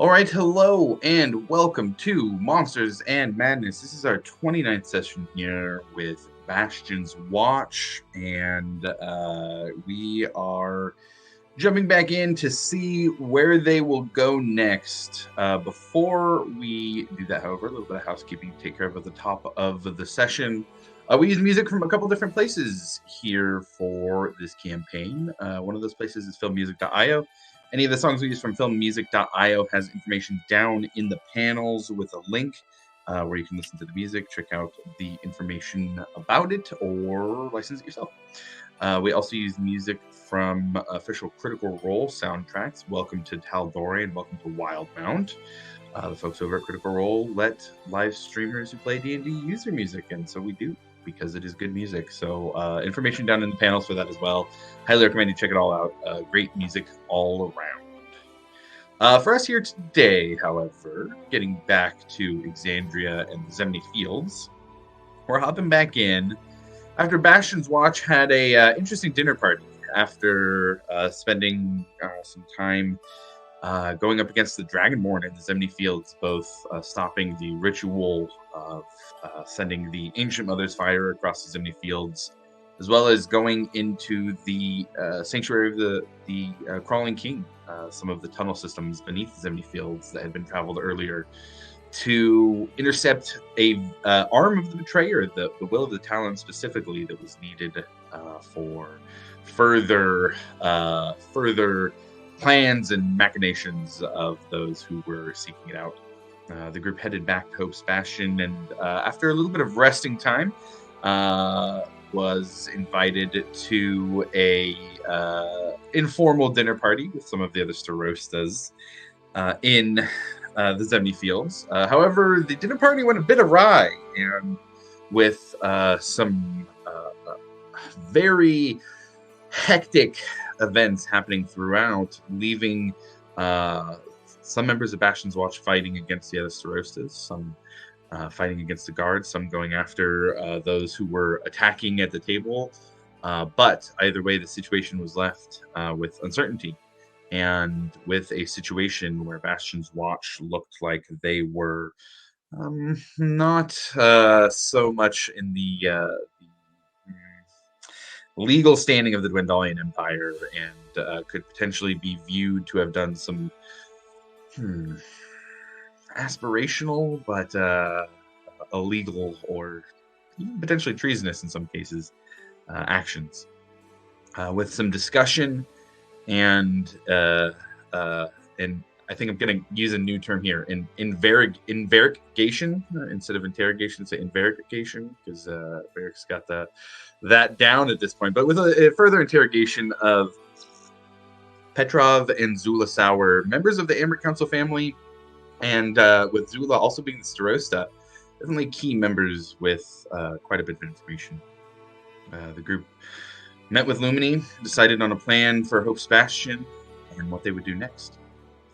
All right, hello and welcome to Monsters and Madness. This is our 29th session here with Bastion's Watch, and we are jumping back in to see where they will go next. Before we do that, however, a little bit of housekeeping to take care of at the top of the session. We use music from a couple different places here for this campaign. One of those places is filmmusic.io. Any of the songs we use from filmmusic.io has information down in the panels with a link where you can listen to the music, check out the information about it, or license it yourself. We also use music from official Critical Role soundtracks. Welcome to Tal'Dorei and welcome to Wildmount. The folks over at Critical Role let live streamers who play D&D use their music, and so we do, because it is good music. So information down in the panels for that as well. Highly recommend you check it all out. Great music all around. For us here today, however, getting back to Exandria and the Zemni Fields, we're hopping back in after Bastion's Watch had a interesting dinner party after spending some time going up against the Dragonborn in the Zemni Fields, both stopping the ritual of sending the Ancient Mother's fire across the Zemni Fields, as well as going into the sanctuary of the Crawling King, some of the tunnel systems beneath the Zemni Fields that had been traveled earlier, to intercept a arm of the Betrayer, the Will of the Talon specifically, that was needed for further plans and machinations of those who were seeking it out. The group headed back to Hope's Bastion, and after a little bit of resting time, was invited to a informal dinner party with some of the other Starostas in the Zemni Fields. However, the dinner party went a bit awry, and with some very hectic events happening throughout, leaving some members of Bastion's Watch fighting against the other Starostas, some fighting against the guards, some going after those who were attacking at the table. But either way, the situation was left with uncertainty, and with a situation where Bastion's Watch looked like they were not so much in the legal standing of the Dwendalian Empire, and could potentially be viewed to have done some aspirational but illegal or even potentially treasonous in some cases actions. With some discussion and I think I'm going to use a new term here, invarication instead of interrogation. Say invarication, because Varric's got that down at this point. But with a further interrogation of Petrov and Zula Sauer, members of the Amber Council family, and with Zula also being the Starosta, definitely key members with quite a bit of information. The group met with Lumini, decided on a plan for Hope's Bastion and what they would do next.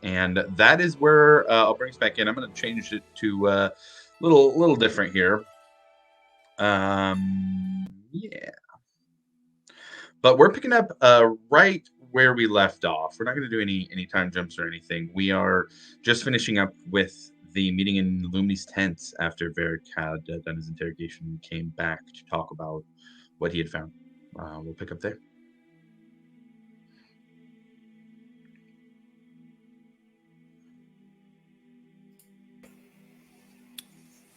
And that is where I'll bring us back in. I'm going to change it to a little different here. Yeah. But we're picking up right where we left off. We're not going to do any time jumps or anything. We are just finishing up with the meeting in Lumini's tent after Varric had done his interrogation and came back to talk about what he had found. We'll pick up there.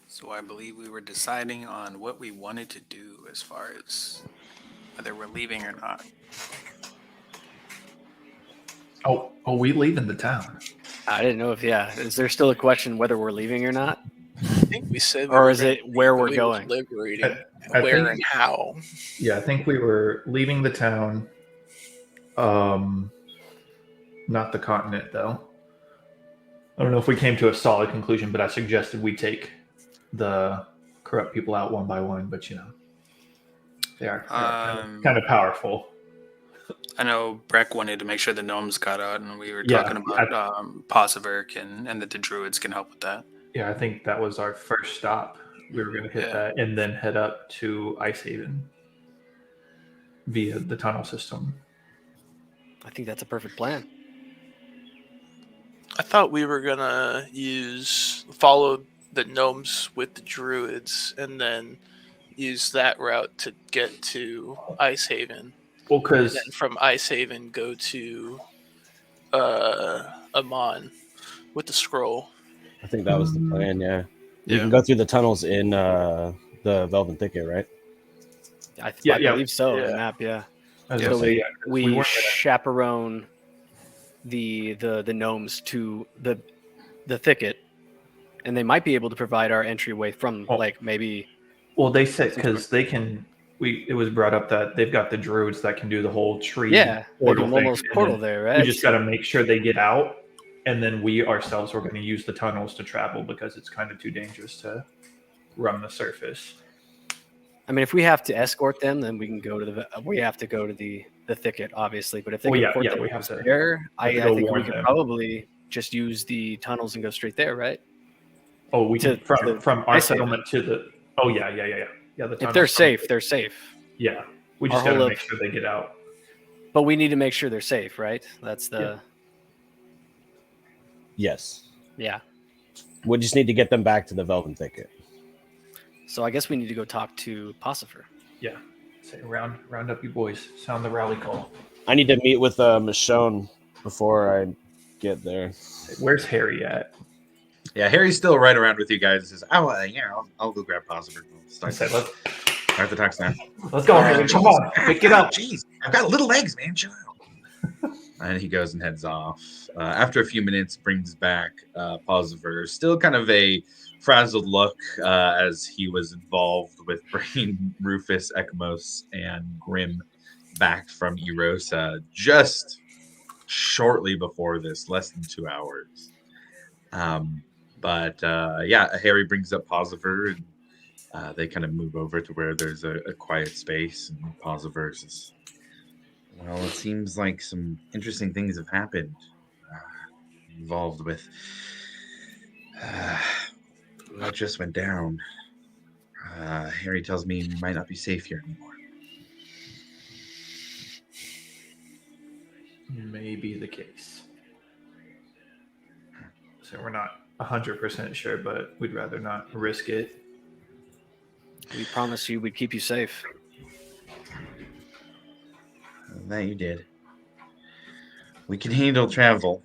So I believe we were deciding on what we wanted to do as far as whether we're leaving or not. Oh, we leaving the town? I didn't know if, is there still a question whether we're leaving or not? I think we said Or is it where we're going? Deliberating I where think- and how. Yeah, I think we were leaving the town. Not the continent, though. I don't know if we came to a solid conclusion, but I suggested we take the corrupt people out one by one, but they are kind of powerful. I know Breck wanted to make sure the gnomes got out, and we were talking about Possiveric and that the druids can help with that. Yeah, I think that was our first stop. We were going to hit that and then head up to Icehaven via the tunnel system. I think that's a perfect plan. I thought we were gonna follow the gnomes with the druids and then use that route to get to Ice Haven. Well, And because then from Ice Haven go to Amon with the scroll. I think that was the plan, yeah. You Yeah. can go through the tunnels in the Velvet Thicket, right? I Yeah. believe so. Yeah. The map, yeah. I was Yeah, gonna So say, yeah, 'cause we weren't gonna- chaperone the gnomes to the thicket, and they might be able to provide our entryway from Oh. like maybe. Well, they said because they can. It was brought up that they've got the druids that can do the whole tree. Yeah, they portal can thing, almost and portal then there, right? We just got to make sure they get out, and then we ourselves are going to use the tunnels to travel because it's kind of too dangerous to run the surface. I mean, if we have to escort them, then we can go to we have to go to the thicket, obviously. But if they Well, can yeah, port yeah, them we have to- there, I have to go think we warn could them. probably just use the tunnels and go straight there, right? Oh, we can To from our Ice Haven. settlement to the. Oh yeah. The If tunnels they're from- safe, they're safe. Yeah, we just Our got to whole make sure they get out. But we need to make sure they're safe, right? That's the Yes. yeah. We just need to get them back to the Velvet Thicket. So I guess we need to go talk to Possifer. Yeah. Say round up you boys. Sound the rally call. I need to meet with Michonne before I get there. Say, where's Harry at? Yeah, Harry's still right around with you guys. He says, I'll go grab Possible. I said, let's Start the talk now. go, Harry. Come on, pick it up. Jeez, I've got little legs, man. Chill out. And he goes and heads off. After a few minutes, brings back Posiver, still kind of a frazzled look as he was involved with bringing Rufus, Ekmos, and Grim back from Erosa just shortly before this, less than 2 hours. But Harry brings up Posiver, and they kind of move over to where there's a quiet space, and Posiver says, well, it seems like some interesting things have happened involved with what just went down. Harry tells me we might not be safe here anymore. May be the case. So we're not 100% sure, but we'd rather not risk it. We promised you we'd keep you safe. That you did. We can handle travel.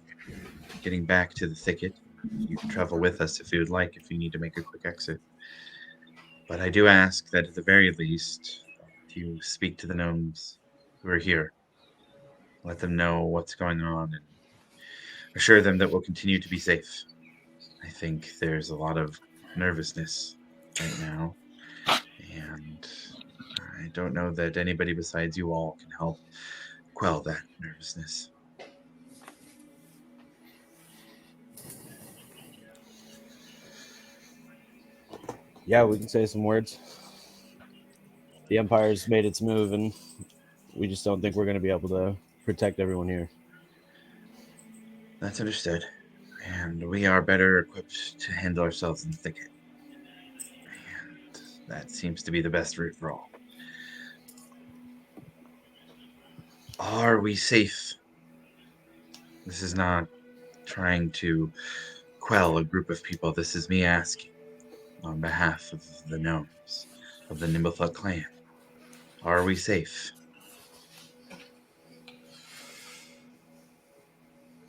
Getting back to the thicket. You can travel with us if you would like, if you need to make a quick exit. But I do ask that at the very least, you speak to the gnomes who are here. Let them know what's going on and assure them that we'll continue to be safe. I think there's a lot of nervousness right now. And I don't know that anybody besides you all can help quell that nervousness. Yeah, we can say some words. The Empire's made its move, and we just don't think we're going to be able to protect everyone here. That's understood. And we are better equipped to handle ourselves in the thicket. And that seems to be the best route for all. Are we safe? This is not trying to quell a group of people. This is me asking on behalf of the gnomes of the Nimblefoot clan. Are we safe?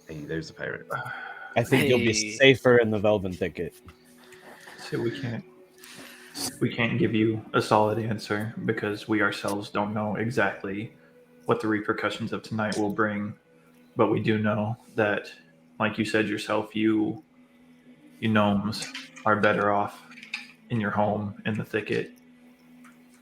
Hey, there's a pirate. I think you'll be Hey. safer in the Velvet Thicket. So we can't give you a solid answer because we ourselves don't know exactly what the repercussions of tonight will bring. But we do know that, like you said yourself, you gnomes are better off in your home in the thicket.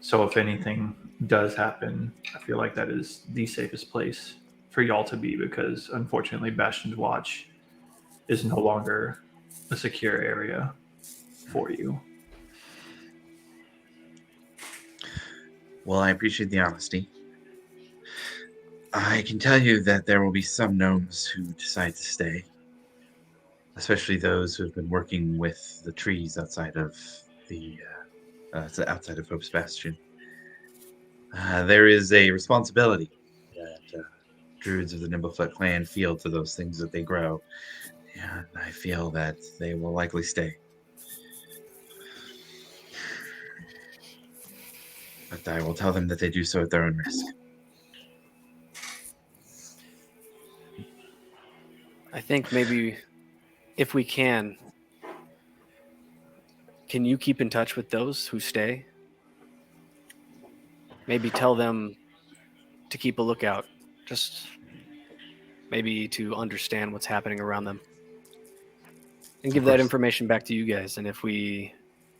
So if anything does happen, I feel like that is the safest place for y'all to be because unfortunately Bastion's Watch is no longer a secure area for you. Well, I appreciate the honesty. I can tell you that there will be some gnomes who decide to stay, especially those who have been working with the trees outside of outside of Hope's Bastion. There is a responsibility that druids of the Nimblefoot clan feel to those things that they grow, And I feel that they will likely stay. But I will tell them that they do so at their own risk. I think maybe if we can you keep in touch with those who stay? Maybe tell them to keep a lookout, just maybe to understand what's happening around them. And give that information back to you guys. And if we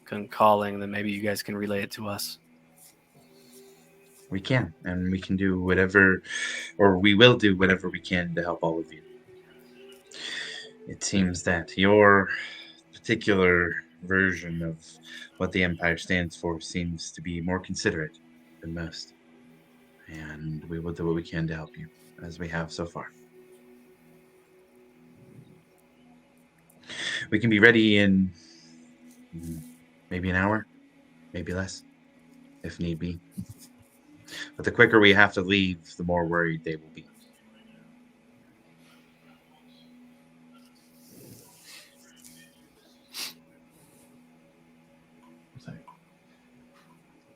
can calling, then maybe you guys can relay it to us. We can, and we can do whatever, or we will do whatever we can to help all of you. It seems that your particular version of what the Empire stands for seems to be more considerate than most. And we will do what we can to help you, as we have so far. We can be ready in maybe an hour, maybe less, if need be. But the quicker we have to leave, the more worried they will be.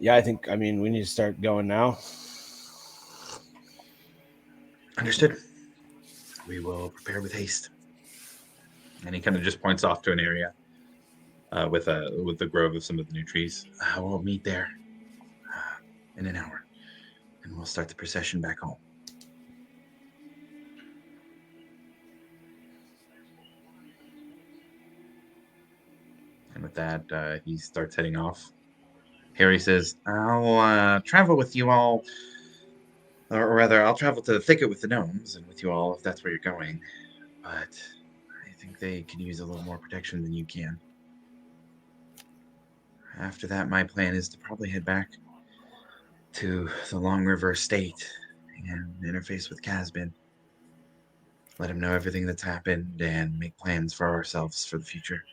Yeah, I mean, we need to start going now. Understood. We will prepare with haste. And he kind of just points off to an area with the grove of some of the new trees. We'll meet there in an hour, and we'll start the procession back home. And with that, he starts heading off. Harry says, I'll travel with you all, or rather, I'll travel to the thicket with the gnomes and with you all if that's where you're going. But I think they can use a little more protection than you can. After that, my plan is to probably head back to the Long River Estate and interface with Casbin. Let him know everything that's happened and make plans for ourselves for the future.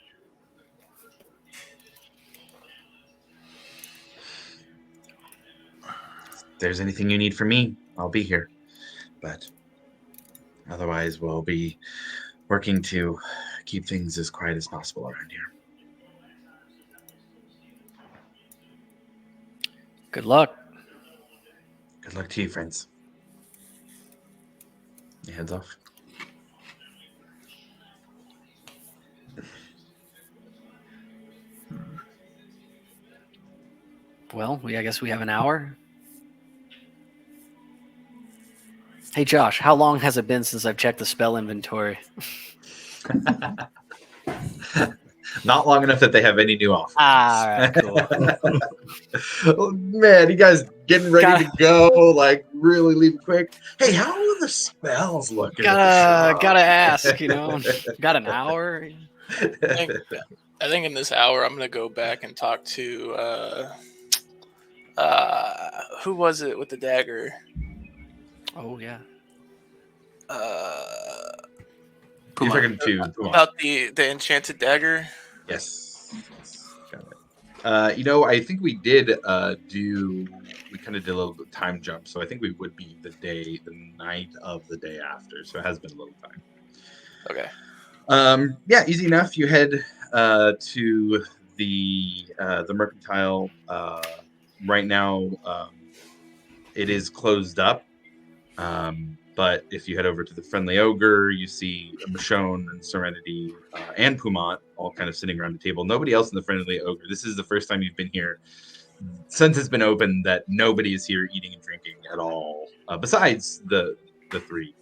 If there's anything you need from me, I'll be here. But otherwise, we'll be working to keep things as quiet as possible around here. Good luck. Good luck to you, friends. He heads off. Well, I guess we have an hour. Hey, Josh, how long has it been since I've checked the spell inventory? Not long enough that they have any new offerings. All right, cool. Oh, man, you guys getting ready to go? Like, really leaving quick? Hey, how are the spells looking? Gotta ask, got an hour? I think in this hour, I'm going to go back and talk to, who was it with the dagger? Oh, yeah. You're talking to about the enchanted dagger? Yes. Got it. I think we did we kind of did a little bit time jump, so I think we would be the night of the day after, so it has been a little time. Okay. Yeah, easy enough. You head to the mercantile. Right now, it is closed up. But if you head over to the Friendly Ogre, you see Michonne and Serenity and Pumont all kind of sitting around the table. Nobody else in the Friendly Ogre. This is the first time you've been here since it's been open that nobody is here eating and drinking at all, besides the three.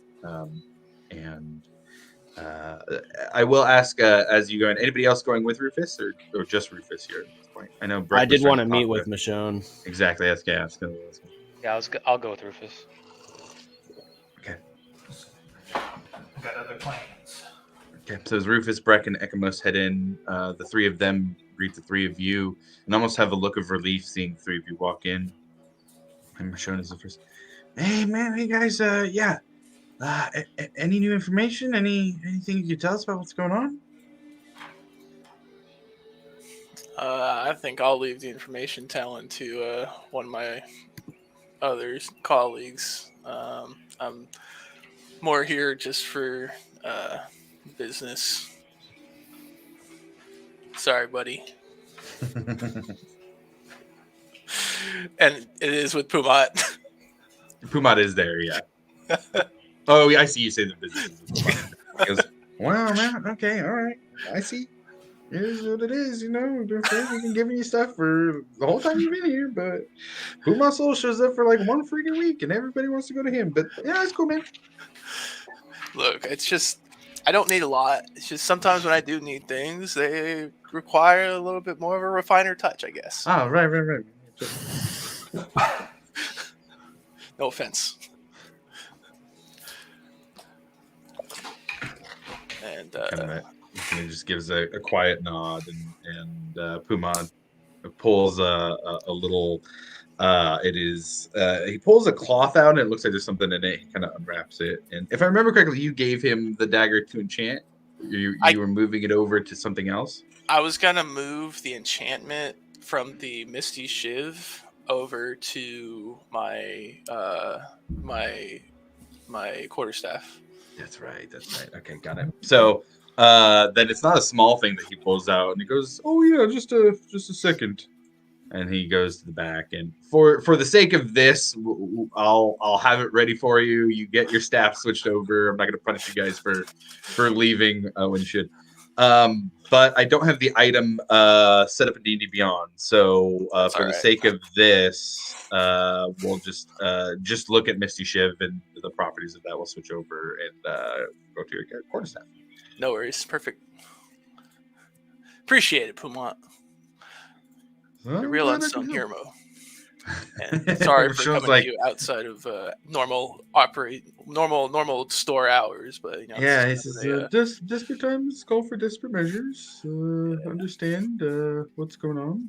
I will ask as you go in, anybody else going with Rufus or just Rufus here at this point? I know Brett I did want to meet with Michonne. Exactly. That's gas. Yeah, I'll go with Rufus. Okay. Got other plans. Okay, so as Rufus, Breck, and Ekamos head in, the three of them greet the three of you and almost have a look of relief seeing the three of you walk in. And Michonne is the first. Hey, man, hey, guys, yeah. Any new information? Anything you can tell us about what's going on? I think I'll leave the information talent to one of my other colleagues. I'm more here just for business. Sorry, buddy. And it is with Pumat. Pumat is there, yeah. Oh, yeah, I see you say the business is with Pumat. He goes, wow, man, okay, all right. I see. It is what it is, you know. We've been giving you stuff for the whole time you've been here, but Pumat Soul shows up for like one freaking week, and everybody wants to go to him. But yeah, it's cool, man. Look, it's just I don't need a lot. It's just sometimes when I do need things, they require a little bit more of a refiner touch, I guess. Ah, right. No offense. And he just gives a quiet nod, and Pumat pulls a little. He pulls a cloth out, and it looks like there's something in it. He kind of unwraps it, and if I remember correctly, you gave him the dagger to enchant. You were moving it over to something else. I was gonna move the enchantment from the Misty Shiv over to my my quarterstaff. That's right. Okay, got it. So then it's not a small thing that he pulls out, and he goes, "Oh yeah, just a second." And he goes to the back, and for the sake of this, I'll have it ready for you. You get your staff switched over. I'm not going to punish you guys for leaving when you should. But I don't have the item set up in D&D Beyond. So for the sake of this, we'll just look at Misty Shiv and the properties of that. We'll switch over and go to your quarterstaff. No worries. Perfect. Appreciate it, Pumat. The real unsung hero. And sorry for coming to you outside of normal store hours, but you know. Yeah, this is desperate times call for desperate measures. Understand what's going on.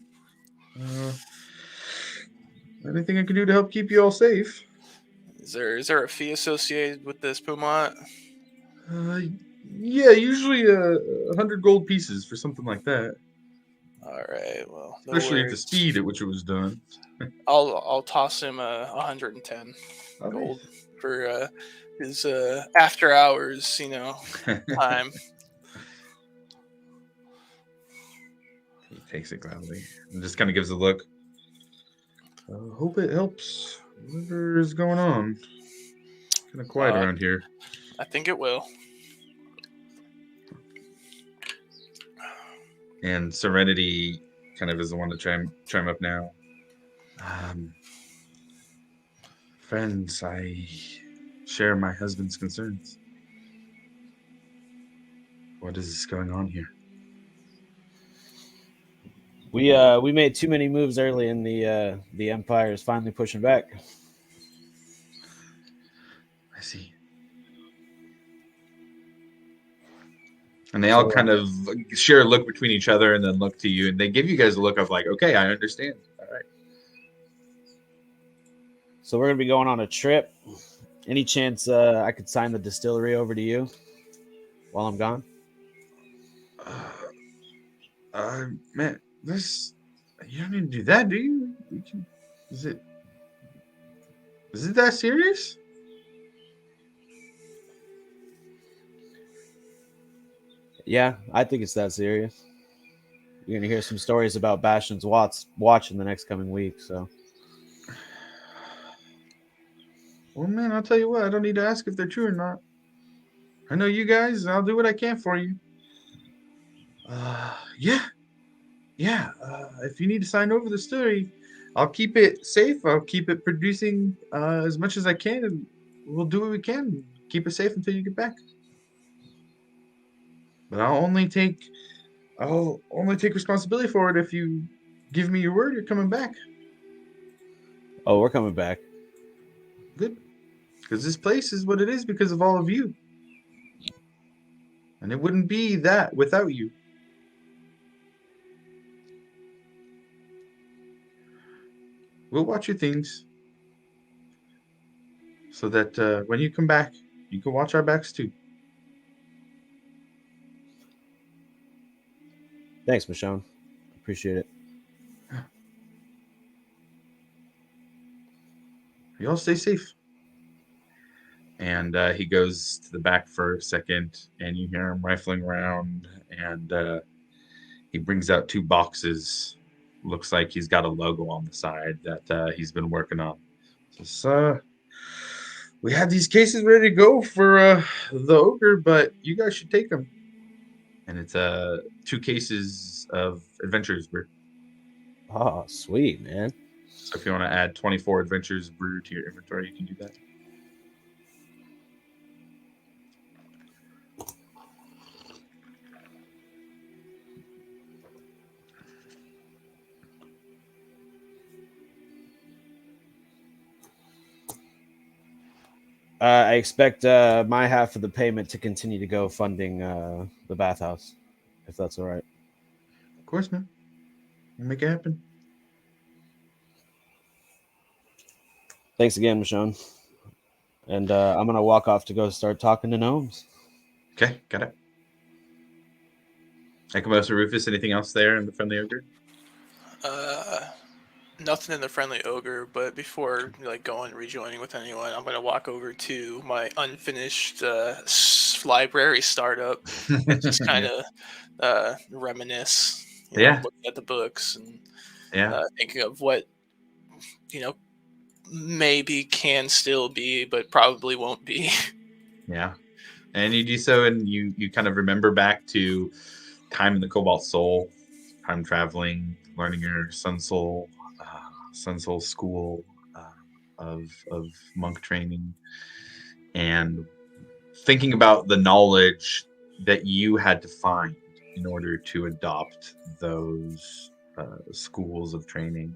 Anything I can do to help keep you all safe? Is there a fee associated with this, Pumat? Yeah, usually 100 gold pieces for something like that. All right, well, especially at the speed at which it was done. I'll toss him 110 gold for his after hours, time. He takes it gladly and just kind of gives a look. Hope it helps whatever is going on. Kind of quiet around here. I think it will. And Serenity kind of is the one to chime up now. Friends, I share my husband's concerns. What is going on here? We made too many moves early, and the Empire is finally pushing back. I see. And they all kind of share a look between each other and then look to you, and they give you guys a look of like, okay, I understand. All right. So we're going to be going on a trip. Any chance I could sign the distillery over to you while I'm gone? Man, you don't need to do that, do you? Is it that serious? Yeah, I think it's that serious. You're going to hear some stories about Bastion's watch in the next coming week, so. Well, man, I'll tell you what. I don't need to ask if they're true or not. I know you guys, and I'll do what I can for you. Yeah. If you need to sign over the story, I'll keep it safe. I'll keep it producing as much as I can, and we'll do what we can. Keep it safe until you get back. But I'll only take responsibility for it if you give me your word you're coming back. Oh, we're coming back. Good. Because this place is what it is because of all of you. And it wouldn't be that without you. We'll watch your things so that when you come back, you can watch our backs too. Thanks, Michonne. Appreciate it. You all stay safe. And he goes to the back for a second, and you hear him rifling around, and he brings out 2 boxes. Looks like he's got a logo on the side that he's been working on. Says, we had these cases ready to go for the ogre, but you guys should take them. And it's 2 cases of Adventures Brew. Oh, sweet, man. So if you want to add 24 Adventures Brew to your inventory, you can do that. I expect my half of the payment to continue to go funding the bathhouse, if that's all right. Of course, man. We'll make it happen. Thanks again, Michonne. And I'm going to walk off to go start talking to gnomes. Okay, got it. Ekamosa, Rufus, anything else there in the Friendly Ogre? Nothing in the Friendly Ogre, but before going and rejoining with anyone, I'm gonna walk over to my unfinished library startup and just kind of reminisce. Looking at the books and thinking of what maybe can still be, but probably won't be. Yeah, and you do so, and you kind of remember back to time in the Cobalt Soul, time traveling, learning your Sun Soul school of monk training, and thinking about the knowledge that you had to find in order to adopt those schools of training,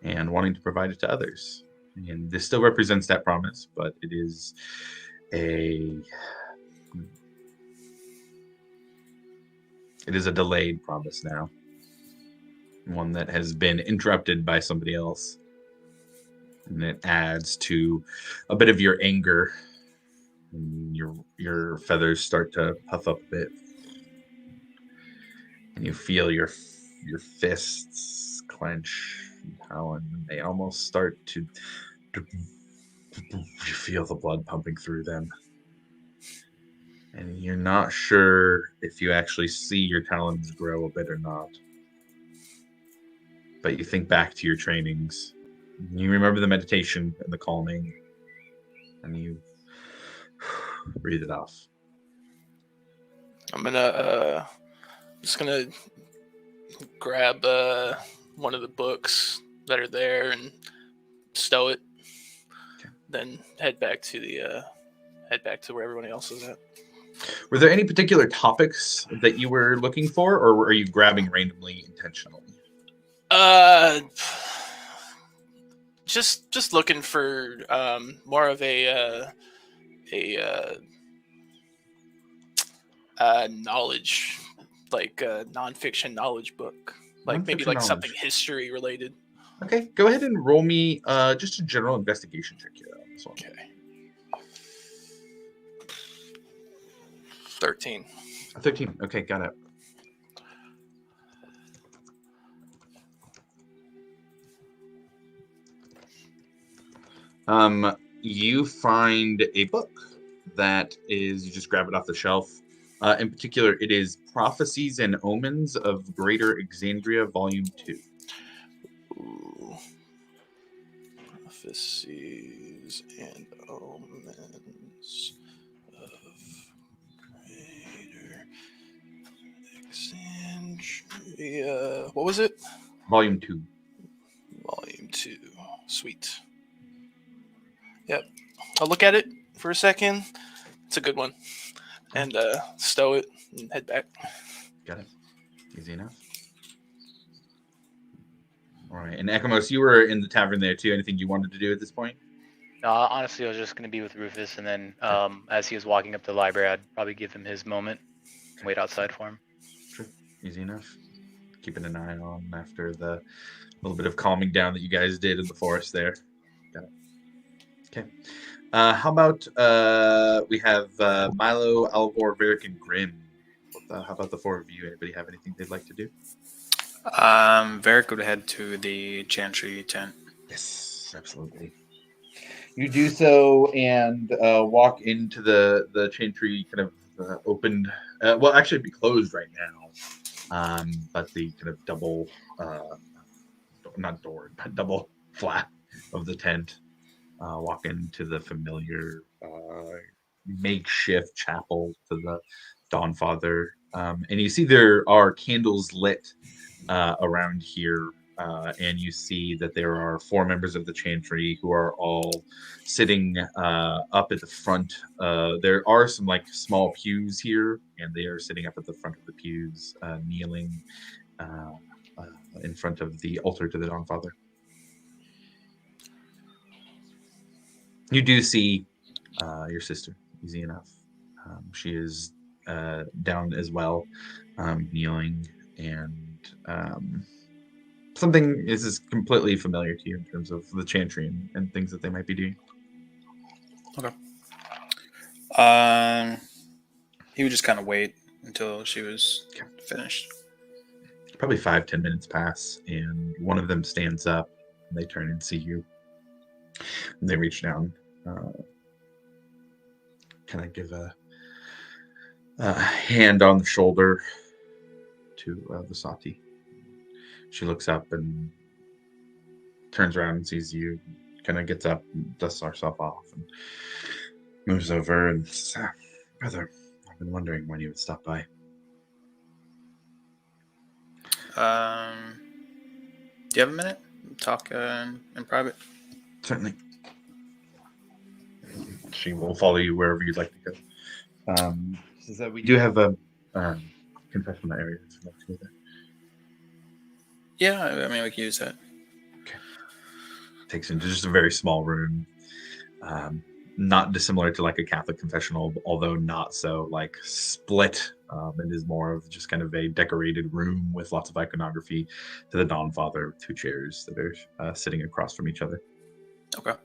and wanting to provide it to others. And this still represents that promise, but it is a delayed promise now. One that has been interrupted by somebody else. And it adds to a bit of your anger. And your feathers start to puff up a bit. And you feel your fists clench and talon. And they almost start to you feel the blood pumping through them. And you're not sure if you actually see your talons grow a bit or not. But you think back to your trainings. You remember the meditation and the calming. And you breathe it off. I'm just gonna grab one of the books that are there and stow it. Okay. Then head back to where everyone else is at. Were there any particular topics that you were looking for, or were you grabbing randomly intentionally? Just looking for more of a knowledge, like a nonfiction knowledge book, like maybe like something history related. Okay, go ahead and roll me just a general investigation check here on this one. Okay. 13. 13. Okay, got it. You find a book that is, you just grab it off the shelf. In particular, it is Prophecies and Omens of Greater Exandria, Volume 2. Ooh. Prophecies and Omens of Greater Exandria. What was it? Volume 2. Volume 2. Sweet. Yep. I'll look at it for a second. It's a good one. And stow it and head back. Got it. Easy enough. All right. And Ekamos, you were in the tavern there too. Anything you wanted to do at this point? Honestly, I was just going to be with Rufus, and then as he was walking up to the library, I'd probably give him his moment and wait outside for him. Sure. Easy enough. Keeping an eye on after the little bit of calming down that you guys did in the forest there. Got it. Okay. How about we have Milo, Alvor, Varric, and Grim. How about the 4 of you? Anybody have anything they'd like to do? Varric would head to the Chantry tent. Yes, absolutely. You do so and walk into the chain tree kind of opened. Well, actually, it'd be closed right now. But the kind of double, not door, but double flap of the tent. Walk into the familiar makeshift chapel to the Dawnfather. And you see there are candles lit around here. And you see that there are 4 members of the chantry who are all sitting up at the front. There are some like small pews here, and they are sitting up at the front of the pews, kneeling uh, in front of the altar to the Dawnfather. You do see your sister, easy enough. She is down as well, kneeling, and something is completely familiar to you in terms of the chantry and things that they might be doing. Okay. He would just kind of wait until she was finished. Probably 5-10 minutes pass, and one of them stands up. And they turn and see you. And they reach down, kind of give a hand on the shoulder to Vasati. She looks up and turns around and sees you, kind of gets up, and dusts herself off, and moves over and says, "Brother, I've been wondering when you would stop by." Do you have a minute? Talk in private. Certainly. She will follow you wherever you'd like to go. Says that we do have a confessional area if you'd like to go there. Yeah, I mean, we can use that. Okay. Takes you into just a very small room. Not dissimilar to like a Catholic confessional, although not so like split. It is more of just kind of a decorated room with lots of iconography to the Dawnfather, 2 chairs that are sitting across from each other. Okay.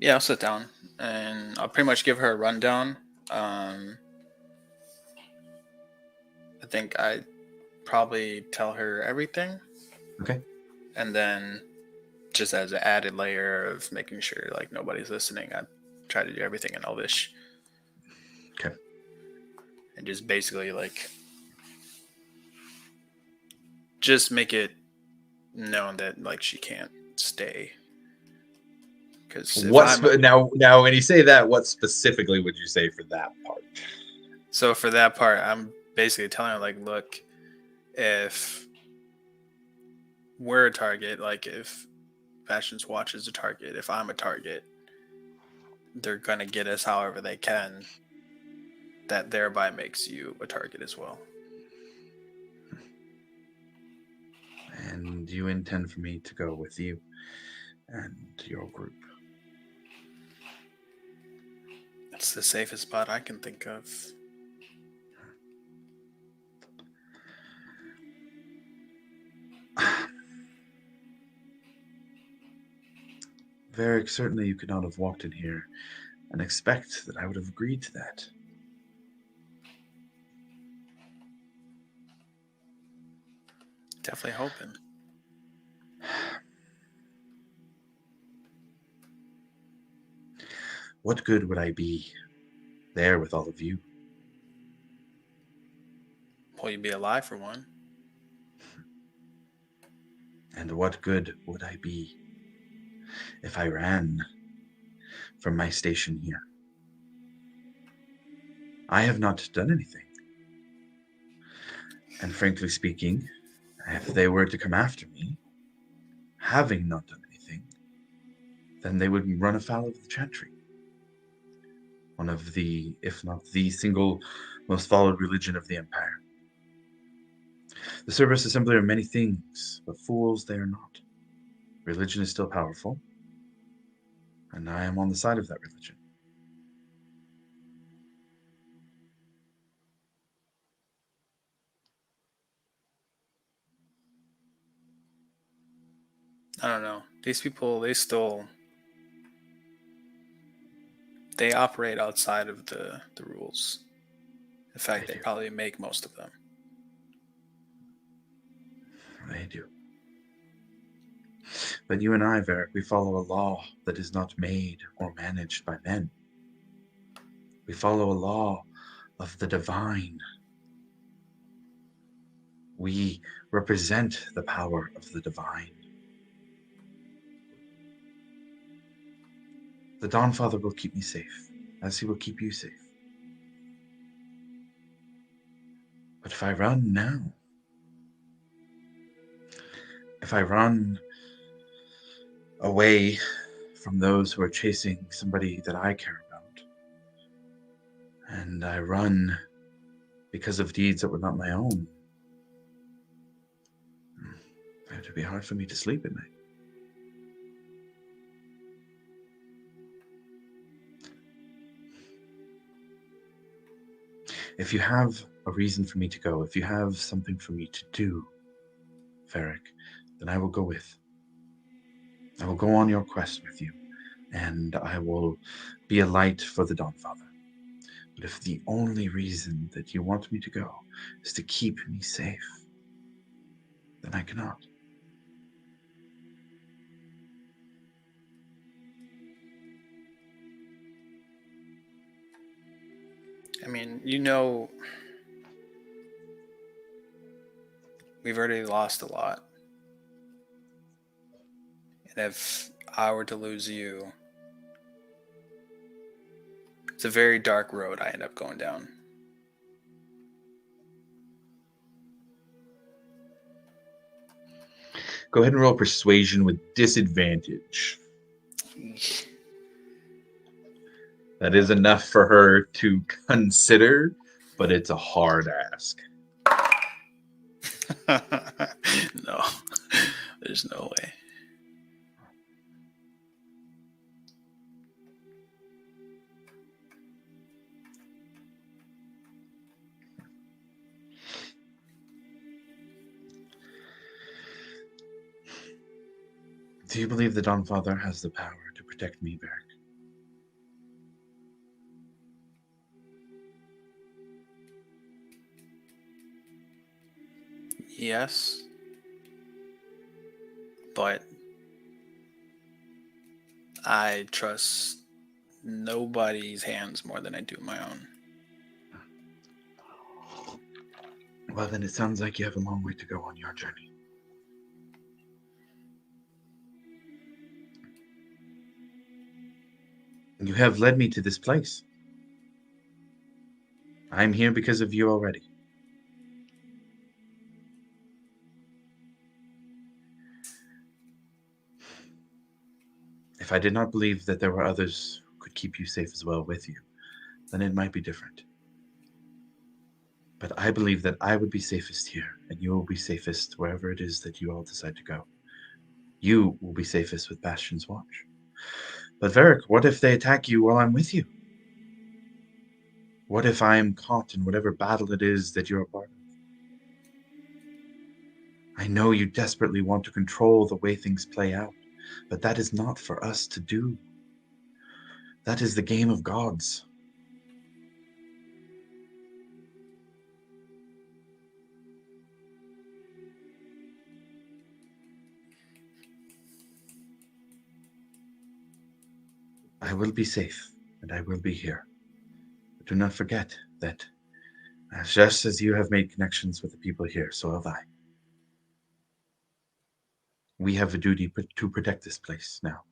Yeah, I'll sit down and I'll pretty much give her a rundown. I think I probably tell her everything. Okay. And then just as an added layer of making sure like nobody's listening, I try to do everything in Elvish. Okay. And just basically like just make it known that like she can't stay. Because now when you say that, what specifically would you say for that part? So for that part, I'm basically telling her like, look, if we're a target, like if Bastion's Watch is a target, if I'm a target, they're gonna get us however they can. That thereby makes you a target as well. And you intend for me to go with you and your group? It's the safest spot I can think of. Varric, certainly you could not have walked in here and expect that I would have agreed to that. Definitely hoping. What good would I be there with all of you? Well, you'd be alive for one. And what good would I be if I ran from my station here? I have not done anything. And frankly speaking, if they were to come after me, having not done anything, then they would run afoul of the chantry. One of the, if not the single most followed religion of the Empire. The Cerberus Assembly are many things, but fools they are not. Religion is still powerful, and I am on the side of that religion. I don't know. These people, they operate outside of the rules. In fact, they probably make most of them. They do. But you and I, Varric, we follow a law that is not made or managed by men. We follow a law of the divine. We represent the power of the divine. The Dawnfather will keep me safe, as he will keep you safe. But if I run now, if I run away from those who are chasing somebody that I care about, and I run because of deeds that were not my own, it would be hard for me to sleep at night. If you have a reason for me to go, if you have something for me to do, Varric, then I will go with. I will go on your quest with you, and I will be a light for the Dawnfather. But if the only reason that you want me to go is to keep me safe, then I cannot. I mean, we've already lost a lot. And if I were to lose you, it's a very dark road I end up going down. Go ahead and roll persuasion with disadvantage. That is enough for her to consider, but it's a hard ask. No, there's no way. Do you believe the Dawnfather has the power to protect me, Varric? Yes. But I trust nobody's hands more than I do my own. Well, then it sounds like you have a long way to go on your journey. You have led me to this place. I'm here because of you already. If I did not believe that there were others who could keep you safe as well with you, then it might be different. But I believe that I would be safest here, and you will be safest wherever it is that you all decide to go. You will be safest with Bastion's Watch. But Varric, what if they attack you while I'm with you? What if I am caught in whatever battle it is that you're a part of? I know you desperately want to control the way things play out, but that is not for us to do. That is the game of gods. I will be safe, and I will be here. But do not forget that just as you have made connections with the people here, so have I. We have a duty to protect this place now.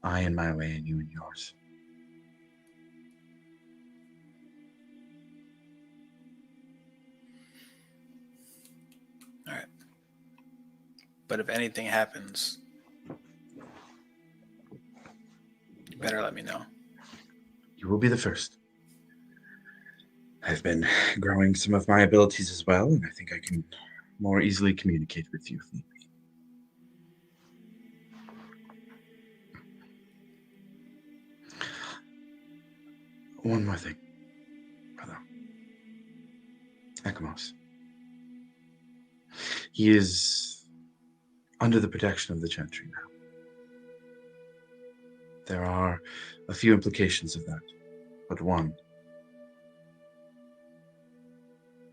I in my way, and you in yours. All right. But if anything happens, you better let me know. You will be the first. I've been growing some of my abilities as well, and I think I can more easily communicate with you if need be. One more thing, brother. Ekamos. He is under the protection of the Chantry now. There are a few implications of that, but one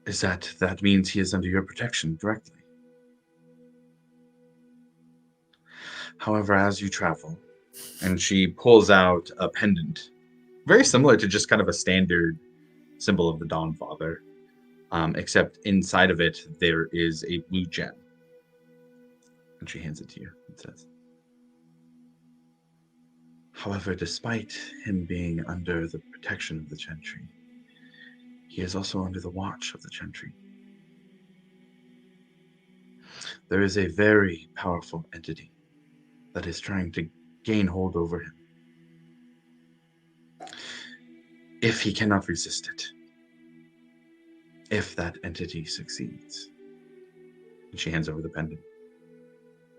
is that means he is under your protection directly. However, as you travel, and she pulls out a pendant, very similar to just kind of a standard symbol of the Dawn Father, except inside of it there is a blue gem. And she hands it to you and says, however, despite him being under the protection of the Chantry, he is also under the watch of the Chantry. There is a very powerful entity that is trying to gain hold over him. If he cannot resist it, if that entity succeeds, and she hands over the pendant,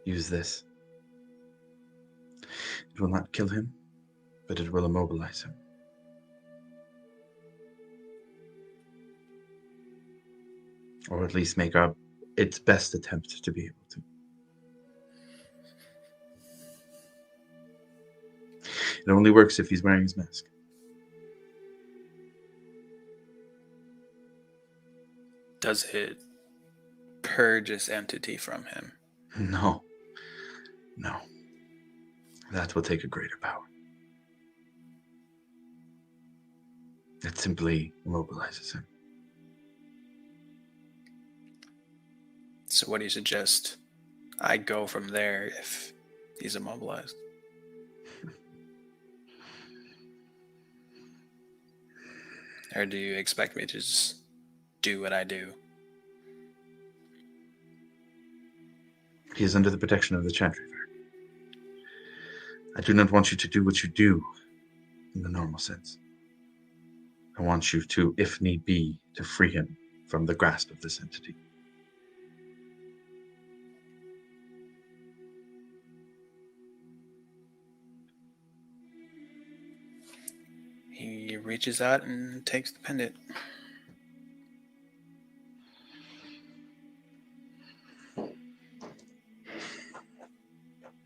use this. It will not kill him, but it will immobilize him. Or at least make its best attempt to be able to. It only works if he's wearing his mask. Does it purge this entity from him? No. That will take a greater power. It simply immobilizes him. So what do you suggest I go from there if he's immobilized? Or do you expect me to just do what I do? He is under the protection of the Chantry. I do not want you to do what you do in the normal sense. I want you to, if need be, to free him from the grasp of this entity. He reaches out and takes the pendant.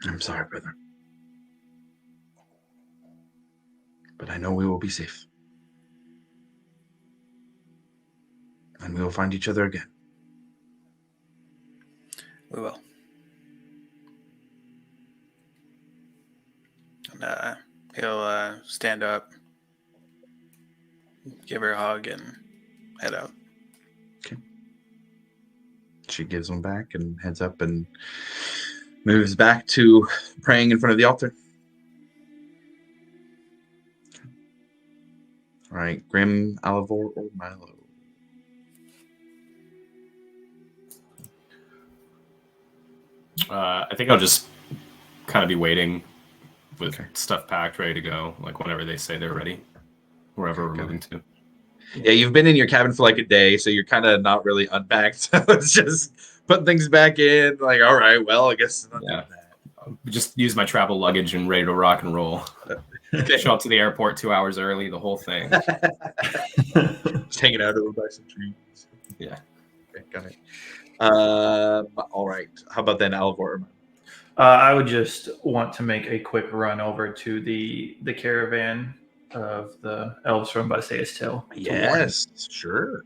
I'm sorry, brother. But I know we will be safe. And we will find each other again. We will. And he'll stand up, give her a hug, and head out. Okay. She gives him back and heads up and moves back to praying in front of the altar. All right, Grim, Alivor, or Milo? I think I'll just kind of be waiting with stuff packed, ready to go, like whenever they say they're ready, wherever we're moving to. Yeah, you've been in your cabin for like a day, so you're kind of not really unpacked. So it's just putting things back in. Like, all right, well, I guess it's not Yeah. that Just use my travel luggage and ready to rock and roll. Okay. Show up to the airport 2 hours early, the whole thing. Just hanging out over by some trees. Yeah. Okay, got it. All right. How about then, Alvor? I would just want to make a quick run over to the caravan of the elves from Basea's Tale. Yes, sure.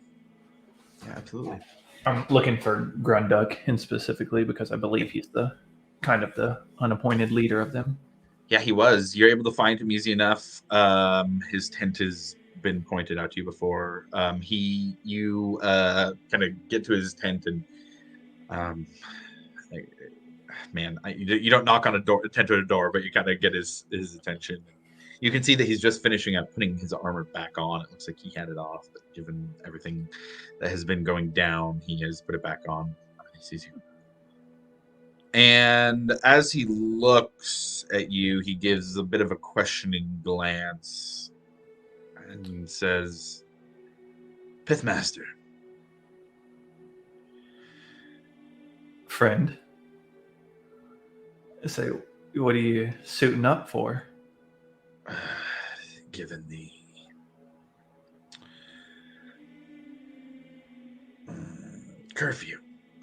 Yeah, absolutely. I'm looking for Grunduck, and specifically because I believe he's the kind of the unappointed leader of them. Yeah, he was. You're able to find him easy enough. His tent has been pointed out to you before. You kind of get to his tent and, you don't knock on a tent or a door, but you kind of get his attention. You can see that he's just finishing up putting his armor back on. It looks like he had it off, but given everything that has been going down, he has put it back on. He sees you. And as he looks at you, he gives a bit of a questioning glance and says, Pithmaster. Friend. Say, what are you suiting up for? Given the curfew,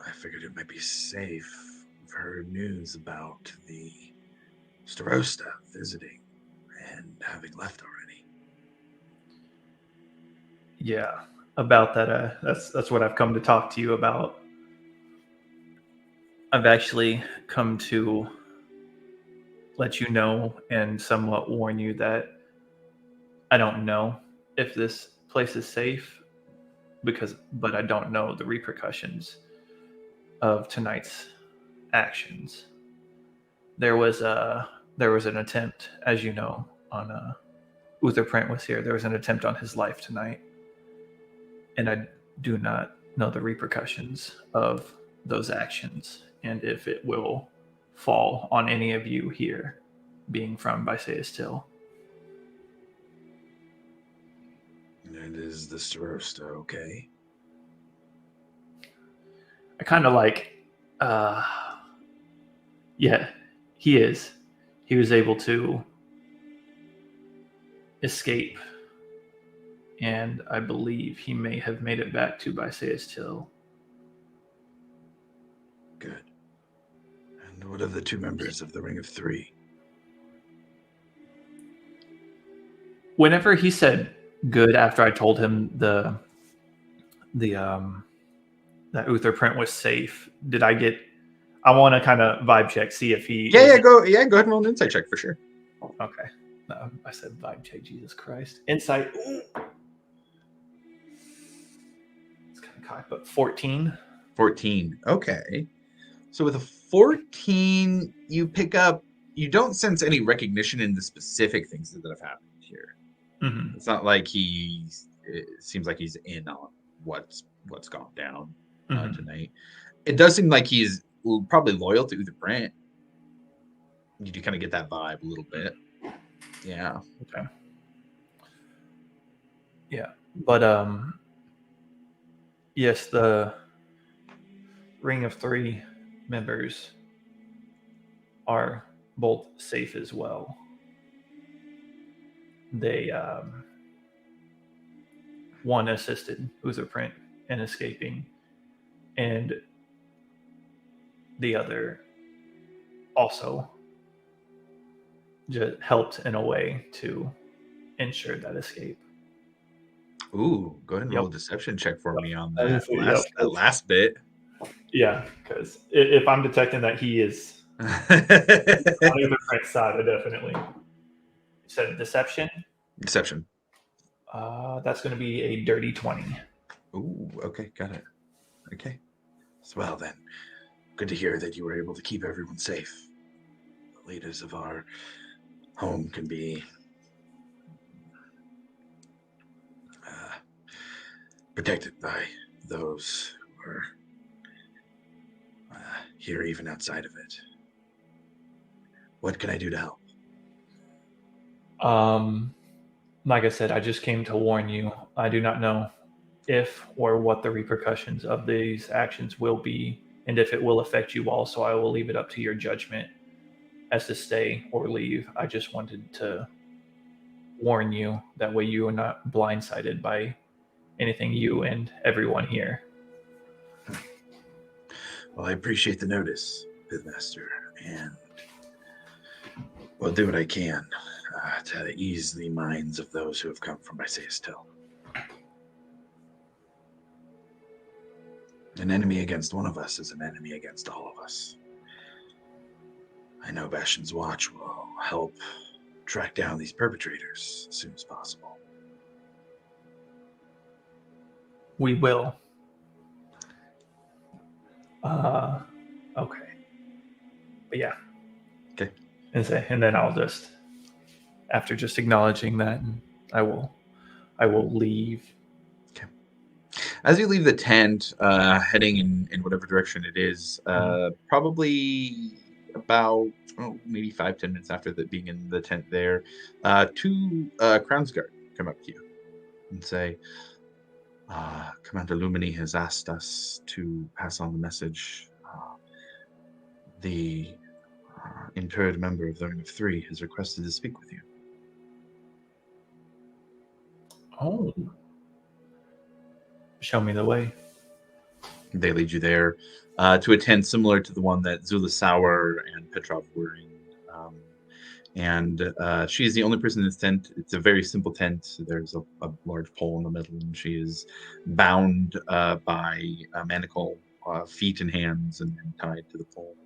I figured it might be safe. I've heard news about the Starosta visiting and having left already. Yeah, about that. That's what I've come to talk to you about. I've actually come to let you know and somewhat warn you that I don't know if this place is safe but I don't know the repercussions of tonight's actions. There was an attempt, as you know, on Uther Print was here. There was an attempt on his life tonight, and I do not know the repercussions of those actions and if it will fall on any of you here, being from Bysaeus Till. And is the Starosta okay? I kind of yeah, he is. He was able to escape, and I believe he may have made it back to Bysaeus Till. Good. And what of the 2 members of the Ring of Three? Whenever he said good after I told him that Uther Print was safe, did I get? I want to kind of vibe check, see if he. Go ahead and roll an insight check for sure. Okay. No, I said vibe check. Jesus Christ. Insight. Ooh. It's kind of cocked, but 14. 14. Okay. So with a 14, you pick up. You don't sense any recognition in the specific things that have happened here. Mm-hmm. It's not like it seems like he's in on what's gone down tonight. It does seem like he's probably loyal to Uther Print. You do kind of get that vibe a little bit. Yeah. Okay. Yeah, but yes, the Ring of Three members are both safe as well. They one assisted Uther Print in escaping, and the other also just helped in a way to ensure that escape. Ooh, go ahead and roll a Yep. deception check for me on Yep. that last bit. Yeah, because if I'm detecting that he is on the right side, I definitely. You said deception? Deception. That's going to be a dirty 20. Ooh, okay, got it. Okay. Well then, good to hear that you were able to keep everyone safe. The leaders of our home can be protected by those who are here even outside of it. What can I do to help? Like I said, I just came to warn you. I do not know if or what the repercussions of these actions will be, and if it will affect you all, so I will leave it up to your judgment as to stay or leave. I just wanted to warn you, that way you are not blindsided by anything you and everyone here. Well, I appreciate the notice, Pithmaster, and will do what I can to ease the minds of those who have come from Bysaeus Till. An enemy against one of us is an enemy against all of us. I know Bastion's Watch will help track down these perpetrators as soon as possible. We will. Okay. But yeah. Okay. And then I'll just, after just acknowledging that, I will leave. Okay. As you leave the tent, heading in whatever direction it is, probably about maybe 5-10 minutes after being in the tent there, 2 Crownsguard come up to you and say, Commander Lumini has asked us to pass on the message. The interred member of the Ring of Three has requested to speak with you. Oh. Show me the way. They lead you there to a tent similar to the one that Zula Sauer and Petrov were in. And she's the only person in this tent. It's a very simple tent. There's a large pole in the middle, and she is bound by a manacle, feet and hands, and tied to the pole.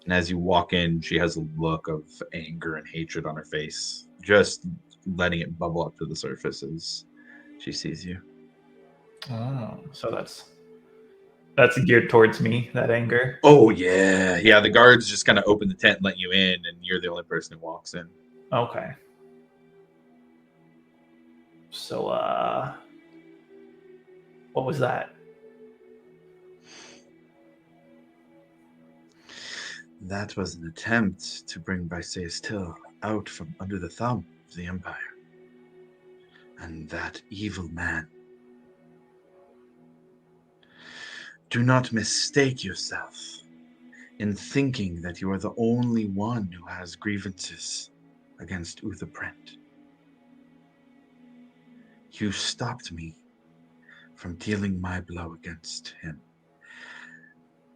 And as you walk in, she has a look of anger and hatred on her face, just letting it bubble up to the surface as she sees you. Oh, so that's geared towards me, that anger. Oh, yeah. Yeah, the guards just kind of open the tent and let you in, and you're the only person who walks in. Okay. So, what was that? That was an attempt to bring Briseis Till out from under the thumb of the Empire. And that evil man. Do not mistake yourself in thinking that you are the only one who has grievances against Uther Brent. You stopped me from dealing my blow against him.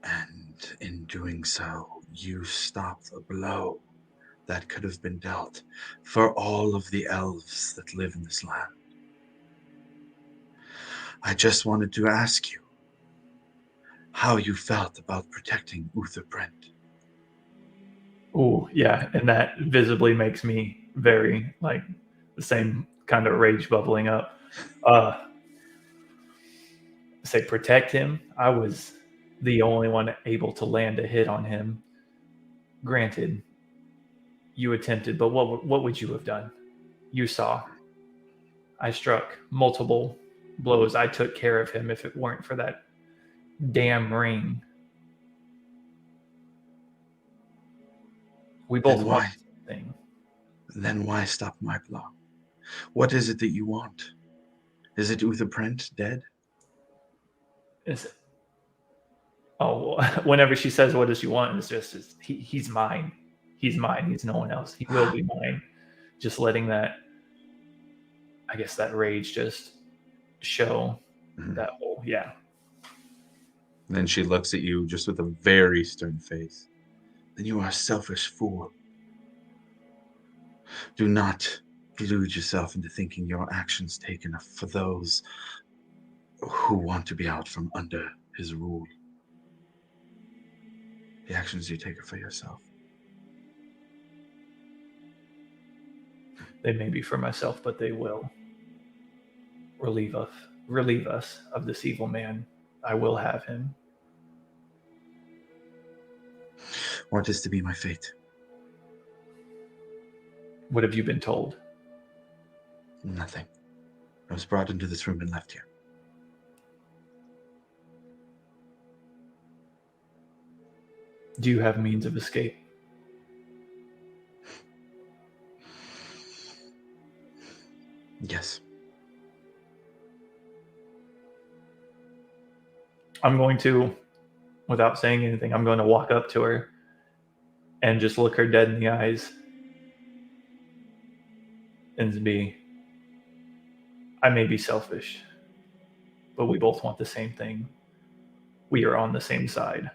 And in doing so, you stopped a blow that could have been dealt for all of the elves that live in this land. I just wanted to ask you how you felt about protecting Uther Brent. Ooh, yeah, and that visibly makes me very, like, the same kind of rage bubbling up. Say protect him. I was the only one able to land a hit on him. Granted, you attempted, but what would you have done? You saw. I struck multiple blows. I took care of him if it weren't for that damn ring. We both Then want why? the thing. Then why stop my blow? What is it that you want? Is it Uther Brent dead? Is it? Oh, whenever she says, "What does she want?" It's just he's mine. He's mine. He's no one else. He will be mine. Just letting that, I guess, that rage just show that whole, yeah. Then she looks at you just with a very stern face. Then you are a selfish fool. Do not delude yourself into thinking your actions take enough for those who want to be out from under his rule. The actions you take are for yourself. They may be for myself, but they will relieve us of this evil man. I will have him. What is to be my fate? What have you been told? Nothing. I was brought into this room and left here. Do you have means of escape? Yes. I'm going to, without saying anything, I'm going to walk up to her and just look her dead in the eyes and be, I may be selfish, but we both want the same thing. We are on the same side.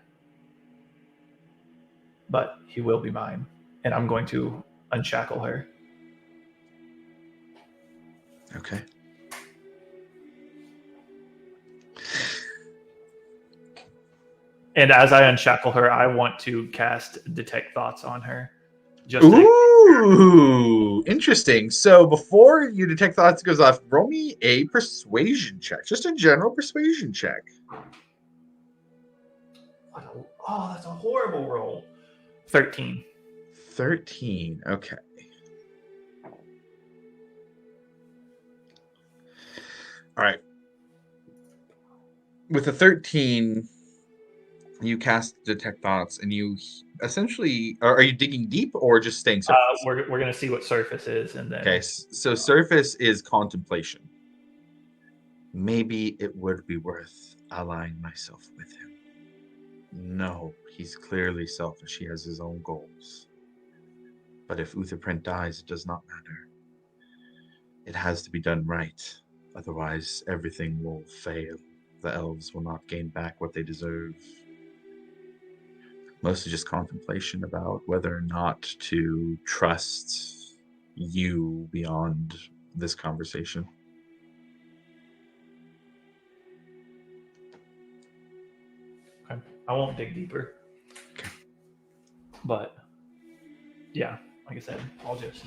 But he will be mine, and I'm going to unshackle her. Okay. And as I unshackle her, I want to cast Detect Thoughts on her. Ooh, interesting. So before you detect thoughts goes off, roll me a persuasion check. Just a general persuasion check. Oh, that's a horrible roll. 13. 13. Okay. All right. With a 13, you cast Detect Thoughts, and you essentially are you digging deep or just staying surface? We're going to see what surface is, and then. Okay, so surface is contemplation. Maybe it would be worth allying myself with him. No, he's clearly selfish. He has his own goals. But if Uther Brent dies, it does not matter. It has to be done right. Otherwise, everything will fail. The elves will not gain back what they deserve. Mostly just contemplation about whether or not to trust you beyond this conversation. Okay. I won't dig deeper. Okay. But yeah, like I said, I'll just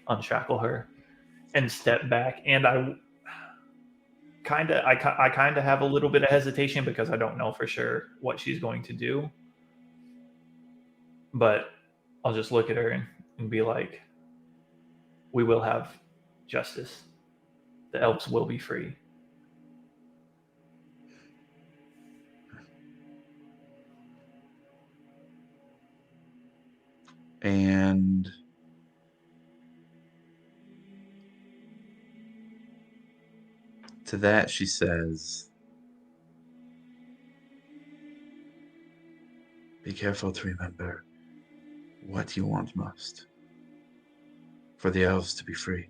unshackle her and step back. And I kind of have a little bit of hesitation because I don't know for sure what she's going to do. But I'll just look at her and be like, we will have justice. The elves will be free. And to that she says, be careful to remember what you want most. For the elves to be free,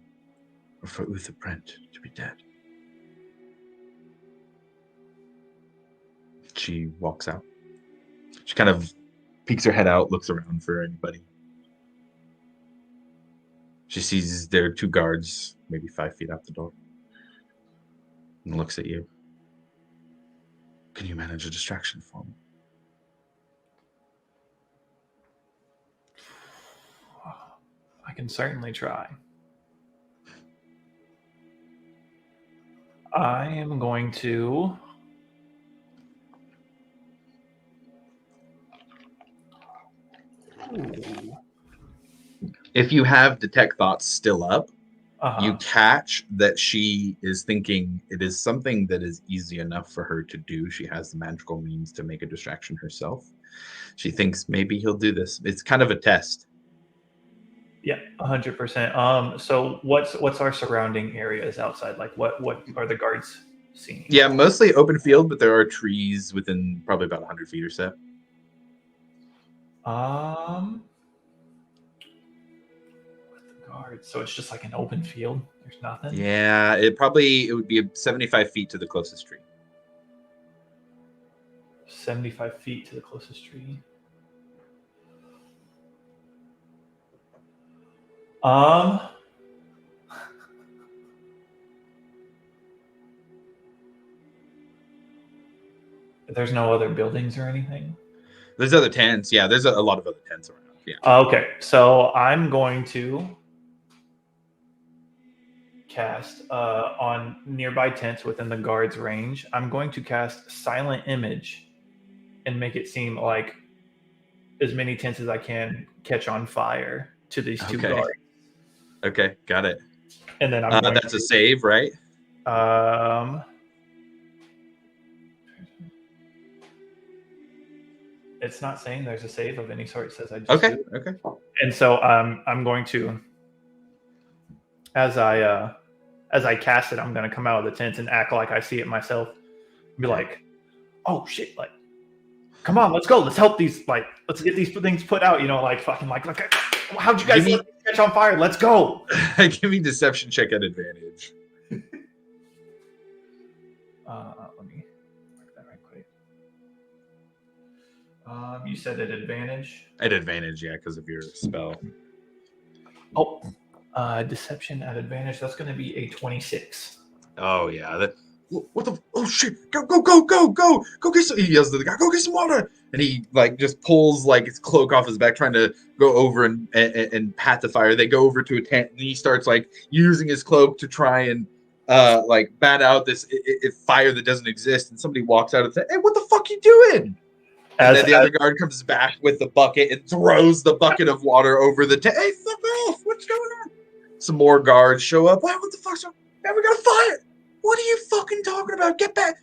or for Uther Brent to be dead. She walks out. She kind of peeks her head out, looks around for anybody. She sees there are 2 guards, maybe 5 feet out the door, and looks at you. Can you manage a distraction for me? I can certainly try. I am going to... Ooh. If you have detect thoughts still up, Uh-huh. you catch that she is thinking it is something that is easy enough for her to do. She has the magical means to make a distraction herself. She thinks maybe he'll do this. It's kind of a test. Yeah, 100%. So what's our surrounding areas outside? Like what are the guards seeing? Yeah, mostly open field, but there are trees within probably about 100 feet or so. With the guards. So it's just like an open field. There's nothing. Yeah, it would be 75 feet to the closest tree. 75 feet to the closest tree. There's no other buildings or anything? There's other tents. Yeah, there's a lot of other tents around. Yeah. Okay, so I'm going to cast on nearby tents within the guard's range. I'm going to cast Silent Image and make it seem like as many tents as I can catch on fire to these 2 Okay. guards. Okay, got it. And then I'm going that's a save, right? It's not saying there's a save of any sort. It says I just Okay, do it. okay. And so I'm going to, as I cast it, I'm going to come out of the tent and act like I see it myself. Be like, oh shit, like, come on, let's go, let's help these, like, let's get these things put out, you know, like fucking like how'd you guys let me catch on fire? Let's go. Give me deception check at advantage. Let me mark that right quick. You said at advantage? At advantage, yeah, because of your spell. Oh, deception at advantage. That's going to be a 26. Oh yeah. What the? Oh shit! Go! Go get some! He yells to the guy, "Go get some water!" And he like just pulls like his cloak off his back, trying to go over and pat the fire. They go over to a tent, and he starts like using his cloak to try and like bat out this fire that doesn't exist. And somebody walks out and says, "Hey, what the fuck you doing?" And then the other guard comes back with the bucket and throws the bucket of water over the tent. Hey, fuck off! What's going on? Some more guards show up. Wow, what the fuck's wrong? Man, we got a fire! What are you fucking talking about? Get back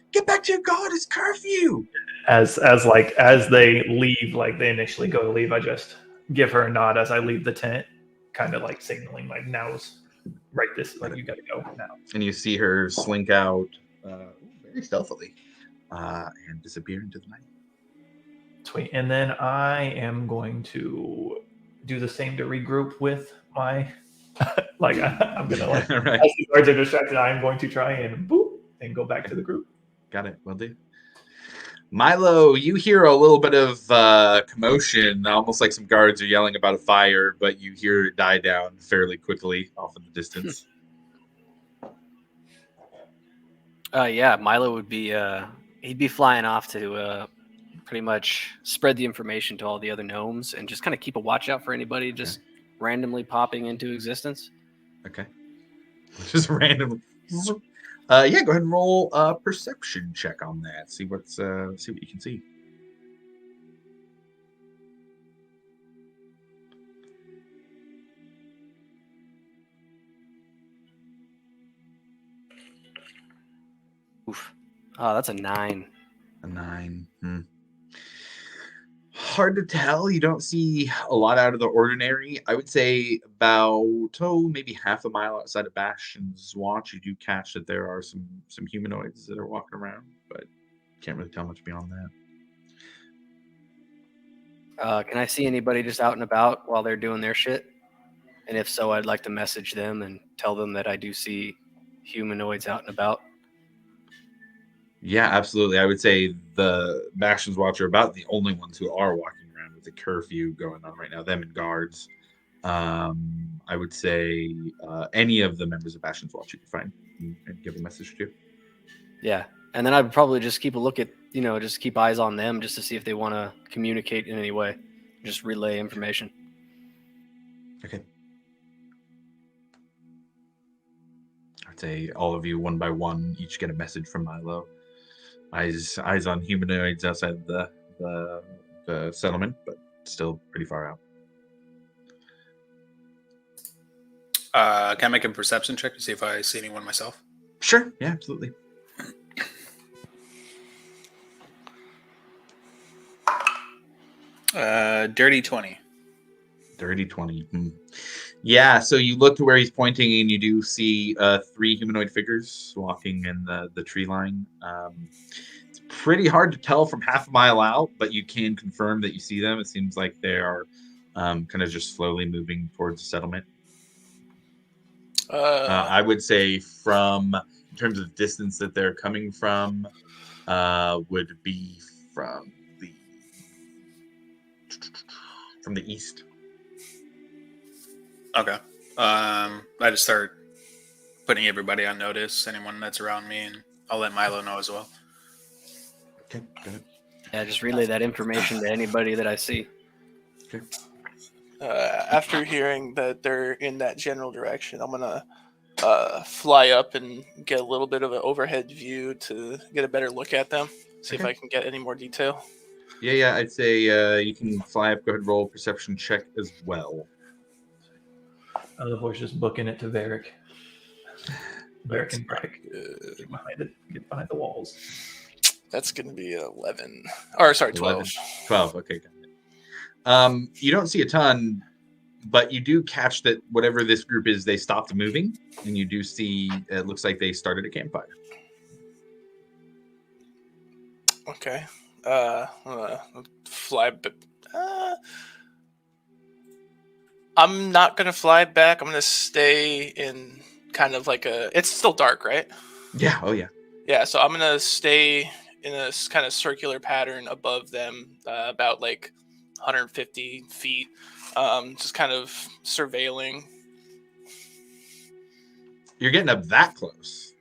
to your guard. It's curfew. As they leave, like they initially go to leave, I just give her a nod as I leave the tent, kind of like signaling like now's right this, like you gotta go now. And you see her slink out very stealthily and disappear into the night. Sweet. And then I am going to do the same to regroup with my like I'm gonna like Right. as the guards are distracted, I am going to try and boop and go back to the group. Got it. Will do. Milo, you hear a little bit of commotion, almost like some guards are yelling about a fire, but you hear it die down fairly quickly off in the distance. Yeah, Milo would be he'd be flying off to pretty much spread the information to all the other gnomes and just kind of keep a watch out for anybody just randomly popping into existence. Okay. Just randomly. Yeah, go ahead and roll a perception check on that. See what you can see. Oof. Oh, that's a 9. A 9. Hard to tell. You don't see a lot out of the ordinary. I would say about maybe half a mile outside of Bastion's Watch, you do catch that there are some humanoids that are walking around, but can't really tell much beyond that. Can I see anybody just out and about while they're doing their shit? And if so, I'd like to message them and tell them that I do see humanoids out and about. Yeah, absolutely. I would say the Bastion's Watch are about the only ones who are walking around with the curfew going on right now, them and guards. I would say any of the members of Bastion's Watch you can find and give a message to. Yeah. And then I'd probably just keep a look at, just keep eyes on them just to see if they want to communicate in any way. Just relay information. Okay. I'd say all of you, one by one, each get a message from Milo. Eyes on humanoids outside the settlement, but still pretty far out. Can I make a perception check to see if I see anyone myself? Sure. Yeah, absolutely. Dirty 20. Dirty 20. Yeah, so you look to where he's pointing and you do see 3 humanoid figures walking in the tree line. It's pretty hard to tell from half a mile out, but you can confirm that you see them. It seems like they are kind of just slowly moving towards the settlement. I would say in terms of distance that they're coming from, would be from the east. Okay. I just start putting everybody on notice, anyone that's around me, and I'll let Milo know as well. Okay, good. Yeah, just relay that information to anybody that I see. Okay. After hearing that they're in that general direction, I'm gonna fly up and get a little bit of an overhead view to get a better look at them. See if I can get any more detail. Yeah, I'd say you can fly up. Go ahead and roll a perception check as well. The voice just booking it to Varric. Varric and Breck. Get behind the walls. That's going to be 11. Or, sorry, 12. 11. 12, okay, got it. You don't see a ton, but you do catch that whatever this group is, they stopped moving, and you do see, it looks like they started a campfire. Okay. I'm gonna fly, but I'm not gonna fly back. I'm gonna stay in kind of like it's still dark, right? Yeah. Oh yeah. Yeah. So I'm gonna stay in a kind of circular pattern above them, about like 150 feet, just kind of surveilling. You're getting up that close.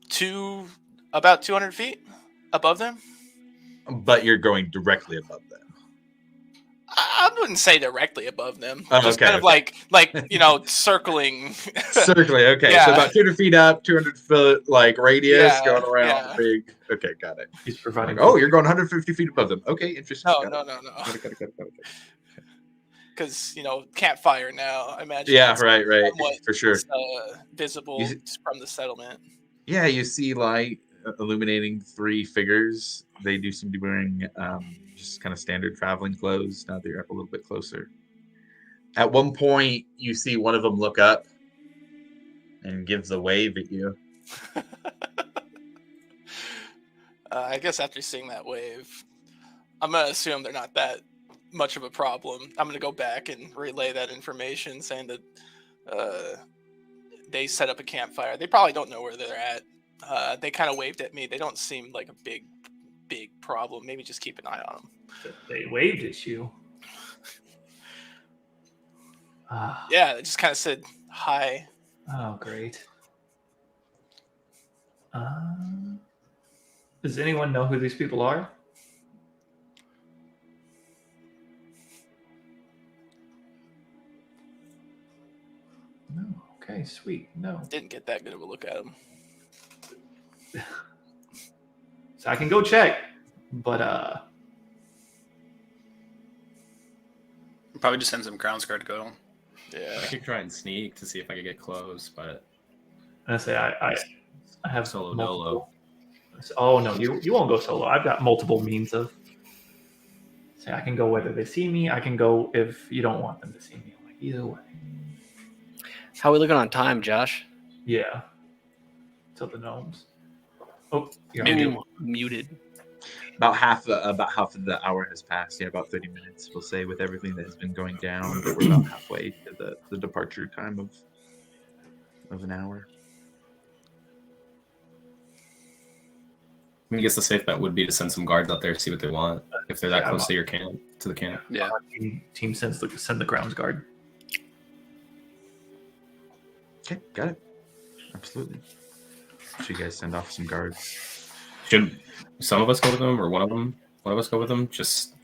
To about 200 feet above them. But you're going directly above them. I wouldn't say directly above them. Oh, just okay, kind of like circling. Circling, okay. Yeah. So about 200 feet up, 200 foot like radius going around yeah. the big. Okay, got it. He's providing. Oh, you're going 150 feet above them. Okay, interesting. No. Got it. Because campfire now. I imagine. Yeah, it's right, somewhat, for sure. Visible from the settlement. Yeah, you see light illuminating 3 figures. They do seem to be wearing just kind of standard traveling clothes. Now that you're up a little bit closer. At one point, you see one of them look up and gives a wave at you. I guess after seeing that wave, I'm gonna assume they're not that much of a problem. I'm gonna go back and relay that information, saying that they set up a campfire. They probably don't know where they're at. They kind of waved at me. They don't seem like a big problem. Maybe just keep an eye on them. They waved at you. Yeah, they just kind of said hi. Oh, great. Does anyone know who these people are? sweet. No. Didn't get that good of a look at him. So I can go check, but Probably just send some ground guard to go. Yeah. I could try and sneak to see if I could get close, but I say I have Solo multiple- dolo. Oh no, you won't go solo. I've got multiple means of. Say I can go whether they see me. I can go if you don't want them to see me. Like either way. How are we looking on time, Josh? Yeah. Till the gnomes. Oh, you're Maybe on mute. muted. About half of the hour has passed. Yeah, about 30 minutes. We'll say with everything that has been going down, but we're about halfway to the departure time of an hour. I guess the safe bet would be to send some guards out there, see what they want. If they're that Yeah, close to your camp, to the camp. Yeah. Team send the grounds guard. Okay, got it. Absolutely. So you guys send off some guards. Should some of us go with them, or one of us go with them, just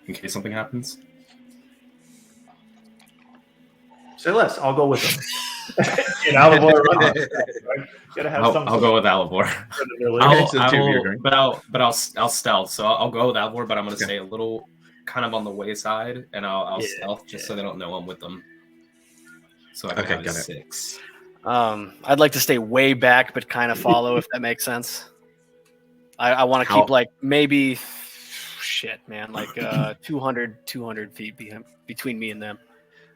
in case something happens? Say less. I'll go with them. Get out of the way. Gotta have some. I'll go with Alivor. Okay, so the two of you are going. But I'll stealth. So I'll go with Alivor, but I'm gonna stay a little kind of on the wayside, and I'll stealth just so they don't know I'm with them. So I can have got it. 6. I'd like to stay way back, but kind of follow, if that makes sense. I want to keep like maybe, like 200 feet between me and them.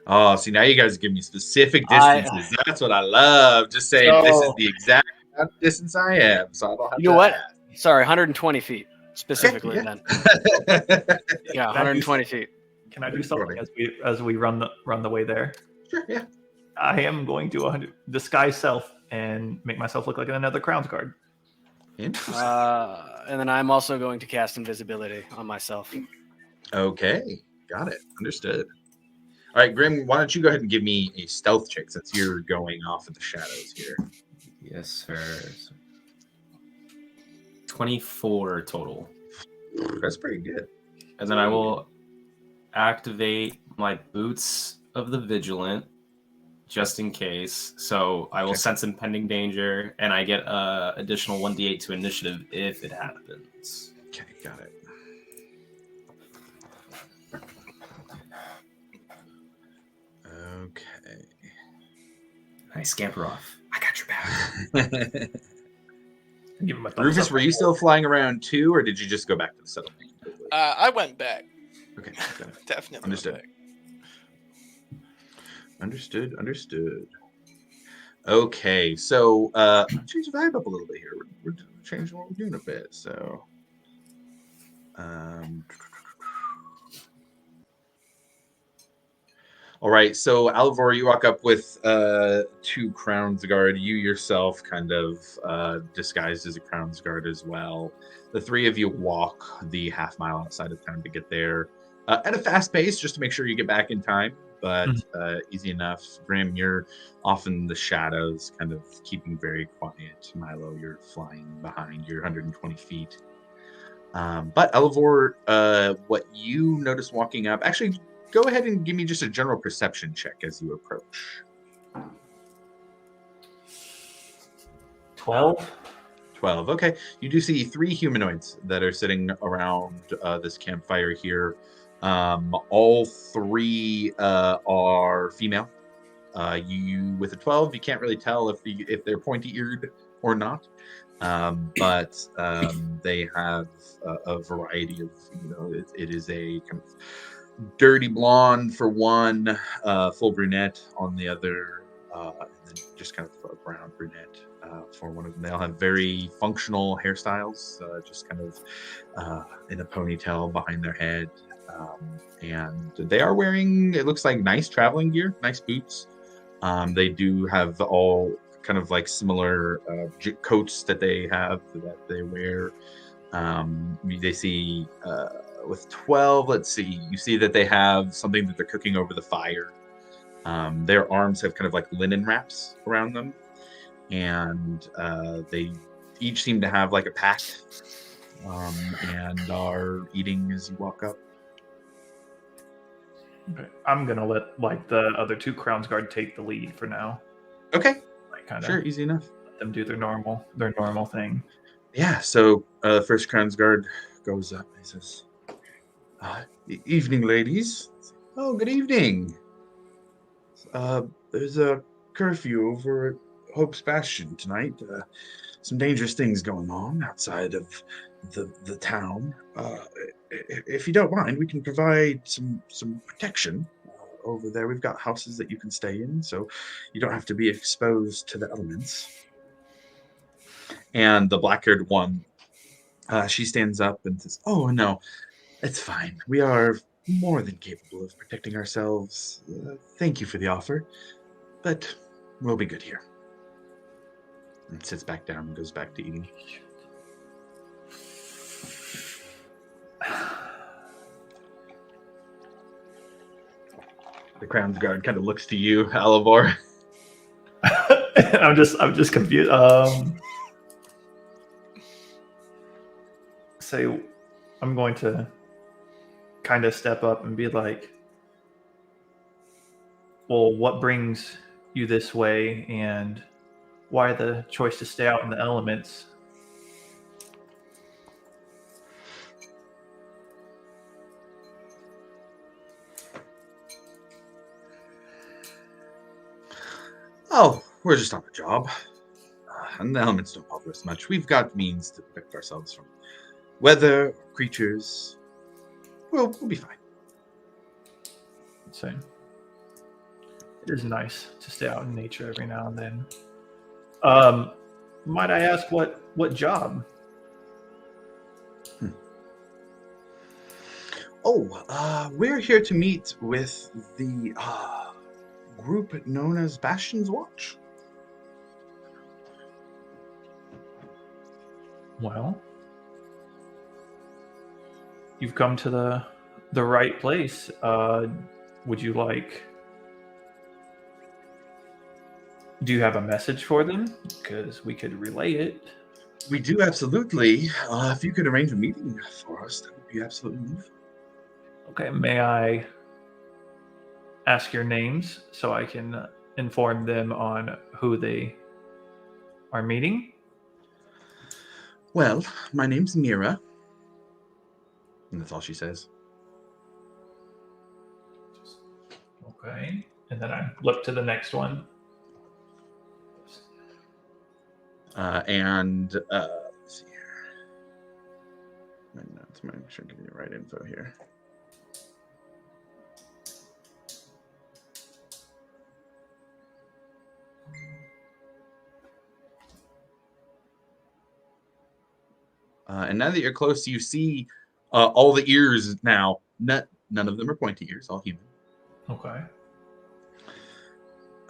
Oh, see, now you guys give me specific distances. That's what I love. Just saying this is the exact distance I am. So I don't have You know what? Sorry, 120 feet specifically. Okay, Then. Yeah, 120 feet. Can I do something as we run the way there? Sure, yeah. I am going to disguise self and make myself look like another Crown's guard. Interesting. And then I'm also going to cast invisibility on myself. Okay, got it. Understood. All right, Grim, why don't you go ahead and give me a stealth check since you're going off in the shadows here. Yes, sir. 24 total. That's pretty good. And then I will activate my Boots of the Vigilant just in case. So I will sense impending danger, and I get additional 1d8 to initiative if it happens. Okay, got it. Okay. I scamper off. I got your back. Give him a thumbs Rufus, up. were you still flying around too, or did you just go back to the settlement? I went back. Okay, got it. Definitely. Understood. Went back. Understood. Okay, so change the vibe up a little bit here. We're changing what we're doing a bit. So, all right. So, Alivor, you walk up with 2 Crown's Guard. You yourself kind of disguised as a Crown's Guard as well. The 3 of you walk the half mile outside of town to get there at a fast pace, just to make sure you get back in time. But easy enough. Grim, you're off in the shadows, kind of keeping very quiet. Milo, you're flying behind. You're 120 feet. But Alivor, what you notice walking up, actually, go ahead and give me just a general perception check as you approach. 12. 12. Okay. You do see 3 humanoids that are sitting around this campfire here. All 3 are female. You with a 12, you can't really tell if they're pointy-eared or not. But they have a variety of, it is a kind of dirty blonde for one, full brunette on the other, and then just kind of a brown brunette for one of them. They all have very functional hairstyles, just kind of in a ponytail behind their head. And they are wearing, it looks like, nice traveling gear, nice boots. They do have all kind of like similar coats that they wear. They see with 12, let's see, you see that they have something that they're cooking over the fire. Their arms have kind of like linen wraps around them. And they each seem to have like a pack and are eating as you walk up. Okay. I'm gonna let like the other 2 Crown's Guard take the lead for now. Okay, Like kind of sure, easy enough. let them do their normal thing. Yeah, so first Crown's Guard goes up. He says, evening, ladies. Oh, good evening. There's a curfew over at Hope's Bastion tonight. Some dangerous things going on outside of the town. If you don't mind, we can provide some protection over there. We've got houses that you can stay in, so you don't have to be exposed to the elements. And the black-haired one, she stands up and says, "Oh no, it's fine. We are more than capable of protecting ourselves. Thank you for the offer, but we'll be good here." And sits back down and goes back to eating. The Crown's Guard kind of looks to you, Alivor. I'm just confused. So I'm going to kind of step up and be like, well, what brings you this way, and why the choice to stay out in the elements? Oh, we're just on a job. And the elements don't bother us much. We've got means to protect ourselves from weather or creatures. We'll be fine. So it is nice to stay out in nature every now and then. Might I ask what job? We're here to meet with the group known as Bastion's Watch. Well, you've come to the right place. Would you like? Do you have a message for them? Because we could relay it. We do, absolutely. If you could arrange a meeting for us, that would be absolutely wonderful. Okay, may I ask your names so I can inform them on who they are meeting? Well, my name's Mira. And that's all she says. Okay, and then I look to the next one. Let's see here. My notes, make sure I'm giving you the right info here. And now that you're close, you see all the ears now. None of them are pointy ears, all human. Okay.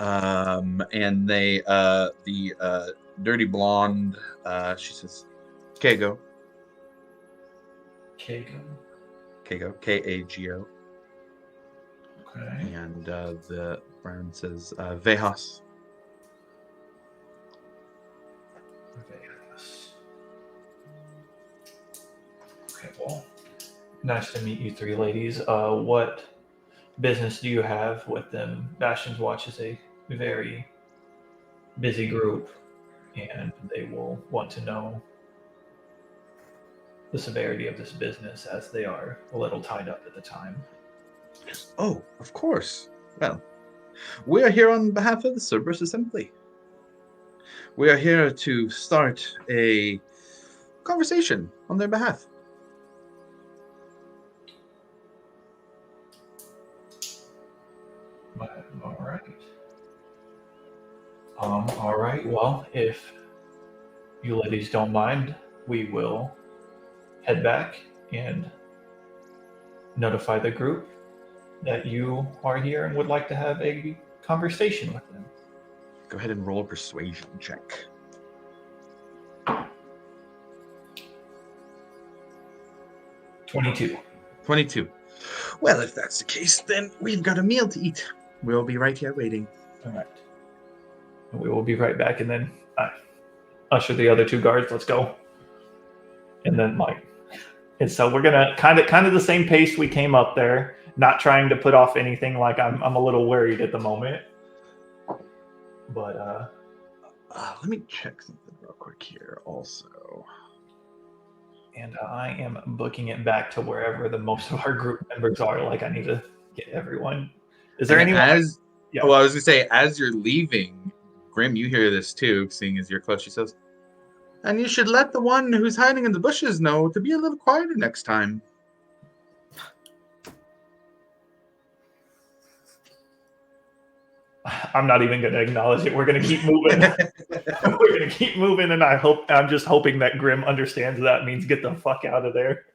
And they, the dirty blonde, she says, Kago. Kago. Kago, Kago. Okay. And the brown says, Vejas. Okay, well, nice to meet you three ladies. What business do you have with them? Bastion's Watch is a very busy group, and they will want to know the severity of this business, as they are a little tied up at the time. Oh, of course. Well, we are here on behalf of the Cerberus Assembly. We are here to start a conversation on their behalf. All right. All right. Well, if you ladies don't mind, we will head back and notify the group that you are here and would like to have a conversation with them. Go ahead and roll a persuasion check. 22. 22. Well, if that's the case, then we've got a meal to eat. We'll be right here waiting. All right. We will be right back, and then usher the other two guards. Let's go. And then and so we're gonna kind of the same pace we came up there. Not trying to put off anything. Like I'm a little worried at the moment, But Let me check something real quick here also. and I am booking it back to wherever the most of our group members are. Like, I need to get everyone. Is there And anyone? Yeah. Well, I was going to say, as you're leaving, Grim, you hear this too, seeing as you're close. She says, and you should let the one who's hiding in the bushes know to be a little quieter next time. I'm not even going to acknowledge it. We're going to keep moving. We're going to keep moving, and I'm just hoping that Grim understands that means get the fuck out of there.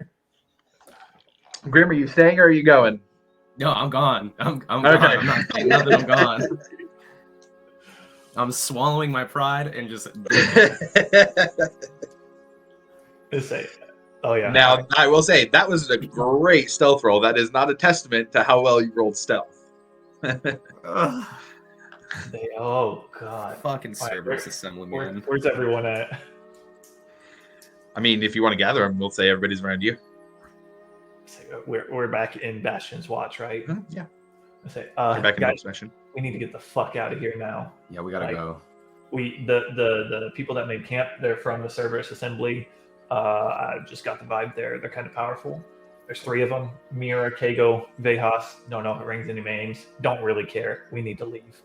Grim, are you staying or are you going? No, I'm gone. I'm Okay. gone. I'm not saying nothing. I'm gone. I'm swallowing my pride and just. Oh yeah. Now, I will say that was a great stealth roll. That is not a testament to how well you rolled stealth. Oh god. Fucking Cerberus assembly, man. Where's everyone at? I mean, if you want to gather them, we'll say everybody's around you. We're back in Bastion's Watch, right? Yeah. You're back in guys, Bastion. we need to get the fuck out of here now. Yeah, we gotta go. The people that made camp, they're from the Cerberus Assembly. I just got the vibe there. They're kind of powerful. There's 3 of them: Mira, Kago, Vejas. Don't know if it rings any names. Don't really care. We need to leave.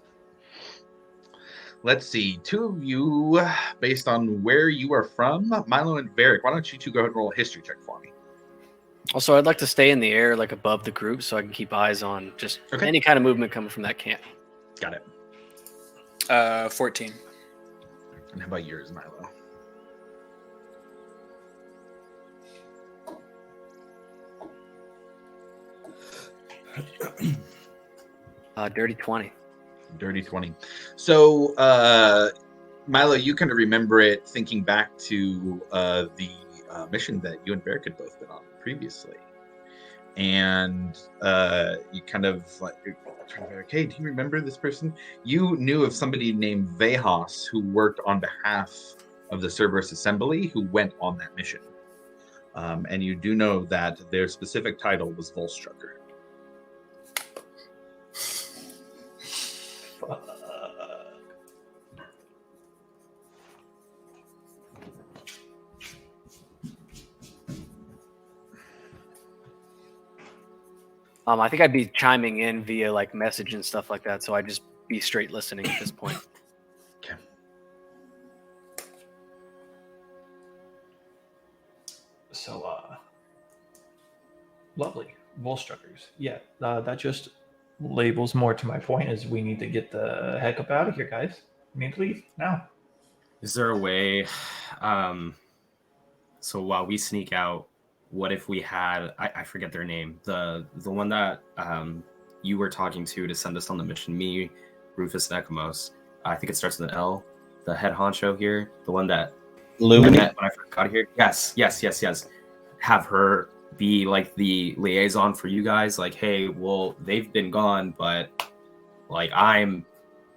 Let's see. 2 of you, based on where you are from, Milo and Varric, why don't you 2 go ahead and roll a history check for me? Also, I'd like to stay in the air, like above the group, so I can keep eyes on just any kind of movement coming from that camp. Got it. 14. And how about yours, Milo? Dirty 20. Dirty 20. So, Milo, you kind of remember it thinking back to the mission that you and Varric had both been on previously. And you kind of like, okay, do you remember this person? You knew of somebody named Vejas who worked on behalf of the Cerberus Assembly who went on that mission. And you do know that their specific title was Volstrucker. I think I'd be chiming in via like message and stuff like that, so I'd just be straight listening at this point. Okay. So, lovely. Volstruckers. Yeah, that just labels more to my point is we need to get the heck up out of here, guys. We need to leave now. Is there a way? So while we sneak out, what if we had? I forget their name. The one that you were talking to send us on the mission. Me, Rufus, and Ekamos. I think it starts with an L. The head honcho here, the one that Lumini. when I first got here. Yes. Have her be like the liaison for you guys. Like, hey, well, they've been gone, but like I'm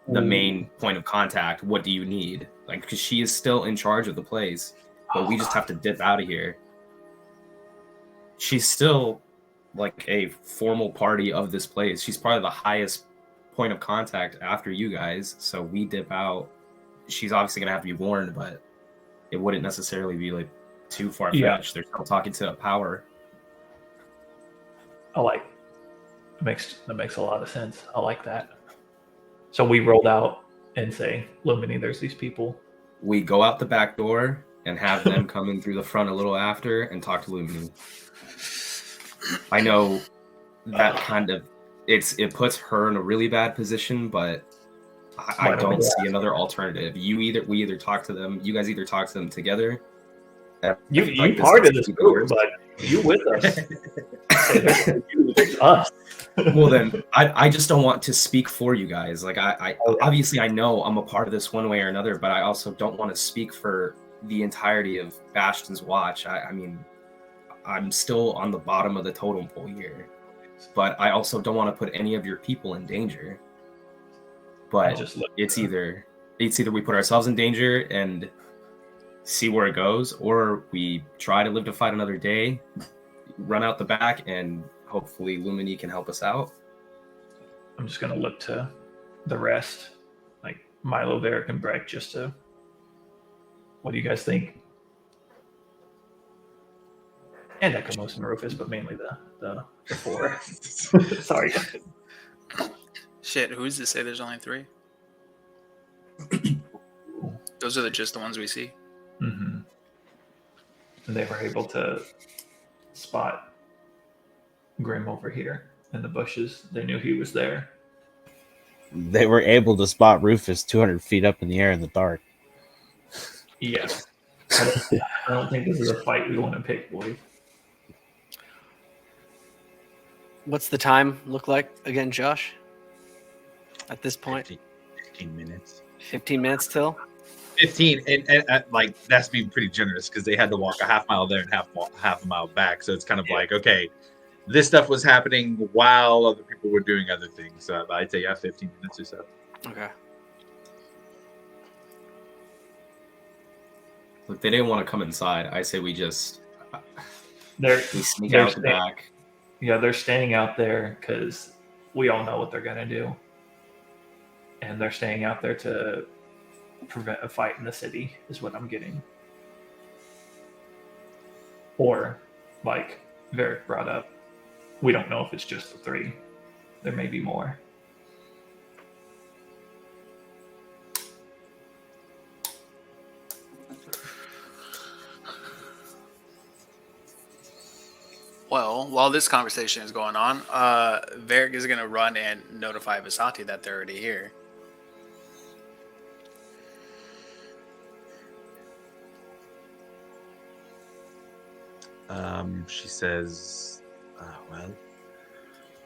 the main point of contact. What do you need? Like, because she is still in charge of the place, but we just have to dip out of here. She's still like a formal party of this place. She's probably the highest point of contact after you guys. So we dip out. She's obviously gonna have to be warned, but it wouldn't necessarily be like too far fetched. Yeah. They're still talking to a power. I like that makes a lot of sense. I like that. So we rolled out and say, Lumini, there's these people. We go out the back door and have them come in through the front a little after and talk to Lumini. I know that kind of it puts her in a really bad position, but I don't see another alternative. We either talk to them. You guys either talk to them together. You part of this group, but you with us. It's us. Well, then I just don't want to speak for you guys. Like I obviously I know I'm a part of this one way or another, but I also don't want to speak for the entirety of Bastion's Watch. I mean, I'm still on the bottom of the totem pole here, but I also don't want to put any of your people in danger. But it's either we put ourselves in danger and see where it goes, or we try to live to fight another day, run out the back, and hopefully Lumini can help us out. I'm just gonna look to the rest. Like, Milo, Varric, and Breck just to. What do you guys think? And Ekamos and Rufus, but mainly the four. Sorry. Shit, who's to say there's only 3? Those are just the ones we see. Mm-hmm. And they were able to spot Grim over here in the bushes. They knew he was there. They were able to spot Rufus 200 feet up in the air in the dark. Yeah. I don't think this is a fight we want to pick, boys. What's the time look like again, Josh? At this point, 15 minutes. 15 minutes till. 15, and like that's being pretty generous because they had to walk a half mile there and half a mile back. So it's kind of like, okay, this stuff was happening while other people were doing other things. So I'd say 15 minutes or so. Okay. Look, they didn't want to come inside. I say we just They're we sneak they're out the staying- back. Yeah, they're staying out there because we all know what they're gonna do, and they're staying out there to prevent a fight in the city. Is what I'm getting. Or, like Varric brought up, we don't know if it's just the 3. There may be more. Well, while this conversation is going on, Varric is going to run and notify Visati that they're already here. She says, well,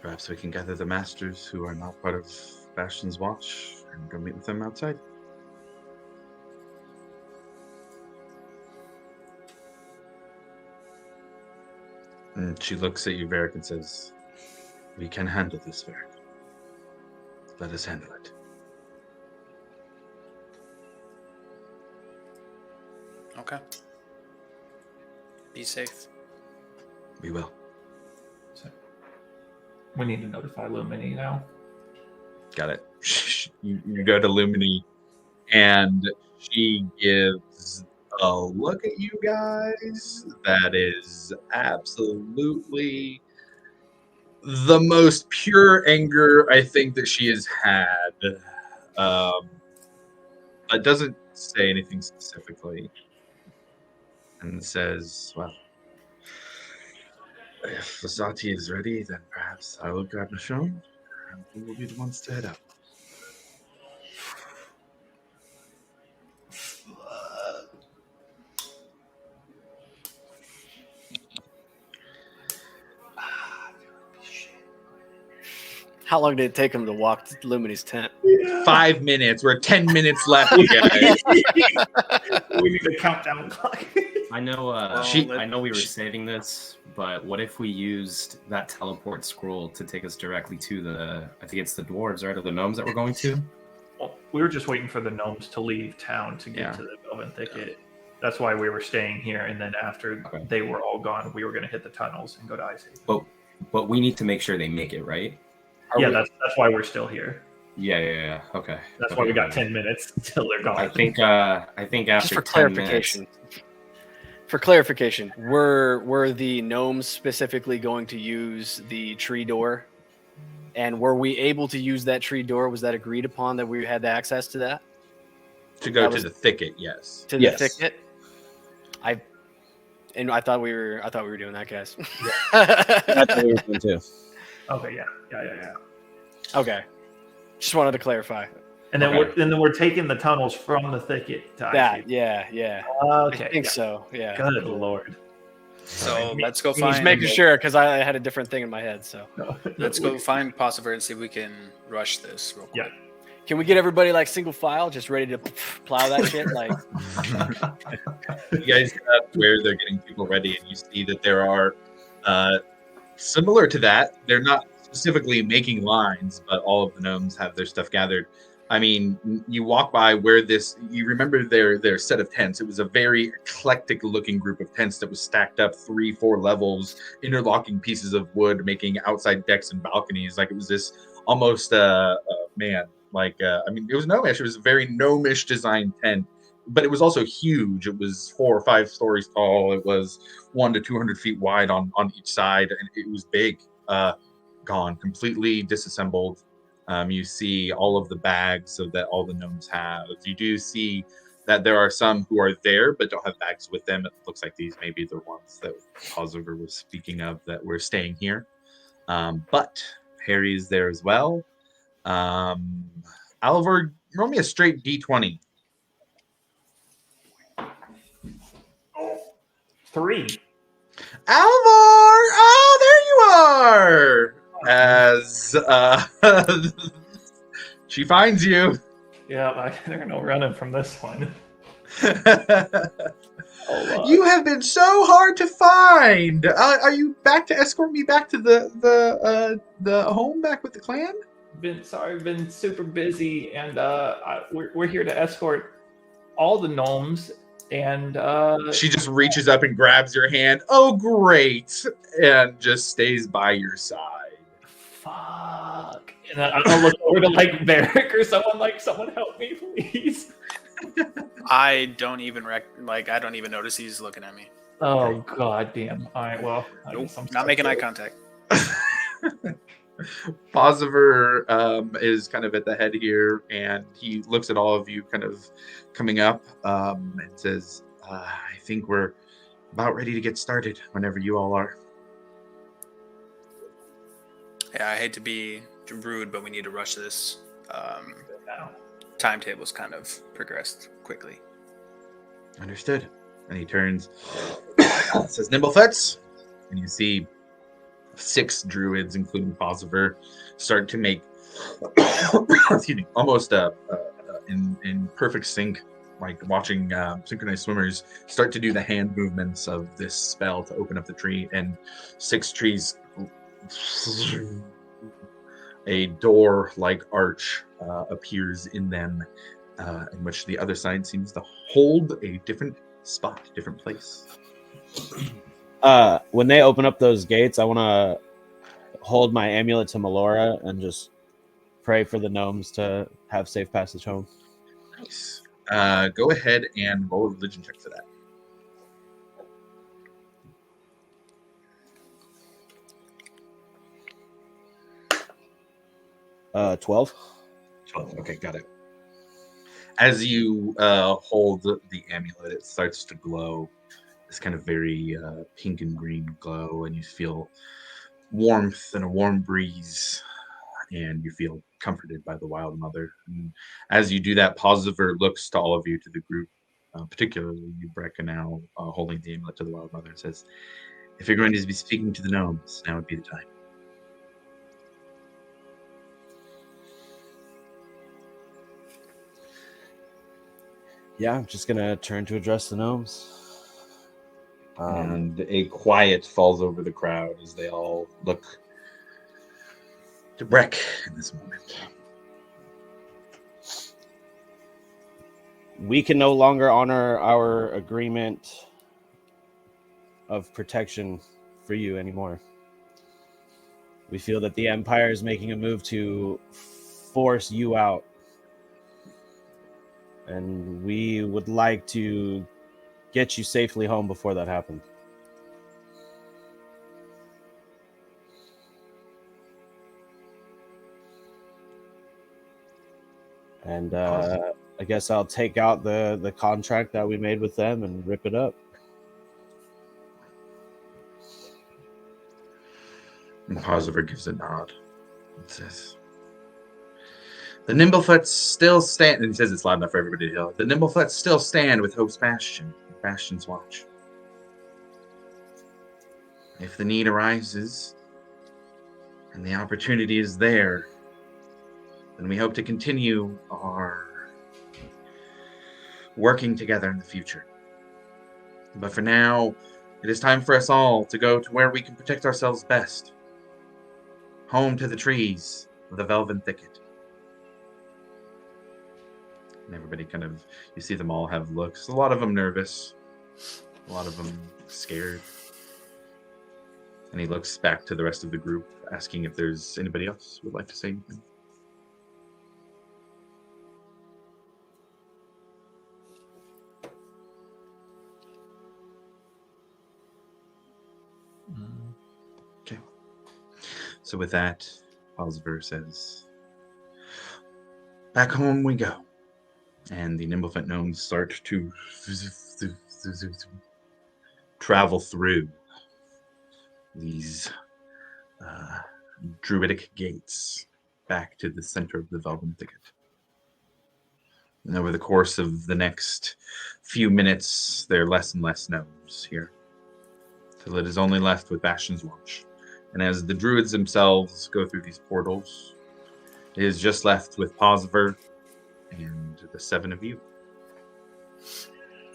perhaps we can gather the masters who are not part of Bastion's watch and go meet with them outside. And she looks at you, Varric, and says, we can handle this, Varric. Let us handle it. Okay. Be safe. We will. We need to notify Lumini now. Got it. You go to Lumini, and she gives a look at you guys that is absolutely the most pure anger I think that she has had. But doesn't say anything specifically. And says, well, if Visati is ready, then perhaps I will grab Michonne, and we will be the ones to head out. How long did it take him to walk to Lumini's tent? 5 minutes. We're 10 minutes left, you guys. We need a countdown clock. I know. I know we were saving this, but what if we used that teleport scroll to take us directly to the? I think it's the dwarves, right, or the gnomes that we're going to. Well, we were just waiting for the gnomes to leave town to get Yeah. to the Velvet Thicket. That's why we were staying here, and then after they were all gone, we were going to hit the tunnels and go to Ice Haven. But we need to make sure they make it, right? Yeah, that's why we're still here. Yeah. Okay. That's Okay, why we got okay. 10 minutes until they're gone. I think after Just for 10 clarification. minutes, For clarification, were the gnomes specifically going to use the tree door? And were we able to use that tree door? Was that agreed upon that we had access to that? To go That to was- the thicket, yes. To the thicket? I thought we were doing that, guys. That's what we were doing too. Okay, yeah. Okay. Just wanted to clarify. And then Okay. we're taking the tunnels from the thicket to Ice That, Haven. yeah. Okay. I think yeah. so, yeah. Good lord. So let's go I was find. making sure because I had a different thing in my head. So Let's go find Possiver and see if we can rush this real quick. Yeah. can we get everybody like single file, just ready to plow that shit? Like, You guys get up where they're getting people ready, and you see that there are similar to that. They're not specifically making lines, but all of the gnomes have their stuff gathered. I mean, you walk by where you remember their set of tents. It was a very eclectic looking group of tents that was stacked up 3-4 levels, interlocking pieces of wood, making outside decks and balconies. Like it was this almost, It was gnomish. It was a very gnomish design tent, but it was also huge. It was 4 or 5 stories tall. It was 100 to 200 feet wide on each side, and it was big. Gone, completely disassembled. You see all of the bags so that all the gnomes have. You do see that there are some who are there but don't have bags with them. It looks like these may be the ones that Posiver was speaking of that were staying here. But Harry's there as well. Alvor, roll me a straight D20. 3. Alvor! Oh, there you are! As she finds you. Yeah, they're no running from this one. You have been so hard to find. Are you back to escort me back to the home back with the clan? Been super busy, and we're here to escort all the gnomes. And she just reaches up and grabs your hand. Oh, great! And just stays by your side. Fuck. And I'll look over to like Varric or someone help me, please. I don't even I don't even notice he's looking at me. Oh god damn. Alright, well. Nope, not making eye contact. Posiver is kind of at the head here, and he looks at all of you kind of coming up and says, I think we're about ready to get started whenever you all are. Yeah, I hate to be rude, but we need to rush this. Timetable's kind of progressed quickly. Understood. And he turns, says, Nimblefoots, and you see 6 druids, including Posiver, start to make, excuse me, almost in perfect sync, like watching synchronized swimmers start to do the hand movements of this spell to open up the tree, and 6 trees, a door-like arch appears in them, in which the other side seems to hold a different spot, different place. When they open up those gates, I want to hold my amulet to Melora and just pray for the gnomes to have safe passage home. Nice. Go ahead and roll a religion check for that. 12. 12. Okay, got it. As you hold the amulet, it starts to glow. This kind of very pink and green glow, and you feel warmth and a warm breeze, and you feel comforted by the Wild Mother. And as you do that, Posiver looks to all of you, to the group, particularly you, Brecca, now holding the amulet to the Wild Mother, and says, if you're going to be speaking to the gnomes, now would be the time. Yeah, I'm just going to turn to address the gnomes. And a quiet falls over the crowd as they all look to Breck in this moment. We can no longer honor our agreement of protection for you anymore. We feel that the Empire is making a move to force you out. And we would like to get you safely home before that happens. And I guess I'll take out the contract that we made with them and rip it up. And Posiver gives a nod and says, the Nimblefoots still stand, and he says it's loud enough for everybody to hear. The Nimblefoots still stand with Hope's Bastion, Bastion's Watch. If the need arises and the opportunity is there, then we hope to continue our working together in the future. But for now, it is time for us all to go to where we can protect ourselves best. Home to the trees of the Velvet Thicket. And everybody kind of, you see them all have looks. A lot of them nervous. A lot of them scared. And he looks back to the rest of the group, asking if there's anybody else who would like to say anything. Okay. So with that, Oliver says, back home we go. And the Nimblefant gnomes start to travel through these druidic gates back to the center of the Velvin Thicket. And over the course of the next few minutes, there are less and less gnomes here, till it is only left with Bastion's Watch. And as the druids themselves go through these portals, it is just left with Posiver and the 7 of you.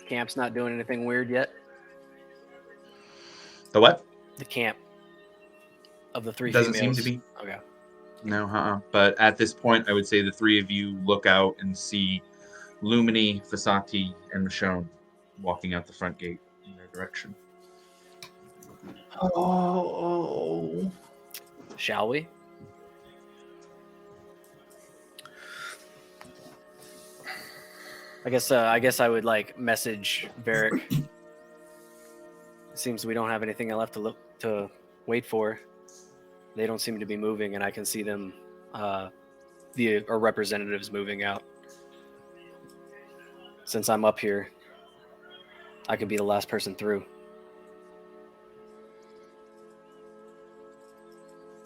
Camp's not doing anything weird yet. The what? The camp of the 3 Doesn't females. seem to be. Okay. No, But at this point, I would say the 3 of you look out and see Lumini, Fasati, and Michonne walking out the front gate in their direction. Oh. Shall we? I guess I would like message Varric. It seems we don't have anything left to wait for. They don't seem to be moving, and I can see them, our representatives moving out. Since I'm up here, I could be the last person through.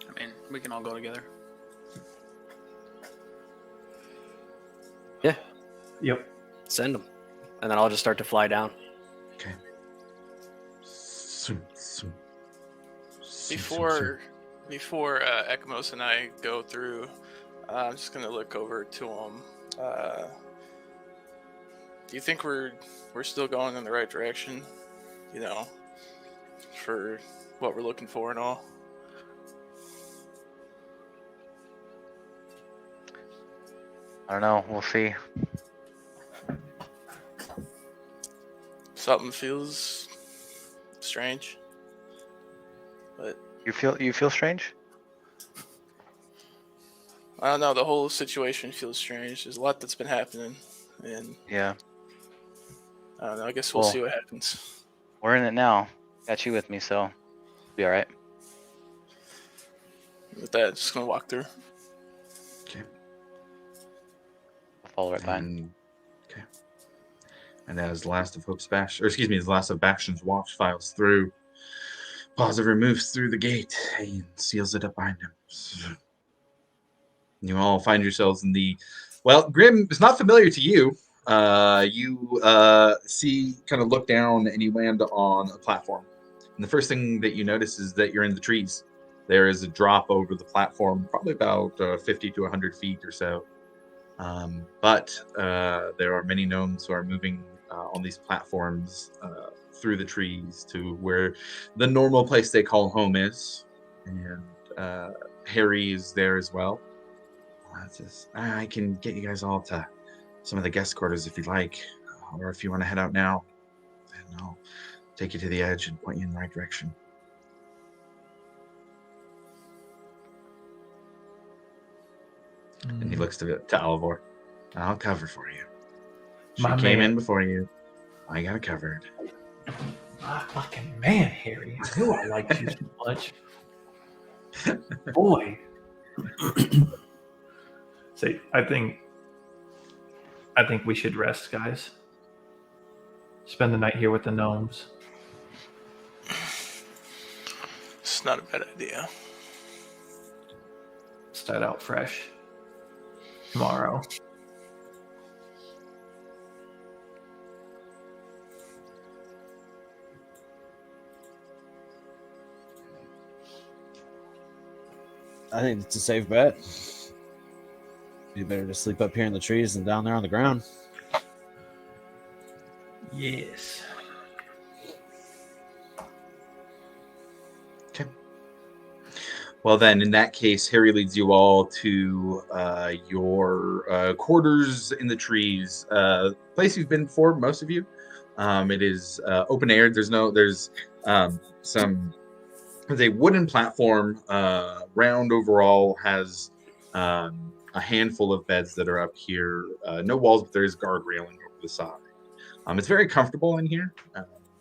I mean, we can all go together. Yeah, Yep. send them, and then I'll just start to fly down. Okay. Before Ekmos and I go through, I'm just gonna look over to him. Do you think we're still going in the right direction? You know, for what we're looking for and all. I don't know. We'll see. Something feels strange, but You feel strange? I don't know. The whole situation feels strange. There's a lot that's been happening, and Yeah. I don't know. I guess we'll Well, see what happens. We're in it now. Got you with me, so be all right. With that, just gonna walk through. Okay. I'll follow right behind. And, okay. And as the last of the last of Bastion's Watch files through, Posiver moves through the gate and seals it up behind him. You all find yourselves in the... Well, Grim is not familiar to you. You look down and you land on a platform. And the first thing that you notice is that you're in the trees. There is a drop over the platform, probably about 50 to 100 feet or so. But there are many gnomes who are moving on these platforms through the trees to where the normal place they call home is. And Harry is there as well. I can get you guys all to some of the guest quarters if you'd like. Or if you want to head out now, then I'll take you to the edge and point you in the right direction. And he looks to Alivor. I'll cover for you. She My came man. in before you. I got it covered. My fucking man, Harry. I knew I liked you so much. Boy. See, I think we should rest, guys. Spend the night here with the gnomes. It's not a bad idea. Start out fresh tomorrow. I think it's a safe bet. Be better to sleep up here in the trees than down there on the ground. Yes. Okay. Well, then, in that case, Harry leads you all to your quarters in the trees. Place you've been before, most of you. It is open air. There's some. It's a wooden platform. Round overall, has a handful of beds that are up here. No walls, but there is guard railing over the side. It's very comfortable in here.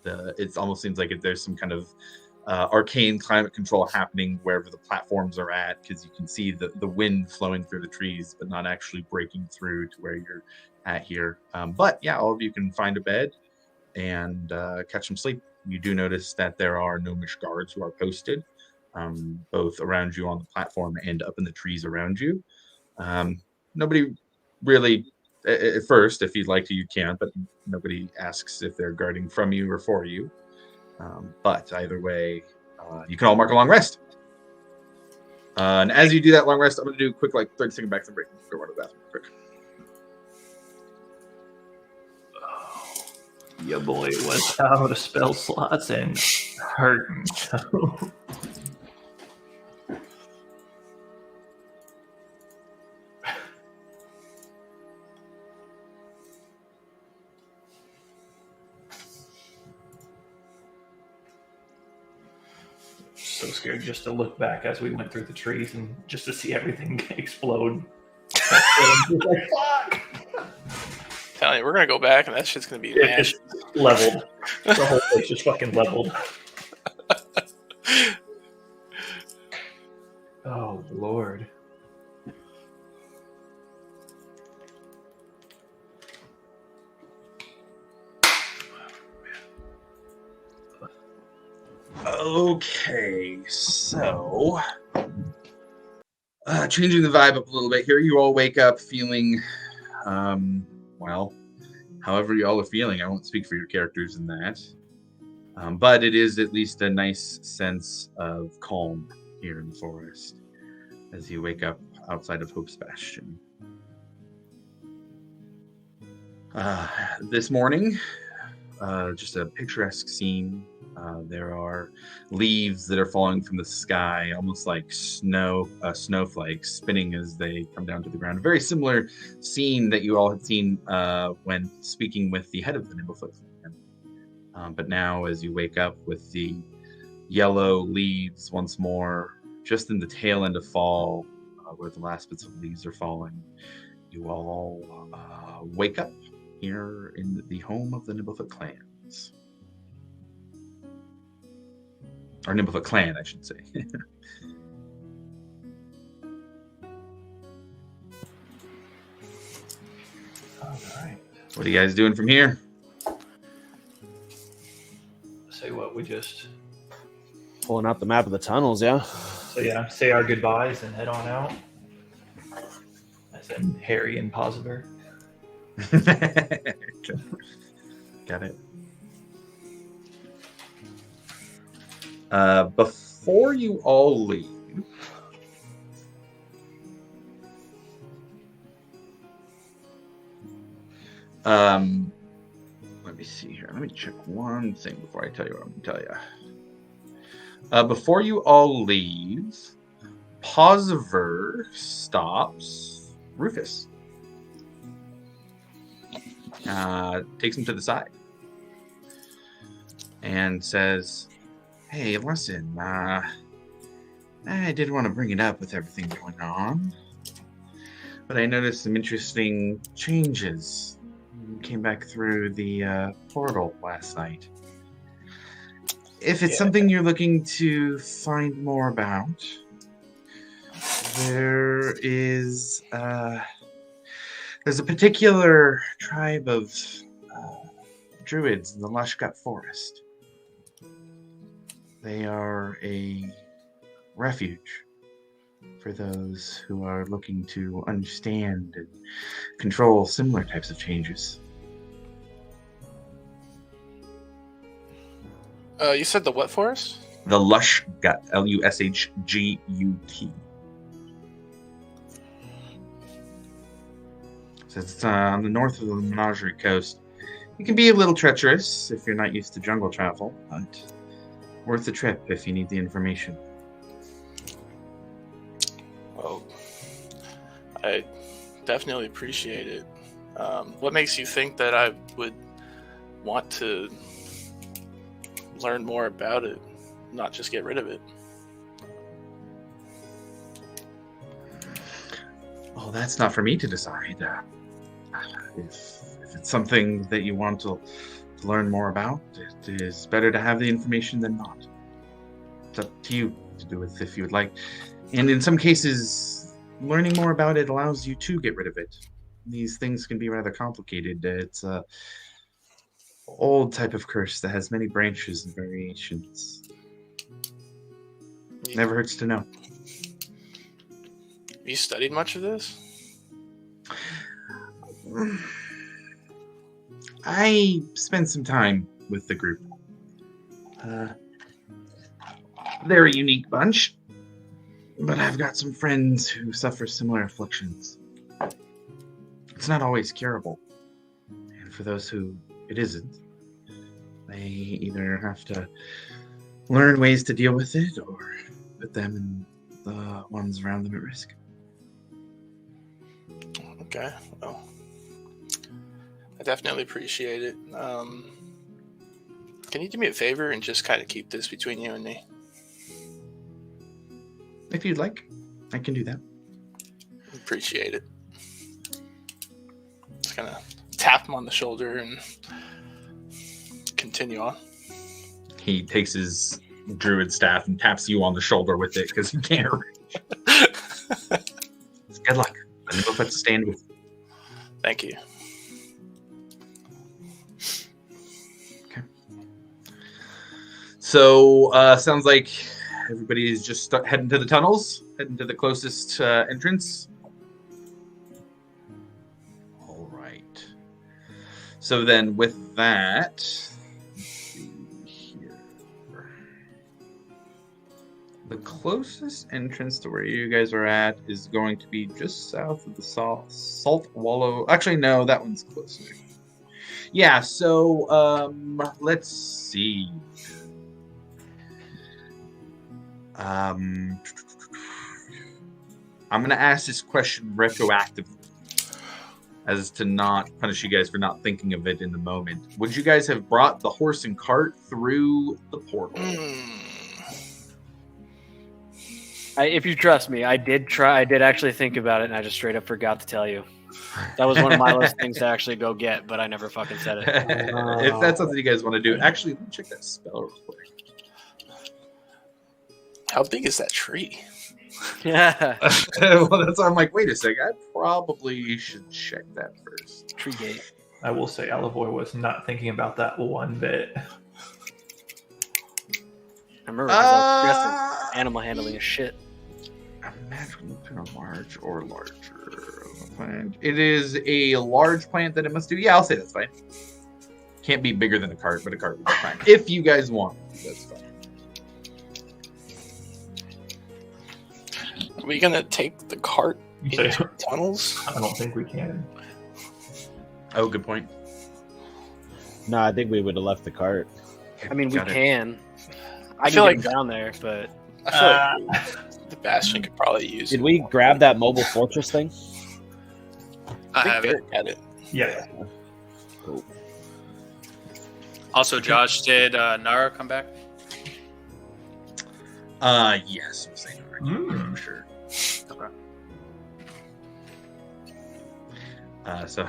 It almost seems like there's some kind of arcane climate control happening wherever the platforms are at, because you can see the wind flowing through the trees, but not actually breaking through to where you're at here. But yeah, all of you can find a bed and catch some sleep. You do notice that there are gnomish guards who are posted, both around you on the platform and up in the trees around you. Nobody really, at first, if you'd like to, you can, but nobody asks if they're guarding from you or for you. But either way, you can all mark a long rest. And as you do that long rest, I'm going to do a quick, 30-second back to the break. Go run to the bathroom quick. Your boy was out of spell slots and hurting. So scared just to look back as we went through the trees and just to see everything explode. Like, fuck! Telling you, we're gonna go back and that shit's gonna be It's leveled. The whole place just fucking leveled. Oh Lord. Okay, so changing the vibe up a little bit here. You all wake up feeling, well, however you all are feeling. I won't speak for your characters in that, but it is at least a nice sense of calm here in the forest as you wake up outside of Hope's Bastion. This morning, just a picturesque scene. There are leaves that are falling from the sky, almost like snowflakes spinning as they come down to the ground. A very similar scene that you all had seen when speaking with the head of the Nimblefoot clan. But now, as you wake up with the yellow leaves once more, just in the tail end of fall, where the last bits of leaves are falling, you all wake up here in the home of the Nimblefoot clans. Or Nimblefoot clan, I should say. All right. What are you guys doing from here? Say what we just. Pulling out the map of the tunnels, yeah. So yeah, say our goodbyes and head on out. As in Harry and Posiver. Got it. Before you all leave, let me see here. Let me check one thing before I tell you what I'm going to tell you. Before you all leave, Posiver stops Rufus. Takes him to the side and says, "Hey, listen, I did want to bring it up with everything going on, but I noticed some interesting changes. Came back through the portal last night. If it's something you're looking to find more about, there's a particular tribe of druids in the Lushgut Forest. They are a refuge for those who are looking to understand and control similar types of changes." You said the what forest? The Lushgut, Lushgut. So it's on the north of the Menagerie Coast. It can be a little treacherous if you're not used to jungle travel, but worth the trip if you need the information. Well, I definitely appreciate it. What makes you think that I would want to learn more about it, not just get rid of it? Oh, that's not for me to decide. If it's something that you want to learn more about, it is better to have the information than not. It's up to you to do with if you would like. And in some cases, learning more about it allows you to get rid of it. These things can be rather complicated. It's a old type of curse that has many branches and variations. Never hurts to know. You studied much of this? I spent some time with the group. They're a unique bunch, but I've got some friends who suffer similar afflictions. It's not always curable, and for those who it isn't, they either have to learn ways to deal with it or put them and the ones around them at risk. Okay, well, I definitely appreciate it. Can you do me a favor and just kind of keep this between you and me? If you'd like, I can do that. Appreciate it. Just gonna tap him on the shoulder and continue on. He takes his druid staff and taps you on the shoulder with it because he can't reach. Good luck. Let me go put the stand with you. Thank you. Okay. So, sounds like everybody is just heading to the tunnels, heading to the closest entrance. All right. So then with that, let's see here. The closest entrance to where you guys are at is going to be just south of the Salt Wallow. Actually, no, that one's closer. Yeah, so let's see. I'm going to ask this question retroactively as to not punish you guys for not thinking of it in the moment. Would you guys have brought the horse and cart through the portal? If you trust me, I did try. I did actually think about it, and I just straight up forgot to tell you. That was one of my list things to actually go get, but I never fucking said it. If that's something you guys want to do, actually, let me check that spell real quick. How big is that tree? Yeah. Well, that's why I'm like, wait a second. I probably should check that first. Tree gate. I will say Alivor was not thinking about that one bit. I remember because animal handling is shit. Imagine a large or larger plant. It is a large plant that it must do. Yeah, I'll say that's fine. Can't be bigger than a cart, but a cart would be fine. If you guys want, that's fine. Are we gonna take the cart You say, into tunnels? I don't think we can. Oh, good point. No, I think we would have left the cart. I mean, we Got it. can. I I feel can like get down there, but I feel like the Bastion could probably use. Did we grab that mobile fortress thing? I have it. Derek had it. Yeah. Also, Josh, did Nara come back? Yes, I'm saying it right. I'm sure. So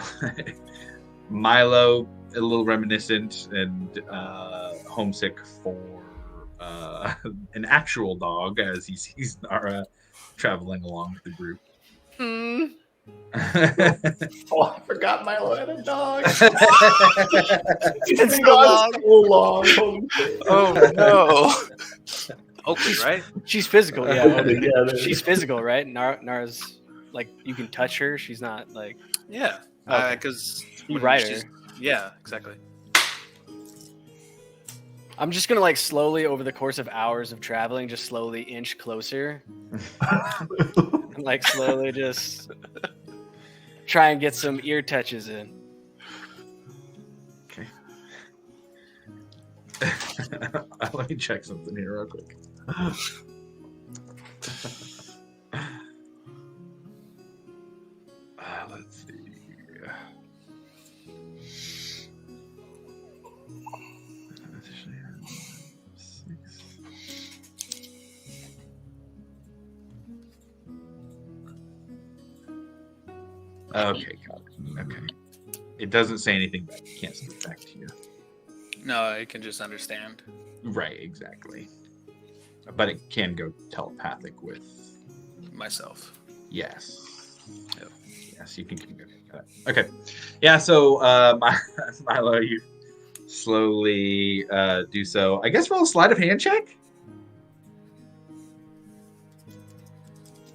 Milo, a little reminiscent and homesick for an actual dog as he sees Nara traveling along with the group. Oh, I forgot Milo had a dog. It's so long. Oh no! Oakley, right? She's physical, yeah. Yeah, She's physical, right? Nara's like, you can touch her. She's not like, Yeah, Okay. because you ride her. Yeah, exactly. I'm just gonna like slowly over the course of hours of traveling, just slowly inch closer, and like slowly just try and get some ear touches in. Okay. Let me check something here real quick. Let's see. Okay, got it. Okay. It doesn't say anything back. It can't speak back to you. No, I can just understand. Right, exactly. but it can go telepathic with. Myself. Yes. Yep. Yes, you can communicate that. Okay. Yeah, so Milo, you slowly do so. I guess roll a sleight of hand check.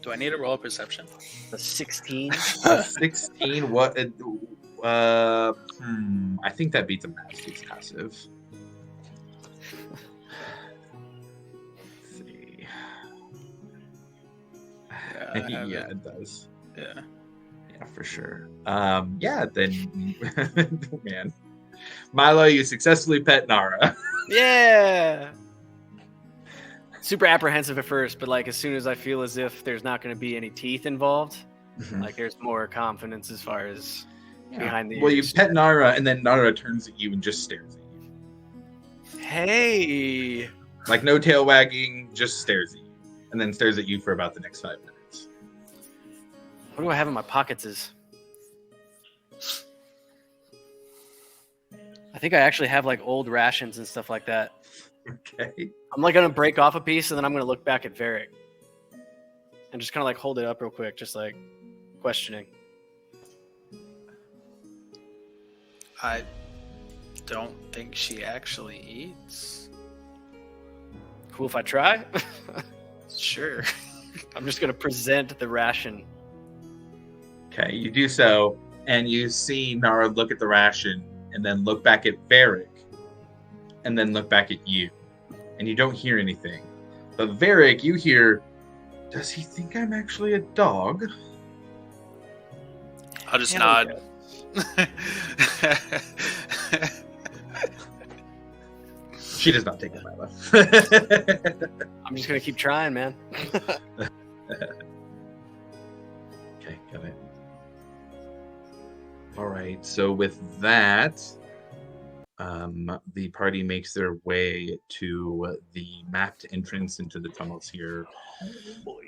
Do I need to roll a perception? The 16. 16. What? I think that beats a master's passive. Let's see. Yeah, it does. Yeah. Yeah, for sure. Yeah, then, man. Milo, you successfully pet Nara. Yeah. Super apprehensive at first, but like as soon as I feel as if there's not going to be any teeth involved, like there's more confidence as far as behind the Well, you ears. pet Nara, and then Nara turns at you and just stares at you. Hey. Like no tail wagging, just stares at you. And then stares at you for about the next 5 minutes. What do I have in my pockets is... I think I actually have like old rations and stuff like that. Okay. I'm like going to break off a piece and then I'm going to look back at Varric. And just kind of like hold it up real quick, just like questioning. I don't think she actually eats. Cool if I try? Sure. I'm just going to present the ration. Okay, you do so, and you see Nara look at the ration, and then look back at Varric, and then look back at you. And you don't hear anything. But Varric, you hear, does he think I'm actually a dog? I'll just Hell nod. She does not take it, Milo. I'm just going to keep trying, man. Okay, got it. All right, so with that, the party makes their way to the mapped entrance into the tunnels here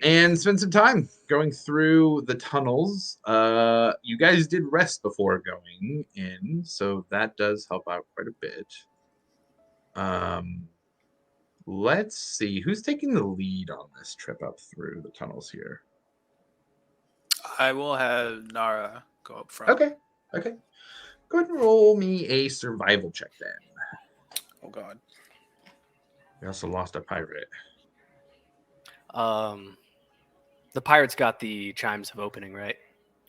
and spend some time going through the tunnels. You guys did rest before going in, so that does help out quite a bit. Let's see, who's taking the lead on this trip up through the tunnels here? I will have Nara go up front. Okay. Go ahead and roll me a survival check then. Oh God. We also lost a pirate. The pirates got the chimes of opening, right?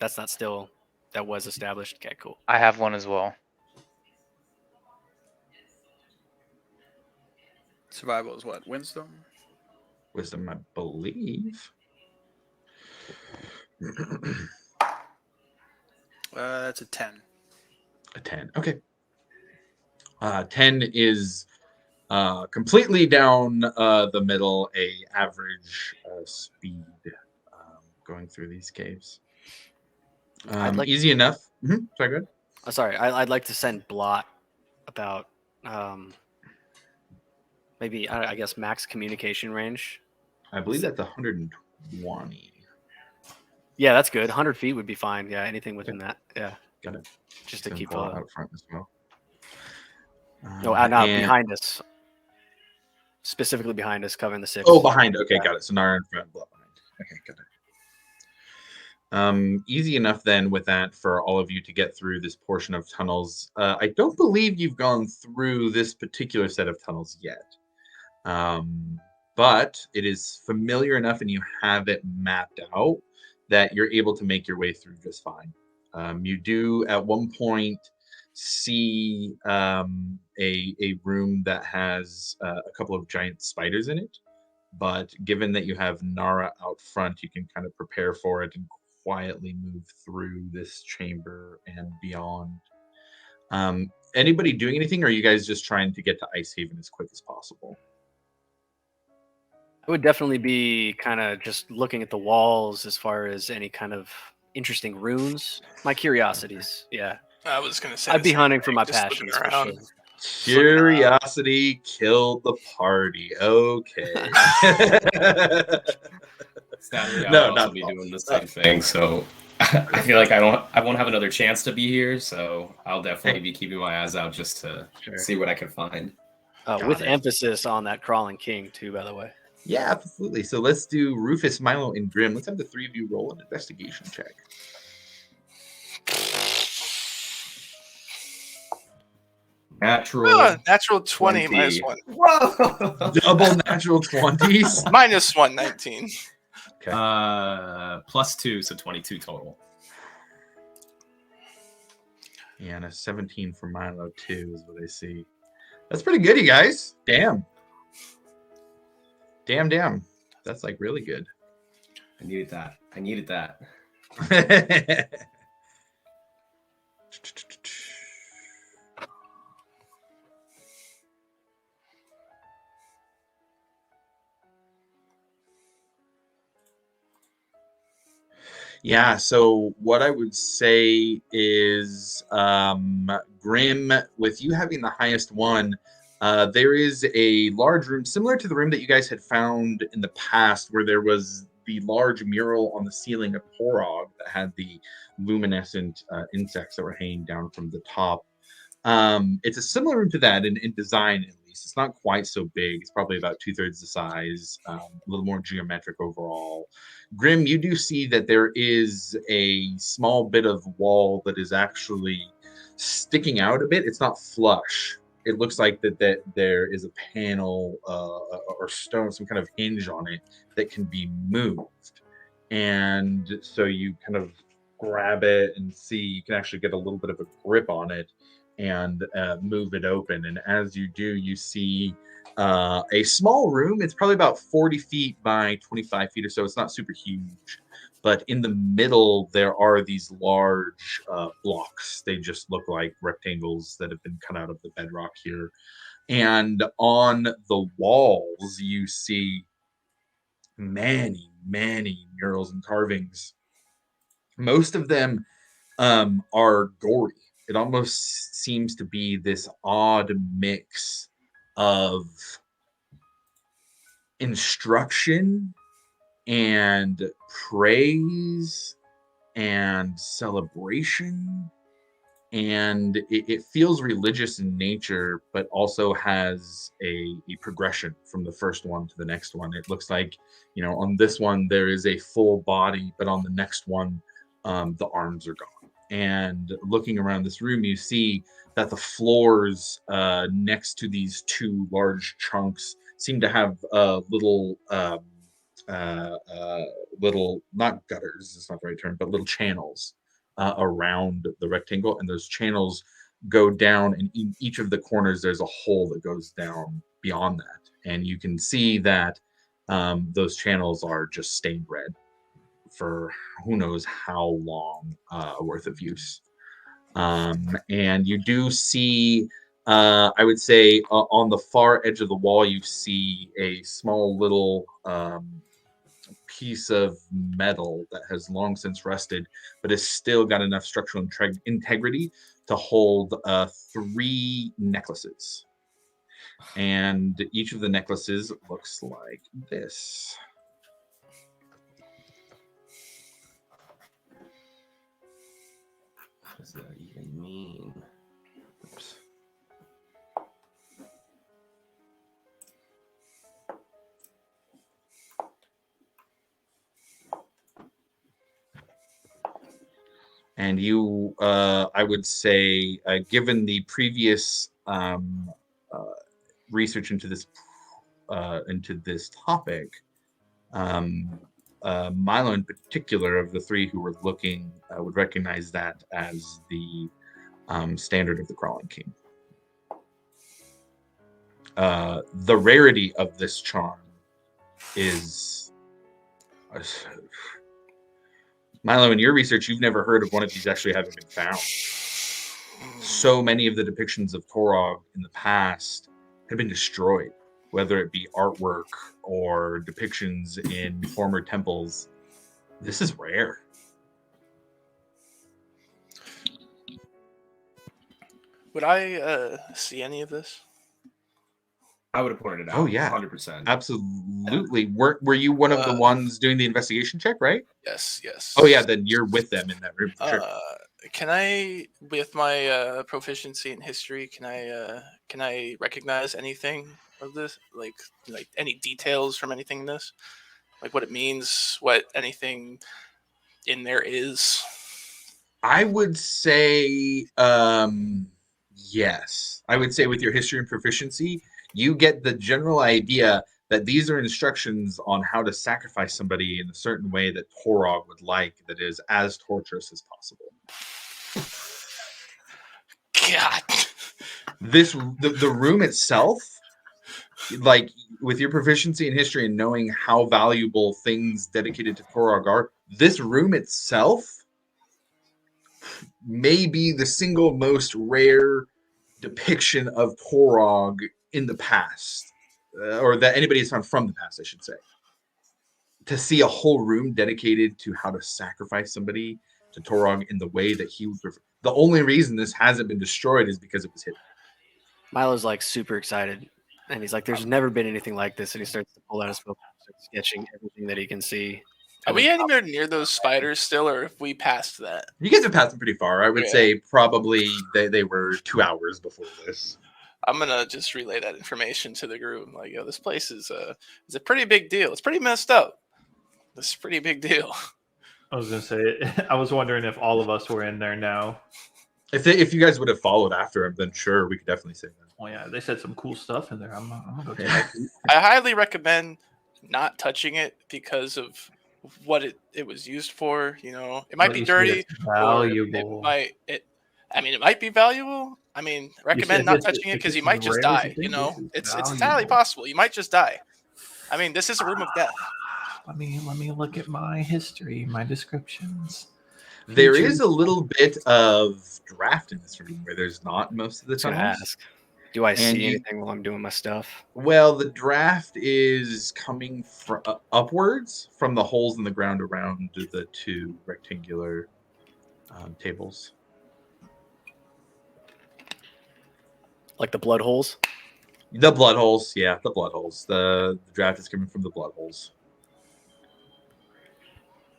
That's not still... That was established? Okay, cool. I have one as well. Survival is what? Wisdom? Wisdom, I believe. That's a 10. A 10. Okay. 10 is completely down the middle, a average speed going through these caves. Easy enough. Sorry, go ahead. Sorry, I'd like to send Blot about maybe, I guess, max communication range. I believe that's 120. Yeah, that's good. 100 feet would be fine. Yeah, anything within that. Yeah. Got it. Just to Send keep Paul out front as well. no, not and- behind us. Specifically behind us, covering the 6. Oh, behind. Okay, got it. So Nara in front, Blood behind. Okay, got it. Easy enough then with that for all of you to get through this portion of tunnels. I don't believe you've gone through this particular set of tunnels yet. But it is familiar enough and you have it mapped out that you're able to make your way through just fine. You do at one point see a room that has a couple of giant spiders in it, but given that you have Nara out front, you can kind of prepare for it and quietly move through this chamber and beyond. Anybody doing anything, or are you guys just trying to get to Icehaven as quick as possible? I would definitely be kind of just looking at the walls as far as any kind of interesting runes. My curiosities, yeah. I was gonna say I'd the be same hunting thing, for my just looking passions for around. sure. Curiosity killed the party. Okay. Sadly, No, I'll not also be at all. doing the same thing. So I feel like I won't have another chance to be here. So I'll definitely be keeping my eyes out just to Sure. see what I can find. With Got it. emphasis on that crawling king too, by the way. Yeah, absolutely. So let's do Rufus, Milo, and Grim. Let's have the three of you roll an investigation check. Natural. Natural 20 minus 20. 1. Whoa! Double natural 20s. Minus 1, 19. Okay. +2, so 22 total. Yeah, and a 17 for Milo too is what I see. That's pretty good, you guys. Damn. That's like really good. I needed that. Yeah, so what I would say is, Grim, with you having the highest one, there is a large room similar to the room that you guys had found in the past, where there was the large mural on the ceiling of Porog that had the luminescent insects that were hanging down from the top. It's a similar room to that in design, at least. It's not quite so big. It's probably about 2/3 the size, a little more geometric overall. Grim, you do see that there is a small bit of wall that is actually sticking out a bit. It's not flush. It looks like that there is a panel or stone, some kind of hinge on it that can be moved. And so you kind of grab it and see, you can actually get a little bit of a grip on it and move it open. And as you do, you see a small room. It's probably about 40 feet by 25 feet or so. It's not super huge. But in the middle, there are these large blocks. They just look like rectangles that have been cut out of the bedrock here. And on the walls, you see many murals and carvings. Most of them are gory. It almost seems to be this odd mix of instruction and praise and celebration. And it feels religious in nature, but also has a progression from the first one to the next one. It looks like, on this one, there is a full body, but on the next one, the arms are gone. And looking around this room, you see that the floors next to these two large chunks seem to have little, not gutters, it's not the right term, but little channels around the rectangle. And those channels go down, and in each of the corners, there's a hole that goes down beyond that. And you can see that those channels are just stained red for who knows how long worth of use. And you do see, I would say, on the far edge of the wall, you see a small little piece of metal that has long since rusted, but has still got enough structural integrity to hold 3 necklaces. And each of the necklaces looks like this. What does that even mean? Oops. And you, I would say, given the previous research into this topic, Milo in particular, of the 3 who were looking, would recognize that as the standard of the Crawling King. The rarity of this charm is, Milo, in your research, you've never heard of one of these actually having been found. So many of the depictions of Torog in the past have been destroyed, whether it be artwork or depictions in former temples. This is rare. Would I see any of this? I would have pointed it out. Oh, yeah. 100%. Absolutely. Were you one of the ones doing the investigation check, right? Yes. Oh, yeah, then you're with them in that room for sure. Can I, with my proficiency in history, can I recognize anything of this? Like any details from anything in this? Like what it means, what anything in there is? I would say yes. I would say with your history and proficiency, you get the general idea that these are instructions on how to sacrifice somebody in a certain way that Torog would like, that is as torturous as possible. God. The room itself, like with your proficiency in history and knowing how valuable things dedicated to Torog are, this room itself may be the single most rare depiction of Torog in the past, or that anybody has found from the past, I should say. To see a whole room dedicated to how to sacrifice somebody to Torog in the way that he would prefer. The only reason this hasn't been destroyed is because it was hidden. Milo's like super excited, and he's like, "There's never been anything like this." And he starts to pull out his book, starts sketching everything that he can see. Are we anywhere near those spiders still, or have we passed that? You guys have passed them pretty far. I would Yeah. say probably they were 2 hours before this. I'm gonna just relay that information to the group. Like, yo, this place is a pretty big deal. It's pretty messed up. This is a pretty big deal. I was gonna say, I was wondering if all of us were in there now. If you guys would have followed after him, then sure, we could definitely say that. Oh yeah, they said some cool stuff in there. I'm gonna go check. Yeah. I highly recommend not touching it because of what it was used for. You know, it might But be you said dirty. it's Or valuable. it might be valuable. I mean, recommend said not this- touching it if because it's you might just rare as die. you think You know, it is it's entirely valuable. possible. You might just die. I mean, this is a room of death. Let me look at my history, my descriptions. There Features. is a little bit of draft in this room where there's not most of the I was gonna tunnels. ask, do I And see you- anything while I'm doing my stuff? Well, the draft is coming upwards from the holes in the ground around the 2 rectangular tables. Like the blood holes? The blood holes, yeah, the blood holes. The draft is coming from the blood holes.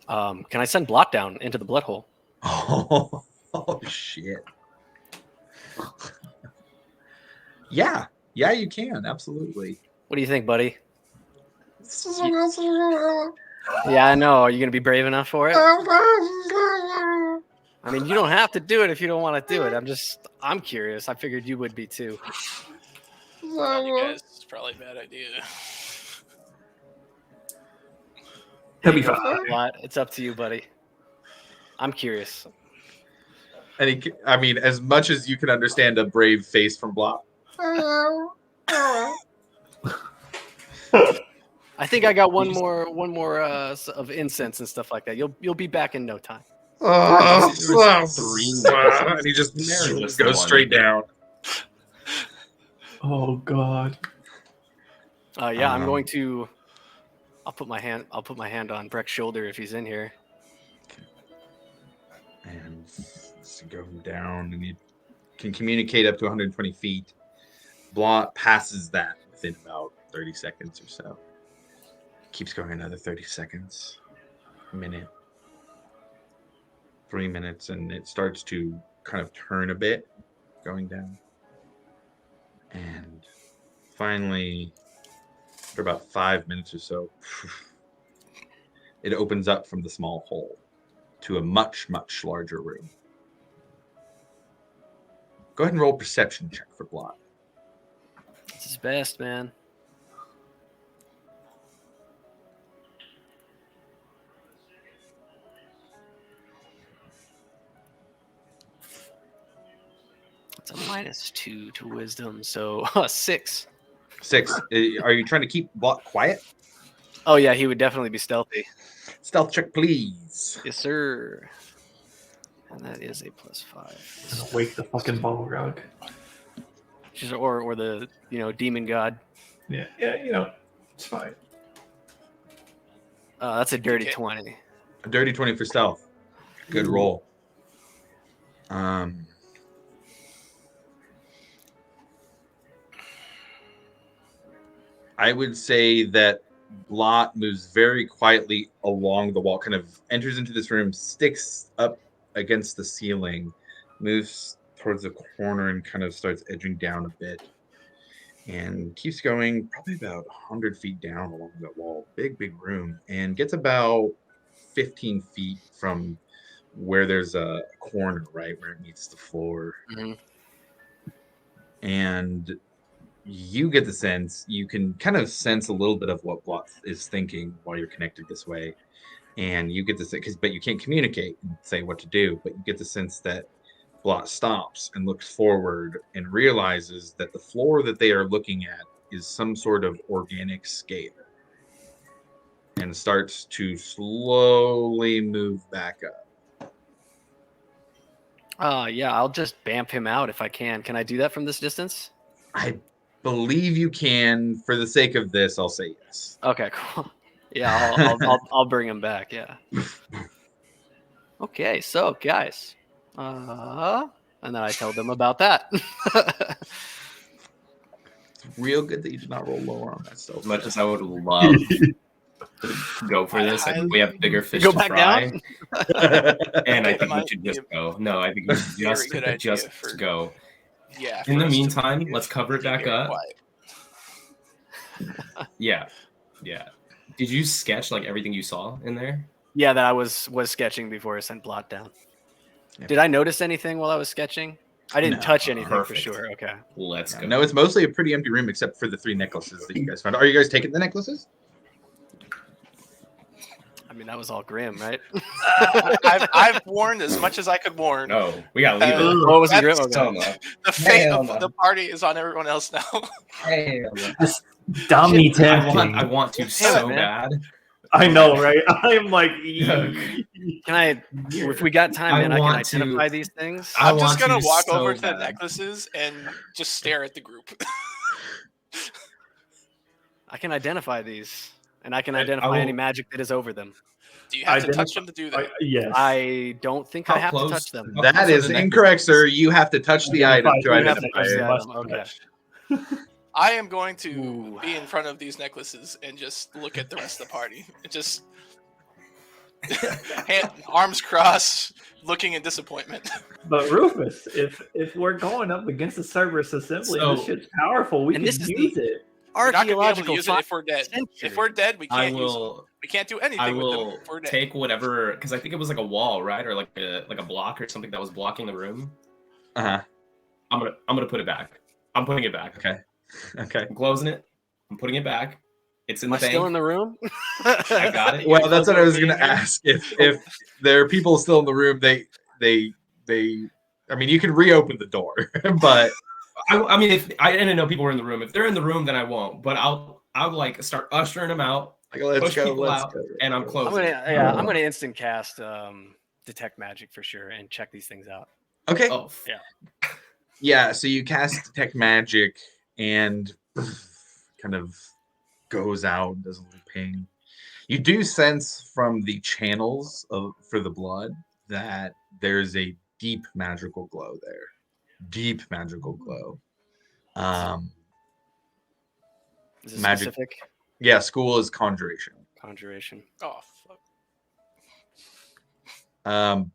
Can I send Blot down into the blood hole? Oh shit. Yeah, you can absolutely. What do you think, buddy? Yeah, I know. Are you gonna be brave enough for it? I mean, you don't have to do it if you don't want to do it. I'm curious. I figured you would be too. You guys, it's probably a bad idea. He'll be fine. Blot, it's up to you, buddy. I'm curious. And I mean, as much as you can understand a brave face from Blot. I think I got one more of incense and stuff like that. You'll be back in no time. And Three he just There was goes one. straight down. Oh god. Yeah, I'm Um, going to. I'll put my hand on Breck's shoulder if he's in here. And let's go down, and you can communicate up to 120 feet. Blot passes that within about 30 seconds or so. Keeps going another 30 seconds, a minute, 3 minutes, and it starts to kind of turn a bit, going down. And finally, after about 5 minutes or so, it opens up from the small hole to a much, much larger room. Go ahead and roll a perception check for Blot. It's his best, man. It's a -2 to wisdom, so 6. 6. Are you trying to keep Blot quiet? Oh yeah, he would definitely be stealthy. Stealth check, please. Yes, sir. And that is a +5. Gonna wake the fucking Balrog. Or the demon god. Yeah, it's fine. That's a dirty Okay. 20. A dirty 20 for stealth. Good roll. I would say that Blot moves very quietly along the wall, kind of enters into this room, sticks up against the ceiling, moves towards the corner, and kind of starts edging down a bit. and keeps going probably about 100 feet down along the wall. Big room, and gets about 15 feet from where there's a corner, right where it meets the floor. Mhm. And you get the sense, you can kind of sense a little bit of what Blot is thinking while you're connected this way. And you get the sense, but you can't communicate and say what to do, but you get the sense that Blot stops and looks forward and realizes that the floor that they are looking at is some sort of organic scale and starts to slowly move back up. Yeah, I'll just bamf him out if I can. Can I do that from this distance? I believe you can. For the sake of this, I'll say yes. Okay, cool. Yeah, I'll bring him back. Yeah. Okay, so guys, and then I tell them about that. It's real good that you did not roll lower on that stuff. As much as I would love to go for this, I think we have bigger fish Go to back fry. down? And I think we Might should be just go. No, I think we should very just, good idea just for- go. Yeah. In for the us to meantime, be let's cover it back very up. quiet. Yeah. Did you sketch like everything you saw in there? Yeah, that I was sketching before I sent Blot down. Yeah. Did I notice anything while I was sketching? I didn't No. touch anything Perfect. for sure. Okay. Let's go. No, it's mostly a pretty empty room except for the 3 necklaces that you guys found. Are you guys taking the necklaces? I mean, that was all grim, right? I've warned as much as I could warn. No, we gotta leave it. What was it, That's grim? So Okay. much. The fate Hell of no. the party is on everyone else now. This dummy I tempting. want to Damn it, so man. bad. I know, right? I'm like, Can I, if we got time, I man, I can want to- identify these things? I I'm just want gonna to walk so over to the bad. necklaces and just stare at the group. I can identify these, and I can I identify will- any magic that is over them. Do you have to Identify- touch them to do that? yes. I don't think I How have close- to touch them. how That close are is the necklaces? incorrect, sir. You have to touch the item to You have to identify touch it. the item, must okay. touch. I am going to Ooh. be in front of these necklaces and just look at the rest of the party. And just arms crossed, looking in disappointment. But Rufus, if we're going up against the Cerberus Assembly, So- this shit's powerful. We And can this is use it. We're not gonna be able to Archaeological use it if we're dead. century. If we're dead, we I can't use them. will. We can't do anything I with them will if we're dead. take whatever, because I think it was like a wall, right, or like a block or something that was blocking the room. Uh-huh. I'm gonna put it back. I'm putting it back. Okay. Okay. I'm closing it. I'm putting it back. It's in Am I the bank. still in the room? I got it. Well, that's what I was going to ask. If there are people still in the room, they I mean, you can reopen the door, but I mean, if I didn't know people were in the room. If they're in the room, then I won't. But I'll like start ushering them out, like, let's push go, people let's out, go. and I'm I'm closing. gonna instant cast detect magic for sure and check these things out. Okay. Oh, Yeah. Yeah, so you cast detect magic and kind of goes out, does a little ping. You do sense from the channels for the blood that there's a deep magical glow there. Deep magical glow. Is it Magic. specific? Yeah, school is conjuration. Conjuration. Oh, fuck.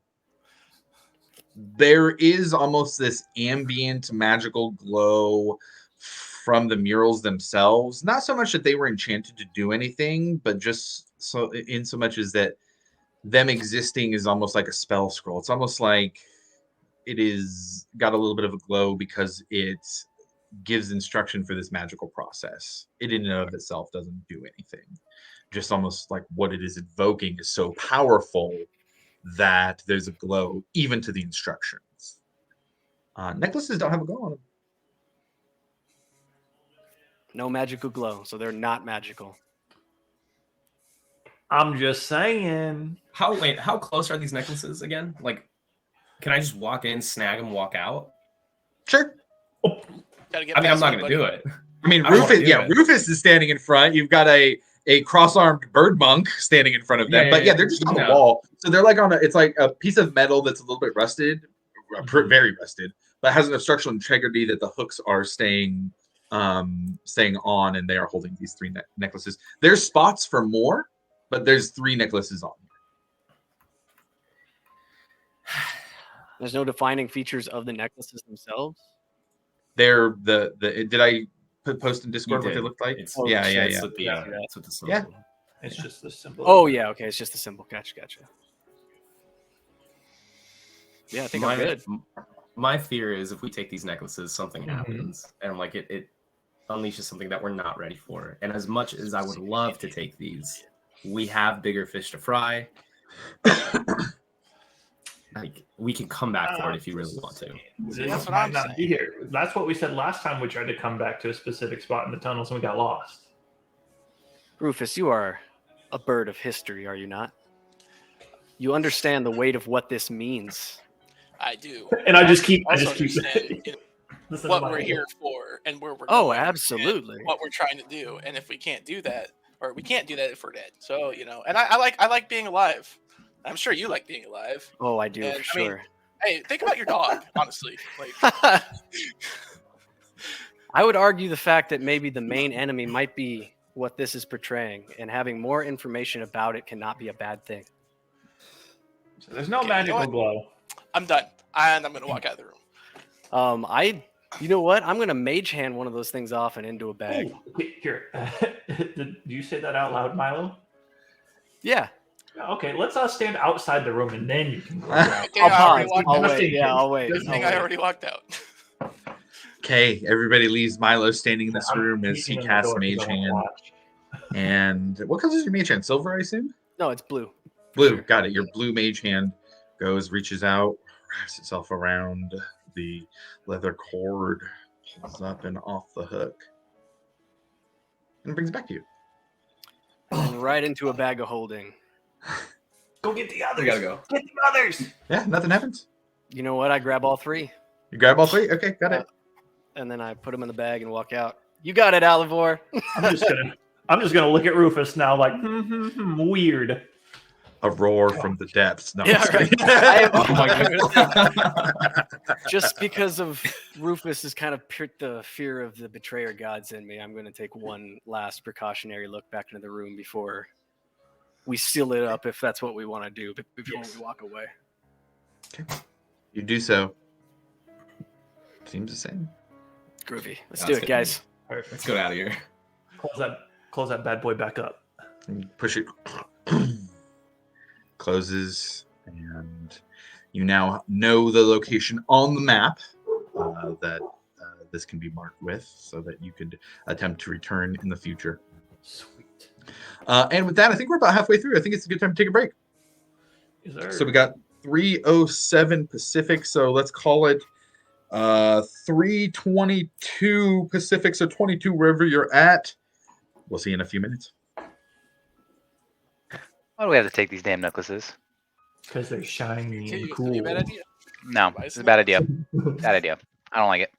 There is almost this ambient magical glow from the murals themselves. Not so much that they were enchanted to do anything, but just so in so much as that them existing is almost like a spell scroll. It's almost like it is got a little bit of a glow because it gives instruction for this magical process. It in and of itself doesn't do anything. Just almost like what it is invoking is so powerful that there's a glow even to the instructions. Necklaces don't have a glow on them. No magical glow, so they're not magical. I'm just saying. How close are these necklaces again? Like, can I just walk in, snag them, walk out? Sure. Gotta get I mean, I'm past not me, gonna buddy. do it. I mean, I don't wanna Rufus. do Yeah, it. Rufus is standing in front. You've got a cross-armed bird monk standing in front of them. Yeah, but yeah, they're just on the no. wall. So they're like on it's like a piece of metal that's a little bit rusted, very rusted, but has enough structural integrity that the hooks are staying on, and they are holding these 3 necklaces. There's spots for more, but there's 3 necklaces on. There's no defining features of the necklaces themselves. They're the did I post in Discord what they did. look like? It's, Oh, yeah, shit. yeah, it's yeah. with the, Yeah. it's with the symbol. Yeah. It's just the symbol. Oh yeah, okay, it's just a symbol. Gotcha. Yeah, I think I'm good. My fear is if we take these necklaces, something Mhm. happens, and like it unleashes something that we're not ready for. And as much as I would love to take these, we have bigger fish to fry. Like we can come back for it if you really want to. This That's what might I'm not saying. be here. That's what we said last time we tried to come back to a specific spot in the tunnels and we got lost. Rufus, you are a bird of history, are you not? You understand the weight of what this means. I do. And I just keep Also understand listen to what my we're head. here for and where we're Oh, going and absolutely. what we're trying to do. And if we can't do that, or we can't do that if we're dead. So, and I like being alive. I'm sure you like being alive. Oh, I do, And, for I mean, sure. Hey, think about your dog, honestly. Like, I would argue the fact that maybe the main enemy might be what this is portraying, and having more information about it cannot be a bad thing. So there's no Okay, you know magical what? glow. I'm done. And I'm going to walk out of the room. You know what? I'm gonna mage hand one of those things off and into a bag. Ooh, here. Did you say that out loud, Milo? Yeah, Okay, let's stand outside the room and then you can go Good out. thing I'll I already pause. walked I'll out. Just in wait. Yeah, case. I'll wait. Good thing I already walked out. Okay, everybody leaves Milo standing in this I'm room as he peeking in the casts door 'cause Mage I wanna Hand. watch. And what color is your Mage Hand? Silver, I assume? No, it's blue. Blue. Sure. Got it. Your blue Mage Hand reaches out, wraps itself around the leather cord, pulls up and off the hook, and brings it back to you. And right into a bag of holding. Go get the others. We gotta go. Get the others. Yeah, nothing happens. You know what? I grab all three, You grab all three? Okay, got it. and then I put them in the bag and walk out. You got it, Alivor. I'm just gonna look at Rufus now, like weird. A roar from the depths. No, I'm Yeah, just right. kidding. Oh my Just because of Rufus is kind of the fear of the betrayer gods in me, I'm going to take one last precautionary look back into the room before we seal it up, if that's what we want to do, before we walk away. You do so. Seems the same. Groovy. Let's That's do it, good. guys. Let's get out of here. Close that bad boy back up. And you push it. Closes, and you now know the location on the map that this can be marked with, so that you could attempt to return in the future. Sweet. And with that, I think we're about halfway through. I think it's a good time to take a break. Is there? So we got 3:07 Pacific, so let's call it 3:22 Pacific, so 22 wherever you're at. We'll see you in a few minutes. Why do we have to take these damn necklaces? Because they're shiny Okay, and you cool. think a bad idea? No, it's a bad idea. Bad idea. I don't like it.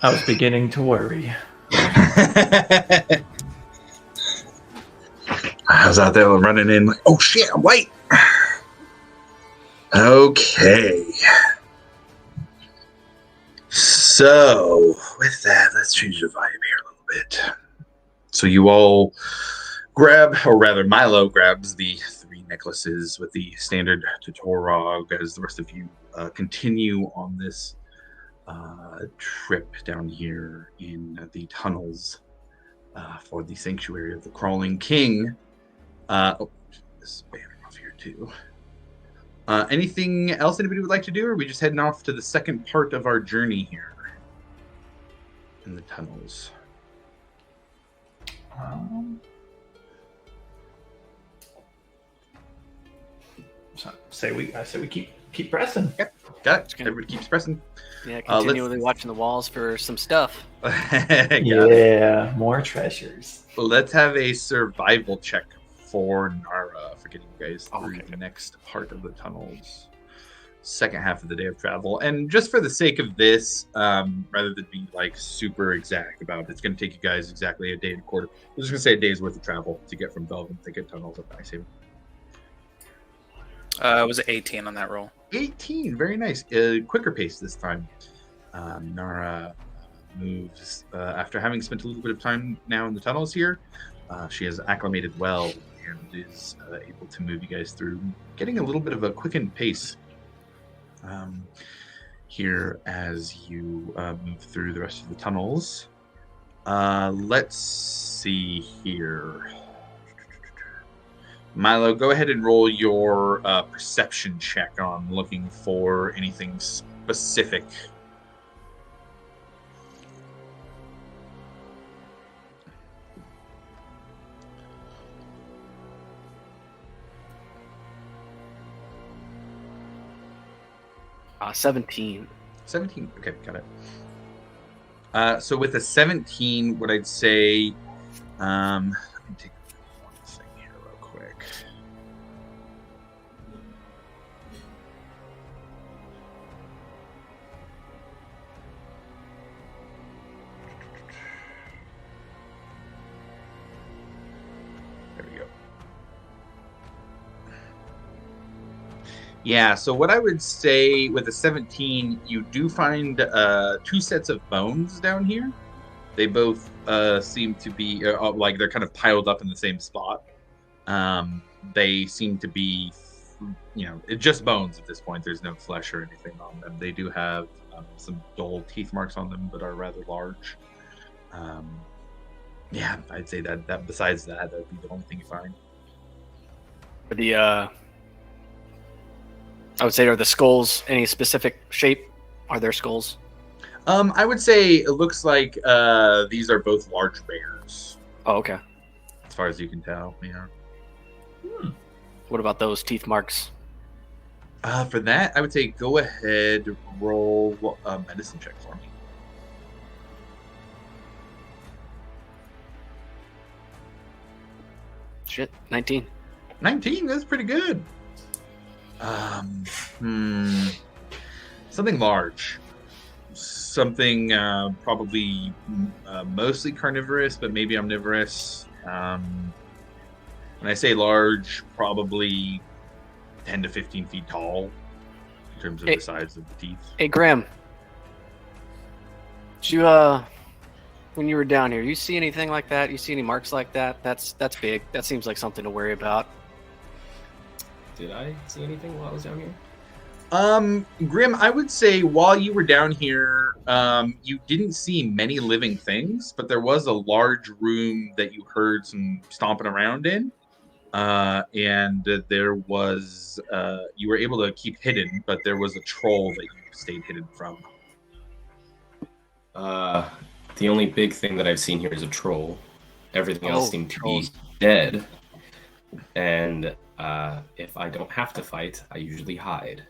I was beginning to worry. I was out there running in like, oh shit, I'm late. Okay. So, with that, let's change the vibe here a little bit. So you all grab, or rather Milo grabs the 3 necklaces with the standard Tutorog as the rest of you continue on this trip down here in the tunnels for the Sanctuary of the Crawling King. This banner off here too. Anything else anybody would like to do, or are we just heading off to the second part of our journey here in the tunnels? So I say we keep pressing. Yep, got it. good. Everybody keeps pressing. Yeah, continually watching the walls for some stuff. Yeah, more treasures. Let's have a survival check for Nara for getting you guys through the next part of the tunnels. Second half of the day of travel. And just for the sake of this, rather than be like super exact about it, it's going to take you guys exactly a day and a quarter. I'm just going to say a day's worth of travel to get from Velvet to get tunnels up Icehaven. It was 18 on that roll. 18, very nice. Quicker pace this time. Nara moves after having spent a little bit of time now in the tunnels here. She has acclimated well and is able to move you guys through, getting a little bit of a quickened pace here as you move through the rest of the tunnels. Let's see here. Milo, go ahead and roll your perception check on looking for anything specific. Uh, 17. 17. Okay, got it. So with a 17, what I'd say, let me take one thing here real quick. There we go. Yeah, so what I would say with a 17, you do find 2 sets of bones down here. They both seem to be like they're kind of piled up in the same spot. They seem to be, just bones at this point. There's no flesh or anything on them. They do have some dull teeth marks on them, but are rather large. Yeah, I'd say that besides that would be the only thing you find. For the, I would say, are the skulls any specific shape? Are there skulls? I would say it looks like these are both large bears. Oh, okay. As far as you can tell, yeah. What about those teeth marks? For that, I would say go ahead, roll a medicine check for me. Shit, 19. 19, that's pretty good. Something large. Something probably mostly carnivorous, but maybe omnivorous. When I say large, probably 10 to 15 feet tall in terms of the size of the teeth. Hey, Graham. Did you, when you were down here, you see anything like that? You see any marks like that? That's big. That seems like something to worry about. Did I see anything while I was down here? Grim, I would say while you were down here, you didn't see many living things, but there was a large room that you heard some stomping around in. And there was, you were able to keep hidden, but there was a troll that you stayed hidden from. The only big thing that I've seen here is a troll. Everything else seemed to trolls. be dead. And if I don't have to fight, I usually hide.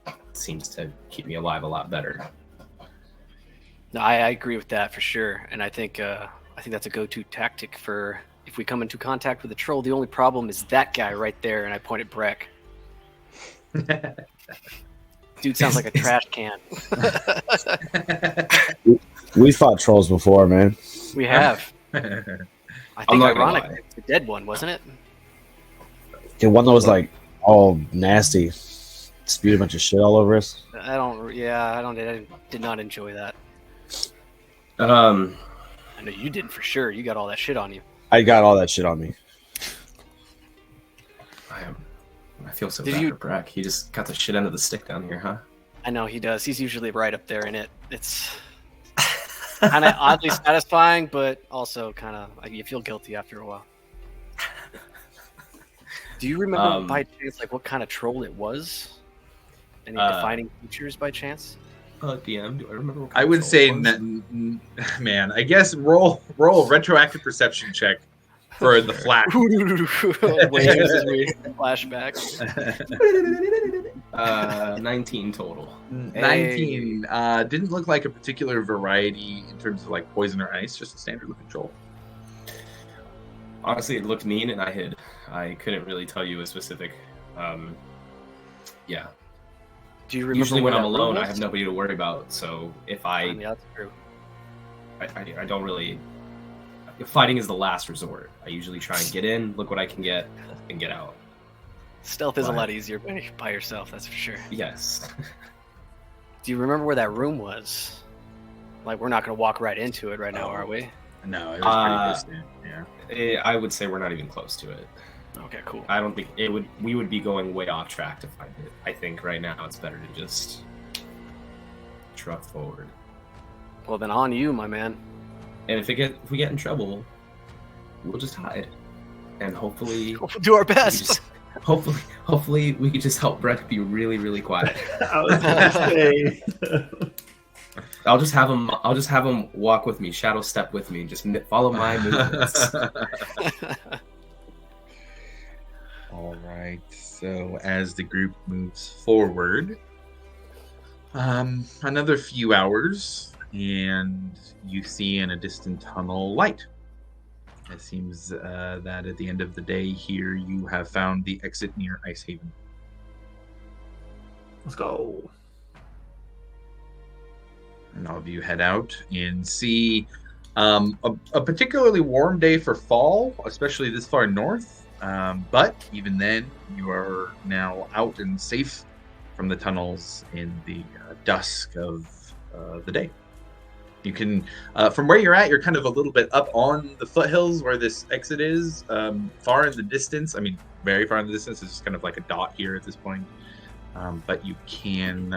It seems to keep me alive a lot better. No, I agree with that for sure, and I think that's a go-to tactic for if we come into contact with a troll. The only problem is that guy right there, and I point at Breck. Dude sounds like a trash can. We fought trolls before, man. We have. I I'm think, not gonna ironically, it's the dead one, wasn't it? The one that was like all nasty, spewed a bunch of shit all over us. I did not enjoy that. I know you didn't for sure. You got all that shit on you. I got all that shit on me. I feel so Did bad you- for Brack. He just got the shit end of the stick down here, huh? I know he does. He's usually right up there in it. It's kind of oddly satisfying, but also kind of you feel guilty after a while. Do you remember by chance like what kind of troll it was? Any defining features by chance? DM, do I remember? What I kind would of say, troll it was? man, I guess roll a retroactive perception check for the flat. Waves as we flashback. 19 total. 19 didn't look like a particular variety in terms of like poison or ice, just a standard looking troll. Honestly, it looked mean, and I hid. I couldn't really tell you a specific. Yeah. Do you remember Usually, when where I'm that room alone, I was? have nobody to worry about. So if Yeah, that's true. I don't really. Fighting is the last resort. I usually try and get in, look what I can get, and get out. Stealth is a But- lot easier by yourself, that's for sure. Yes. Do you remember where that room was? Like, we're not going to walk right into it right now, are we? No, it was pretty distant. Yeah. I would say we're not even close to it. Okay, cool. I don't think it would. We would be going way off track to find it. I think right now it's better to just truck forward. Well, then on you, my man. And if we get in trouble, we'll just hide, and hopefully We'll do our we best. just, hopefully we could just help Brett be really really quiet. I was gonna say. I'll just have him walk with me, shadow step with me, and just follow my movements. All right. So as the group moves forward, another few hours, and you see in a distant tunnel light. It seems that at the end of the day here, you have found the exit near Icehaven. Let's go. And all of you head out and see a particularly warm day for fall, especially this far north. But even then, you are now out and safe from the tunnels in the dusk of the day. You can, from where you're at, you're kind of a little bit up on the foothills where this exit is, far in the distance. I mean, very far in the distance. It's just kind of like a dot here at this point. But you can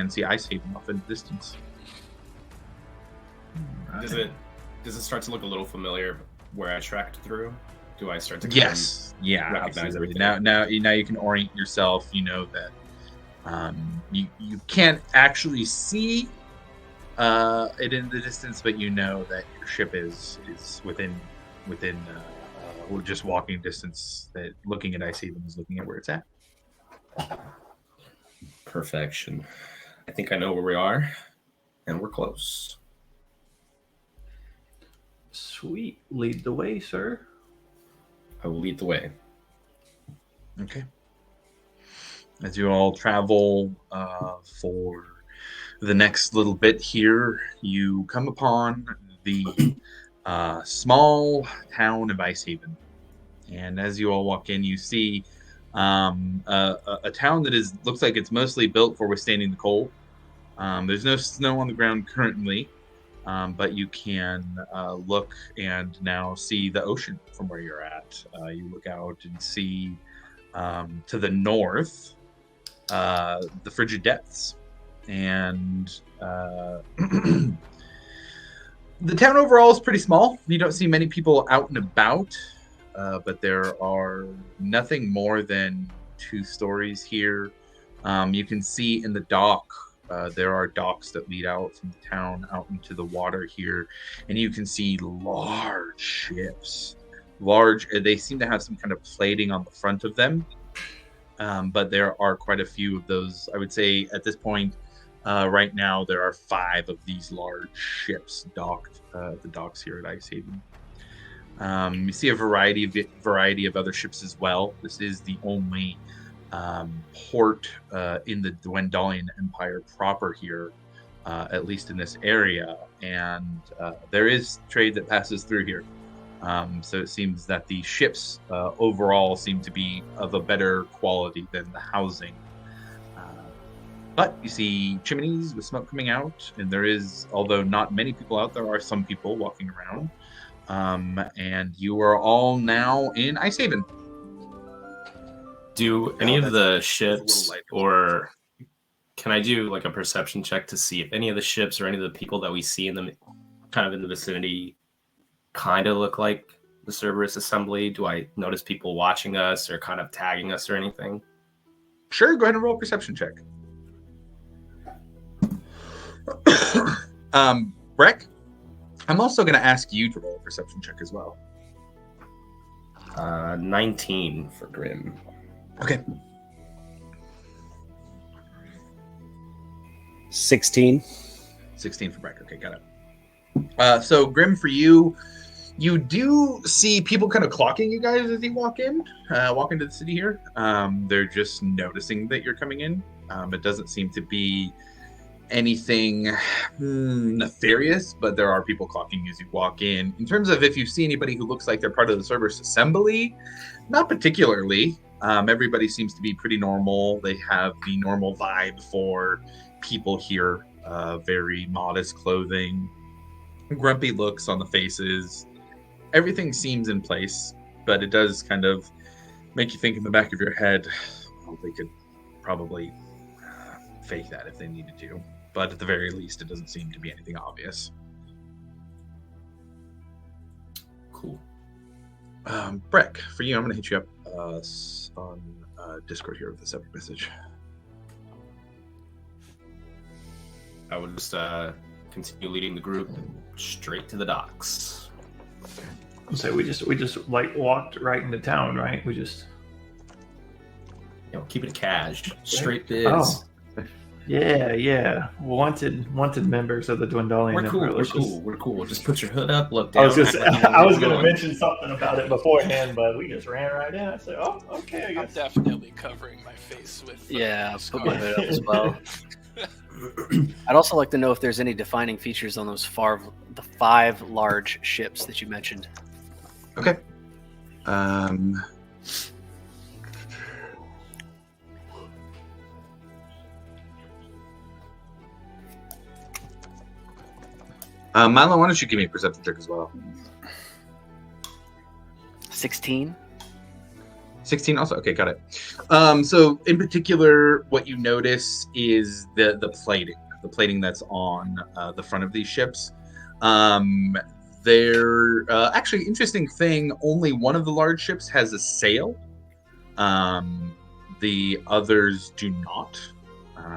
see Icehaven off in the distance. Does it start to look a little familiar where I tracked through? Do I start to Yes. Yeah. recognize Absolutely. everything? Now you can orient yourself. You know that you can't actually see it in the distance, but you know that your ship is within just walking distance. That looking at Icehaven is looking at where it's at. Perfection. I think I know where we are, and we're close. Sweet. Lead the way, sir. I will lead the way. Okay. As you all travel for the next little bit here, you come upon the small town of Icehaven. And as you all walk in, you see a town that looks like it's mostly built for withstanding the cold. There's no snow on the ground currently, but you can look and now see the ocean from where you're at. You look out and see to the north the frigid depths. And the town overall is pretty small. You don't see many people out and about, but there are nothing more than 2 stories here. You can see in the dock, there are docks that lead out from the town out into the water here, and you can see large ships. They seem to have some kind of plating on the front of them, but there are quite a few of those. I would say at this point, right now, there are 5 of these large ships docked at the docks here at Icehaven. You see a variety of other ships as well. This is the only port in the Dwendalian Empire proper here at least in this area, and there is trade that passes through here. So it seems that the ships overall seem to be of a better quality than the housing. But you see chimneys with smoke coming out, and there is, although not many people out, there are some people walking around. And you are all now in Icehaven. Do any of the that's a little ships, lighter. or can I do like a perception check to see if any of the ships or any of the people that we see in the kind of in the vicinity kind of look like the Cerberus assembly? Do I notice people watching us or kind of tagging us or anything? Sure, go ahead and roll a perception check. Breck, I'm also going to ask you to roll a perception check as well. 19 for Grim. Okay. 16. 16 for Breck. Okay, got it. So, Grim, for you, you do see people kind of clocking you guys as you walk into the city here. They're just noticing that you're coming in. It doesn't seem to be anything nefarious, but there are people clocking you as you walk in. In terms of if you see anybody who looks like they're part of the Cerberus assembly, not particularly. Everybody seems to be pretty normal. They have the normal vibe for people here. Very modest clothing, grumpy looks on the faces. Everything seems in place, but it does kind of make you think in the back of your head, well, they could probably fake that if they needed to. But at the very least, it doesn't seem to be anything obvious. Cool. Breck, for you, I'm going to hit you up on Discord here with a separate message. I would just continue leading the group straight to the docks. So we just like walked right into town, right? We just Keep it cash. Straight biz. Oh. Yeah. Wanted members of the Dwendalian We're cool. Empire. We're Let's cool. We're cool. Just put your hood up, look I down. was gonna act say, like you know I was where gonna you're mention something about it beforehand, but we just ran right in. I said, "Oh, okay, I I'm guess." definitely covering my face with. Yeah, put scarf. my hood up as well. I'd also like to know if there's any defining features on those the 5 large ships that you mentioned. Okay. Milo, why don't you give me a perception check as well? 16. 16 also? Okay, got it. So in particular, what you notice is the plating that's on the front of these ships. They're actually, interesting thing, only one of the large ships has a sail. The others do not.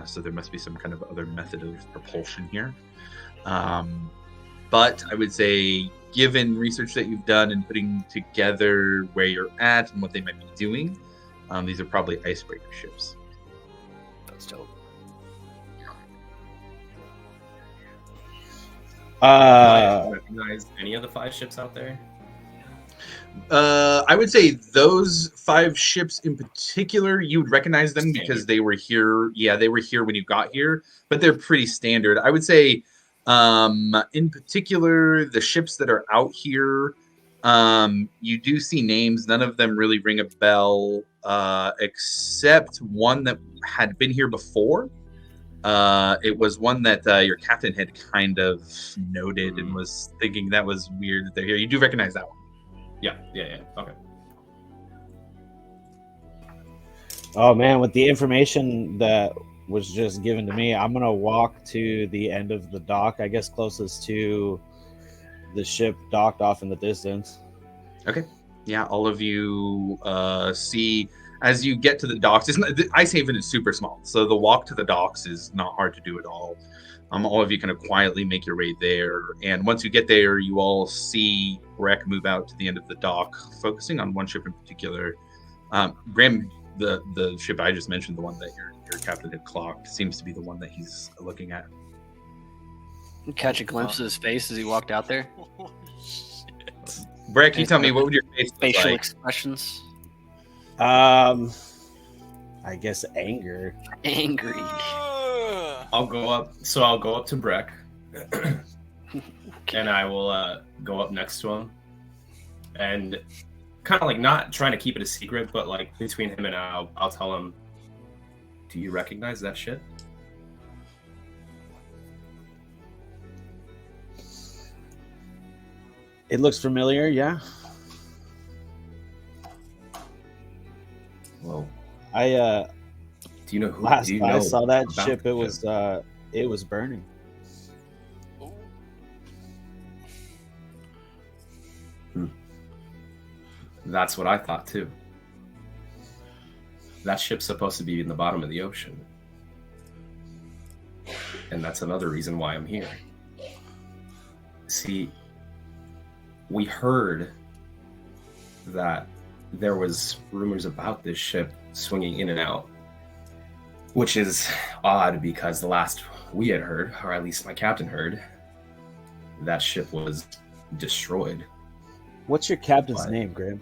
So there must be some kind of other method of propulsion here. But I would say, given research that you've done and putting together where you're at and what they might be doing, these are probably icebreaker ships. That's dope. Do I recognize any of the 5 ships out there? I would say those 5 ships in particular, you would recognize them because they were here. Yeah, they were here when you got here, but they're pretty standard. I would say, in particular, the ships that are out here, you do see names. None of them really ring a bell, except one that had been here before. It was one that your captain had kind of noted and was thinking that was weird that they're here. You do recognize that one. Yeah. Okay. Oh man, with the information that was just given to me, I'm gonna walk to the end of the dock, I guess closest to the ship docked off in the distance. Okay. Yeah, all of you see as you get to the docks. Icehaven is super small, so the walk to the docks is not hard to do at all. All of you kind of quietly make your way there, and once you get there, you all see Breck move out to the end of the dock, focusing on one ship in particular. Grim, the ship I just mentioned, the one that your captain had clocked, seems to be the one that he's looking at. Catch a glimpse of his face as he walked out there. Oh, shit. Breck, you tell me, what would your face look Facial like? expressions. I guess anger. Angry. I'll go up. So I'll go up to Breck, and I will go up next to him, and kind of like not trying to keep it a secret, but like between him and I'll tell him, "Do you recognize that shit?" It looks familiar, yeah. Well, I do you know who? last do you I know saw that about ship, the it was burning. That's what I thought too. That ship's supposed to be in the bottom of the ocean. And that's another reason why I'm here. See, we heard that there was rumors about this ship swinging in and out, which is odd because the last we had heard, or at least my captain heard, that ship was destroyed. What's your captain's What? name, Graham?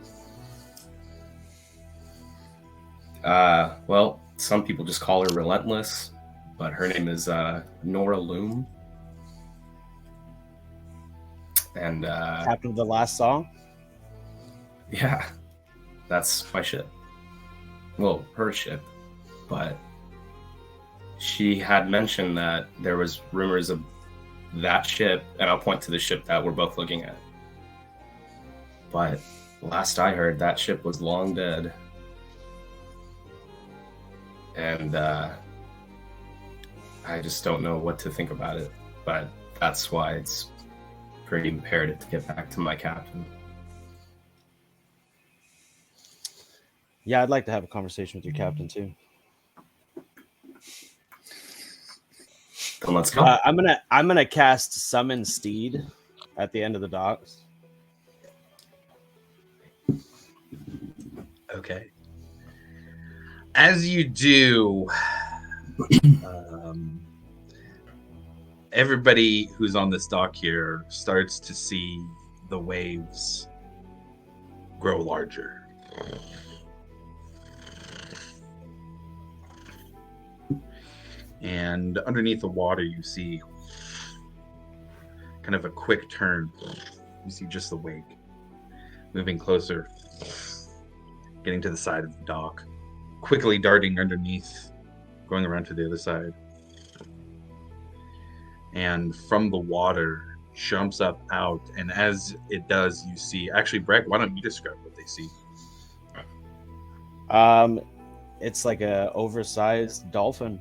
Well, some people just call her Relentless, but her name is Nora Loom. And Captain of the last song? yeah, that's my ship. Well, her ship, but she had mentioned that there was rumors of that ship, and I'll point to the ship that we're both looking at. But last I heard, that ship was long dead. And I just don't know what to think about it. But that's why it's pretty imperative to get back to my captain. Yeah, I'd like to have a conversation with your captain too. Then let's go. I'm gonna cast Summon Steed at the end of the docks. Okay. As you do, everybody who's on this dock here starts to see the waves grow larger. And underneath the water, you see kind of a quick turn. You see just the wake moving closer, getting to the side of the dock, quickly darting underneath, going around to the other side. And from the water, jumps up out. And as it does, you see... Actually, Breck, why don't you describe what they see? It's like a oversized dolphin.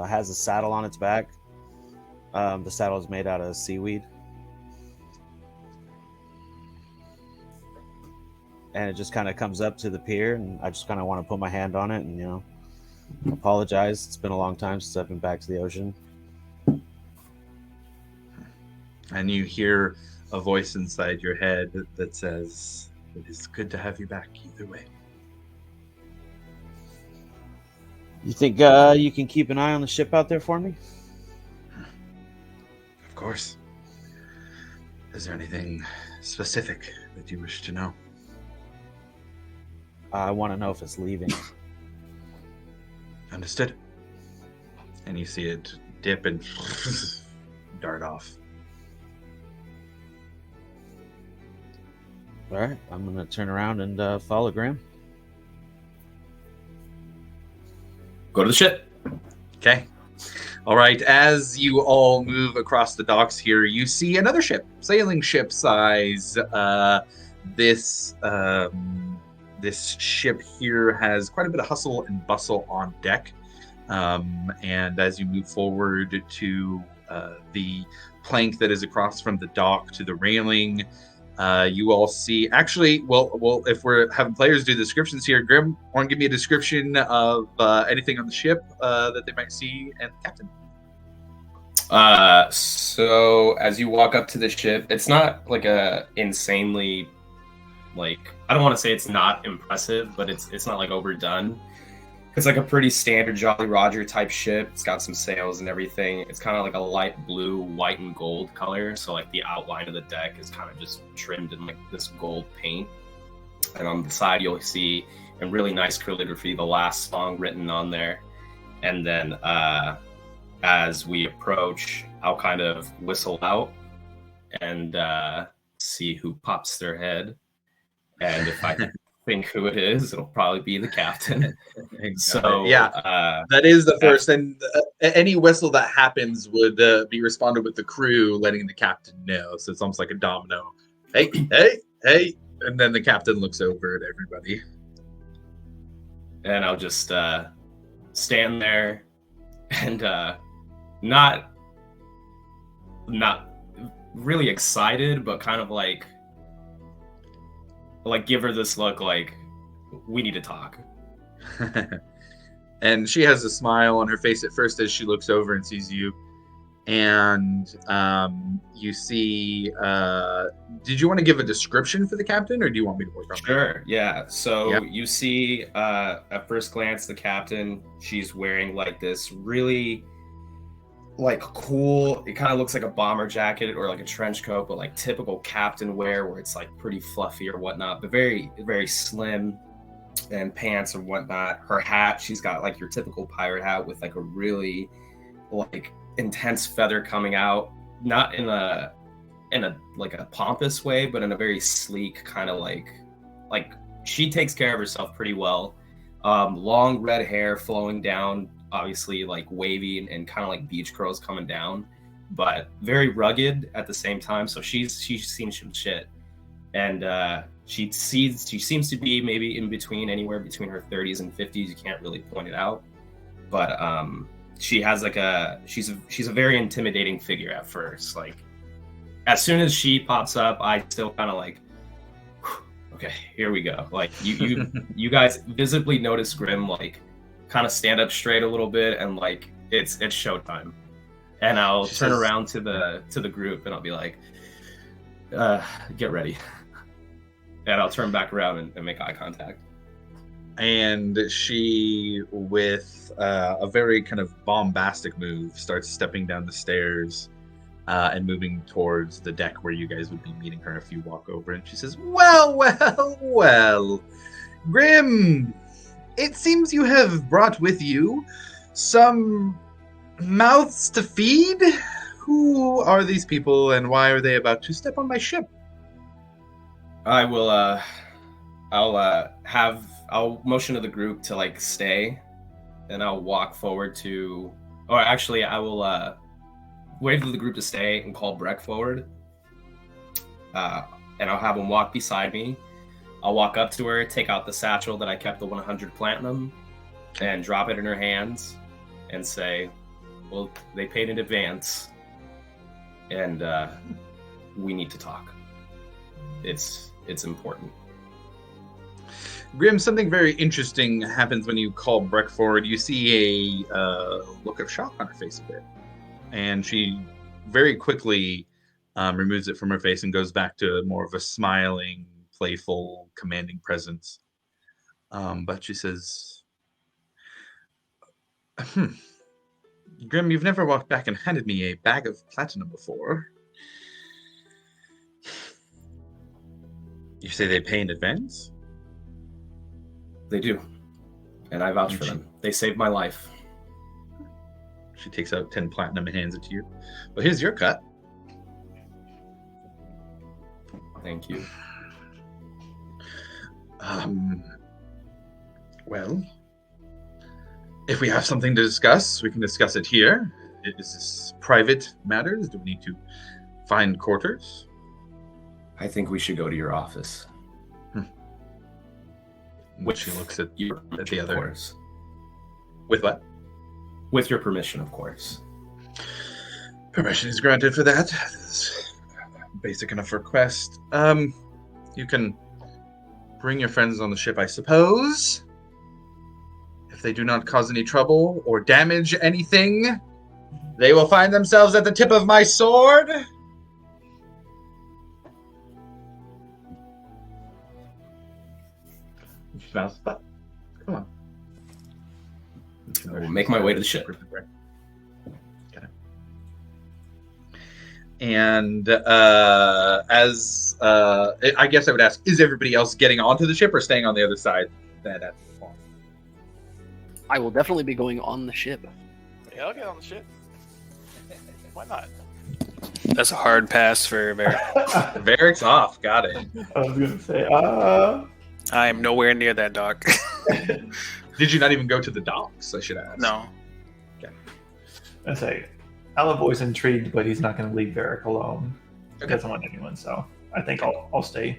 Has a saddle on its back. The saddle is made out of seaweed. And it just kind of comes up to the pier, and I just kind of want to put my hand on it and, you know, apologize. It's been a long time since I've been back to the ocean. And you hear a voice inside your head that says, "It is good to have you back either way." You think you can keep an eye on the ship out there for me? Of course. Is there anything specific that you wish to know? I want to know if it's leaving. Understood. And you see it dip and dart off. All right, I'm going to turn around and follow Graham. Go to the ship. Okay. All right. As you all move across the docks here, you see another ship, sailing ship size. This ship here has quite a bit of hustle and bustle on deck. And as you move forward to the plank that is across from the dock to the railing, you all see... Actually, well, if we're having players do descriptions here, Grim, want to give me a description of anything on the ship that they might see, and the captain? So as you walk up to the ship, it's not like a insanely, like, I don't want to say it's not impressive, but it's not like overdone. It's like a pretty standard Jolly Roger type ship. It's got some sails and everything. It's kind of like a light blue, white, and gold color. So like the outline of the deck is kind of just trimmed in like this gold paint. And on the side, you'll see in really nice calligraphy the last song written on there. And then as we approach, I'll kind of whistle out and see who pops their head. And if I think who it is, it'll probably be the captain. So yeah, that is the first. And any whistle that happens would be responded with the crew letting the captain know. So it's almost like a domino. Hey, hey, hey. And then the captain looks over at everybody. And I'll just stand there and not really excited, but kind of like give her this look like, we need to talk. And she has a smile on her face at first as she looks over and sees you. And you see, did you want to give a description for the captain, or do you want me to work on that? Sure, yeah. So you see, at first glance, the captain, she's wearing like this really like cool, it kind of looks like a bomber jacket or like a trench coat, but like typical captain wear where it's like pretty fluffy or whatnot, but very, very slim, and pants and whatnot. Her hat, she's got like your typical pirate hat with like a really like intense feather coming out, not in a like a pompous way, but in a very sleek kind of like she takes care of herself pretty well. Long red hair flowing down, obviously like wavy and kind of like beach curls coming down, but very rugged at the same time. So she's seen some shit, and she seems to be maybe in between, anywhere between her 30s and 50s. You can't really point it out, but she has like she's a very intimidating figure at first. Like as soon as she pops up, I still kind of like, okay, here we go. Like you guys visibly notice Grim like kind of stand up straight a little bit, and like it's showtime. And I'll turn around to the group and I'll be like, get ready. And I'll turn back around and make eye contact. And she, with a very kind of bombastic move, starts stepping down the stairs and moving towards the deck where you guys would be meeting her if you walk over. And she says, well, well, well, Grim, it seems you have brought with you some mouths to feed. Who are these people, and why are they about to step on my ship? I will, I'll motion to the group to like stay, and I'll walk forward to, or actually I will wait for the group to stay and call Breck forward. And I'll have him walk beside me. I'll walk up to her, take out the satchel that I kept the 100 platinum, and drop it in her hands and say, well, they paid in advance, and we need to talk. It's important. Grim, something very interesting happens when you call Breck forward. You see a look of shock on her face a bit. And she very quickly removes it from her face and goes back to more of a smiling, playful, commanding presence. But she says, Grim, you've never walked back and handed me a bag of platinum before. You say they pay in advance? They do. And I vouch for them. They saved my life. She takes out 10 platinum and hands it to you. Well, here's your cut. Thank you. Well, if we have something to discuss, we can discuss it here. Is this private matters? Do we need to find quarters? I think we should go to your office. Which she looks at your the other. Course. With what? With your permission, of course. Permission is granted for that. That's a basic enough request. You can bring your friends on the ship, I suppose. If they do not cause any trouble or damage anything, they will find themselves at the tip of my sword. But come on. I will make my way to the ship. And as I guess I would ask, is everybody else getting onto the ship or staying on the other side? I will definitely be going on the ship. Yeah, I'll get on the ship. Why not? That's a hard pass for Varric. Varric's off. Got it. I was gonna say, I am nowhere near that dock. Did you not even go to the docks? I should ask. No. I say, Alavoy's intrigued, but he's not gonna leave Varric alone. He Okay. doesn't want anyone, so I think I'll stay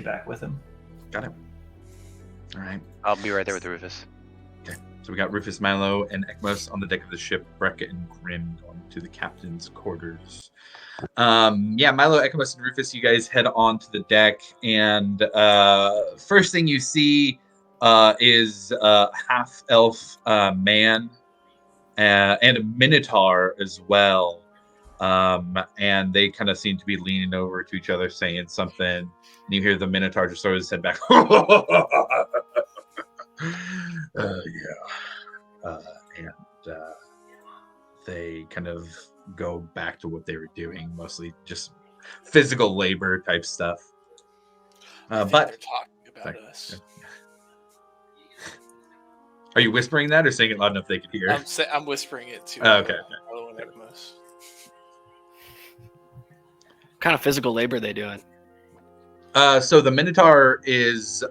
back with him. Got it. All right. I'll be right there with Rufus. So we got Rufus, Milo, and Ekmos on the deck of the ship. Breck and Grim going to the captain's quarters. Milo, Ekmos, and Rufus, you guys head on to the deck, and first thing you see is a half-elf man and a minotaur as well. And they kind of seem to be leaning over to each other, saying something. And you hear the minotaur just throw his head back. They kind of go back to what they were doing, mostly just physical labor type stuff. I think But they're talking about sorry. us. Are you whispering that or saying it loud enough they could hear? I'm whispering it to Oh, okay. Milo and Ekmos. What kind of physical labor are they doing? So the Minotaur is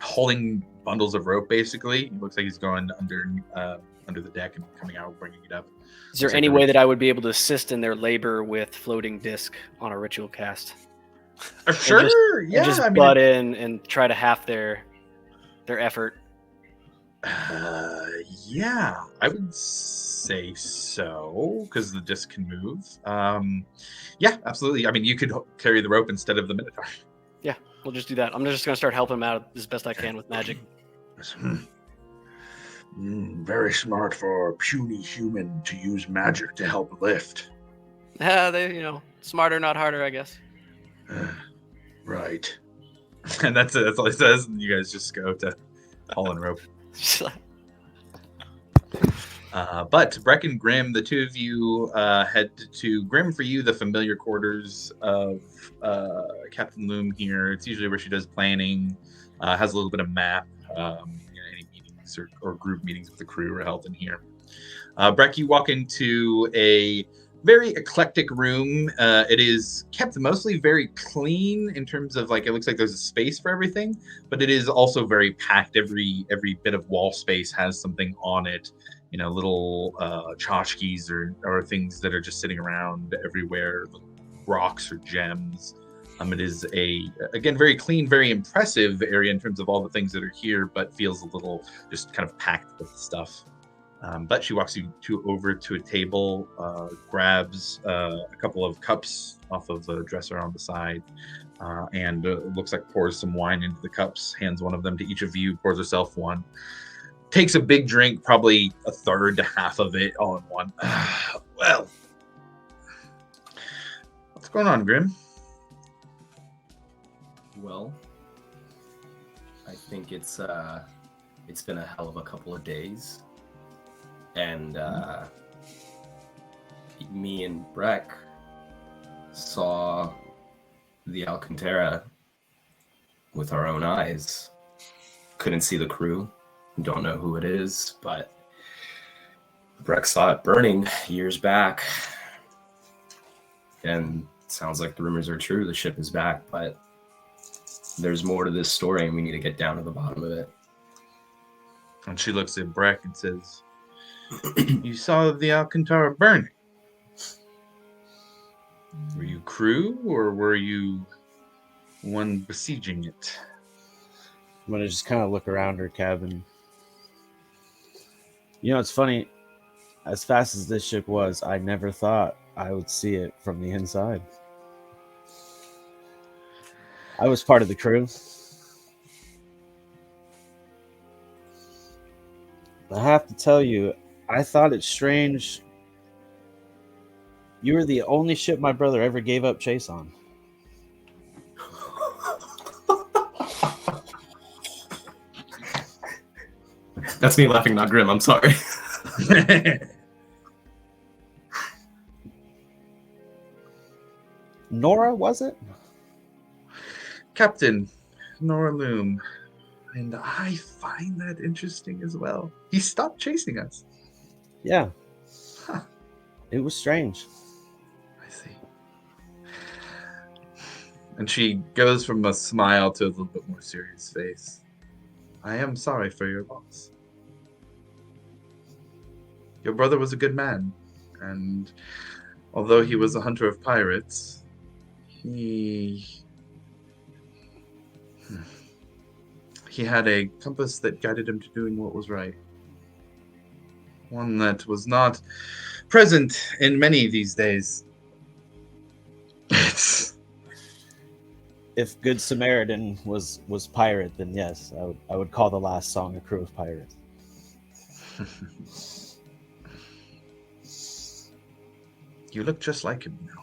holding bundles of rope. Basically, it looks like he's going under the deck and coming out, bringing it up. Is there Looks like any a- way that I would be able to assist in their labor with floating disc on a ritual cast? Sure, And yeah. just I mean, butt in and try to half their effort. yeah, I would say so because the disc can move. Yeah, absolutely. I mean, you could carry the rope instead of the Minotaur. We'll just do that. I'm just going to start helping them out as best I can with magic. Very smart for a puny human to use magic to help lift. They, smarter, not harder, I guess. Right. And that's it. That's all he says. And you guys just go to haul and rope. But Breck and Grim, the two of you head to Grim. For you, the familiar quarters of Captain Loom here. It's usually where she does planning, has a little bit of map, any meetings or group meetings with the crew are held in here. Breck, you walk into a very eclectic room. It is kept mostly very clean in terms of it looks like there's a space for everything, but it is also very packed. Every bit of wall space has something on it. Little tchotchkes or things that are just sitting around everywhere, rocks or gems. It is again, very clean, very impressive area in terms of all the things that are here, but feels a little just kind of packed with stuff. But she walks you over to a table, grabs a couple of cups off of the dresser on the side, and looks like pours some wine into the cups, hands one of them to each of you, pours herself one. Takes a big drink, probably a third to half of it all in one. Well, what's going on, Grim? Well, I think it's been a hell of a couple of days, and me and Breck saw the Alcantara with our own eyes. Couldn't see the crew. Don't know who it is, but Breck saw it burning years back. And it sounds like the rumors are true. The ship is back, but there's more to this story, and we need to get down to the bottom of it. And she looks at Breck and says, "You saw the Alcantara burning. Were you crew, or were you one besieging it?" I'm gonna just kind of look around her cabin. It's funny. As fast as this ship was, I never thought I would see it from the inside. I was part of the crew. I have to tell you, I thought it strange. You were the only ship my brother ever gave up chase on. That's me laughing, not Grim. I'm sorry. Nora, was it? Captain Nora Loom, And I find that interesting as well. He stopped chasing us. Yeah, Huh, it was strange. I see. And she goes from a smile to a little bit more serious face. I am sorry for your loss. Your brother was a good man, and although he was a hunter of pirates, he had a compass that guided him to doing what was right. One that was not present in many these days. It's If Good Samaritan was pirate, then yes, I would call the last song a crew of pirates. You look just like him now.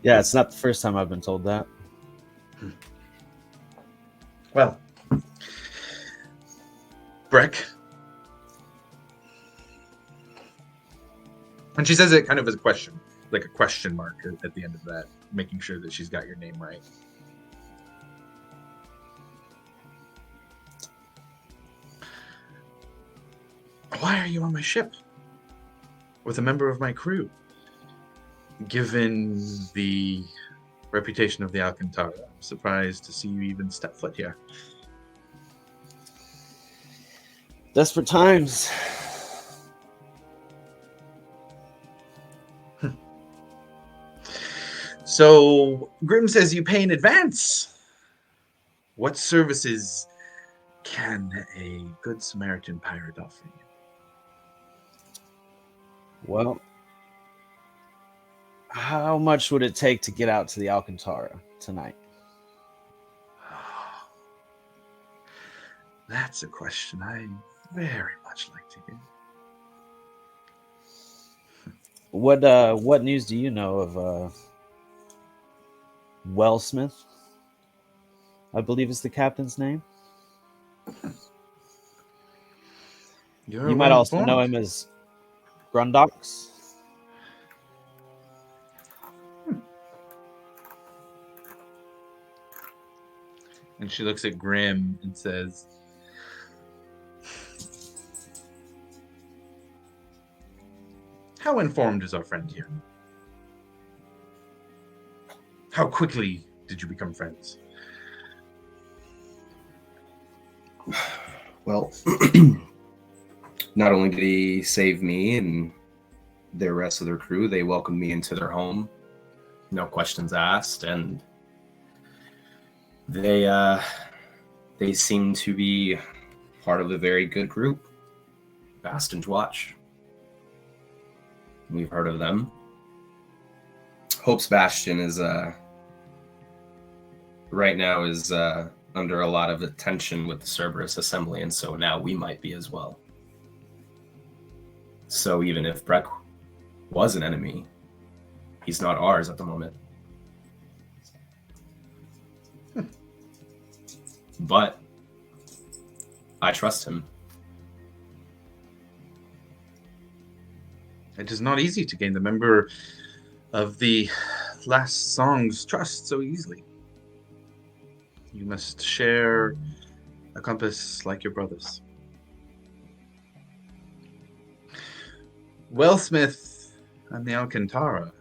Yeah, it's not the first time I've been told that. Well, Breck. And she says it kind of as a question, like a question mark at the end of that, making sure that she's got your name right. Why are you on my ship with a member of my crew? Given the reputation of the Alcantara, I'm surprised to see you even step foot here. Desperate times. So, Grim says you pay in advance. What services can a good Samaritan pirate offer you? Well, how much would it take to get out to the Alcantara tonight? That's a question I very much like to hear. What news do you know of Wellsmith? I believe is the captain's name. You're You might well also know informed. him as Grundox. And she looks at Grim and says, how informed is our friend here? How quickly did you become friends? Well, not only did he save me and the rest of their crew, they welcomed me into their home. No questions asked, and they seem to be part of a very good group. Bastion's Watch. We've heard of them. Hope's Bastion is right now is under a lot of attention with the Cerberus Assembly, and so now we might be as well. So even if Breck was an enemy, he's not ours at the moment. But I trust him. It is not easy to gain the member of the last song's trust so easily. You must share a compass like your brothers. Wellsmith and the Alcantara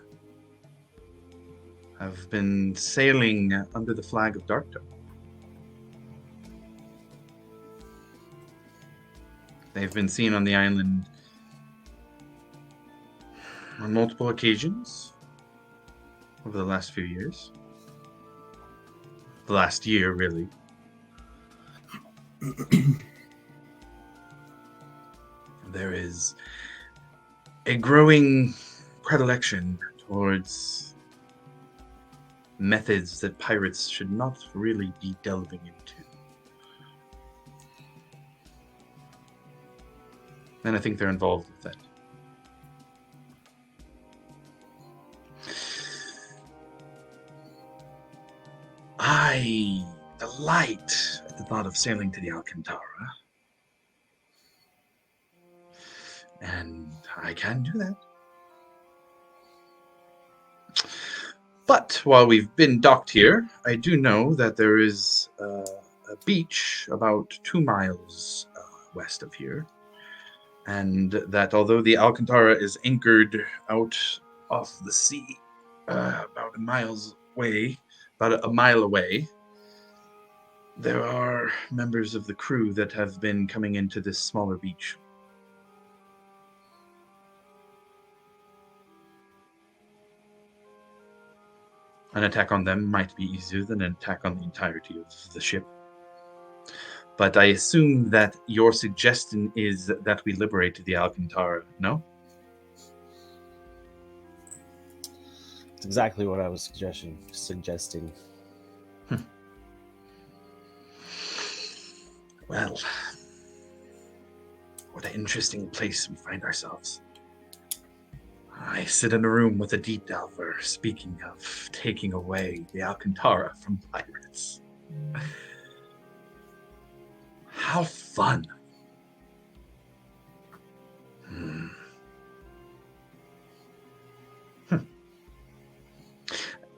have been sailing under the flag of Darktow. They've been seen on the island on multiple occasions over the last few years. The last year, really. There is a growing predilection towards methods that pirates should not really be delving into. And I think they're involved with that. I delight at the thought of sailing to the Alcantara. And I can do that. But while we've been docked here, I do know that there is a beach about 2 miles west of here, and that although the Alcantara is anchored out off the sea, about a mile away, there are members of the crew that have been coming into this smaller beach. An attack on them might be easier than an attack on the entirety of the ship. But I assume that your suggestion is that we liberate the Alcantara, no? It's exactly what I was suggesting. Well, what an interesting place we find ourselves. I sit in a room with a deep delver, speaking of taking away the Alcantara from pirates. How fun.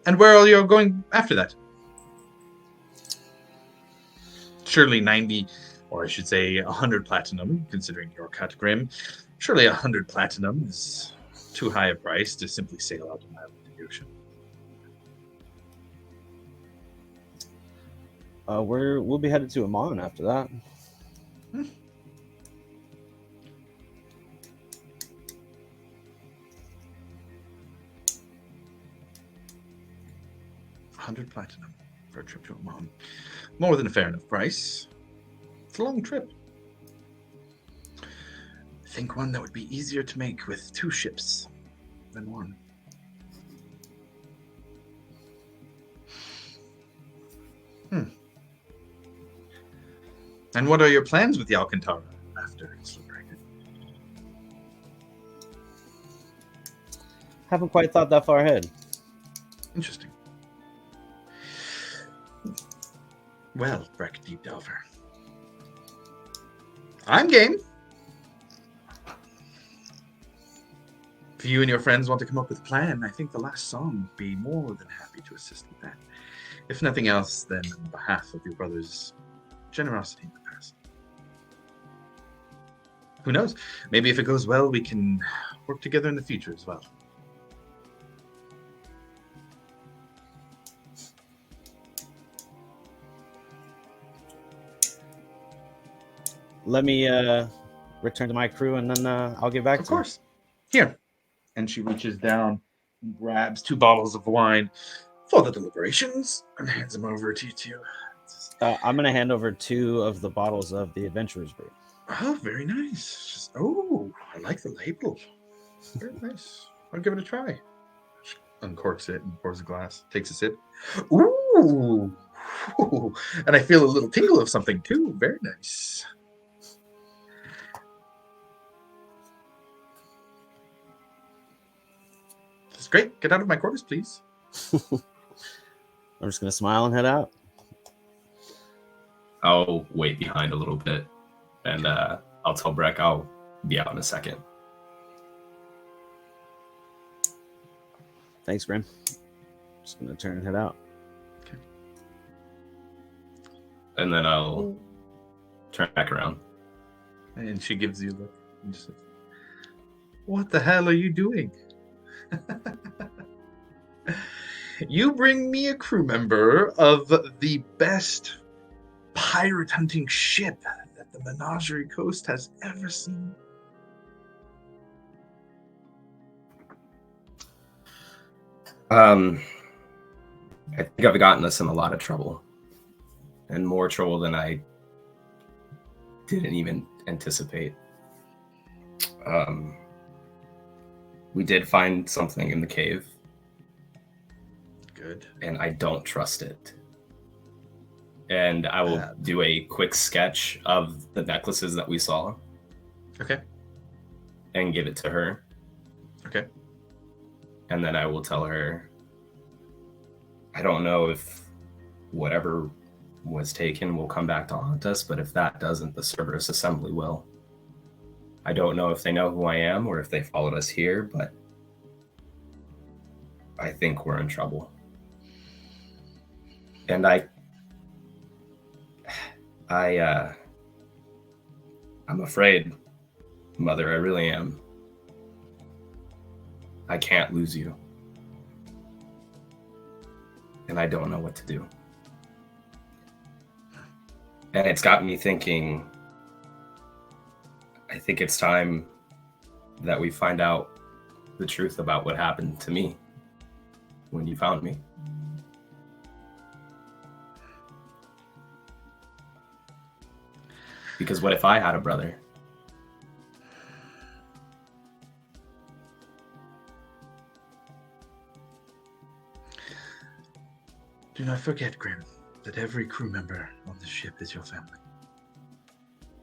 And where are you going after that? Surely 90, or I should say 100 platinum, considering your cut, Grim. Surely 100 platinum is too high a price to simply sail out into the ocean. We'll be headed to Amon after that. 100 platinum for a trip to Amon. More than a fair enough price. It's a long trip. I think one that would be easier to make with 2 ships than 1. And what are your plans with the Alcantara after it's liberated? Haven't quite thought that far ahead. Interesting. Well, Breck Deep Delver. I'm game. If you and your friends want to come up with a plan, I think the last song would be more than happy to assist with that. If nothing else, then on behalf of your brother's generosity in the past. Who knows? Maybe if it goes well, we can work together in the future as well. Let me return to my crew, and then I'll get back to you. Of course. Here. And she reaches down and grabs 2 bottles of wine for the deliberations and hands them over to you two. I'm going to hand over 2 of the bottles of the Adventurer's Brew. Oh, very nice. Oh, I like the label. Very nice. I'll give it a try. She uncorks it and pours a glass, takes a sip. Ooh. Ooh. And I feel a little tingle of something too. Very nice. That's great. Get out of my quarters, please. I'm just going to smile and head out. I'll wait behind a little bit, and I'll tell Breck I'll be out in a second. Thanks, Grim. Just going to turn and head out. Okay. And then I'll turn back around. And she gives you a look and just says, "What the hell are you doing? You bring me a crew member of the best pirate hunting ship that the Menagerie Coast has ever seen." I think I've gotten us in a lot of trouble, and more trouble than I didn't even anticipate. We did find something in the cave. Good. And I don't trust it. And I will do a quick sketch of the necklaces that we saw. Okay. And give it to her. Okay. And then I will tell her, I don't know if whatever was taken will come back to haunt us, but if that doesn't, the Cerberus Assembly will. I don't know if they know who I am or if they followed us here, but I think we're in trouble. And I'm afraid, Mother, I really am. I can't lose you. And I don't know what to do. And it's got me thinking, I think it's time that we find out the truth about what happened to me when you found me. Because what if I had a brother? Do not forget, Grim, that every crew member on the ship is your family.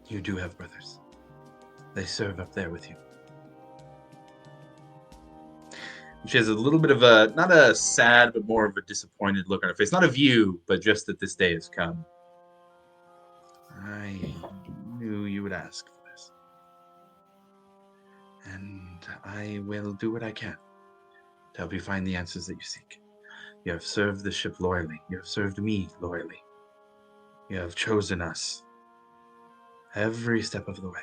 You do have brothers. They serve up there with you. She has a little bit of a, not a sad, but more of a disappointed look on her face. Not of you, but just that this day has come. I knew you would ask for this. And I will do what I can to help you find the answers that you seek. You have served the ship loyally. You have served me loyally. You have chosen us every step of the way.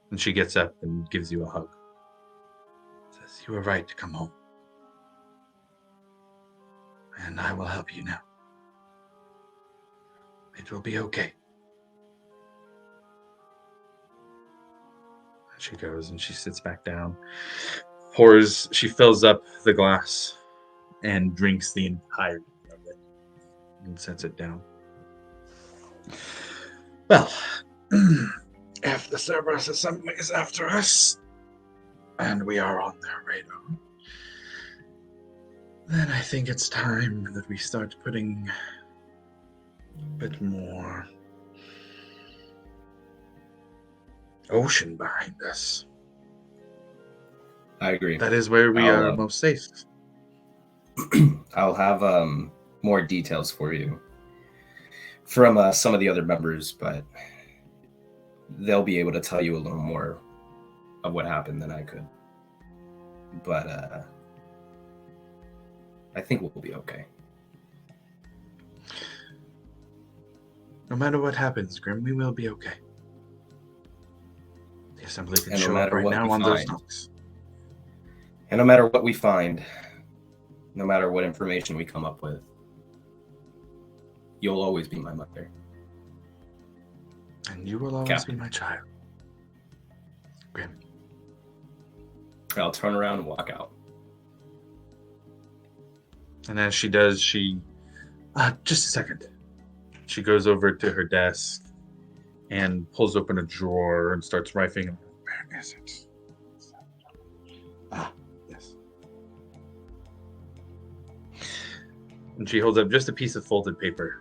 And she gets up and gives you a hug. Says, you were right to come home. And I will help you now. It will be okay. And she goes and she sits back down. She fills up the glass and drinks the entirety of it and sets it down. Well, if the Cerberus Assembly is after us, and we are on their radar, then I think it's time that we start putting a bit more ocean behind us. I agree. That is where we are most safe. I'll have more details for you from some of the other members, but they'll be able to tell you a little more of what happened than I could. But I think we'll be okay. No matter what happens, Grim, we will be okay. The Assembly can And no show up matter right what now we on those find. docks. And no matter what we find, no matter what information we come up with, you'll always be my mother. And you will always Captain. be my child. Grim. I'll turn around and walk out. And as she does, just a second. She goes over to her desk and pulls open a drawer and starts rifling. Where is it? Yes. And she holds up just a piece of folded paper.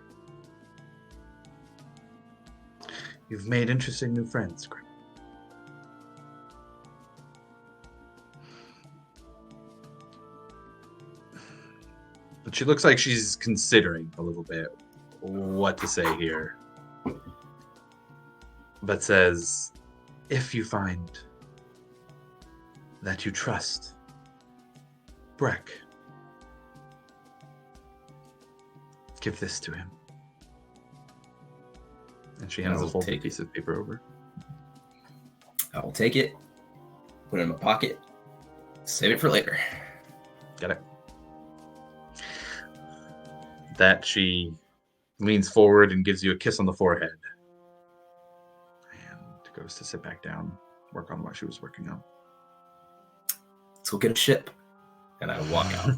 You've made interesting new friends, Grim. But she looks like she's considering a little bit what to say here. But says, If you find that you trust Breck, give this to him. and she hands a I'll folded take piece of paper over. I will take it, put it in my pocket, save it for later. Got it. That she leans forward and gives you a kiss on the forehead. And goes to sit back down, work on what she was working on. Let's go get a ship. And I walk out.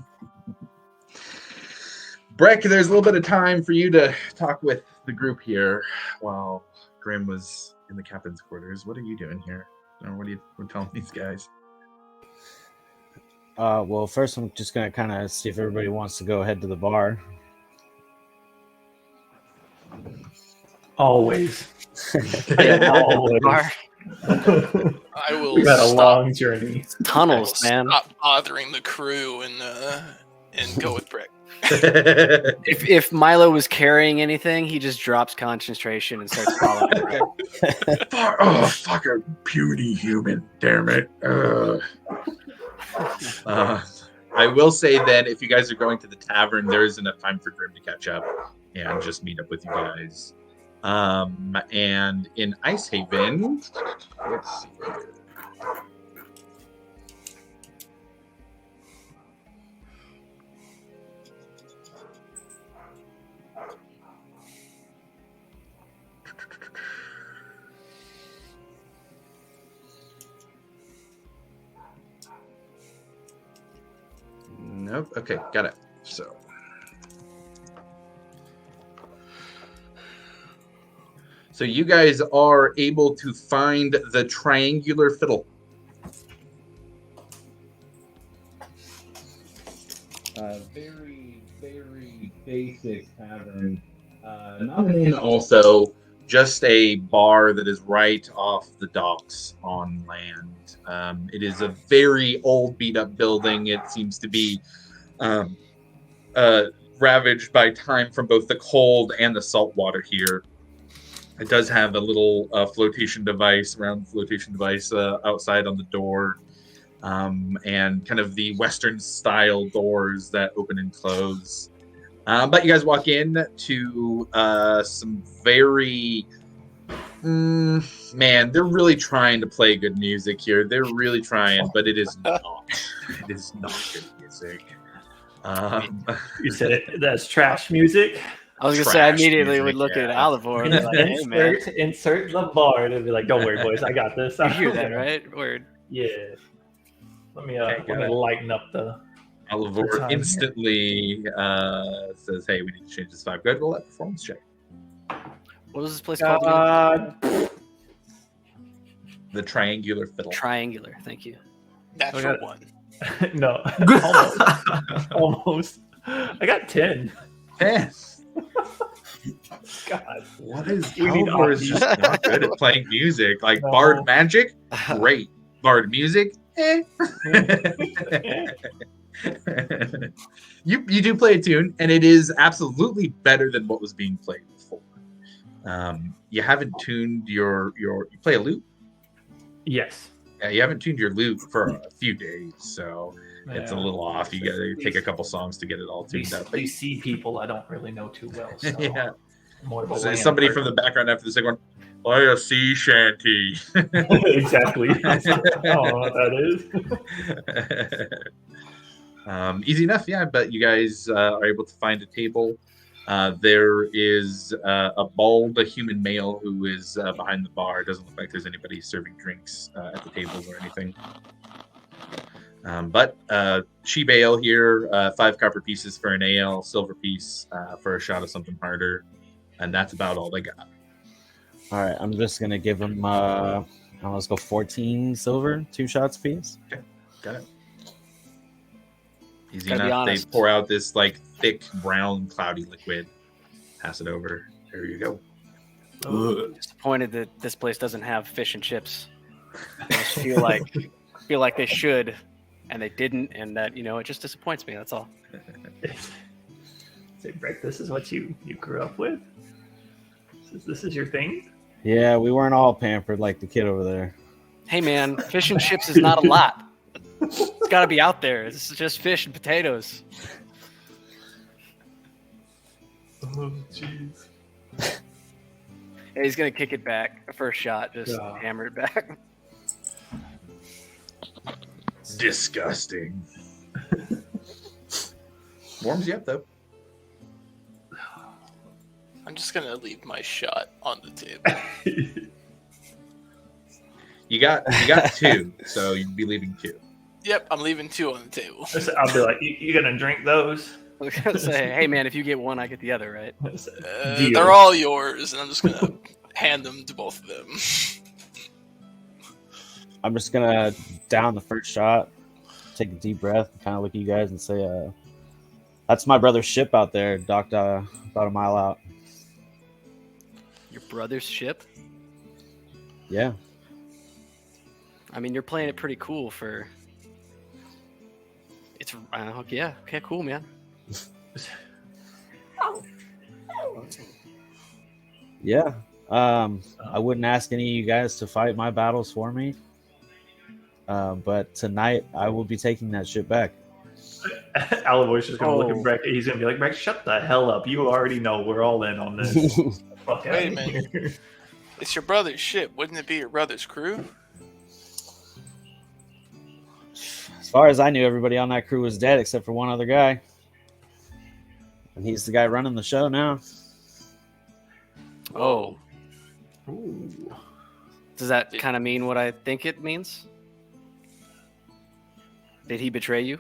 Breck, there's a little bit of time for you to talk with the group here while Grim was in the captain's quarters. What are you doing here? Or what are you telling these guys? Well, first I'm just going to kind of see if everybody wants to go ahead to the bar. Always. Always. I will We've had a stop, long journey. Tunnels, man. stop bothering the crew and go with Brick. If Milo was carrying anything, he just drops concentration and starts following. Oh, fucking puny human. Damn it. I will say then, if you guys are going to the tavern, there is enough time for Grim to catch up and just meet up with you guys. And in Ice Haven, let's see here. Nope. Okay, got it. So you guys are able to find the triangular fiddle. Very, very basic tavern. Not an inn, also just a bar that is right off the docks on land. It is a very old, beat-up building. It seems to be ravaged by time from both the cold and the salt water here. It does have a little flotation device outside on the door, and kind of the Western-style doors that open and close. But you guys walk in to some very... man, they're really trying to play good music here. They're really trying, but it is not. It is not good music. You said it. That's trash music. I was gonna say I immediately would look at Alivor and be like, "Hey man, insert the bar," and be like, "Don't worry, boys, I got this." You hear that, right? Word. Yeah. Let me lighten up the. Alivor instantly says, "Hey, we need to change this vibe." Good, roll that performance check. What was this place called again? The Triangular Fiddle. Triangular. Thank you. Natural one. No, almost. I got 10. 10. God, what is Alivor is just not good at playing music. Like Bard Magic, great. Bard Music, you do play a tune, and it is absolutely better than what was being played before. You haven't tuned your you play a lute? Yes. Yeah, you haven't tuned your lute for a few days, so it's a little off. You got to take a couple songs to get it all tuned up. These sea people I don't really know too well. So yeah. More of So somebody from the background after the second one, play a sea shanty. Exactly. I don't know what that is. Easy enough, yeah. But you guys are able to find a table. There is a bald human male who is behind the bar. It doesn't look like there's anybody serving drinks at the tables or anything. But sheep ale here, 5 copper pieces for an ale, silver piece for a shot of something harder. And that's about all they got. All right, I'm just going to give them, let's go 14 silver, 2 shots apiece. Okay, got it. Easy enough. They pour out this like thick, brown, cloudy liquid. Pass it over. There you go. Disappointed that this place doesn't have fish and chips. I just feel like they should, and they didn't, and that it just disappoints me. That's all. Say, Breck, this is what you grew up with? This is your thing? Yeah, we weren't all pampered like the kid over there. Hey man, fish and chips is not a lot. It's got to be out there. This is just fish and potatoes. Oh, jeez. Yeah, he's going to kick it back. First shot, just hammer it back. Disgusting. Warms you up, though. I'm just going to leave my shot on the table. You got 2, so you'd be leaving 2. Yep, I'm leaving 2 on the table. I'll be like, you gonna drink those? I was gonna say, hey man, if you get one, I get the other, right? They're all yours, and I'm just gonna hand them to both of them. I'm just gonna down the first shot, take a deep breath, kind of look at you guys and say, "That's my brother's ship out there, docked about a mile out." Your brother's ship? Yeah. I mean, you're playing it pretty cool for. It's yeah. Okay, cool, man. Yeah. I wouldn't ask any of you guys to fight my battles for me. But tonight I will be taking that ship back. Alavoy's just gonna look Oh. at Breck. He's gonna be like, Breck, shut the hell up. You already know we're all in on this. Fuck Wait a outta minute. here. It's your brother's ship. Wouldn't it be your brother's crew? As far as I knew, everybody on that crew was dead except for one other guy. And he's the guy running the show now. Oh, Ooh. does that kind of mean what I think it means? Did he betray you?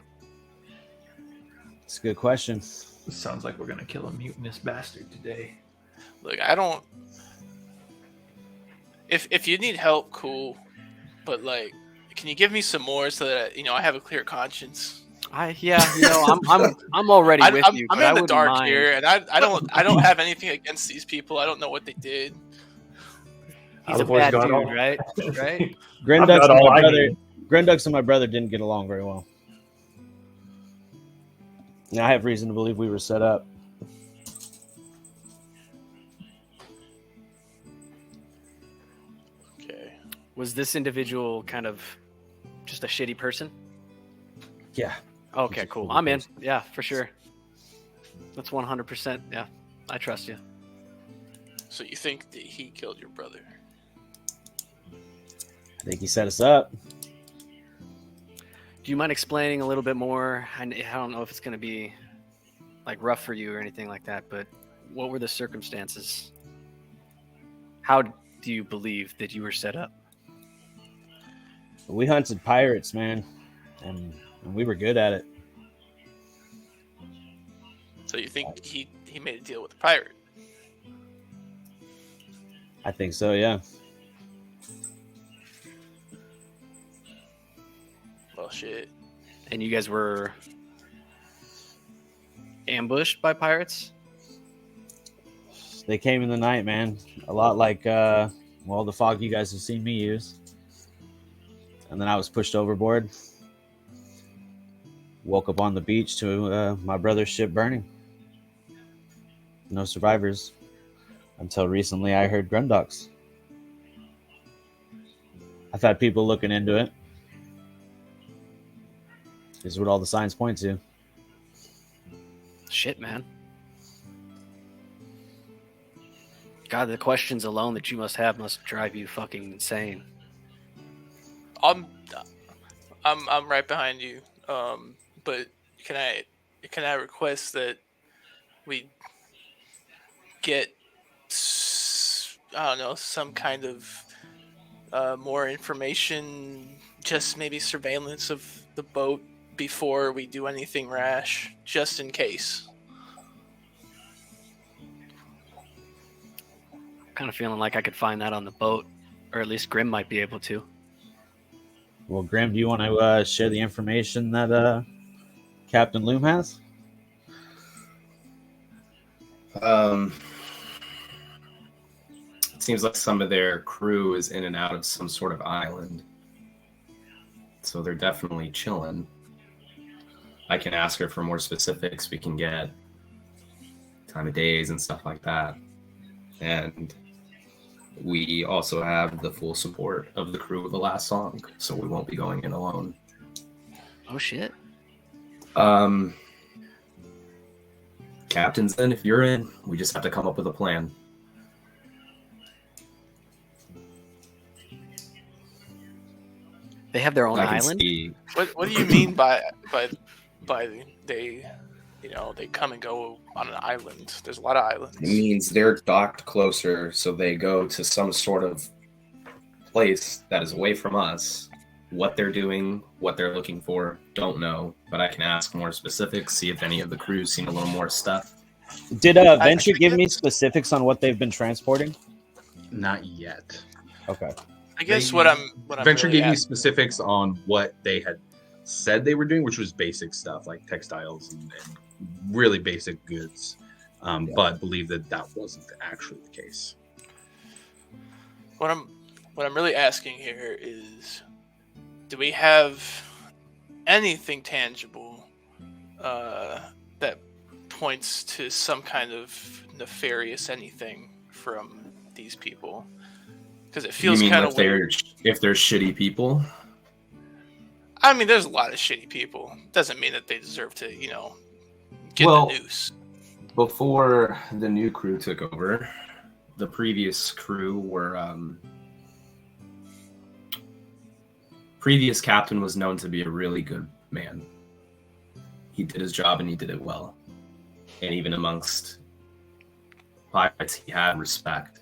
It's a good question. Sounds like we're gonna kill a mutinous bastard today. Look, I don't. If you need help, cool. But like, can you give me some more so that I have a clear conscience? I'm already with you. I'm but I in the wouldn't dark mind. here, and I don't have anything against these people. I don't know what they did. He's a Alavoy's bad got dude, all- right? Right? Grindux got and all my I brother. need. Grindux and my brother didn't get along very well. And I have reason to believe we were set up. Okay. Was this individual kind of just a shitty person? Yeah. Okay, He's a cool. shitty I'm in. person. Yeah, for sure. That's 100%. Yeah, I trust you. So you think that he killed your brother? I think he set us up. Do you mind explaining a little bit more? I don't know if it's going to be like rough for you or anything like that, but what were the circumstances? How do you believe that you were set up? We hunted pirates, man. And we were good at it. So you think he made a deal with the pirate? I think so, yeah. Well, shit. And you guys were ambushed by pirates? They came in the night, man. A lot like, the fog you guys have seen me use. And then I was pushed overboard. Woke up on the beach to my brother's ship burning. No survivors. Until recently, I heard Grundox. I've had people looking into it. This is what all the signs point to. Shit, man. God, the questions alone that you must have must drive you fucking insane. I'm right behind you. But can I request that we get some kind of more information, just maybe surveillance of the boat before we do anything rash, just in case. Kind of feeling like I could find that on the boat, or at least Grim might be able to. Well, Graham, do you want to share the information that Captain Loom has? It seems like some of their crew is in and out of some sort of island. So they're definitely chilling. I can ask her for more specifics. We can get time of days and stuff like that. And we also have the full support of the crew of the last song, so we won't be going in alone. Oh shit. Captain's in, if you're in, we just have to come up with a plan. They have their own I can island? see- What do you mean by they they come and go on an island? There's a lot of islands. It means they're docked closer, so they go to some sort of place that is away from us. What they're doing, what they're looking for, don't know. But I can ask more specifics, see if any of the crew's seen a little more stuff. Did Venture give me specifics on what they've been transporting? Not yet. Okay. I guess They- what I'm Venture really gave you asking- specifics on what they had said they were doing, which was basic stuff like textiles and really basic goods, but believe that wasn't actually the case. What I'm really asking here is, do we have anything tangible that points to some kind of nefarious anything from these people? Because it feels you mean kind if of weird. they're shitty people? I mean, there's a lot of shitty people. Doesn't mean that they deserve to, get Well, the noose. Before the new crew took over, the previous crew were previous captain was known to be a really good man. He did his job and he did it well. And even amongst pirates, he had respect.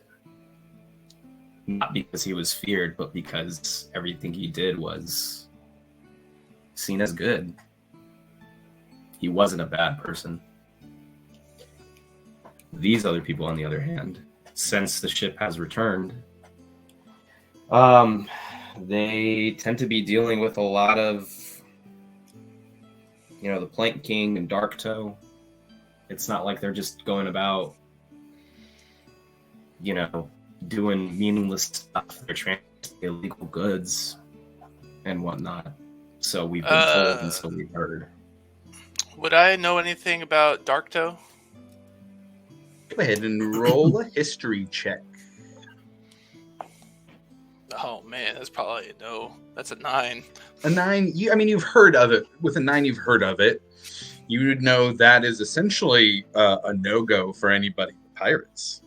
Not because he was feared, but because everything he did was seen as good. He wasn't a bad person. These other people, on the other hand, since the ship has returned, they tend to be dealing with a lot of, the Plank King and Dark Toe. It's not like they're just going about, doing meaningless stuff. They're transporting illegal goods and whatnot. So we've been told and so we've heard. Would I know anything about Dark Toe? Go ahead and roll a history check. Oh man, that's probably a no. That's a 9. A 9. You've heard of it. With a 9, you've heard of it. You would know that is essentially a no-go for anybody with pirates.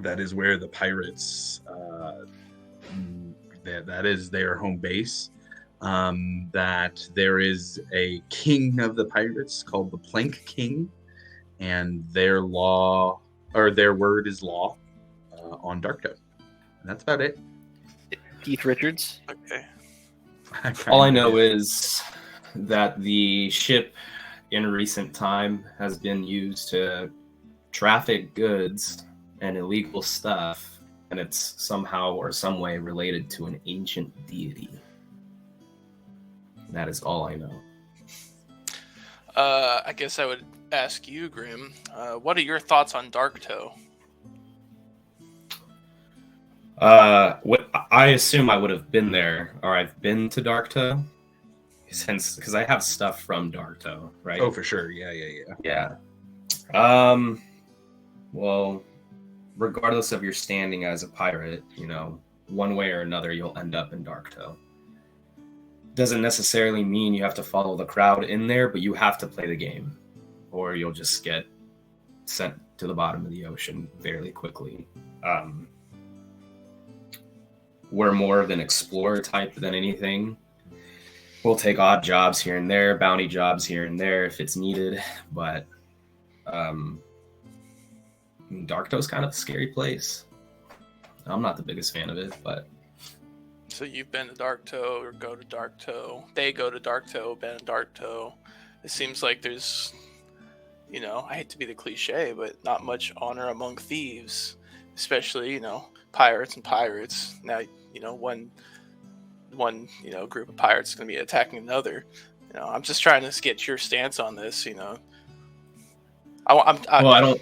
That is where the pirates. That is their home base. That there is a king of the pirates called the Plank King, and their word is law on Dark Toe. And that's about it. Keith Richards. Okay. All I know is that the ship in recent time has been used to traffic goods and illegal stuff, and it's somehow or some way related to an ancient deity. That is all I know. I guess I would ask you, Grim. What are your thoughts on Dark Toe? What I assume I would have been there, or I've been to Dark Toe, because I have stuff from Dark Toe, right? Oh, for sure. Yeah. Well, regardless of your standing as a pirate, one way or another, you'll end up in Dark Toe. Doesn't necessarily mean you have to follow the crowd in there, but you have to play the game, or you'll just get sent to the bottom of the ocean fairly quickly. We're more of an explorer type than anything. We'll take odd jobs here and there, bounty jobs here and there if it's needed, but Dark Toe's kind of a scary place. I'm not the biggest fan of it, but... So you've been to Dark Toe, or go to Dark Toe. They go to Dark Toe, been to Dark Toe. It seems like there's, I hate to be the cliche, but not much honor among thieves. Especially, pirates and pirates. Now, one group of pirates is going to be attacking another. I'm just trying to get your stance on this. I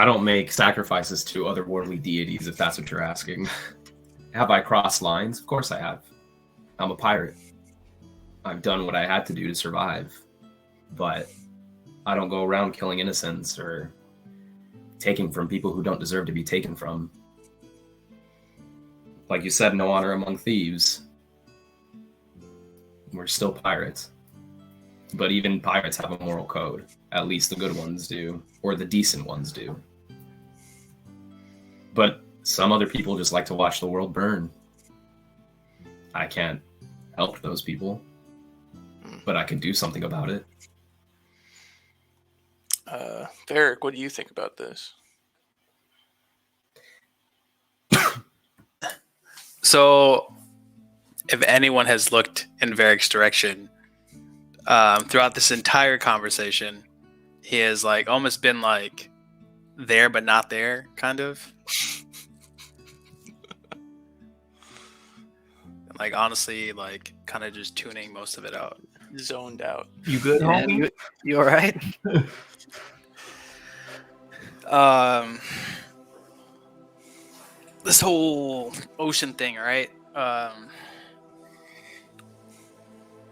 don't make sacrifices to otherworldly deities, if that's what you're asking. Have I crossed lines? Of course I have. I'm a pirate. I've done what I had to do to survive. But I don't go around killing innocents or taking from people who don't deserve to be taken from. Like you said, no honor among thieves. We're still pirates. But even pirates have a moral code. At least the good ones do. Or the decent ones do. But some other people just like to watch the world burn. I can't help those people. But I can do something about it. Varric, what do you think about this? So, if anyone has looked in Varric's direction, throughout this entire conversation, he has almost been there but not there, kind of. Honestly, kind of just tuning most of it out. Zoned out. You good, homie? You all right? This whole ocean thing, right? Not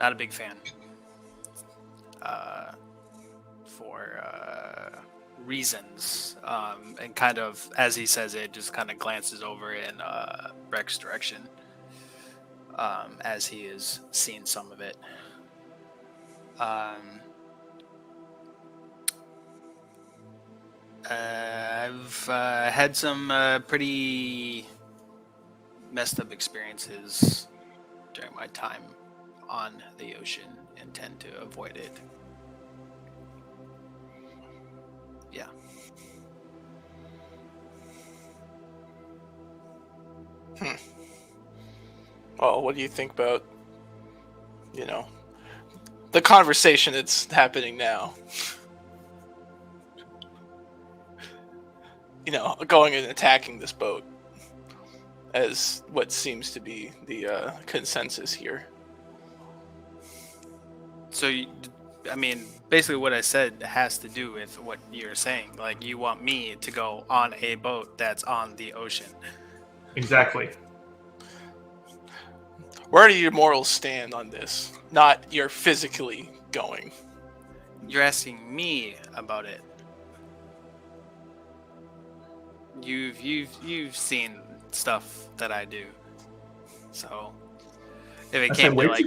a big fan. For reasons. And kind of, as he says it, just kind of glances over in Rex's direction. as he has seen some of it. I've had some pretty messed up experiences during my time on the ocean and tend to avoid it. Yeah. Well, what do you think about, the conversation that's happening now? Going and attacking this boat as what seems to be the consensus here. So, basically what I said has to do with what you're saying. Like, you want me to go on a boat that's on the ocean. Exactly. Where do your morals stand on this? Not you're physically going. You're asking me about it. You've seen stuff that I do. So if it came to like,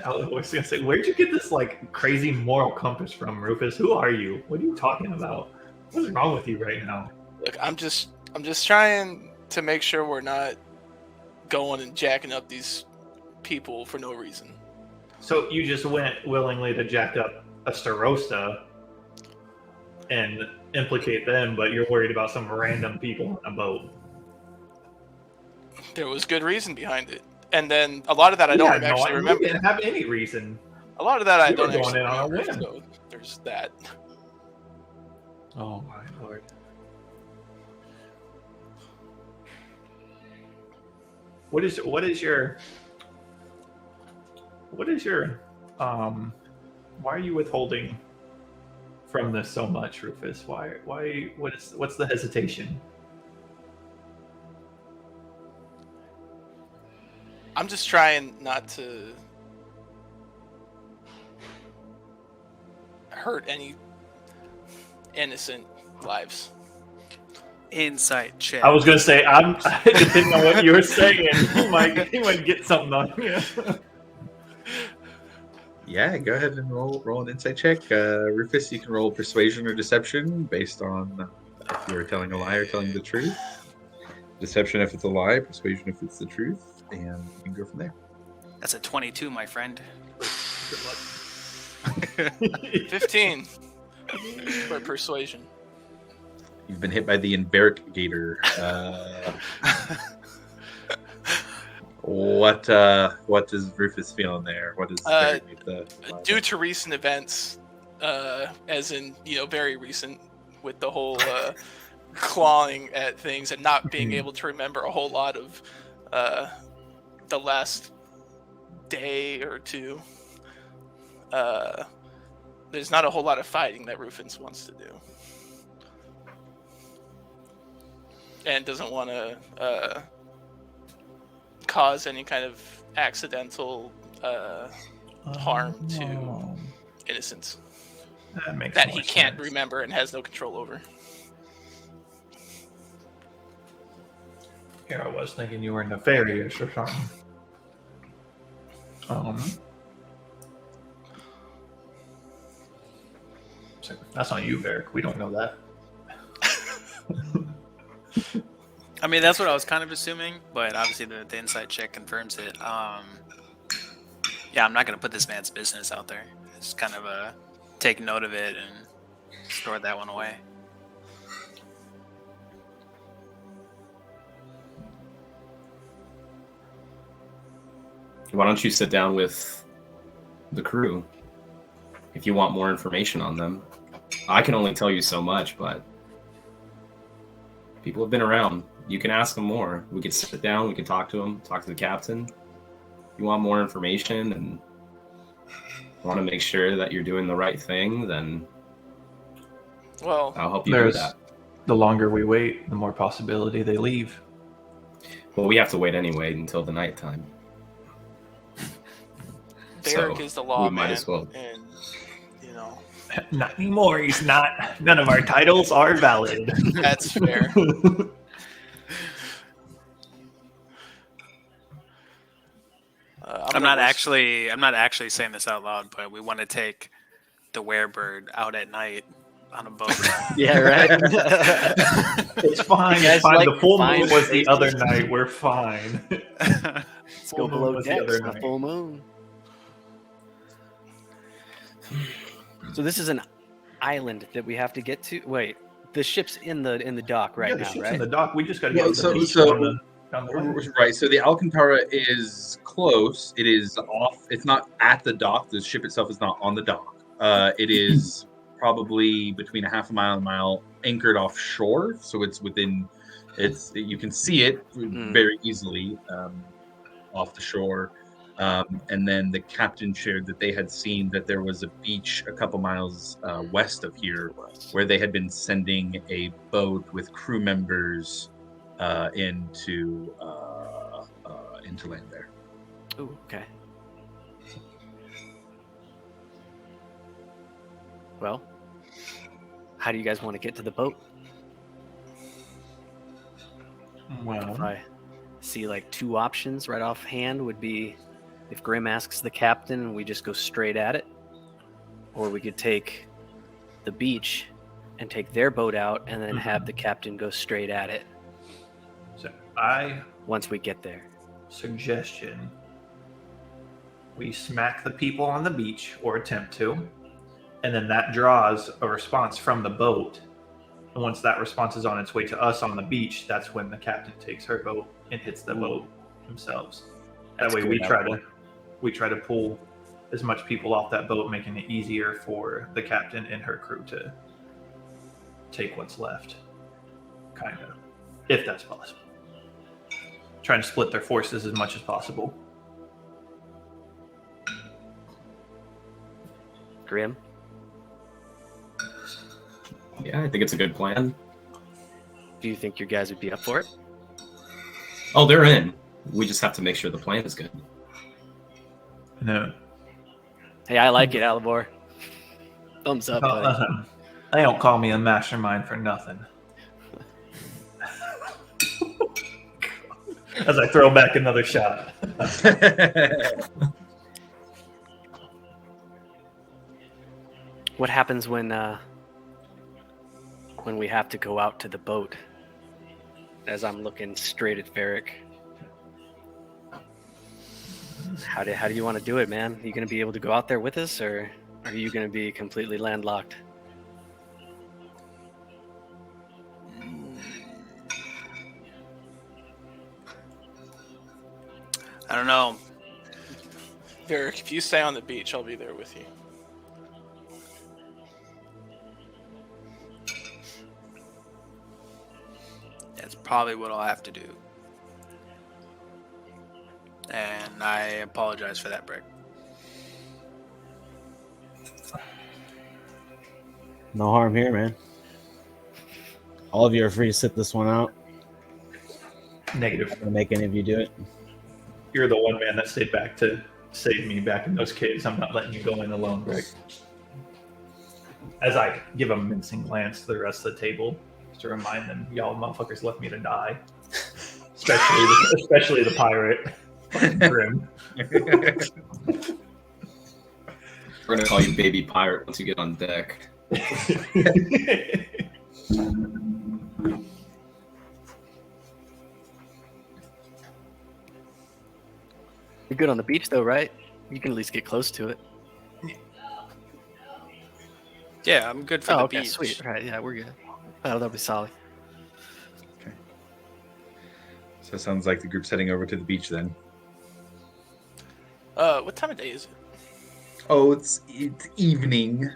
I was gonna say, where'd you get this like crazy moral compass from, Rufus? Who are you? What are you talking about? What's wrong with you right now? Look, I'm just trying to make sure we're not going and jacking up these people for no reason. So you just went willingly to jack up a Starosta and implicate them, but you're worried about some random people on a boat. There was good reason behind it. And then a lot of that I don't actually remember. You didn't have any reason. A lot of that I don't going actually in on a remember. whim. So there's that. Oh my lord. What is your why are you withholding from this so much, Rufus? What's the hesitation? I'm just trying not to hurt any innocent lives. Insight check. I was gonna say, depending on what you were saying, he might get something on you. Yeah, go ahead and roll an insight check. Rufus, you can roll persuasion or deception based on if you're telling a lie or telling the truth. Deception if it's a lie, persuasion if it's the truth, and you can go from there. That's a 22, my friend. Good luck. 15 for persuasion. You've been hit by the Inverigator. What does Rufus feeling there? What is due to recent events, as in very recent, with the whole clawing at things and not being able to remember a whole lot of the last day or two. There's not a whole lot of fighting that Rufus wants to do, and doesn't want to cause any kind of accidental harm to innocents that he can't remember and has no control over. Here I was thinking you were nefarious or something. That's on you, Varric. We don't know that. That's what I was kind of assuming, but obviously the insight check confirms it. Yeah, I'm not going to put this man's business out there. It's kind of take note of it and store that one away. Why don't you sit down with the crew if you want more information on them? I can only tell you so much, but people have been around. You can ask them more. We could sit down, we could talk to them, talk to the captain. If you want more information and want to make sure that you're doing the right thing, then I'll help you do that. The longer we wait, the more possibility they leave. Well, we have to wait anyway until the nighttime. Varric is the law, we might as well. And not anymore. He's not. None of our titles are valid. That's fair. I'm not actually saying this out loud, but we want to take the werebird out at night on a boat. Yeah, right. It's fine. You guys It's fine. like The full fine moon was the faces. other night. We're fine. Let's go Full moon below was the decks other on a night. full moon. So this is an island that we have to get to. Wait, the ship's in the dock right Yeah, the now, ship's right? in the dock. We just got to Yeah, get to so- the beach so- down the way. Right. So the Alcantara is close. It is off. It's not at the dock. The ship itself is not on the dock. It is probably between a half a mile and a mile, anchored offshore. So it's within. You can see it very easily off the shore. And then the captain shared that they had seen that there was a beach a couple miles west of here, where they had been sending a boat with crew members into land there. Ooh, okay. Well, how do you guys want to get to the boat? If Well, I see like two options right offhand would be if Grim asks the captain, we just go straight at it, or we could take the beach and take their boat out and then have the captain go straight at it so I once we get there. suggestion we smack the people on the beach or attempt to, and then that draws a response from the boat. And once that response is on its way to us on the beach, that's when the captain takes her boat and hits the boat themselves. That That's way good, we try to pull as much people off that boat, making it easier for the captain and her crew to take what's left. Kind of. If that's possible. Trying to split their forces as much as possible. Grim? Yeah, I think it's a good plan. Do you think your guys would be up for it? Oh, they're in. We just have to make sure the plan is good. No. Hey, I like it, Alibor. Thumbs up, buddy. They don't call me a mastermind for nothing. As I throw back another shot. What happens when we have to go out to the boat? As I'm looking straight at Varric. How do you want to do it, man? Are you going to be able to go out there with us, or are you going to be completely landlocked? I don't know. Derek, if you stay on the beach, I'll be there with you. That's probably what I'll have to do. And I apologize for that, Brick. No harm here, man. All of you are free to sit this one out. Negative. I'm gonna make any of you do it. You're the one man that stayed back to save me back in those caves. I'm not letting you go in alone, Greg. As I give a mincing glance to the rest of the table, just to remind them, y'all motherfuckers left me to die. Especially the pirate. Grim. We're gonna call you Baby Pirate once you get on deck. You're good on the beach, though, right? You can at least get close to it. Yeah, I'm good for Oh, the okay, beach. sweet. Right, yeah, we're good. Oh, that'll be solid. So it sounds like the group's heading over to the beach then. What time of day is it? Oh, it's evening.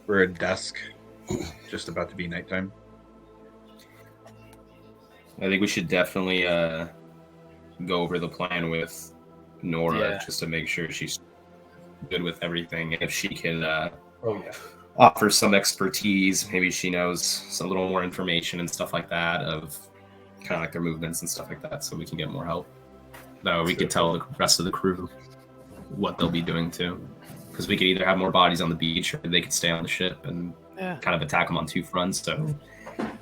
We're at dusk. Just about to be nighttime. I think we should definitely go over the plan with Nora Yeah. just to make sure she's good with everything. If she can Oh yeah. offer some expertise, maybe she knows a little more information and stuff like that of kind of like their movements and stuff like that, so we can get more help. No, we could tell the rest of the crew what they'll be doing too, because we could either have more bodies on the beach or they could stay on the ship and kind of attack them on two fronts. So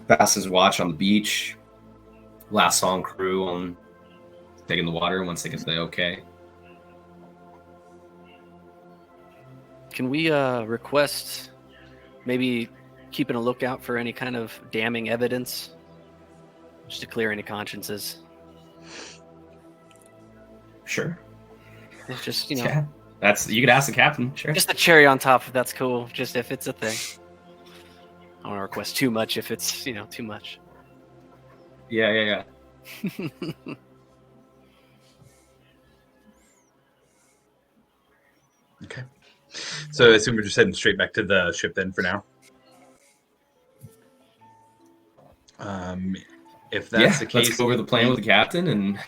fastest watch on the beach, last song crew on taking the water once they get to the okay. Can we request maybe keeping a lookout for any kind of damning evidence, just to clear any consciences? Sure. It's just, you know, Yeah. You could ask the captain. Sure. just a cherry on top. If that's cool. Just if it's a thing. I don't want to request too much if it's, you know, too much. Yeah. Okay. So I assume we're just heading straight back to the ship then for now. If that's the case, let's go over the plan with the captain and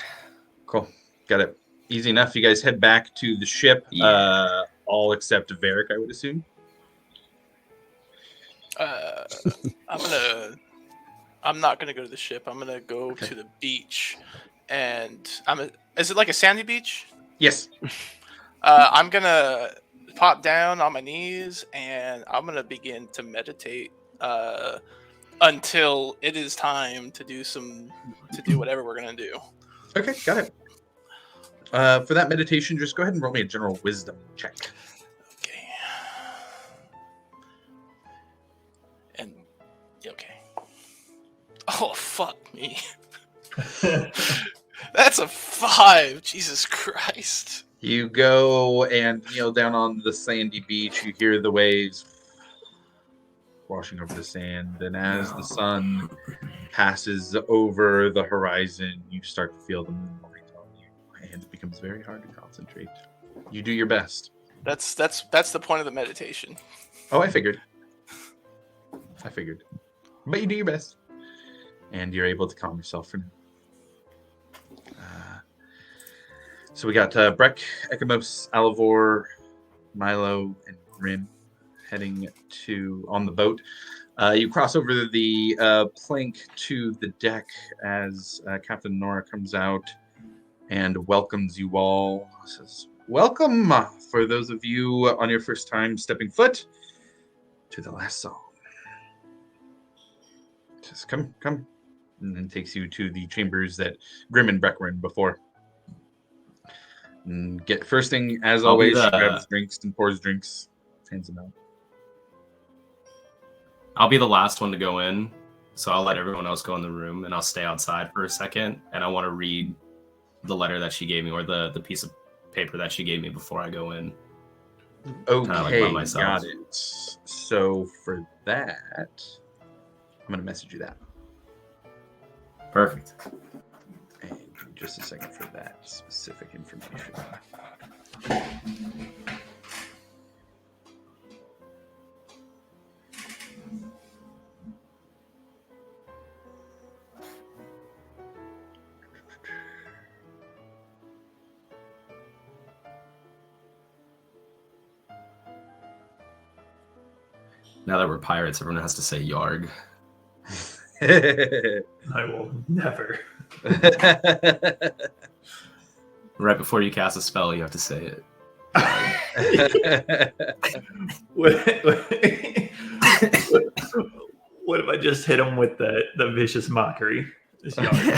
cool. Got it. Easy enough. You guys head back to the ship. Yeah. All except Varric, I would assume. I'm not gonna go to the ship. I'm gonna go to the beach, and is it like a sandy beach? Yes. I'm gonna pop down on my knees and I'm gonna begin to meditate until it is time to do whatever we're gonna do. Okay, got it. For that meditation, just go ahead and roll me a general wisdom check. Okay. And okay. Oh fuck me. That's a 5. Jesus Christ. You go and kneel down on the sandy beach. You hear the waves washing over the sand. And as the sun passes over the horizon, you start to feel the moonlight on you. And it becomes very hard to concentrate. You do your best. That's the point of the meditation. Oh, I figured. But you do your best. And you're able to calm yourself for now. So we got Breck, Ekamos, Alivor, Milo, and Grim heading on the boat. You cross over the plank to the deck as Captain Nora comes out and welcomes you all. Says, "Welcome for those of you on your first time stepping foot to the last song." Says, "Come," and then takes you to the chambers that Grim and Breck were in before. And first thing, as always, she grabs drinks and pours drinks, hands them out. I'll be the last one to go in, so I'll let everyone else go in the room, and I'll stay outside for a second, and I want to read the letter that she gave me, or the piece of paper that she gave me before I go in. Okay, by myself. got it. So for that, I'm going to message you that. Perfect. And just a second for that specific information. Now that we're pirates, everyone has to say Yarg. I will never. Right before you cast a spell, you have to say it. What if I just hit him with the vicious mockery? Okay.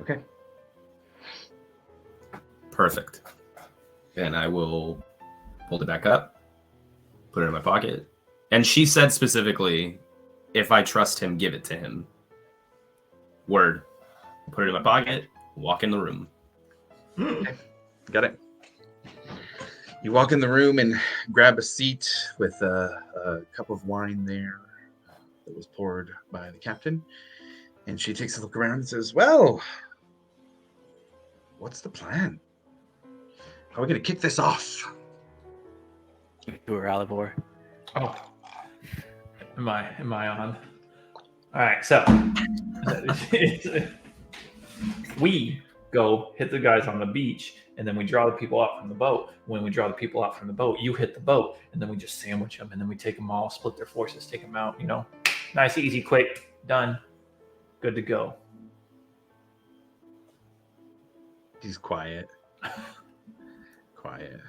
Okay. Perfect. And I will hold it back up, put it in my pocket. And she said specifically, if I trust him, give it to him. Word. Put it in my pocket, walk in the room. Okay. Got it. You walk in the room and grab a seat with a cup of wine there that was poured by the captain. And she takes a look around and says, "Well, what's the plan? How are we going to kick this off?" To her, Alivor. Oh, am I on? All right, so we go hit the guys on the beach, and then we draw the people out from the boat. When we draw the people out from the boat, you hit the boat, and then we just sandwich them, and then we take them all, split their forces, take them out. Nice, easy, quick, done, good to go. He's quiet. Quiet.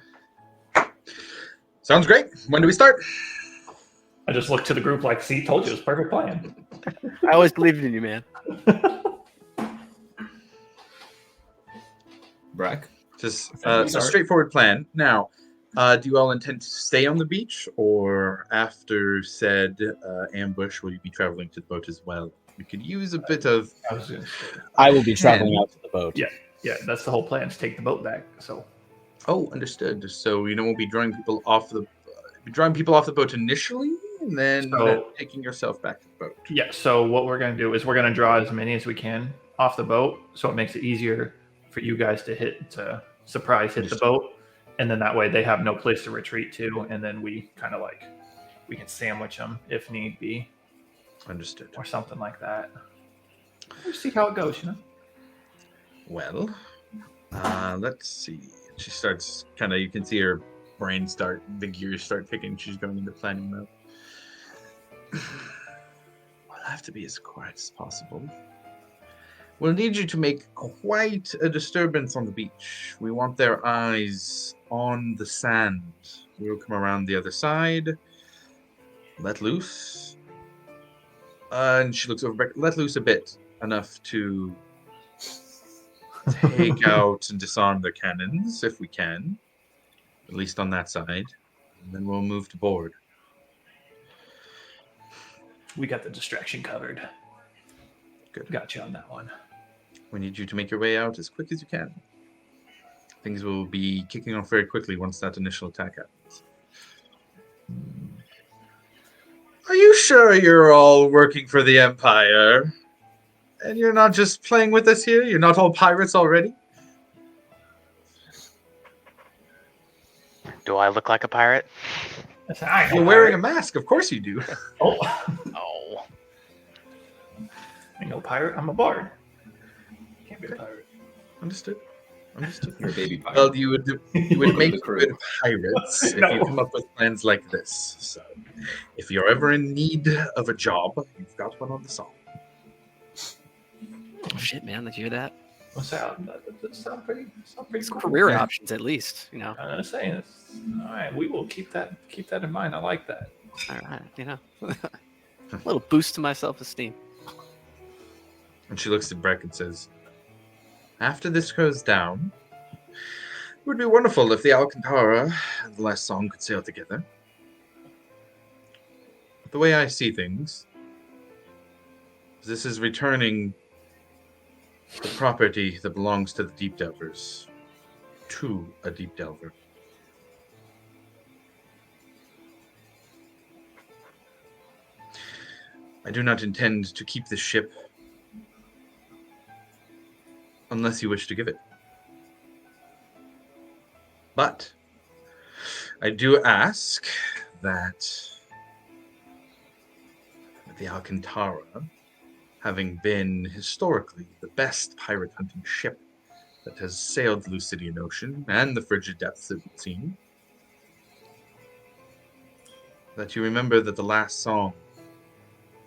Sounds great. When do we start? I just looked to the group like, see, told you it was a perfect plan. I always believed in you, man. Brack? Just a straightforward plan. Now, do you all intend to stay on the beach, or after said ambush, will you be traveling to the boat as well? We could use a bit of. I will be traveling out to the boat. Yeah, that's the whole plan, to take the boat back. So. Oh, understood. So we'll be drawing people off the boat initially, and then taking yourself back to the boat. Yeah. So what we're gonna do is we're gonna draw as many as we can off the boat, so it makes it easier for you guys to surprise hit the boat, and then that way they have no place to retreat to, and then we kind of we can sandwich them if need be. Understood. Or something like that. We'll see how it goes, Well, let's see. She starts you can see her brain the gears start ticking. She's going into planning mode. I'll have to be as quiet as possible. We'll need you to make quite a disturbance on the beach. We want their eyes on the sand. We'll come around the other side. Let loose. And she looks over back. Let loose a bit. Enough to take out and disarm their cannons, if we can. At least on that side. And then we'll move to board. We got the distraction covered. Good. Got you on that one. We need you to make your way out as quick as you can. Things will be kicking off very quickly once that initial attack happens. Are you sure you're all working for the Empire? And you're not just playing with us here? You're not all pirates already? Do I look like a pirate? You're wearing a mask. Of course you do. Oh. Oh. I'm no pirate. I'm a bard. Can't be a pirate. Understood. You're a baby pirate. Well, you would make good pirates if you come up with plans like this. So, if you're ever in need of a job, you've got one on the song. Oh, shit, man! Did you hear that? What's that? That sound pretty cool. Career options, at least. I'm saying, all right. We will keep that in mind. I like that. All right, a little boost to my self-esteem. And she looks at Breck and says, after this goes down, it would be wonderful if the Alcantara and the last song could sail together. But the way I see things, this is returning the property that belongs to the Deep Delvers to a Deep Delver. I do not intend to keep the ship unless you wish to give it. But I do ask that the Alcantara, having been historically the best pirate hunting ship that has sailed the Lucidian Ocean and the frigid depths of the sea, that you remember that the last song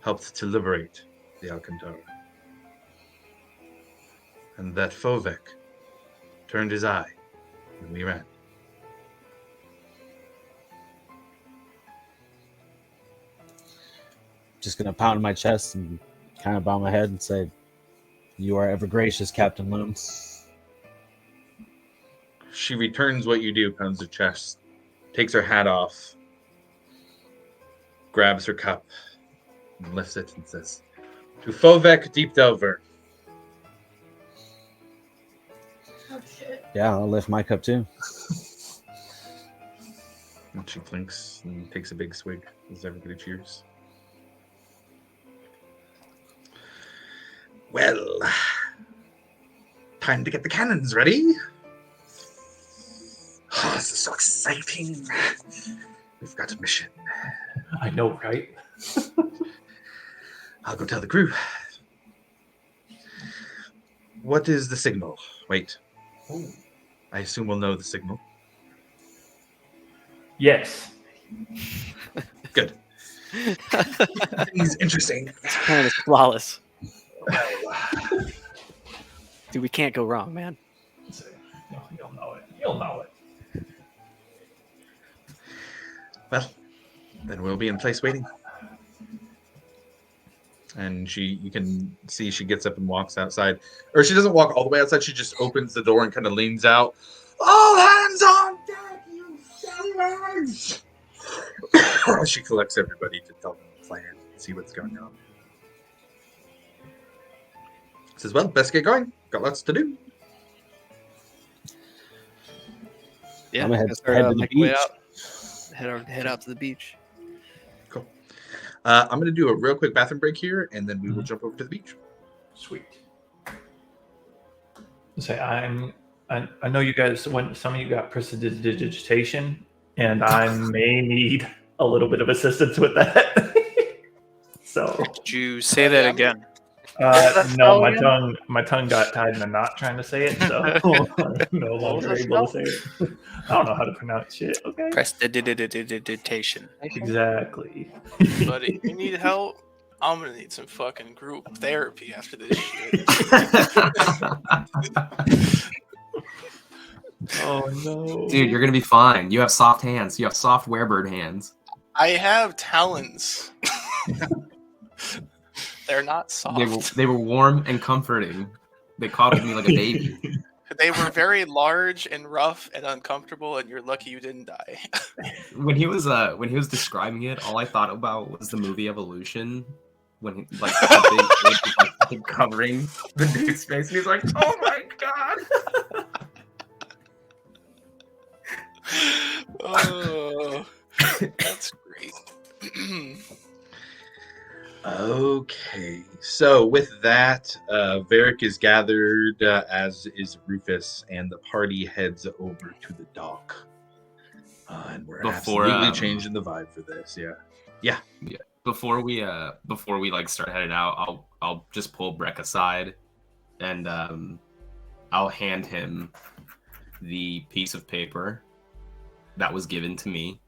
helped to liberate the Alcantara. And that Fovek turned his eye when we ran. Just gonna pound my chest and kind of bow my head and say, "You are ever gracious, Captain Loom." She returns what you do, pounds her chest, takes her hat off, grabs her cup, and lifts it and says, "To Fovek Deep Delver." Yeah, I'll lift my cup too. And she blinks and takes a big swig as everybody cheers. Well, time to get the cannons ready. Oh, this is so exciting. We've got a mission. I know, right? I'll go tell the crew. What is the signal? Wait. I assume we'll know the signal. Yes. Good. He's interesting. This plan is flawless. Dude, we can't go wrong, man. You'll know it. You'll know it. Well, then we'll be in place waiting. And you can see she gets up and walks outside. Or she doesn't walk all the way outside. She just opens the door and kind of leans out. All hands on deck, you sailors! She collects everybody to tell them the plan and see what's going on. Says, well, best get going. Got lots to do. Yeah, I'm gonna head let's to the make our way beach. out. Head out to the beach. Cool. I'm going to do a real quick bathroom break here, and then we will jump over to the beach. Sweet. Say I know you guys, when some of you got prestidigitation, and I may need a little bit of assistance with that. So Did you say that again? no, my tongue got tied in a knot trying to say it, so I'm no longer able to say it. I don't know how to pronounce shit. Okay. Prestidigitation. Exactly. Buddy, you need help? I'm gonna need some fucking group therapy after this shit. Oh no, Dude, you're gonna be fine. You have soft hands. You have soft werebird hands. I have talons. They're not soft. They were warm and comforting. They coddled me like a baby. They were very large and rough and uncomfortable, and you're lucky you didn't die. When he was describing it, all I thought about was the movie Evolution. When he, like the big covering the dude's face, and he's like, "Oh my god!" Oh, that's great. Okay, so with that, Varric is gathered, as is Rufus, and the party heads over to the dock. And we're absolutely changing the vibe for this. Yeah. Before we like start headed out, I'll just pull Breck aside, and I'll hand him the piece of paper that was given to me,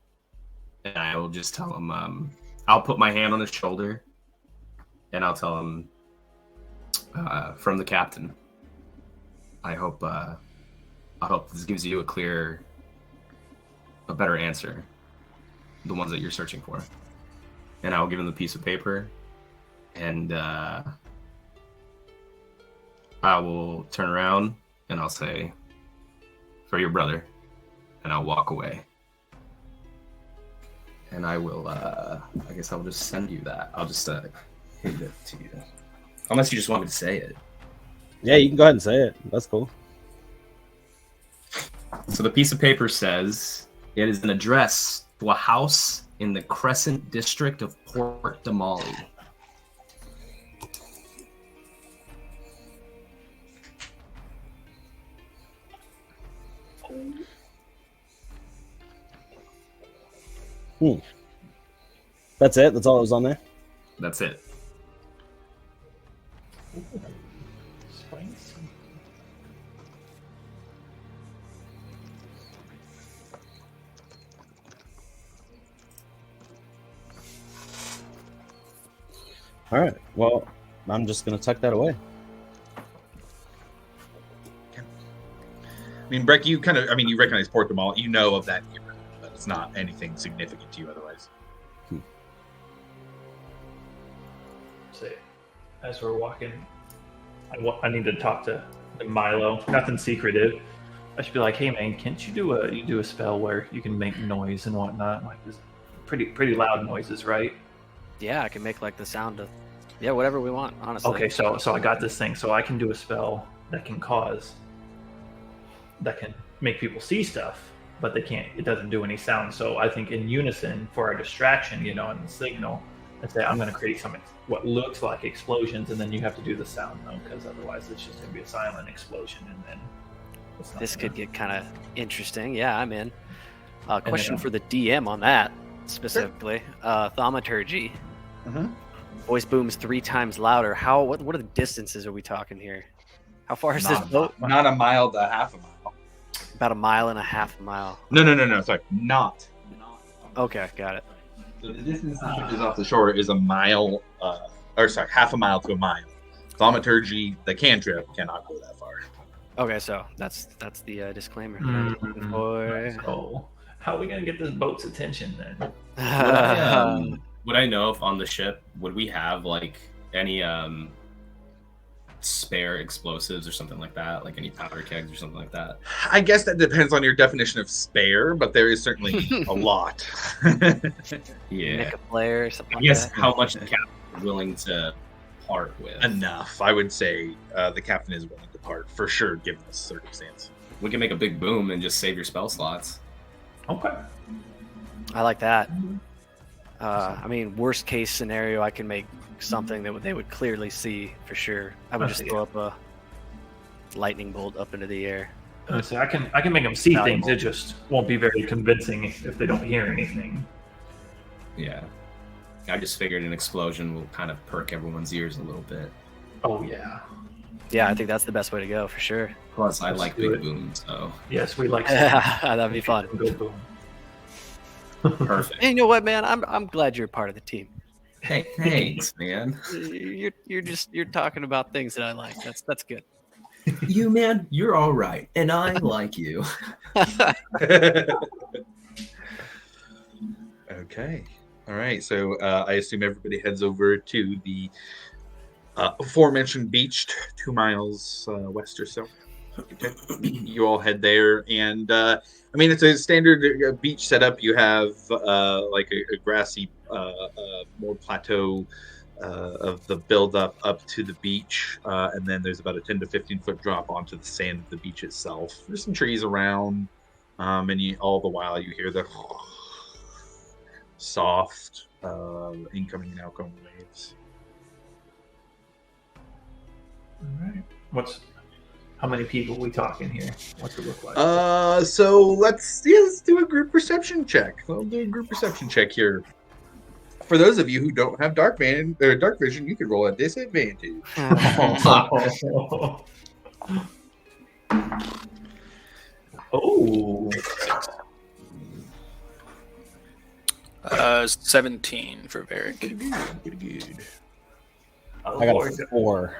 and I will just tell him. I'll put my hand on his shoulder. And I'll tell him, from the captain, I hope this gives you a better answer, the ones that you're searching for. And I'll give him the piece of paper, and I will turn around and I'll say, for your brother, and I'll walk away. And I will, I guess I'll just send you that. I'll just, hand it to you. Unless you just want me to say it. Yeah, you can go ahead and say it. That's cool. So the piece of paper says, it is an address to a house in the Crescent district of Port Damali. That's it? That's all that was on there? That's it. Spicy. All right. Well, I'm just going to tuck that away. I mean, Breck, you recognize Port Damali. You know of that neighborhood, but it's not anything significant to you otherwise. Say, as we're walking, I need to talk to Milo. Nothing secretive. I should be like, hey man, can't you do a spell where you can make noise and whatnot, like this pretty loud noises, right? Yeah, I can make like the sound of whatever we want, honestly. Okay, so I got this thing, so I can do a spell that can make people see stuff, but it doesn't do any sound. So I think in unison for our distraction, and the signal, let's say I'm going to create what looks like explosions, and then you have to do the sound though, because otherwise it's just going to be a silent explosion, and then this could get kind of interesting. Yeah, I'm in. Question for the DM on that specifically. Thaumaturgy. Mm-hmm. Voice booms 3 times louder. What are the distances are we talking here? How far is this boat? Not a mile to half a mile. About a mile and a half mile. No. Sorry, not. Okay, got it. So the distance the ship is off the shore is a mile, half a mile to a mile. Thaumaturgy, the cantrip, cannot go that far. Okay, so that's the disclaimer. So, how are we gonna get this boat's attention then? Would I know if on the ship would we have like any spare explosives or something like that, like any powder kegs or something like that? I guess that depends on your definition of spare, but there is certainly a lot. Yeah. Nick a player or something. I guess like that. how much the captain is willing to part with. Enough. I would say the captain is willing to part for sure, given the circumstance. We can make a big boom and just save your spell slots. Okay. I like that. I mean, worst case scenario, I can make something that they would clearly see for sure. I would just throw up a lightning bolt up into the air. So I can make them see Valuable. things. It just won't be very convincing if they don't hear anything. Yeah. I just figured an explosion will kind of perk everyone's ears a little bit. Oh yeah. Yeah, I think that's the best way to go for sure. Plus, I Let's like do big it. booms, so Yes, we like. That'd be fun. Go boom. perfect. And you know what, man? I'm glad you're part of the team. Hey, thanks, man. You're talking about things that I like. That's good. You, man, you're all right, and I like you. Okay. All right. So I assume everybody heads over to the aforementioned beach, 2 miles west or so. Okay. You all head there, and I mean it's a standard beach setup. You have like a grassy, more plateau of the build up to the beach, and then there's about a 10 to 15 foot drop onto the sand of the beach itself. There's some trees around, and all the while you hear the soft incoming and outgoing waves. All right. How many people we talking here? What's it look like? So let's do a group perception check. I'll do a group perception check here. For those of you who don't have dark vision, you can roll at disadvantage. Oh. 17 for Varric. Pretty good. I got a 4.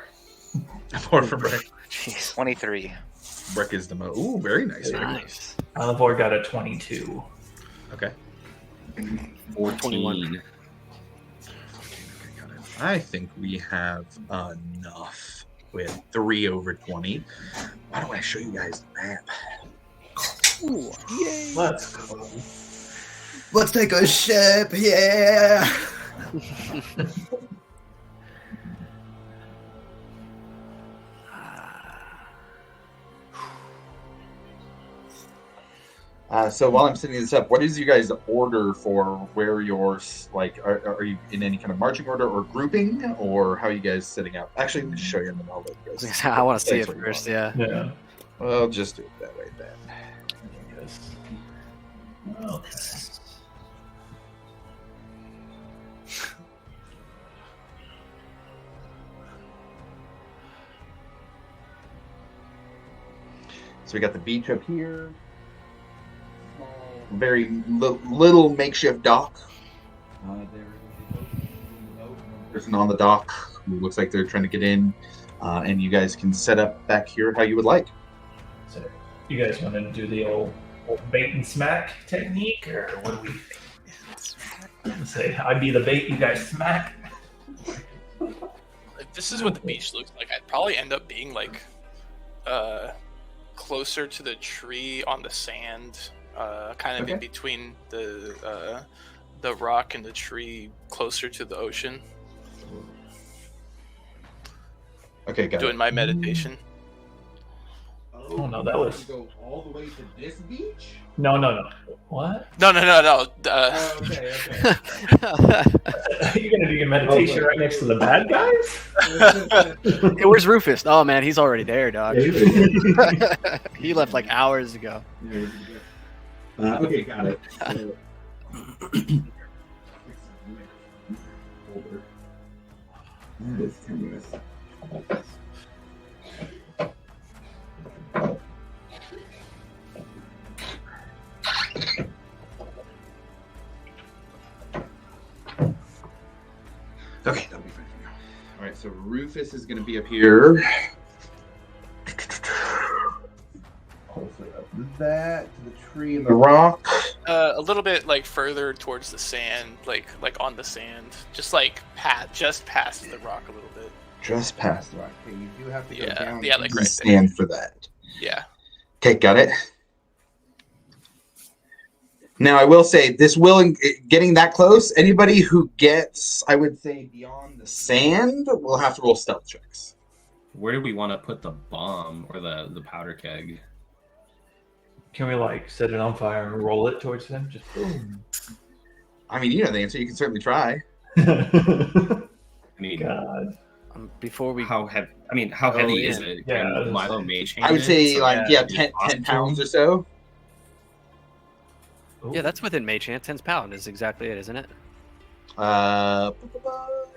4 for Breck. Jeez. 23. Breck is the most. Ooh, very nice. Very Nice. Alivor got a 22. Okay. 14. I think we have enough with 3 over 20. Why don't I show you guys the map? Ooh, yay. Let's go. Let's take a ship, yeah! So while I'm setting this up, what is you guys' order for where you're, like, are you in any kind of marching order or grouping, or how are you guys setting up? Actually, let me show you, and then I'll let you guys. I want to see it That's what you first. want. Yeah. Yeah. Well, just do it that way then. Yes. Oh, So we got the beach up here. Very little makeshift dock. Person on the dock who looks like they're trying to get in, and you guys can set up back here how you would like. So, you guys want to do the old bait and smack technique, or what do we say? I'd be the bait, you guys smack. If this is what the beach looks like, I'd probably end up being like closer to the tree on the sand, kind of in between the rock and the tree, closer to the ocean. Okay, got Doing it. my meditation. Oh no, that was go all the way to this beach. no. What? No. Okay. You're gonna do your meditation right next to the bad guys? Hey, where's Rufus? Oh man, he's already there, dog. He left like hours ago. Okay, got it. That is tenuous. So Rufus is going to be up here. Hopefully up that to the tree and the rock. A little bit like further towards the sand, like on the sand, just like just past the rock a little bit. Just past the rock. Okay, you do have to go down yeah, to like the right stand for that. Yeah. Okay, got it. Now I will say this will getting that close. Anybody who gets, I would say, beyond the sand will have to roll stealth checks. Where do we want to put the bomb or the powder keg? Can we like set it on fire and roll it towards them? Just boom. I mean, you know the answer. You can certainly try. I mean, God. Before we how heavy? I mean, how heavy is it? Yeah, Can Milo mage hand I would it say so like that it's 10 possible? pounds or so. Yeah, that's within mage hand. 10 pound is exactly it, isn't it?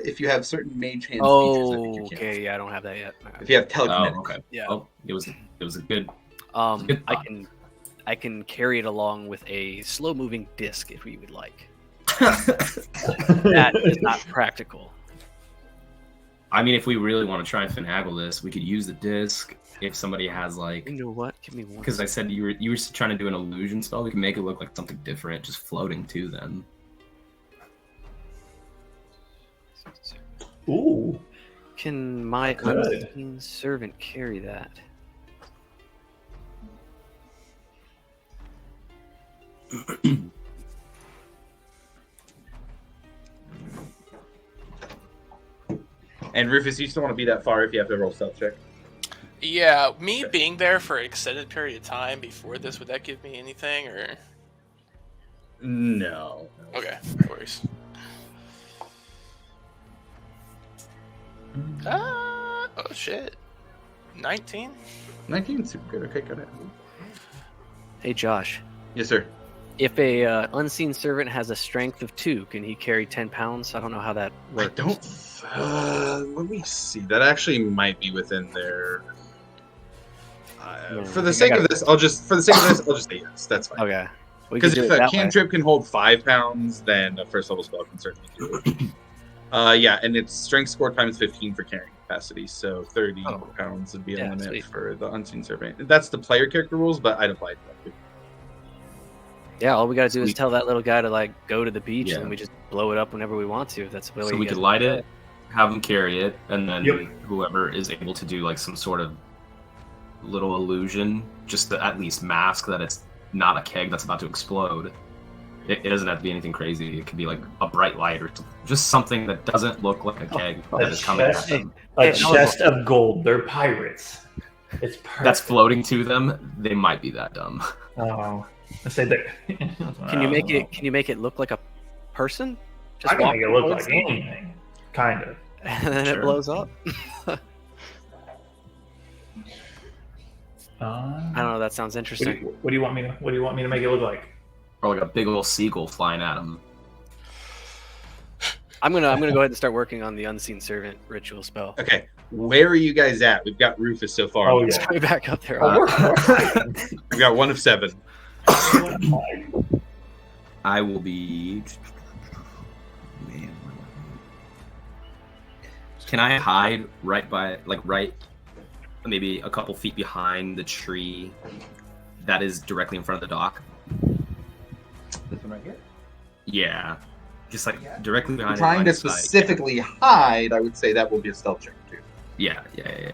If you have certain mage hand features, I think Oh, you can. okay. Yeah, I don't have that yet. If you have Oh, telekinetic. okay. Yeah. Oh, it was a good. Good I thought. can carry it along with a slow moving disc if we would like. I That is not practical. mean, if we really want to try and finagle this, we could use the disc. If somebody has like, You know what? Give me one. because I said you were trying to do an illusion spell, we can make it look like something different, just floating to them. Ooh. Can my Good. unseen servant carry that? And Rufus, you still want to be that far if you have to roll stealth check. Yeah, me being there for an extended period of time before this, would that give me anything or? No. Okay, no worries. Oh shit. 19? 19, super good. Okay, got it. Hey, Josh. Yes, sir. If a unseen servant has a strength of 2, can he carry 10 pounds? I don't know how that I works. don't. Let me see. That actually might be within their. Yeah, For I the think sake I of this, I'll just say yes. That's fine. Okay. We Because can if do it a that way. cantrip can hold 5 pounds, then a first level spell can certainly do it. Yeah, and it's strength score times 15 for carrying capacity, so 30 pounds would be a Yeah, limit sweet. for the unseen servant. That's the player character rules, but I'd apply it to that. Yeah, all we got to do is Sweet. tell that little guy to like go to the beach, Yeah. and we just blow it up whenever we want to. If that's the way So you we guys could wanna light do it, have them carry it, and then Yep. whoever is able to do like some sort of little illusion, just to at least mask that it's not a keg that's about to explode. It doesn't have to be anything crazy. It could be like a bright light or just something that doesn't look like a keg that is coming at them. A Hey, chest of gold. They're pirates. It's perfect. That's floating to them. They might be that dumb. Oh, I say that. Can you make it? Can you make it look like a person? I can walk make it look towards like them, anything, kind of. and then Sure. it blows up. I don't know. That sounds interesting. What do you want me to? What do you want me to make it look like? Or like a big old seagull flying at them. I'm gonna go ahead and start working on the unseen servant ritual spell. Okay, where are you guys at? We've got Rufus so far. Oh, Let's yeah. go back up there. Oh, we're We've got 1 of 7. I will be. Man. Can I hide right by, maybe a couple feet behind the tree that is directly in front of the dock? This one right here. Yeah. Just directly behind Trying it. to line of sight. specifically hide, I would say that will be a stealth check too. Yeah. Okay.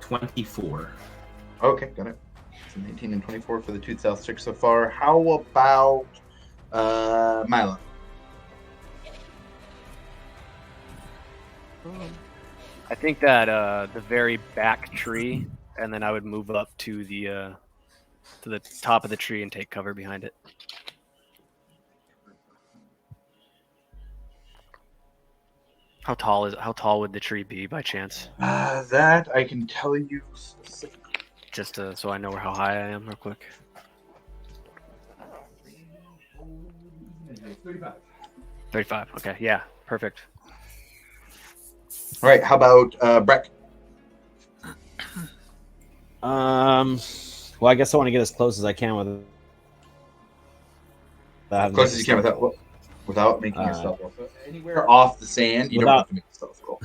24. Okay, got it. So 19 and 24 for the 2 stealth checks so far. How about Milo? I think that the very back tree, and then I would move up to the top of the tree and take cover behind it. How tall would the tree be by chance? That I can tell you specifically. Just so I know how high I am, real quick. 35. Okay, yeah, perfect. All right, how about Breck? Well, I guess I want to get as close as I can with As close as you can without making a stealth roll. So anywhere off the sand, you don't have to make a stealth roll.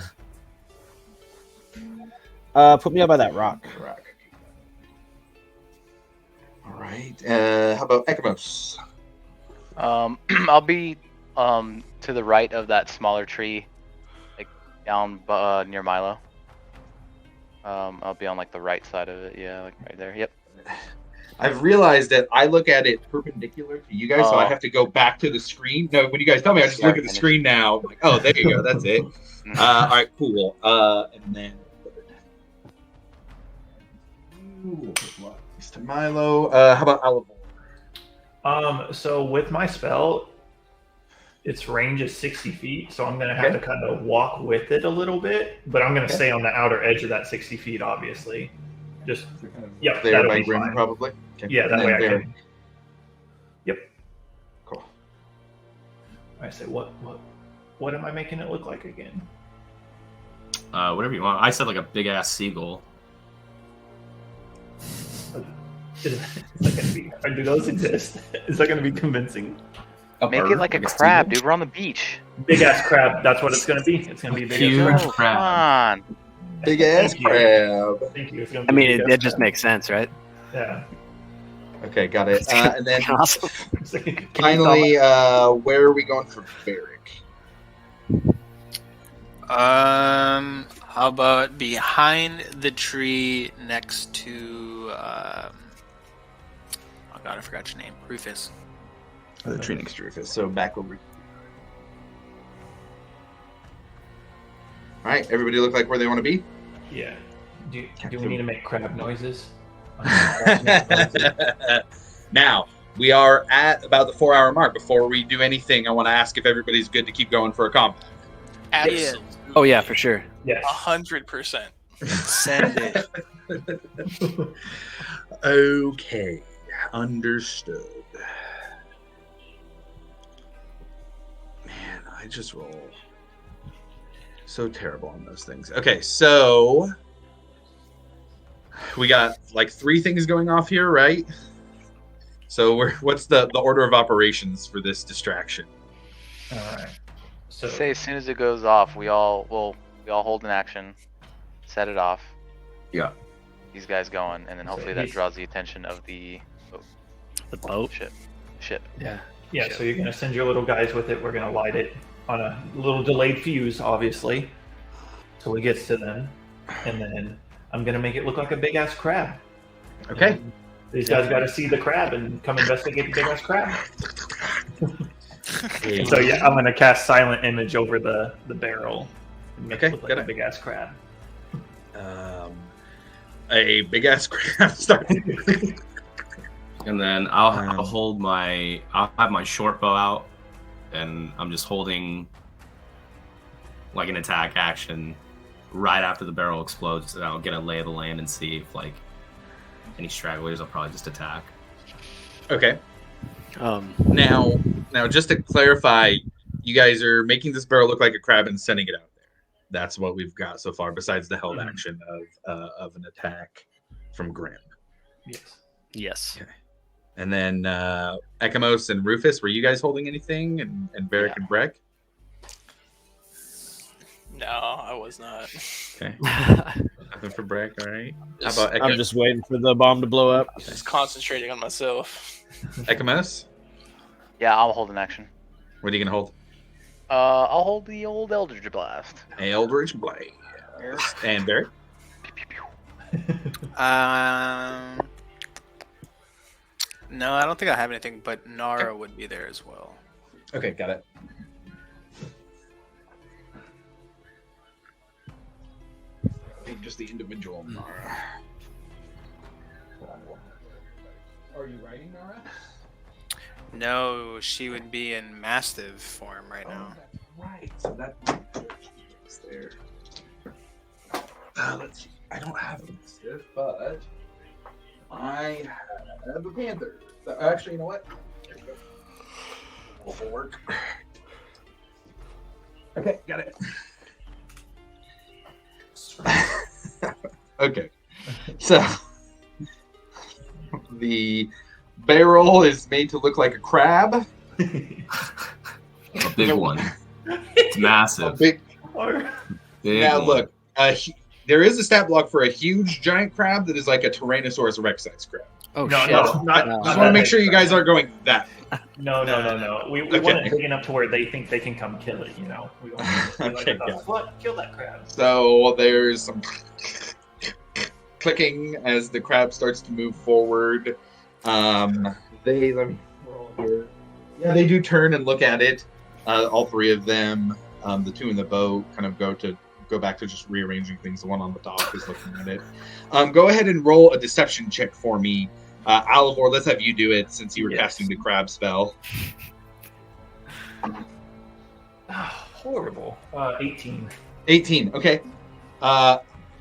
Put me up by that rock. All right. How about Ekamos? I'll be to the right of that smaller tree, like down near Milo. I'll be on like the right side of it. Yeah, like right there. Yep. I've realized that I look at it perpendicular to you guys, so I have to go back to the screen. No, when you guys tell me, I just look at the screen now. I'm like, oh, there you go. That's it. All right, cool. And then Mr. Milo. How about Alivor? So with my spell, its range is 60 feet, so I'm going to have to kind of walk with it a little bit, but I'm going to stay on the outer edge of that 60 feet, obviously. Just, yep, there that'll by be Grim, fine. probably. Okay. Yeah, that And way I then can. Yep. Cool. I say, what am I making it look like again? Whatever you want. I said like a big ass seagull. Is that gonna be? Do those exist? Is that going to be convincing? Make it like a crab, dude. We're on the beach. Big ass crab. That's what it's going to be. It's going to be a big ass Oh, crab. come on. Big ass Thank you. crab. Thank you. It's gonna I be mean, a big it ass just crab. makes sense, right? Yeah. Okay, got it. And then Awesome. finally, where are we going for Varric? How about behind the tree next to oh god, I forgot your name. Rufus. The tree next to Rufus. So back over. All right, everybody look like where they want to be. Yeah. Do we need to make crab noises? Now, we are at about the 4 hour mark. Before we do anything, I want to ask if everybody's good to keep going for a combat. Absolutely. Oh yeah, for sure. Yes. 100%. Send it. Okay, understood. Man, I just roll so terrible on those things. Okay, so we got like 3 things going off here, right? So what's the order of operations for this distraction? All right. So Say as soon as it goes off, we all hold an action, set it off. Yeah. These guys going, and then hopefully that he's- draws the attention of the boat. Ship. Yeah. Yeah, so you're going to send your little guys with it. We're going to light it on a little delayed fuse, obviously, till it gets to them. And then I'm going to make it look like a big-ass crab. Okay. And these guys got to see the crab and come investigate the big-ass crab. And so, yeah, I'm going to cast Silent Image over the barrel and make Okay, it look like got a it. big-ass crab. A big ass crab starts. And then I'll have my short bow out, and I'm just holding like an attack action right after the barrel explodes, and I'll get a lay of the land and see if like any stragglers. I'll probably just attack. Okay. Um, Now, just to clarify, you guys are making this barrel look like a crab and sending it out there. That's what we've got so far, besides the held action of an attack from Grim. Yes. yes. Okay. And then Ekamos and Rufus, were you guys holding anything? And Varric and Breck? No, I was not. Okay. Nothing for Breck, all right. How about I'm just waiting for the bomb to blow up. Just concentrating on myself. Ekamos? Yeah, I'll hold an action. What are you going to hold? I'll hold the old Eldritch Blast. Eldritch Blade. And Varric? No, I don't think I have anything, but Nara would be there as well. Okay, got it. Just the individual Nara. Are you writing Nara? No, she would be in Mastiff form right now. Right. So that's there. Let's see. I don't have a Mastiff, but I have a Panther. So, actually, you know what? There we go. Will work. Okay, got it. Okay. So the barrel is made to look like a crab. A big one. It's massive. Big. Big Now one. look, there is a stat block for a huge giant crab that is like a Tyrannosaurus Rex size crab. Oh No, shit! no, not, No. Just want to make sure you guys aren't going that. No. We Okay. want it big enough to where they think they can come kill it. You know, we want it to be Okay, like, got it. what? Kill that crab. So there's some clicking as the crab starts to move forward. Let me roll here. Yeah, they do turn and look at it. All three of them, the two in the boat, kind of go back to just rearranging things. The one on the dock is looking at it. Go ahead and roll a deception check for me. Alivor, let's have you do it since you were Yes. casting the crab spell. Horrible. 18. 18. Okay.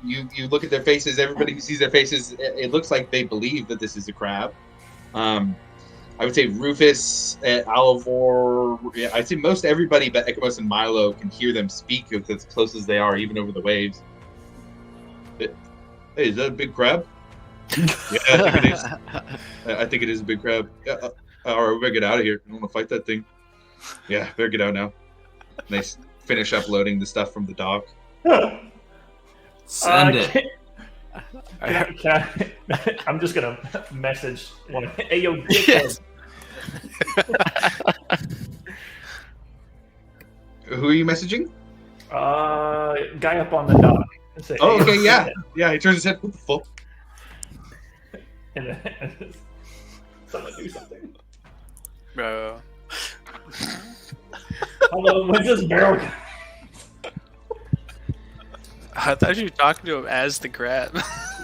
You look at their faces. Everybody who sees their faces, it looks like they believe that this is a crab. I would say Rufus, Alivor. Yeah, I'd say most everybody, but Ekamos and Milo can hear them speak as close as they are, even over the waves. Hey, is that a big crab? Yeah, I think it is. I think it is a big crab. Yeah. All right, we better get out of here. I don't want to fight that thing. Yeah, better get out now. And they finish uploading the stuff from the dock. Send it. I'm just gonna message one. Hey yo, dickhead. Who are you messaging? Guy up on the dock. Say, Oh, "Hey, yo, okay, yeah. dickhead." Yeah, he turns his head. What the fuck? And then someone do something. Bro. Hello, when's this barrel? I thought you were talking to him as the crab.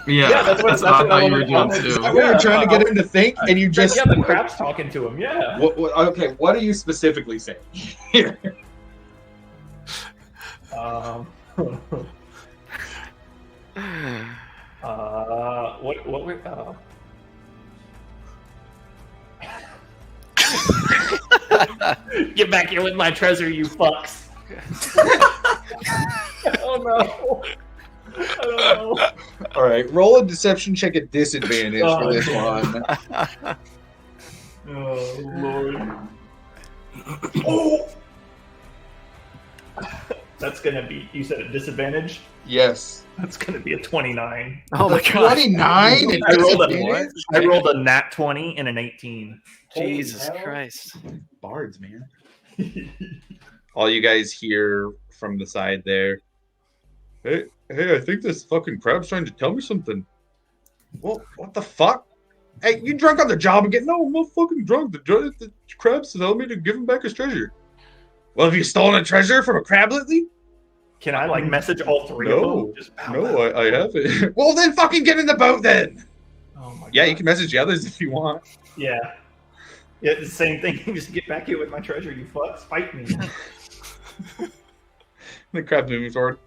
Yeah, that's what not I how you were wanted- doing I Is too. that what you're trying to get him to think? And you just. Yeah, the crab's talking to him. Yeah. Okay, what are you specifically saying here? What we Get back here with my treasure, you fucks. Oh no. I don't know. All right, roll a deception check at disadvantage Oh, for this damn. one. Oh lord. Oh. That's gonna be. You said a disadvantage. Yes. That's gonna be a 29. Oh my god! 29 at I rolled a disadvantage? I rolled a nat 20 and an 18. Jesus Holy hell. Christ! Bards, man. All you guys hear from the side there. Hey, I think this fucking crab's trying to tell me something. Well, what the fuck? Hey, you drunk on the job again? No, I'm not fucking drunk. The crab's telling me to give him back his treasure. Well, have you stolen a treasure from a crab lately? Can I like message all three of No. them? Just pow, No, pow. I haven't. Well, then fucking get in the boat then. Oh my Yeah, God. you can message the others if you want. Yeah. Yeah, the same thing. Just get back here with my treasure, you fucks. Fight me. The crab's moving forward.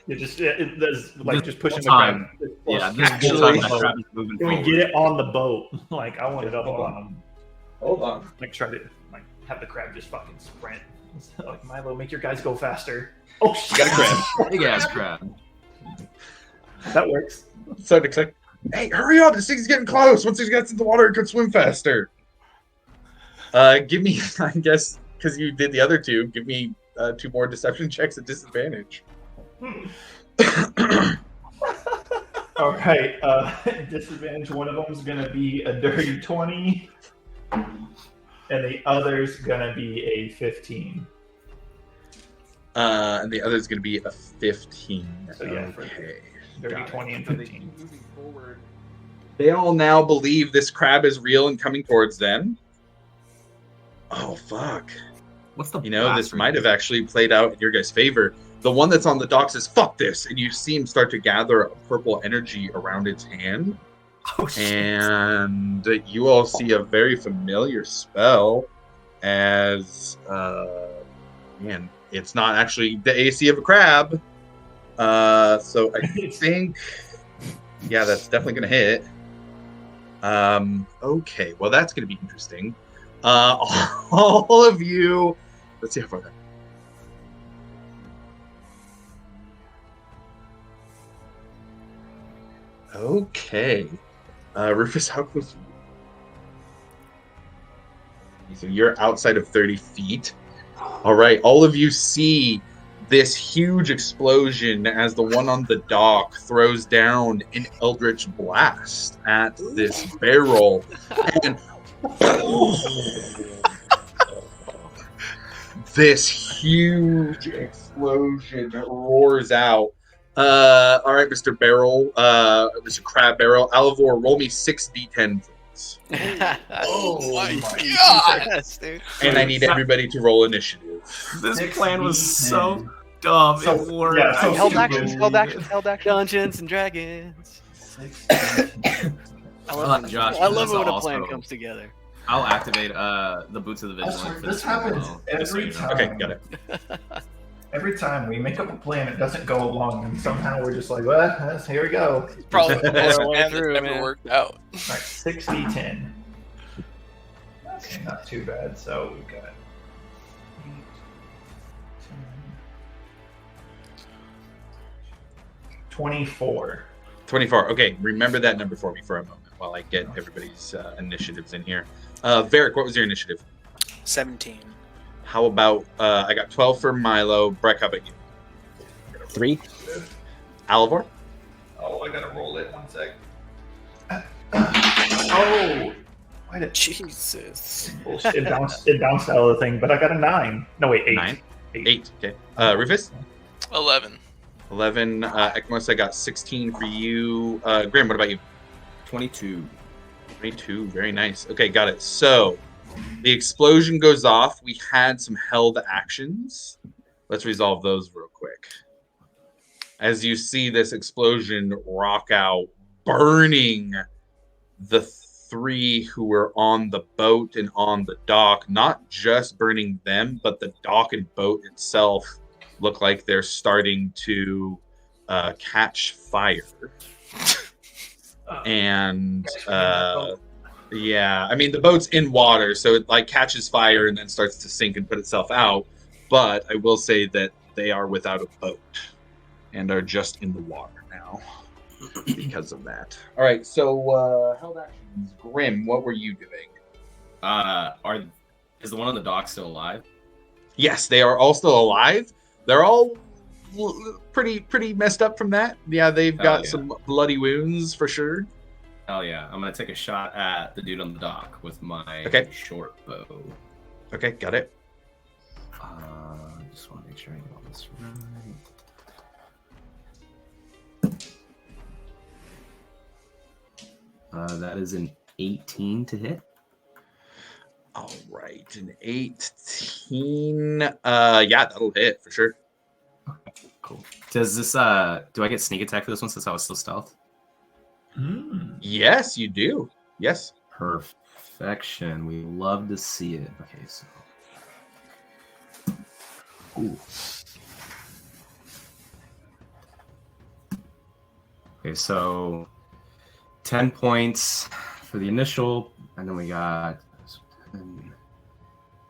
You just there's like This just pushing the whole crab. time. Well, Yeah, this Actually- whole time that crab is moving Can we forward. get it on the boat? Like I want it up Hold on. Hold on. Like try to like have the crab just fucking sprint. Like Milo, make your guys go faster. Oh shit! Got a crab. Big ass crab. That works. Starting to click. Hey, hurry up! This thing's getting close. Once it gets in the water, it could swim faster. Give me, I guess, because you did the other two. Give me 2 more deception checks at disadvantage. All right. Disadvantage. One of them's gonna be a dirty 20, and the other's gonna be a 15. And the other's going to be a 15. So, yeah, for- Okay. Dirty Got it. 20 and 15. Moving forward, they all now believe this crab is real and coming towards them. Oh, fuck. What's the You know, this bastard? might have actually played out in your guys' favor. The one that's on the dock says, fuck this. And you see him start to gather a purple energy around its hand. Oh, shit. And you all see a very familiar spell as, man, it's not actually the AC of a crab. So I think, yeah, that's definitely going to hit. Okay, well, that's going to be interesting. All of you, let's see how far that. Okay. Rufus, how close are So you're outside of 30 feet. All right, all of you see this huge explosion as the one on the dock throws down an eldritch blast at this barrel, and this huge explosion roars out. All right, Mr. Barrel, Mr. Crab Barrel, Alivor, roll me 6d10, please. Oh my God, yes, dude. And I need everybody to roll initiative. This plan was so dumb. So- it worked. yeah, so- Held stupid. actions, held actions, held actions. Dungeons and Dragons. I love, Josh, I love this it when a also- plan comes together. I'll activate the Boots of the Vigilant. swear, for this one as happens well, just so every you know. time. Okay, got it. Every time we make up a plan, it doesn't go along, and somehow we're just like, well, here we go. Probably the best All the way plan that through, never man. worked out. All right, 60-10. Okay, not too bad. So we've got 8, 10, 24. 24. Okay, remember that number for me for a moment while I get everybody's initiatives in here. Varric, what was your initiative? 17. How about, I got 12 for Milo. Breck, how about you? 3. Alivor? Oh, I gotta roll it. 1 sec. Oh, why did Jesus. bullshit? It bounced out of the thing, but I got a 9. No, wait, 8. 9? 8. Okay. Rufus? 11. 11. Ekmos, I got 16 for you. Graham, what about you? 22. 22. Very nice. Okay, got it. So the explosion goes off. We had some held actions. Let's resolve those real quick. As you see this explosion rock out, burning the 3 who were on the boat and on the dock, not just burning them, but the dock and boat itself look like they're starting to catch fire. And yeah, I mean the boat's in water, so it like catches fire and then starts to sink and put itself out. But I will say that they are without a boat and are just in the water now because of that. All right, so held actions. Grim, what were you doing? Is the one on the dock still alive? Yes, they are all still alive. They're all pretty messed up from that. Yeah, they've Hell got yeah. some bloody wounds for sure. Hell yeah! I'm gonna take a shot at the dude on the dock with my Okay. short bow. Okay, got it. Just want to make sure I get all this right. That is an 18 to hit. All right, an 18. Yeah, that'll hit for sure. Cool. Does this do I get sneak attack for this one since I was still stealth? Yes, you do. Yes. Perfection. We love to see it. Okay, so. Ooh. Okay, so 10 points for the initial, and then we got 10,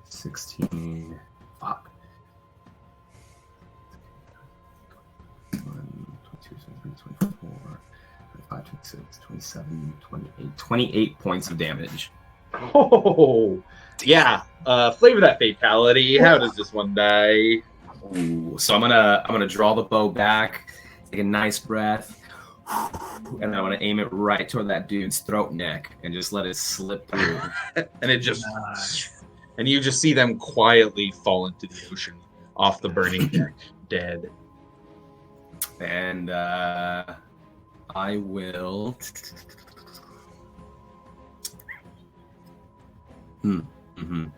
16. Fuck. 22, 23, 24, 25, 26, 27, 28. 28 points of damage. Oh, yeah. Flavor that fatality. How does this one die? Ooh, so I'm gonna draw the bow back, take a nice breath, and I want to aim it right toward that dude's throat neck and just let it slip through. And it just, and you just see them quietly fall into the ocean off the burning deck, dead. And I will.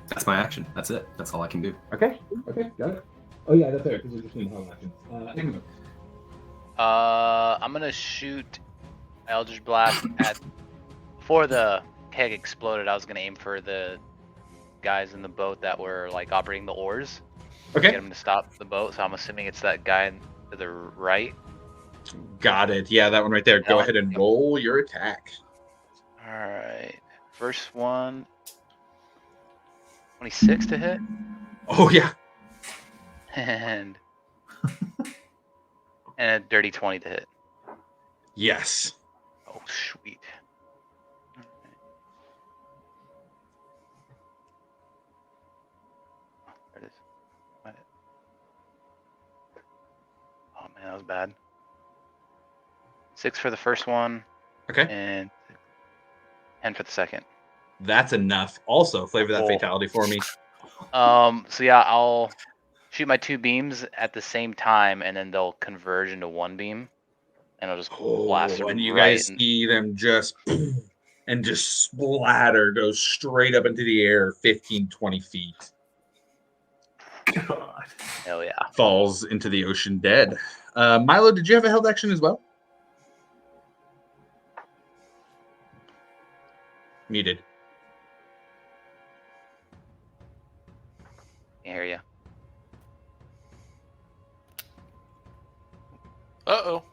That's my action. That's it. That's all I can do. Okay. Okay. Got it. Oh yeah, that's there because we're just doing hell actions. Anyway. I'm gonna shoot Eldritch Blast at. Before the keg exploded, I was gonna aim for the guys in the boat that were like operating the oars. Okay. Get them to stop the boat. So I'm assuming it's that guy to the right. Got it. Yeah, that one right there. Go ahead and roll your attack. All right. First one. 26 to hit. Oh yeah. And a dirty 20 to hit. Yes. Oh, sweet. that was bad. 6 for the first one, Okay. and 10 for the second. That's enough. Also, flavor that Cool. fatality for me. So yeah, I'll shoot my 2 beams at the same time, and then they'll converge into 1 beam, and I'll just blast Oh, it and you right guys see them just and just splatter, go straight up into the air 15, 20 feet. God. Hell yeah. Falls into the ocean dead. Milo, did you have a held action as well? Muted. I hear ya. Uh-oh.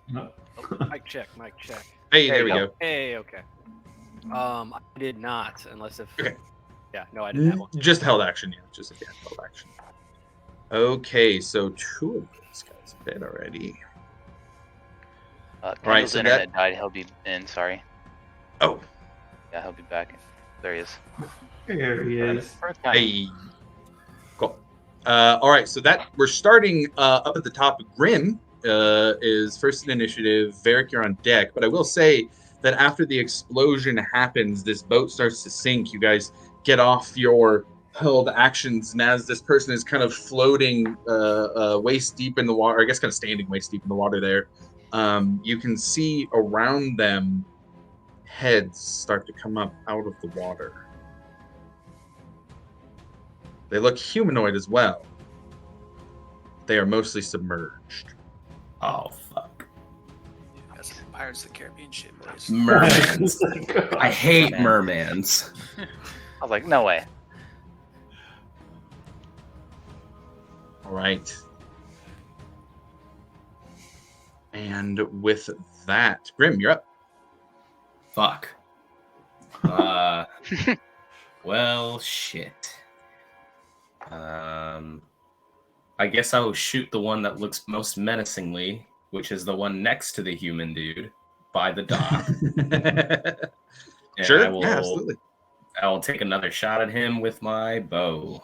Mic check. Mic check. Hey, There there we you go. Hey, okay. I did not, unless if. Okay. Yeah, no, I didn't have one. Just held action, yeah. Just again, held action. Okay, so 2 of those guys are dead already. Kendall's so internet died. He'll be in. Sorry. Oh, Yeah, he'll be back. There he is. There he is. First time. hey. Cool. All right, so that we're starting up at the top. Grim is first in initiative. Varric, you're on deck. But I will say that after the explosion happens, this boat starts to sink. You guys get off your held actions, and as this person is kind of floating waist deep in the water, I guess kind of standing waist deep in the water there, you can see around them heads start to come up out of the water. They look humanoid as well. They are mostly submerged. Oh fuck. That's some Pirates of the Caribbean shit, boys. Mermans. I hate Man. mermans. I was like, no way. All right. And with that, Grim, you're up. Fuck. Well, shit. I guess I will shoot the one that looks most menacingly, which is the one next to the human dude by the dock. And Sure, I will, yeah, absolutely. I will take another shot at him with my bow.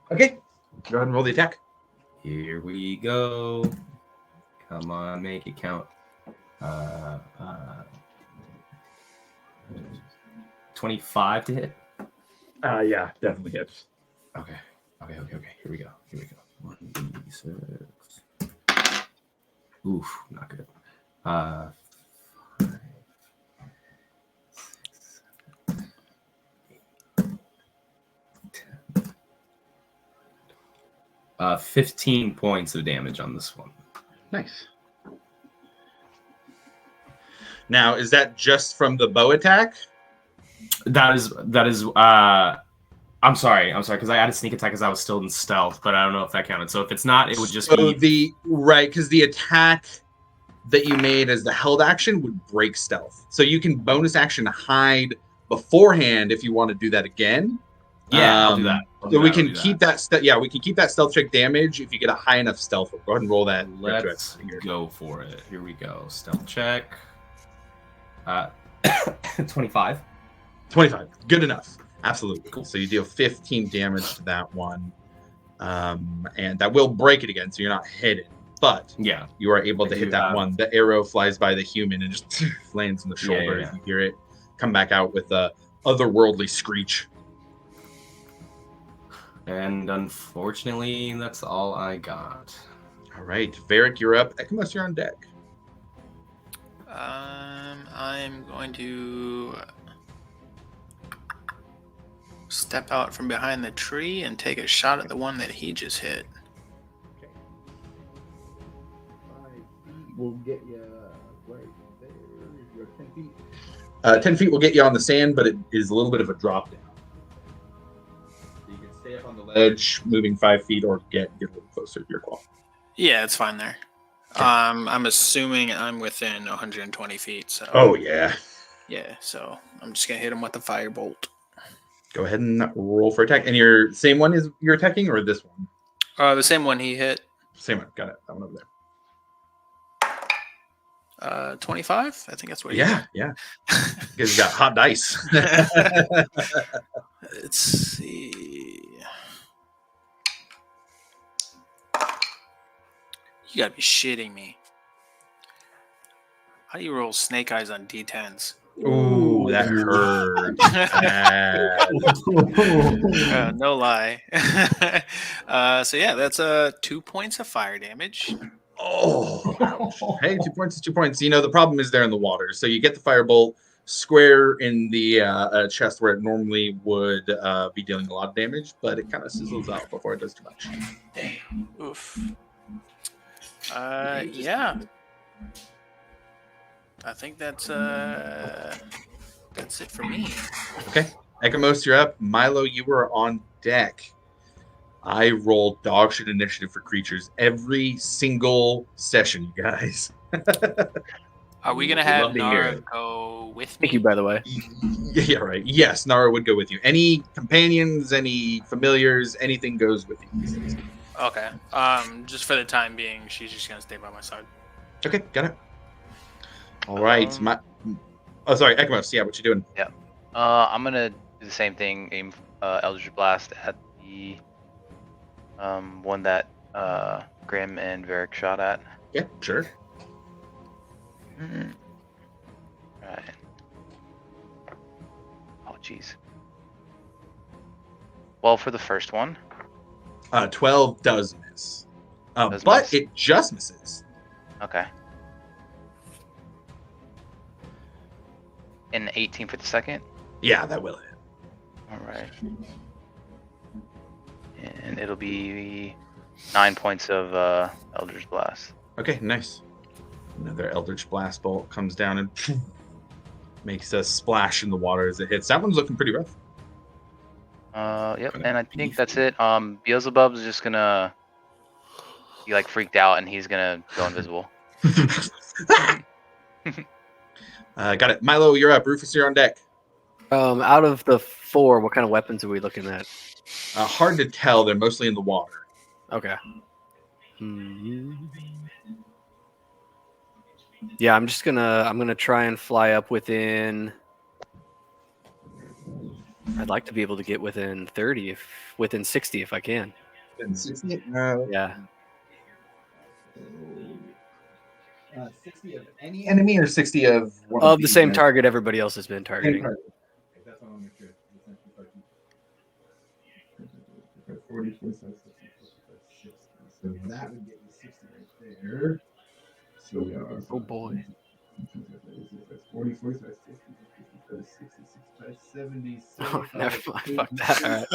Okay, go ahead and roll the attack. Here we go. Come on, make it count. 25 to hit. Yeah, definitely hits. Okay. Here we go. 1d6. Oof, not good. 5, 6, 7, 8, 10. 15 points of damage on this one. Nice. Now, is that just from the bow attack? That is I'm sorry, because I added sneak attack because I was still in stealth, but I don't know if that counted. So if it's not, it would just be because the attack that you made as the held action would break stealth. So you can bonus action hide beforehand if you want to do that again. Yeah, I'll do that. We can keep that stealth check damage if you get a high enough stealth. Go ahead and roll that. Let's go for it. Here we go. Stealth check. 25. 25. Good enough. Absolutely. Cool. So you deal 15 damage to that one. And that will break it again, so you're not hidden. But yeah, you are able to hit that one. The arrow flies by the human and just lands in the shoulder. Yeah. You hear it come back out with a otherworldly screech. And unfortunately, that's all I got. All right. Varric, you're up. Ekamos, you're on deck. I'm going to step out from behind the tree and take a shot at the one that he just hit. Okay. 5 feet will get you right there. You're 10 feet. 10 feet will get you on the sand, but it is a little bit of a drop down. So you can stay up on the ledge, moving 5 feet, or get a little closer to your call. Yeah, it's fine there. Okay. I'm assuming I'm within 120 feet. So. Oh, yeah. Yeah, so I'm just gonna hit him with the firebolt. Go ahead and roll for attack. And your same one is you're attacking, or this one? The same one he hit. Same one. Got it. That one over there. 25. I think that's what. Yeah. Because he's got hot dice. Let's see. You gotta be shitting me. How do you roll snake eyes on D10s? Ooh, that hurt. Bad. No lie. So yeah, that's 2 points of fire damage. Oh, ouch. Hey, 2 points is 2 points. You know, the problem is they're in the water. So you get the firebolt square in the chest where it normally would be dealing a lot of damage, but it kind of sizzles out before it does too much. Oof. Yeah. I think that's it for me. Okay. Ekamos, you're up. Milo, you were on deck. I roll dog shit initiative for creatures every single session, you guys. Are we gonna Love have to hear Nara it. go with me? Thank you, by the way. Yeah, right. Yes, Nara would go with you. Any companions, any familiars, anything goes with you. Okay. Just for the time being, she's just gonna stay by my side. Okay, got it. All right. Oh, sorry, Ekamos. Yeah, what you doing? I'm gonna do the same thing. Aim Eldritch Blast at the one that Grim and Varric shot at. Yeah, sure. Right. Oh, jeez. Well, for the first one. 12 does miss. Does But miss. it just misses. Okay. And 18 for the second. Yeah, that will hit. All right. And it'll be 9 points of Eldritch Blast. Okay, nice. Another Eldritch Blast bolt comes down and makes a splash in the water as it hits. That one's looking pretty rough. Yep, and I think that's it. Beelzebub's just gonna be like freaked out, and he's gonna go invisible. Got it. Milo, you're up. Rufus, you're on deck. Out of the 4, what kind of weapons are we looking at? Hard to tell. They're mostly in the water. Okay. Yeah, I'm gonna try and fly up within. I'd like to be able to get within 30, within 60 if I can. Within 60? Yeah. 60 of any enemy or 60 of one Of the same target everybody else has been targeting. That's what I want to make sure. 40, 45, 60. So that would get you 60 right there. So we are. Oh boy. 40, 45, 50, 55, 60, 65, 70, Oh, never mind. Fuck that.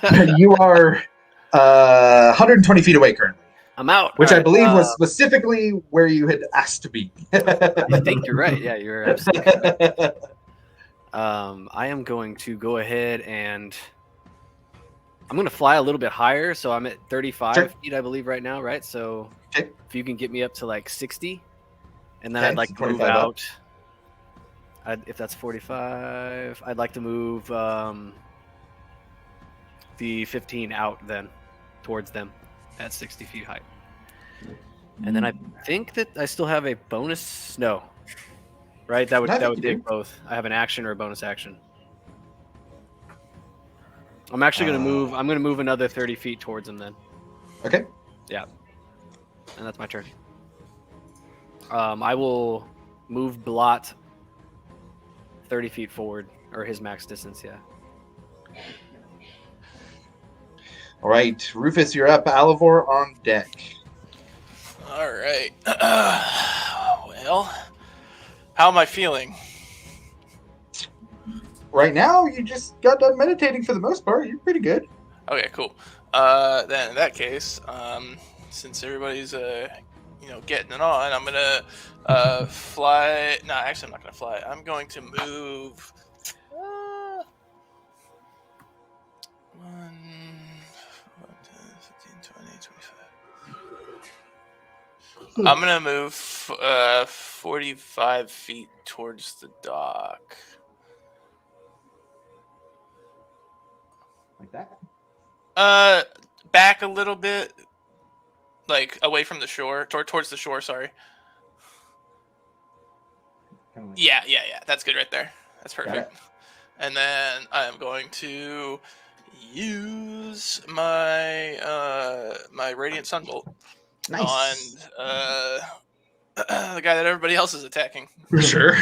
All right. You are 120 feet away currently. I'm out. Which All I right, believe was specifically where you had asked to be. I think you're right. Yeah, you're absolutely right. I am going to go ahead and I'm going to fly a little bit higher. So I'm at 35 feet, I believe, right now, right? So if you can get me up to like 60, and then I'd like to move out. If that's 45, I'd like to move the 15 out then towards them at 60 feet height. And then I think that I still have a bonus. No, right? That would take both. I have an action or a bonus action. I'm actually going to move. I'm going to move another 30 feet towards him then. Okay. Yeah. And that's my turn. I will move Blot 30 feet forward, or his max distance, yeah. All right, Rufus, you're up. Alivor on deck. All right. Well, how am I feeling? Right now, you just got done meditating for the most part. You're pretty good. Okay, cool. Then in that case, since everybody's getting it on, I'm gonna fly. No, actually, I'm not gonna fly. I'm going to move. 1, 10, 15, 20, 25. I'm gonna move 45 feet towards the dock. Like that? Back a little bit, like away from the shore, towards the shore. Sorry. Kind of like Yeah. That's good right there. That's perfect. And then I'm going to use my my Radiant Sunbolt nice. on the guy that everybody else is attacking. For sure.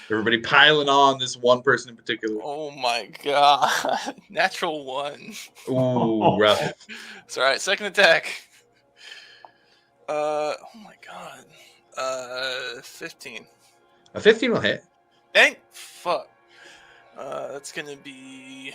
Everybody piling on this one person in particular. Oh my god. Natural 1. Ooh, rough. It's alright, second attack. Oh my god. 15. A 15 will hit. Dang! Fuck. That's gonna be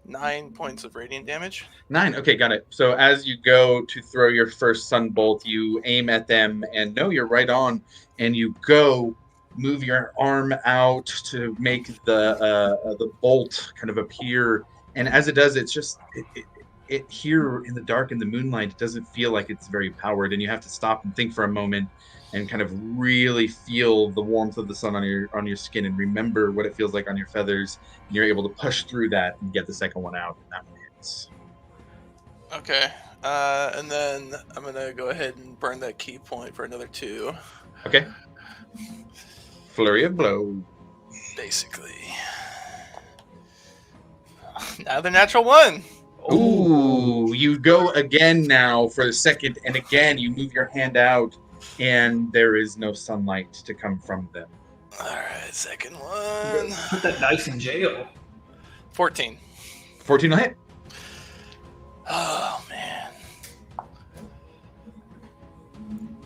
9 points of radiant damage. 9. Okay, got it. So as you go to throw your first sunbolt, you aim at them, and no, you're right on. And you go move your arm out to make the bolt kind of appear. And as it does, it's just it here in the dark, in the moonlight, it doesn't feel like it's very powered, and you have to stop and think for a moment and kind of really feel the warmth of the sun on your skin and remember what it feels like on your feathers. And you're able to push through that and get the second one out, and that one hits. Okay. And then I'm gonna go ahead and burn that key point for another 2. Okay. Flurry of blow. Basically. Another natural 1. Ooh, you go again now for the second, and again you move your hand out, and there is no sunlight to come from them. Alright, second one. Put that dice in jail. 14. 14 will hit. Oh man.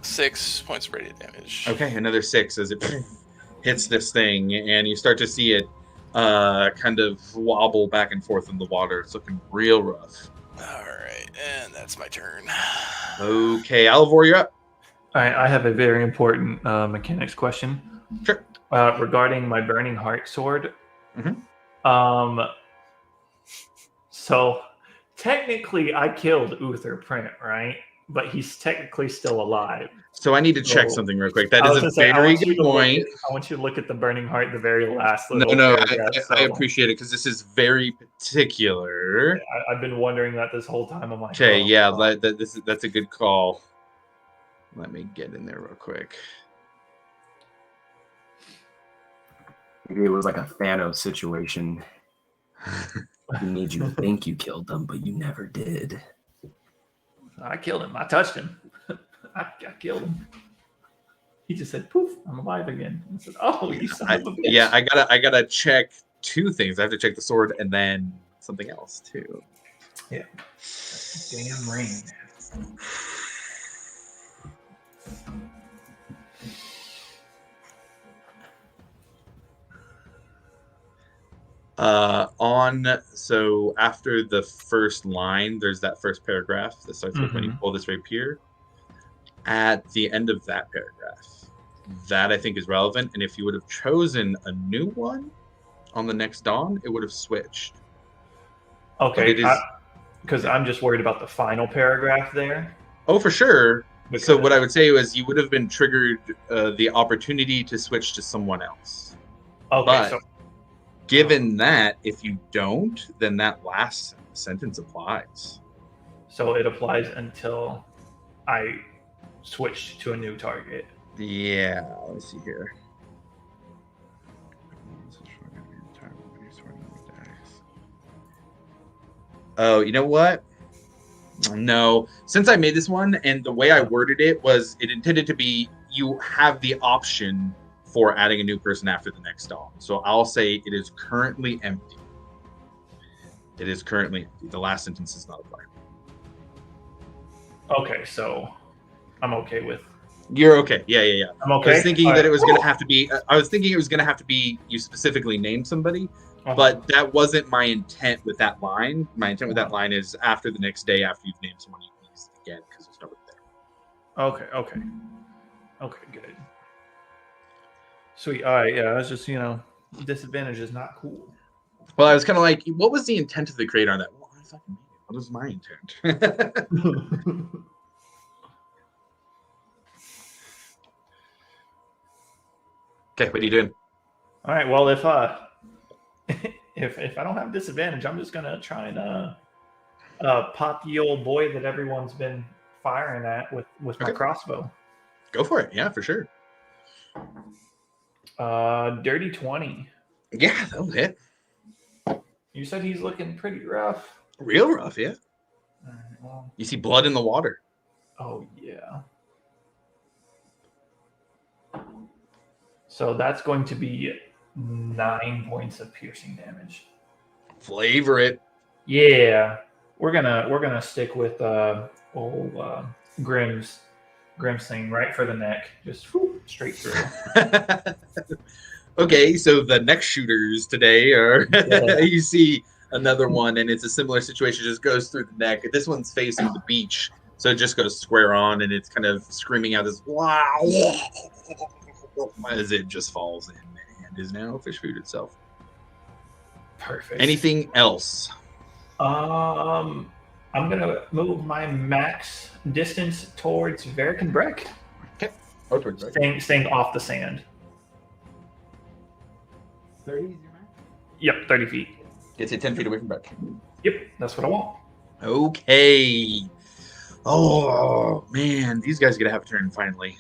6 points of radiant damage. Okay, another 6 as it hits this thing, and you start to see it kind of wobble back and forth in the water. It's looking real rough. Alright, and that's my turn. Okay, Alvor, you're up. All right, I have a very important mechanics question. Sure. Regarding my Burning Heart sword. Mhm. So technically I killed Uther Print, right? But he's technically still alive. So I need to check So- something real quick. That I is was a gonna say, I very want you good to look point. at- I want you to look at the Burning Heart, the very last No, little paragraph. I So, appreciate it because this is very particular. I've been wondering that this whole time. I'm like, Okay, oh, yeah, fuck. that's a good call. Let me get in there real quick. Maybe it was like a Thanos situation. He made you think you killed them, but you never did. I killed him. I touched him. I killed him. He just said, "Poof, I'm alive again." I said, "Oh, you son of a bitch." Yeah, I gotta check 2 things. I have to check the sword and then something else too. Yeah. Damn rain. So after the first line, there's that first paragraph that starts with when you pull this rapier. At the end of that paragraph, that I think is relevant. And if you would have chosen a new one on the next dawn, it would have switched. Okay, It is- because I'm just worried about the final paragraph there. Oh, for sure. So what Because- I would say was you would have been triggered the opportunity to switch to someone else. Okay, But so given that, if you don't, then that last sentence applies. it applies until I switch to a new target. Yeah, let's see here. Oh, you know what? No, since I made this one and the way I worded it was it intended to be you have the option for adding a new person after the next dawn. So I'll say it is currently empty. It is currently empty. The last sentence is not applied. Okay, so I'm okay with. You're okay. Yeah. I'm okay. I was thinking All that right. it was going to have to be. I was thinking it was going to have to be you specifically named somebody, but that wasn't my intent with that line. My intent with that line is after the next day, after you've named someone, you can use it again because you started there. Okay, good. Sweet. All right, yeah. I was just, disadvantage is not cool. Well, I was kind of like, what was the intent of the creator on that? Well, I fucking made it. What was my intent? Okay, what are you doing? All right. Well, if if I don't have disadvantage, I'm just gonna try and pop the old boy that everyone's been firing at with my Okay. crossbow. Go for it. Yeah, for sure. Dirty 20. Yeah, that'll hit. You said he's looking pretty rough. Real rough, yeah. All right, well, You see blood in the water. Oh, yeah. So that's going to be 9 points of piercing damage. Flavor it. Yeah, we're gonna stick with old Grimm's thing right for the neck, just whoop, straight through. Okay, so the next shooters today are Yeah. you see another one, and it's a similar situation. Just goes through the neck. This one's facing the beach, so it just goes square on, and it's kind of screaming out this wow as it just falls in and is now fish food itself. Perfect. Anything else? I'm gonna move my max distance towards Varric and Breck, staying off the sand. 30 is your max? Yep, 30 feet. Gets you 10 feet away from Breck. Yep, that's what I want. Okay. Oh man, these guys are gonna have a turn finally.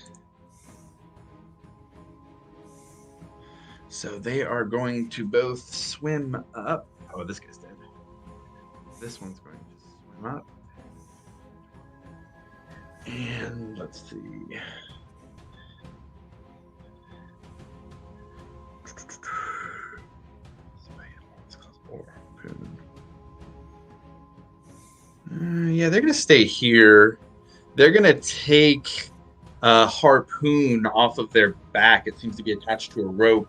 So they are going to both swim up. Oh, this guy's dead. This one's going to swim up. And let's see. Yeah, they're going to stay here. They're going to take a harpoon off of their back. It seems to be attached to a rope.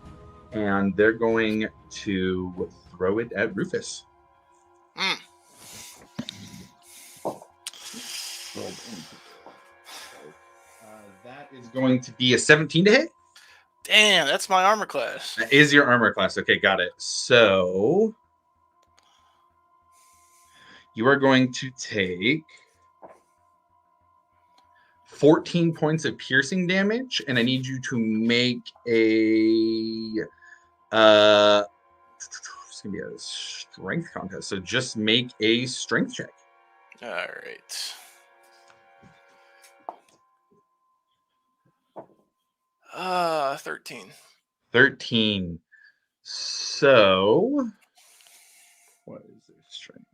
And they're going to throw it at Rufus. That is going to be a 17 to hit. Damn, that's my armor class. That is your armor class. Okay, got it. So you are going to take 14 points of piercing damage, and I need you to make a it's gonna be a strength contest. So just make a strength check. All right. Uh, 13. 13. So what is their strength?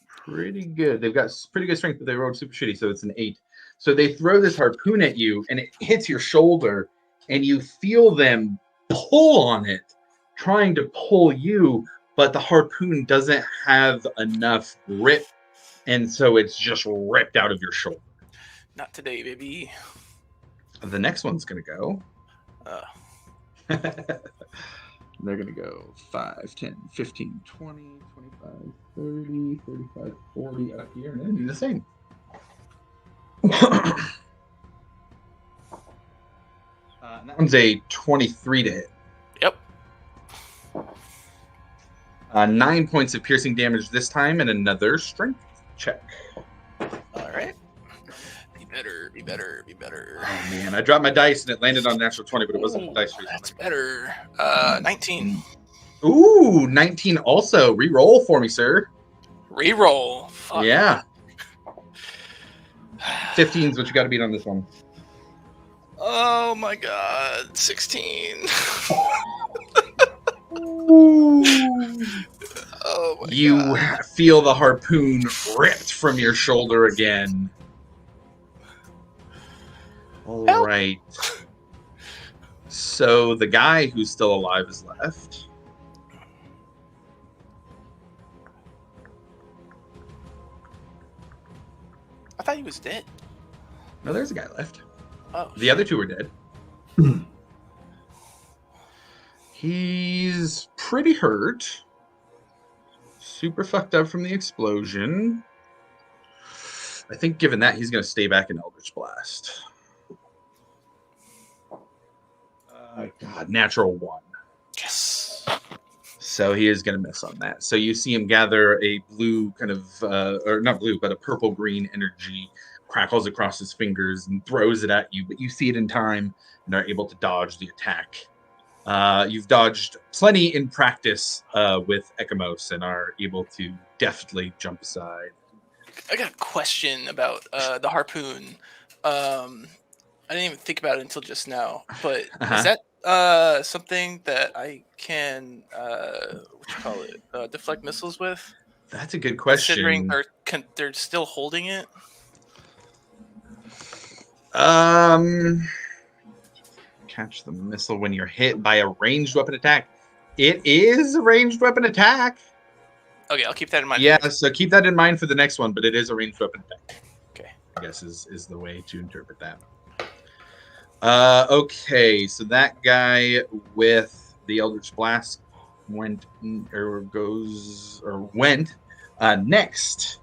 Pretty good. They've got pretty good strength, but they rolled super shitty, so it's an 8. So they throw this harpoon at you, and it hits your shoulder, and you feel them pull on it, trying to pull you, but the harpoon doesn't have enough grip, and so it's just ripped out of your shoulder. Not today, baby. The next one's going to go. Uh, They're going to go 5, 10, 15, 20, 25, 30, 35, 40 up here, and then do the same. That one's a 23 to hit. Yep. 9 points of piercing damage this time, and another strength check. All right. Be better, be better, be better. Oh man, I dropped my dice and it landed on natural 20, but it wasn't a dice reason. That's better. 19. Ooh, 19 also. Reroll for me, sir. Reroll. Fuck. Yeah. 15 is what you got to beat on this one. Oh my god. 16. Oh my You god. feel the harpoon ripped from your shoulder again. All Help. right. So the guy who's still alive is left. I thought he was dead. No, there's a guy left. Oh. The other two are dead. He's pretty hurt. Super fucked up from the explosion. I think given that, he's going to stay back in Eldritch Blast. God, natural 1. Yes. So he is going to miss on that. So you see him gather a blue kind of, or not blue, but a purple-green energy, crackles across his fingers and throws it at you. But you see it in time and are able to dodge the attack. You've dodged plenty in practice with Ekamos and are able to deftly jump aside. I got a question about the harpoon. I didn't even think about it until just now, but is that something that I can deflect missiles with? That's a good question. Considering they're still holding it. Catch the missile when you're hit by a ranged weapon attack. It is a ranged weapon attack. Okay, I'll keep that in mind. Yeah, so keep that in mind for the next one, but it is a ranged weapon attack. Okay. I guess is the way to interpret that. Okay, so that guy with the Eldritch Blast went next.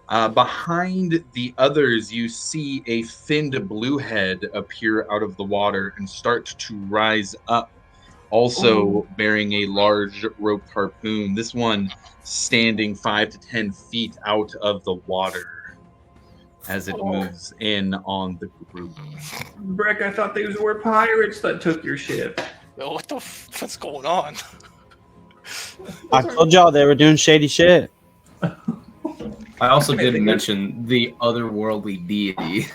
Behind the others, you see a finned bluehead appear out of the water and start to rise up, also bearing a large roped harpoon. This one standing 5 to 10 feet out of the water as it moves in on the group. Breck, I thought these were pirates that took your ship. Yo, what's going on? I told y'all they were doing shady shit. I also did mention the otherworldly deity.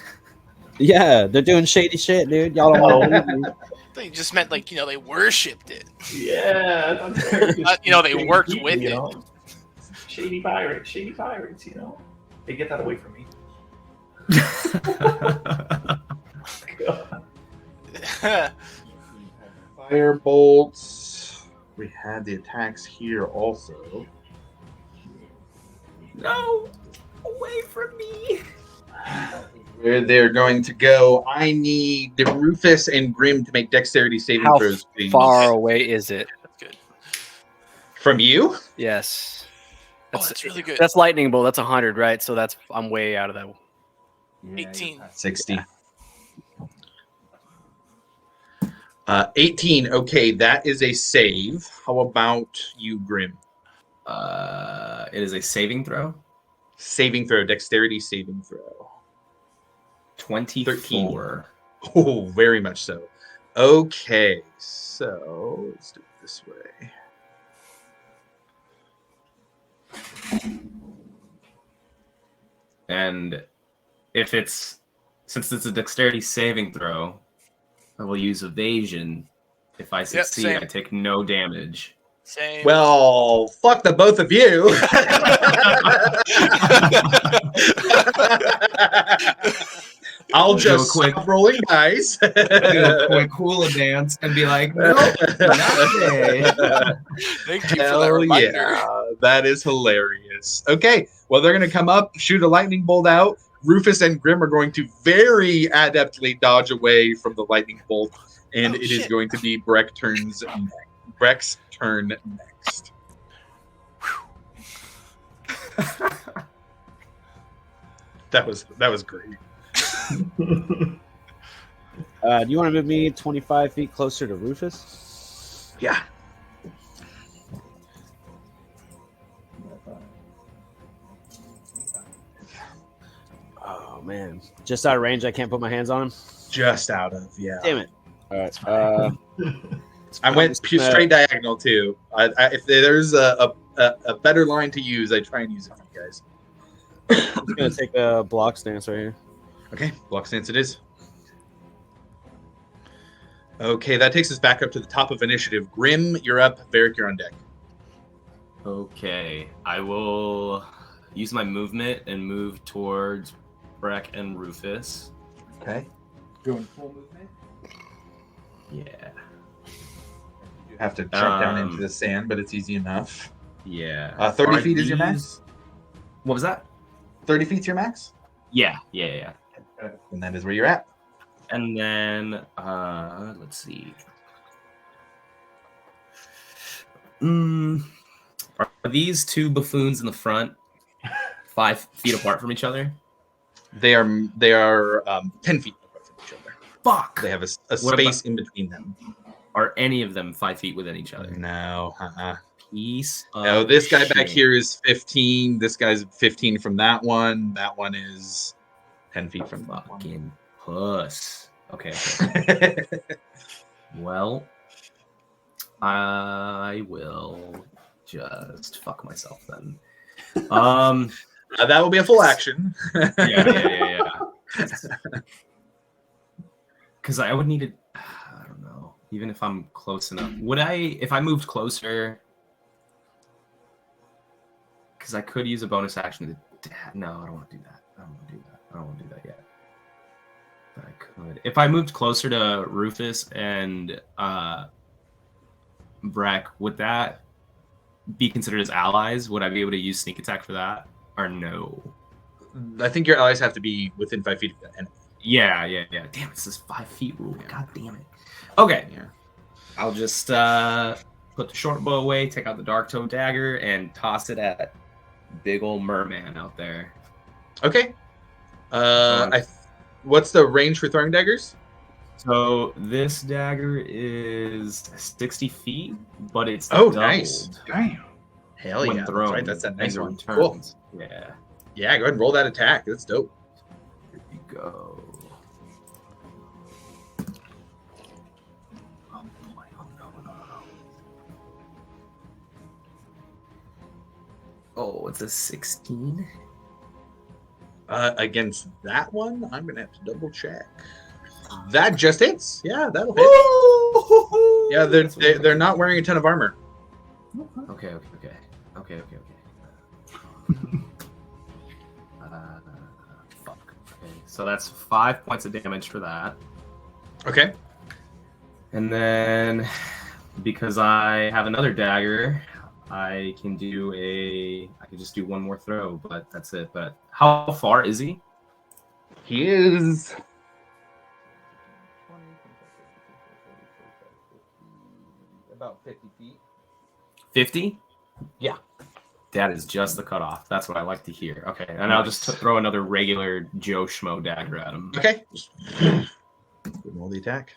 Yeah, they're doing shady shit, dude. Y'all don't want to believe me. They just meant like they worshipped it. Yeah, I thought they were just They worked people, with you it. know? Shady pirates, They get that away from me. Fire bolts. We had the attacks here also. No, away from me. Where they're going to go, I need the Rufus and Grim to make dexterity saving How throws, please. far away is it? That's good. From you? Yes. That's really good. That's lightning bolt. That's 100, right? So I'm way out of that. 18. 60. 18. Okay, that is a save. How about you, Grim? It is a saving throw. Saving throw, dexterity saving throw. 24. Oh, very much so. Okay, so let's do it this way. And since it's a dexterity saving throw, I will use evasion. If I succeed, same. I take no damage. Same. Well, fuck the both of you. I'll just stop rolling dice. Do a quick hula dance and be like, nope, not today. Thank you for that Hell reminder. yeah, that is hilarious. Okay, well, they're going to come up, shoot a lightning bolt out. Rufus and Grim are going to very adeptly dodge away from the lightning bolt, and it is going to be Breck's turn next. That was great. Do you want to move me 25 feet closer to Rufus? Yeah. Oh man, just out of range. I can't put my hands on him. Just out of, yeah. Damn it! All right. I went straight diagonal too. If there's a better line to use, I try and use it for you guys. I'm just gonna take a block stance right here. Okay, block stance it is. Okay, that takes us back up to the top of initiative. Grim, you're up. Varric, you're on deck. Okay, I will use my movement and move towards Breck and Rufus. Okay. Going full movement? Yeah. You have to jump down into the sand, but it's easy enough. Yeah. 30 feet is your max? What was that? 30 feet's your max? Yeah. And that is where you're at. And then, let's see. Are these two buffoons in the front 5 feet apart from each other? They are 10 feet apart from each other. Fuck. They have a space in between them. Are any of them 5 feet within each other? No. Piece of No, this guy back shit. here is 15. This guy's 15 from that one. That one is 10 feet from that one. Fucking puss. Okay. Well, I will just fuck myself then. That will be a full action. Yeah. Because I would need to. I don't know. Even if I'm close enough, would I? If I moved closer, because I could use a bonus action to. No, I don't want to do that. I don't want to do that yet. But I If I moved closer to Rufus and Breck, would that be considered as allies? Would I be able to use sneak attack for that, or no? I think your allies have to be within 5 feet of the enemy. Yeah. Damn, it's this 5 feet rule. God damn it. Okay. Yeah. I'll just put the short bow away, take out the dark toe dagger, and toss it at big old merman out there. Okay. What's the range for throwing daggers? So this dagger is 60 feet, but it's Oh, doubled nice. Damn. Hell when yeah, that's thrown. right. That's that nice and one. returns. Cool. Yeah. Yeah, go ahead and roll that attack. That's dope. Here we go. Oh boy, oh no. Oh, it's a 16. Against that one, I'm gonna have to double check. That just hits. Yeah, that'll hit. Yeah, they're not wearing a ton of armor. Okay. Fuck. Okay, so that's 5 points of damage for that. Okay. And then, because I have another dagger, I can just do one more throw, but that's it. But how far is he? He is. About 50 feet. 50? Yeah. That is just the cutoff. That's what I like to hear. Okay, and I'll just throw another regular Joe Schmo dagger at him. Okay. Roll the attack.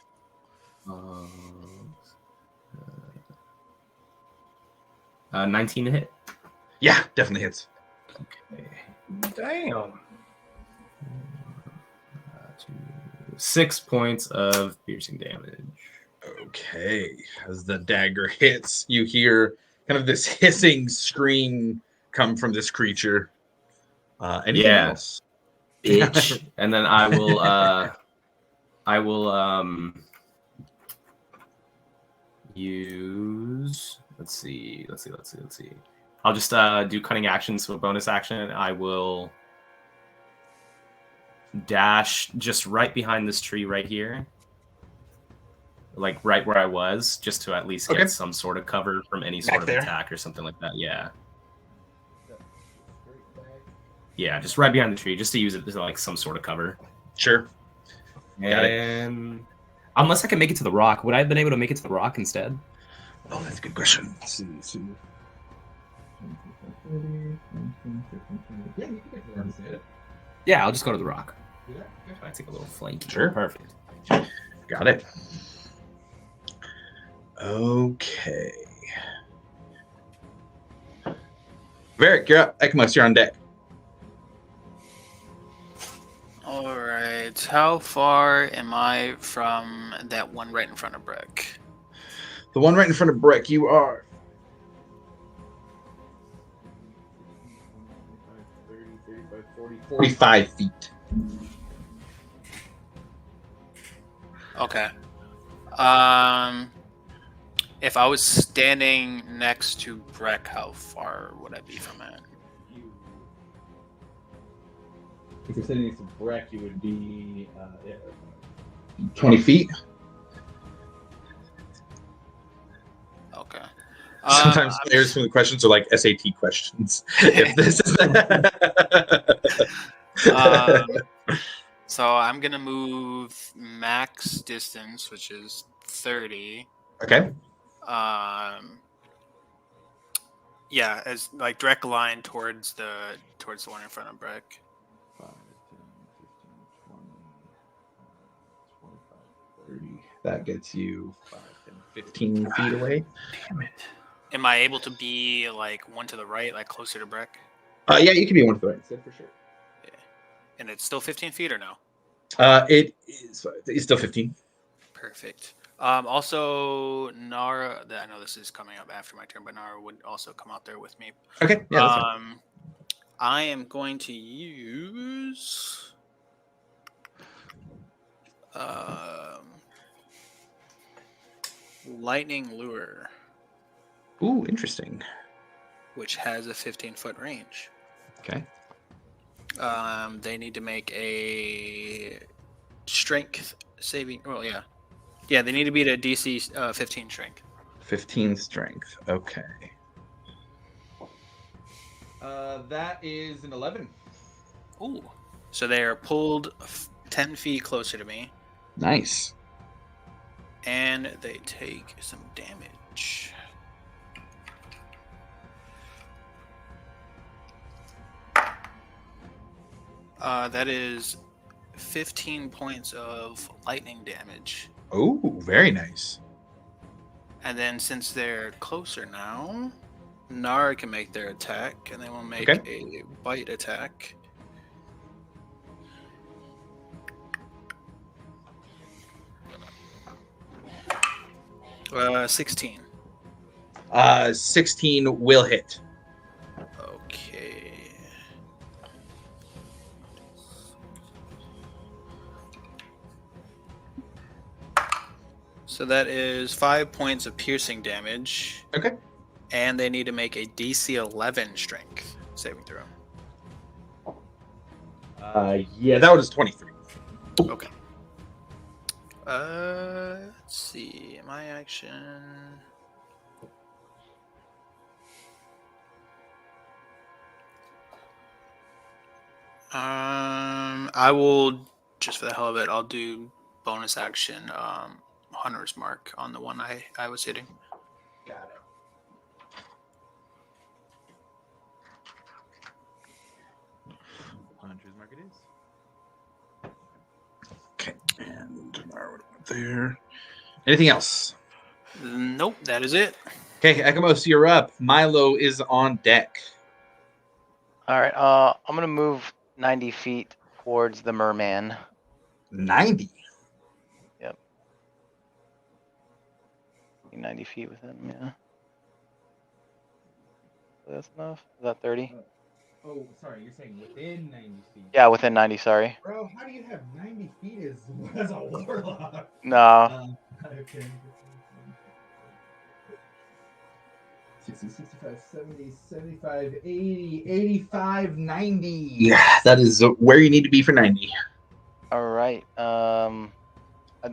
19 to hit. Yeah, definitely hits. Okay. Damn. 6 points of piercing damage. Okay. As the dagger hits, you hear kind of this hissing scream come from this creature. Anything else? Bitch. And then I will use, let's see. I'll just do cunning actions, so a bonus action. I will dash just right behind this tree right here, like right where I was, just to at least get some sort of cover from any sort of attack or something like that. Yeah, just right behind the tree, just to use it as like some sort of cover. Sure. Got it. And unless I can make it to the rock, would I have been able to make it to the rock instead? Oh, that's a good question. Let's see. Yeah, I'll just go to the rock. I take a little flank. Sure. Perfect. Got it. Okay. Varric, you're up. Ekmos, you're on deck. All right. How far am I from that one right in front of Breck? The one right in front of Breck, you are 45 feet. Okay. If I was standing next to Breck, how far would I be from it? If you're sitting next to Breck, you would be 20 feet. Okay. Sometimes players from the questions are like SAT questions. If this is so I'm gonna move max distance, which is 30. Okay. Yeah, as like direct line towards the one in front of Breck. 5, 10, 15, 20, 30. That gets you 5, 10, 15 feet away. Damn it. Am I able to be like one to the right, like closer to Breck? Yeah, you can be one to the right instead for sure. Yeah. And it's still 15 feet or no? It is. It's still 15. Perfect. Also, Nara, I know this is coming up after my turn, but Nara would also come out there with me. Okay. Yeah. That's fine. I am going to use Lightning Lure, Ooh, interesting. which has a 15-foot range. Okay. They need to make a strength saving. Oh yeah, yeah. They need to beat a DC 15 strength. 15 strength. Okay. That is an 11. Ooh. So they are pulled 10 feet closer to me, Nice. and they take some damage. That is 15 points of lightning damage. Oh, very nice. And then since they're closer now, Nara can make their attack, and they will make Okay. a bite attack. 16. 16 will hit. Okay. So that is 5 points of piercing damage. Okay. And they need to make a DC 11 strength saving throw. Yeah, that was 23. Okay. Let's see. My action. I will, just for the hell of it, I'll do bonus action Hunter's Mark on the one I was hitting. Got it. Hunter's Mark it is. Okay, and there. Anything else? Nope, that is it. Okay, Ekamos, you're up. Milo is on deck. All right. I'm gonna move 90 feet towards the merman. 90. Yep. 90 feet with him. Yeah. That's enough. Is that 30? Oh, sorry, you're saying within 90 feet. Yeah, within 90. Sorry. Bro, how do you have 90 feet as a warlock? No. Okay. 60, 65, 70, 75, 80, 85, 90. Yeah, that is where you need to be for 90. All right. Do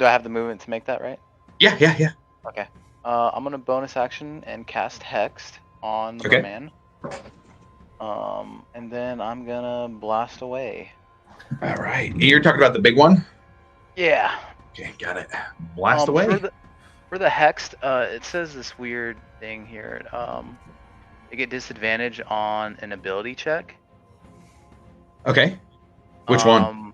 I have the movement to make that right? Yeah. Okay. I'm gonna bonus action and cast Hexed on the Okay. merman. And then I'm gonna blast away. All right. You're talking about the big one? Yeah. Okay, got it. Blast away. For the Hexed, it says this weird thing here. You get disadvantage on an ability check. Okay. Which one?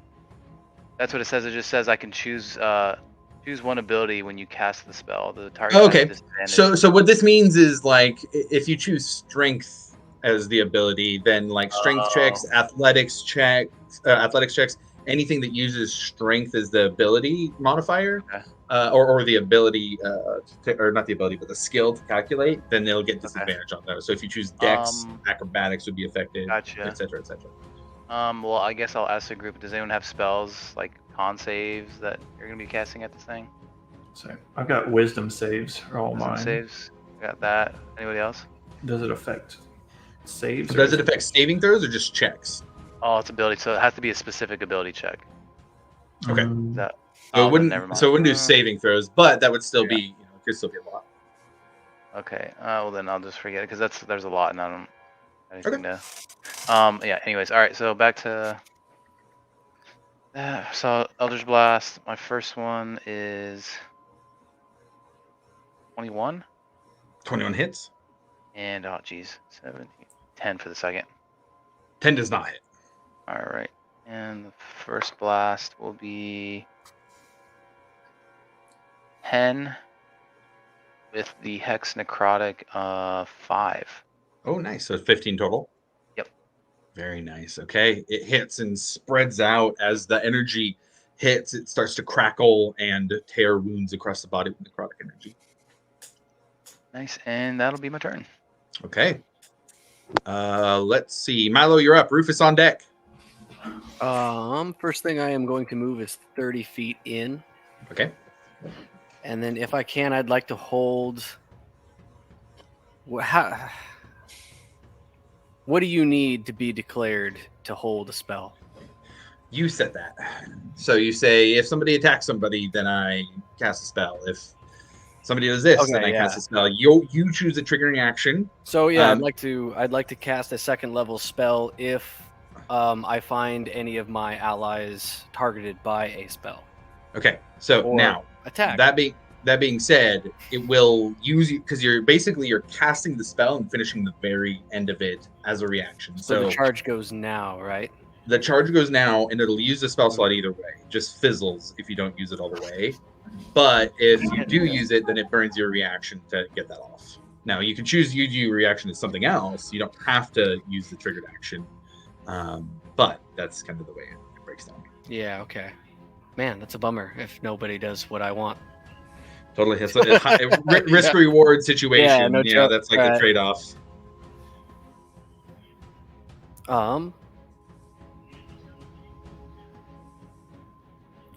That's what it says. It just says I can choose one ability when you cast the spell. The target Okay. has disadvantage. So what this means is like if you choose strength as the ability, then like strength checks, athletics checks, anything that uses strength as the ability modifier, or the ability, or not the ability, but the skill to calculate, then they'll get disadvantage on those. So if you choose Dex, acrobatics would be affected, Gotcha. etc., etc. Well, I guess I'll ask the group. Does anyone have spells like con saves that you're gonna be casting at this thing? So I've got wisdom saves are all Wisdom mine. saves. Got that. Anybody else? Does it affect saves? Does it affect saving throws or just checks? Oh, it's ability. So it has to be a specific ability check. Okay. That, So it wouldn't. never mind. So it wouldn't do saving throws, but that would still be. Could still be a lot. Okay. Well, then I'll just forget it because there's a lot and I don't have anything to. Yeah. Anyways, all right. So back to. So Eldritch Blast. My first one is 21. 21 hits. And oh geez, 17, 10 for the second. 10 does not hit. All right. And the first blast will be 10 with the Hex Necrotic 5. Oh, nice. So 15 total. Yep. Very nice. Okay. It hits and spreads out as the energy hits. It starts to crackle and tear wounds across the body with necrotic energy. Nice. And that'll be my turn. Okay. Let's see. Milo, you're up. Rufus on deck. First thing I am going to move is 30 feet in. Okay. And then if I can, I'd like to hold. What do you need to be declared to hold a spell? You said that. So you say if somebody attacks somebody, then I cast a spell. If somebody does this, then I cast a spell. You choose a triggering action. So yeah, I'd like to cast a second level spell if I find any of my allies targeted by a spell. Okay. So Or now attack. That being said, it will use you because you're casting the spell and finishing the very end of it as a reaction. So the charge goes now, right? The charge goes now, and it'll use the spell slot either way. It just fizzles if you don't use it all the way. But if you do use it, then it burns your reaction to get that off. Now, you can choose to use your reaction as something else. You don't have to use the triggered action. But that's kind of the way it breaks down. Yeah, okay. Man, that's a bummer if nobody does what I want. Totally. It's a high, risk-reward situation. Yeah, no joke. That's like a trade-off.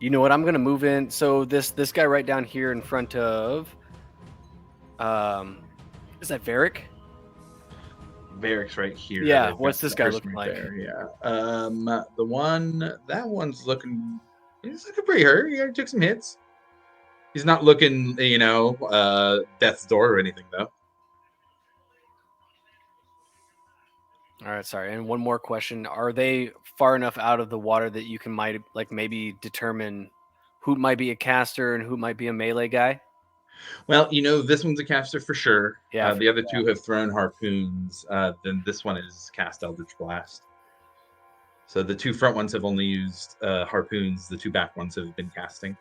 You know what? I'm gonna move in. So this guy right down here in front of, is that Varric? Varric's right here. Yeah. What's this guy looking like? There, yeah. That one's looking. He's looking pretty hurt. He took some hits. He's not looking, death's door or anything though. All right, sorry. And one more question: are they far enough out of the water that you can maybe determine who might be a caster and who might be a melee guy? Well, this one's a caster for sure. Yeah. The other two have thrown harpoons. Then this one is cast Eldritch Blast. So the two front ones have only used harpoons. The two back ones have been casting.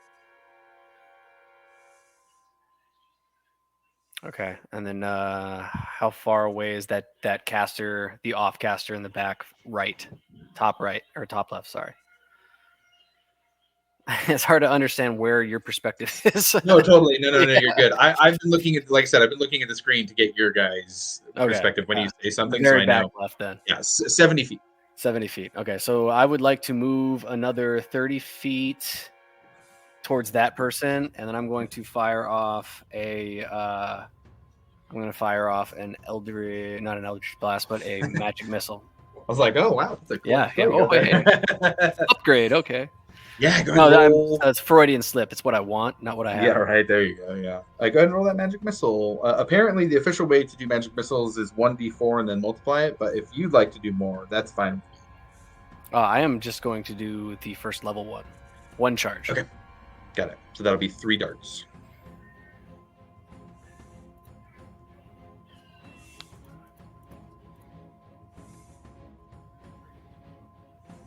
Okay, and then how far away is that caster, the off caster in the back top right, or top left? Sorry, it's hard to understand where your perspective is. No, totally. No, you're good. I've been looking at, like I said, I've been looking at the screen to get your guys' perspective when you say something. Very so I back know. left then. Yeah, 70 feet. 70 feet. Okay, so I would like to move another 30 feet towards that person, and then I'm going to fire off an Eldritch Blast, but a magic missile. I was like, oh wow, that's a cool upgrade. Okay. Yeah, go ahead. No, that's Freudian slip. It's what I want, not what I have. Yeah, right. There you go. Yeah. Go ahead and roll that magic missile. Apparently, the official way to do magic missiles is 1d4 and then multiply it. But if you'd like to do more, that's fine. I am just going to do the first level one charge. Okay. Got it. So that'll be 3 darts.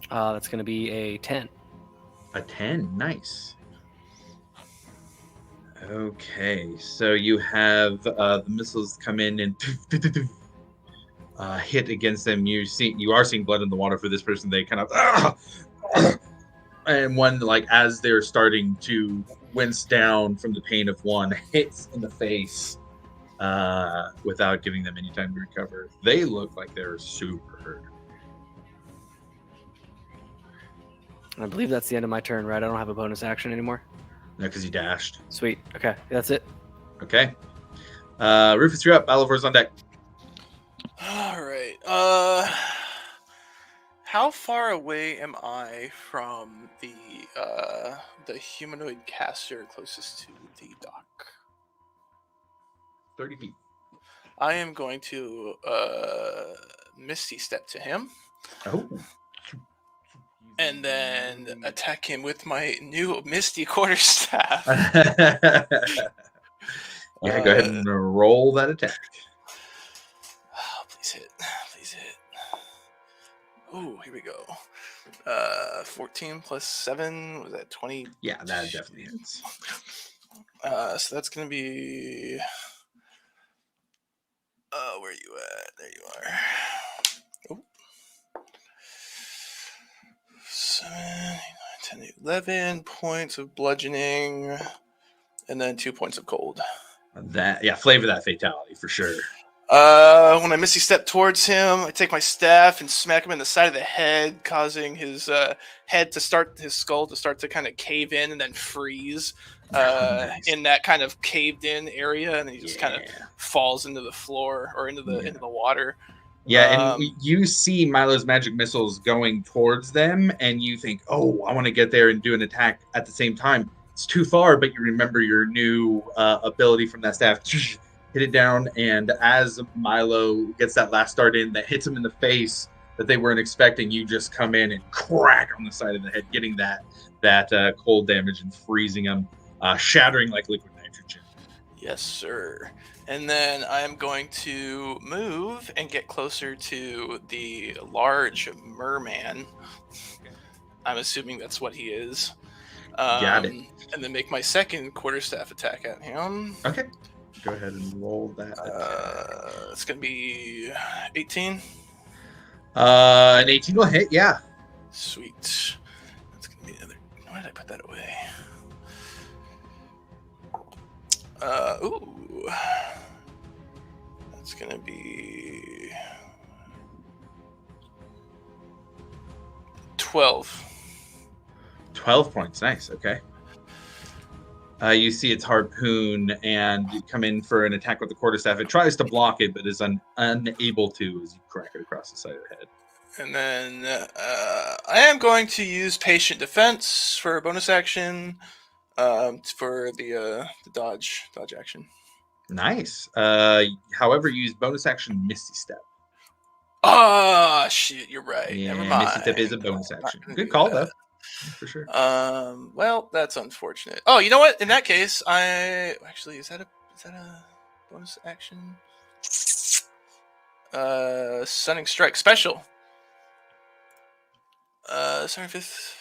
That's going to be a 10. A 10. Nice. Okay. So you have the missiles come in and hit against them. You are seeing blood in the water for this person. They kind of and one, like, as they're starting to wince down from the pain of one, hits in the face without giving them any time to recover. They look like they're super hurt. I believe that's the end of my turn, right? I don't have a bonus action anymore. No, because you dashed. Sweet. Okay, that's it. Okay. Rufus, you're up. Balivor's on deck. All right. How far away am I from the humanoid caster closest to the dock? 30 feet. I am going to Misty Step to him. Oh. And then attack him with my new Misty Quarterstaff. Yeah, go ahead and roll that attack. Oh, please hit. Please hit. Oh, here we go. 14 plus 7, was that 20? Yeah, that definitely hits. So that's going to be... where are you at? There you are. Oh. 7, 10, 11 points of bludgeoning, and then 2 points of cold. Flavor that fatality for sure. When I Misty Step towards him, I take my staff and smack him in the side of the head, causing his skull to start to kind of cave in and then freeze nice. In that kind of caved in area, and he just kind of falls into the floor or into the water. Yeah, and you see Milo's magic missiles going towards them, and you think, "Oh, I want to get there and do an attack at the same time." It's too far, but you remember your new ability from that staff. Hit it down, and as Milo gets that last dart in that hits him in the face that they weren't expecting, you just come in and crack on the side of the head, getting that cold damage and freezing him, shattering like liquid nitrogen. Yes, sir. And then I am going to move and get closer to the large merman. I'm assuming that's what he is. Got it. And then make my second quarterstaff attack at him. Okay. Go ahead and roll that. It's going to be 18. An 18 will hit, yeah. Sweet. That's going to be another. Why did I put that away? Ooh. That's going to be 12. 12 points. Nice. Okay. You see its harpoon and you come in for an attack with the quarterstaff. It tries to block it, but is unable to as you crack it across the side of the head. And then I am going to use Patient Defense for a bonus action for the dodge action. Nice. However, use bonus action Misty Step. Ah, shit, you're right. Yeah, Never mind. Misty Step is a bonus action. Good call, though. For sure. Well, that's unfortunate. Oh, you know what? In that case, actually is that a bonus action? Stunning Strike special. Sorry, fifth.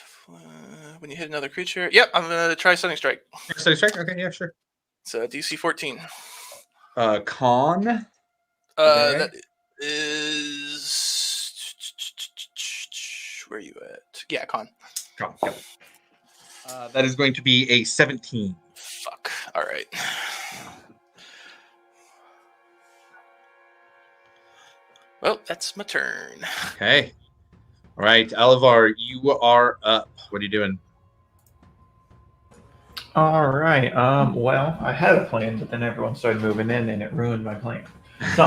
When you hit another creature. Yep, I'm gonna try Stunning Strike. Stunning Strike. Okay, yeah, sure. It's DC 14. Con. Okay. That is. Where are you at? Yeah, con. Yep. That is going to be a 17. Fuck. All right. Well, that's my turn. Okay. All right, Alivar, you are up. What are you doing? All right. Well, I had a plan, but then everyone started moving in, and it ruined my plan. So,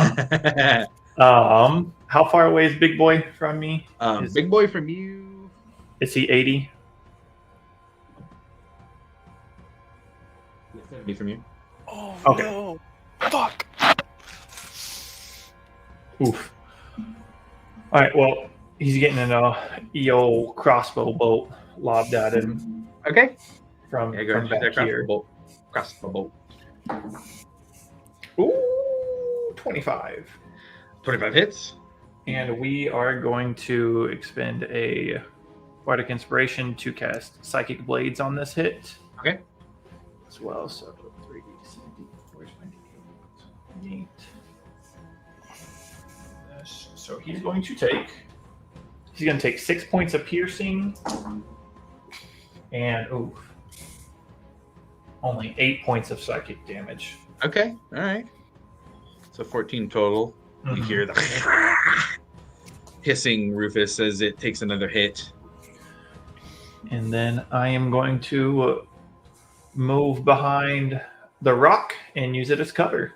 how far away is Big Boy from me? Big Boy from you. Is he 80? 70 from you. Oh, Okay. no. Fuck. Oof. All right. Well, he's getting an EO crossbow bolt lobbed at him. Okay. From Yeah, go ahead and back shoot that here. crossbow bolt. Ooh, 25. 25 hits. And we are going to expend a Bardic Inspiration to cast Psychic Blades on this hit. Okay. As well, so 3d, 4, 28. So he's going to take 6 points of piercing and only 8 points of psychic damage. Okay. All right. So 14 total. You hear the hissing Rufus as it takes another hit. And then I am going to move behind the rock and use it as cover.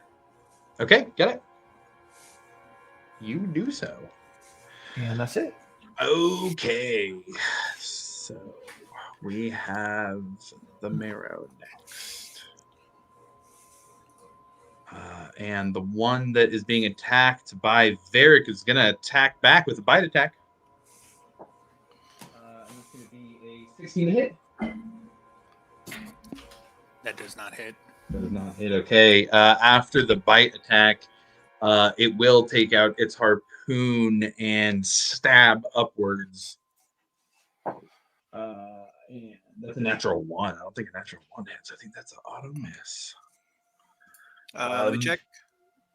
Okay, got it. You do so. And that's it. Okay. So we have the Marrow next. And the one that is being attacked by Varric is going to attack back with a bite attack. And it's going to be a 16 hit. That does not hit. That does not hit. Okay. After the bite attack, it will take out its harpoon and stab upwards. And that's a natural 1. I don't think a natural 1 hits. I think that's an auto miss. Let me check.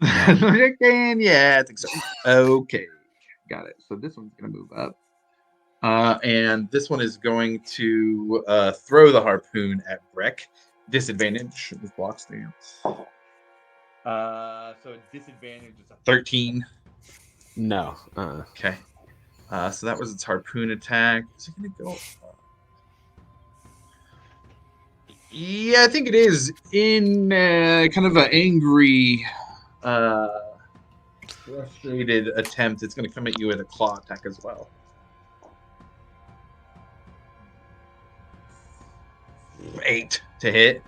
Yeah, I think so. Okay. Got it. So this one's going to move up. And this one is going to throw the harpoon at Breck. Disadvantage with block stance. So disadvantage is a 13. No. Okay. So that was its harpoon attack. Is it going to go? Yeah, I think it is in kind of an angry frustrated attempt. It's going to come at you with a claw attack as well. Eight to hit.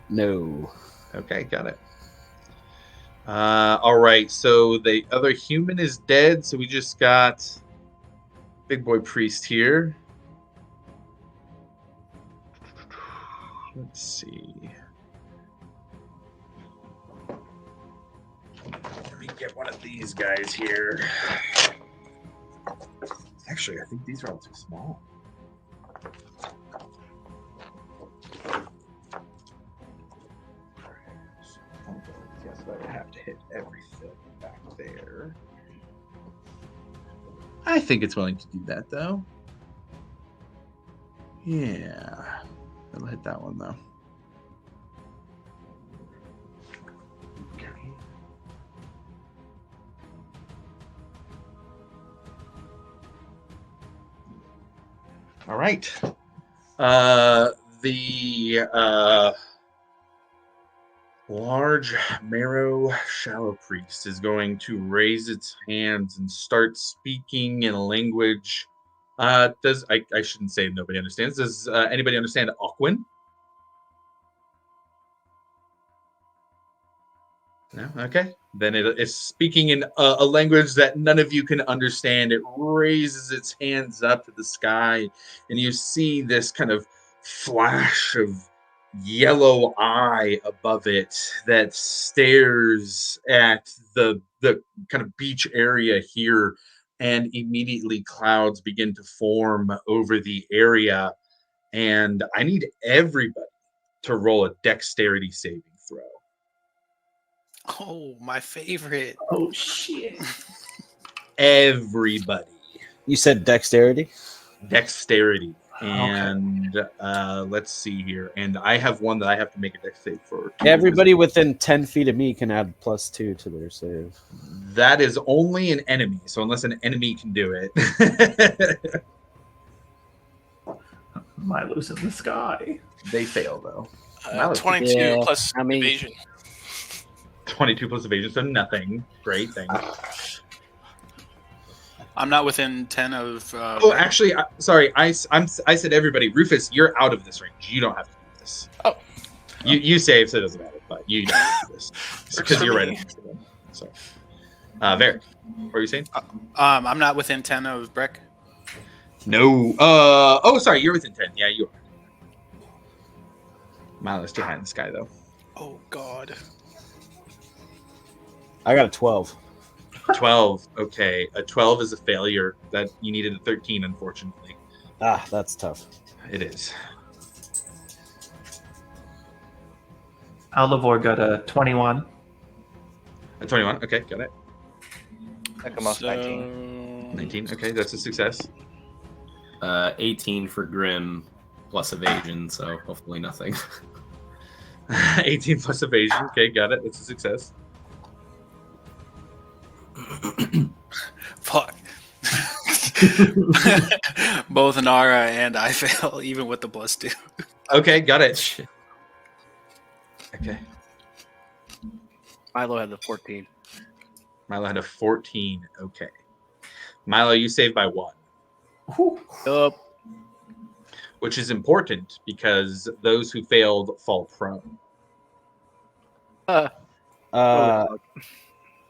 No. Okay, got it. All right, so the other human is dead, so we just got Big Boy Priest here. Let's see. Let me get one of these guys here. Actually, I think these are all too small. Yes, I would have to hit everything back there. I think it's willing to do that, though. Yeah. It'll hit that one, though. Okay. All right. The large marrow shallow priest is going to raise its hands and start speaking in a language. I shouldn't say nobody understands. Does anybody understand Aquan? No? Okay. Then it's speaking in a language that none of you can understand. It raises its hands up to the sky, and you see this kind of flash of yellow eye above it that stares at the kind of beach area here, and immediately clouds begin to form over the area. And I need everybody to roll a dexterity saving throw. Oh, my favorite. Oh shit! Everybody. You said dexterity? Dexterity. And let's see here. And I have one that I have to make a dex save for. Everybody within 10 feet of me can add +2 to their save. That is only an enemy. So unless an enemy can do it. Milo's in the sky. They fail, though. 22 plus evasion. 22 plus evasion, so nothing. Great, thanks. I'm not within 10 of... oh, actually, sorry. I said everybody. Rufus, you're out of this range. You don't have to do this. Oh. You save, so it doesn't matter. But you don't have to do this. Because you're right. So, Varric, what were you saying? I'm not within 10 of Breck. No. Oh, sorry. You're within 10. Yeah, you are. Milo's too high in the sky, though. Oh, God. I got a 12. 12. Okay. A 12 is a failure. That you needed a 13, unfortunately. Ah, that's tough. It is. Aldivor got a 21. A 21. Okay, got it. Ekamos, 19. 19. Okay, that's a success. 18 for Grim plus evasion, so hopefully nothing. 18 plus evasion. Okay, got it. That's a success. Fuck. Both Nara and I fail, even with the +2. Okay, got it. Okay. Milo had the 14. Milo had a 14. Okay. Milo, you saved by 1. Yup. Which is important because those who failed fall prone.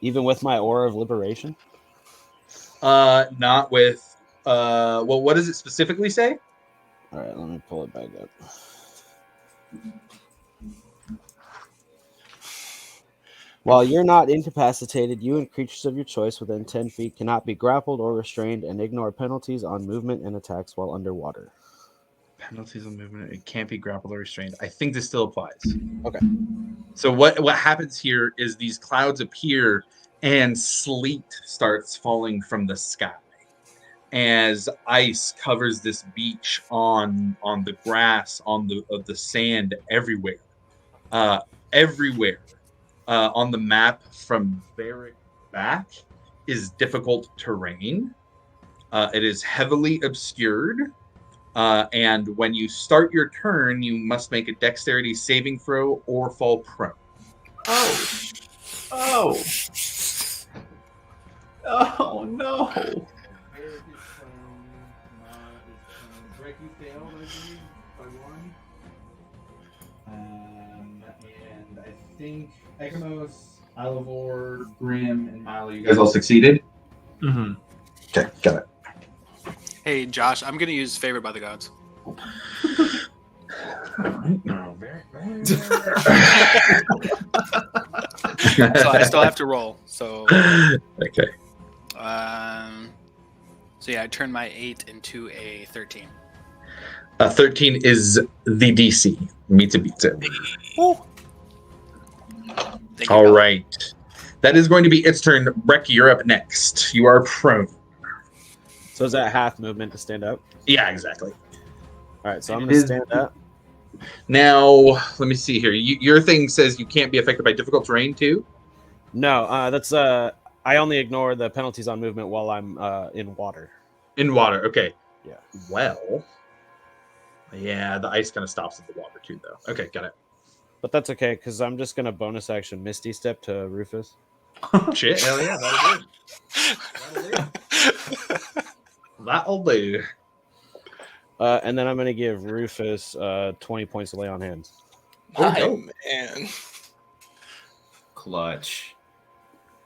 Even with my Aura of Liberation? Not with. Well, what does it specifically say? All right, let me pull it back up. While you're not incapacitated, you and creatures of your choice within 10 feet cannot be grappled or restrained and ignore penalties on movement and attacks while underwater. Penalties on movement. It can't be grappled or restrained. I think this still applies. Okay. So what happens here is these clouds appear and sleet starts falling from the sky as ice covers this beach on the grass, on the sand everywhere. Everywhere on the map from Varric back is difficult terrain. It is heavily obscured. And when you start your turn, you must make a dexterity saving throw or fall prone. Oh. Oh no! Greg, you failed, I believe, by one. And I think Ekamos, Alivor, Grim, and Milo, you guys all succeeded. Mm-hmm. Okay, got it. Hey, Josh, I'm going to use Favored by the Gods. So I still have to roll. So Okay. So yeah, I turned my 8 into a 13. 13 is the DC. Meets it, beats it. Thank you, All pal. right. That is going to be its turn. Breck, you're up next. You are prone. So is that half movement to stand up? Yeah, exactly. All right, so I'm going to stand up. Now, let me see here. Your thing says you can't be affected by difficult terrain, too? No, that's I only ignore the penalties on movement while I'm in water. In water, okay. Yeah. Well, yeah, the ice kind of stops at the water, too, though. Okay, got it. But that's okay, because I'm just going to bonus action Misty Step to Rufus. Shit, hell yeah, that'll do. That'll do. And then I'm going to give Rufus 20 points to lay on hands. Oh, man. Clutch.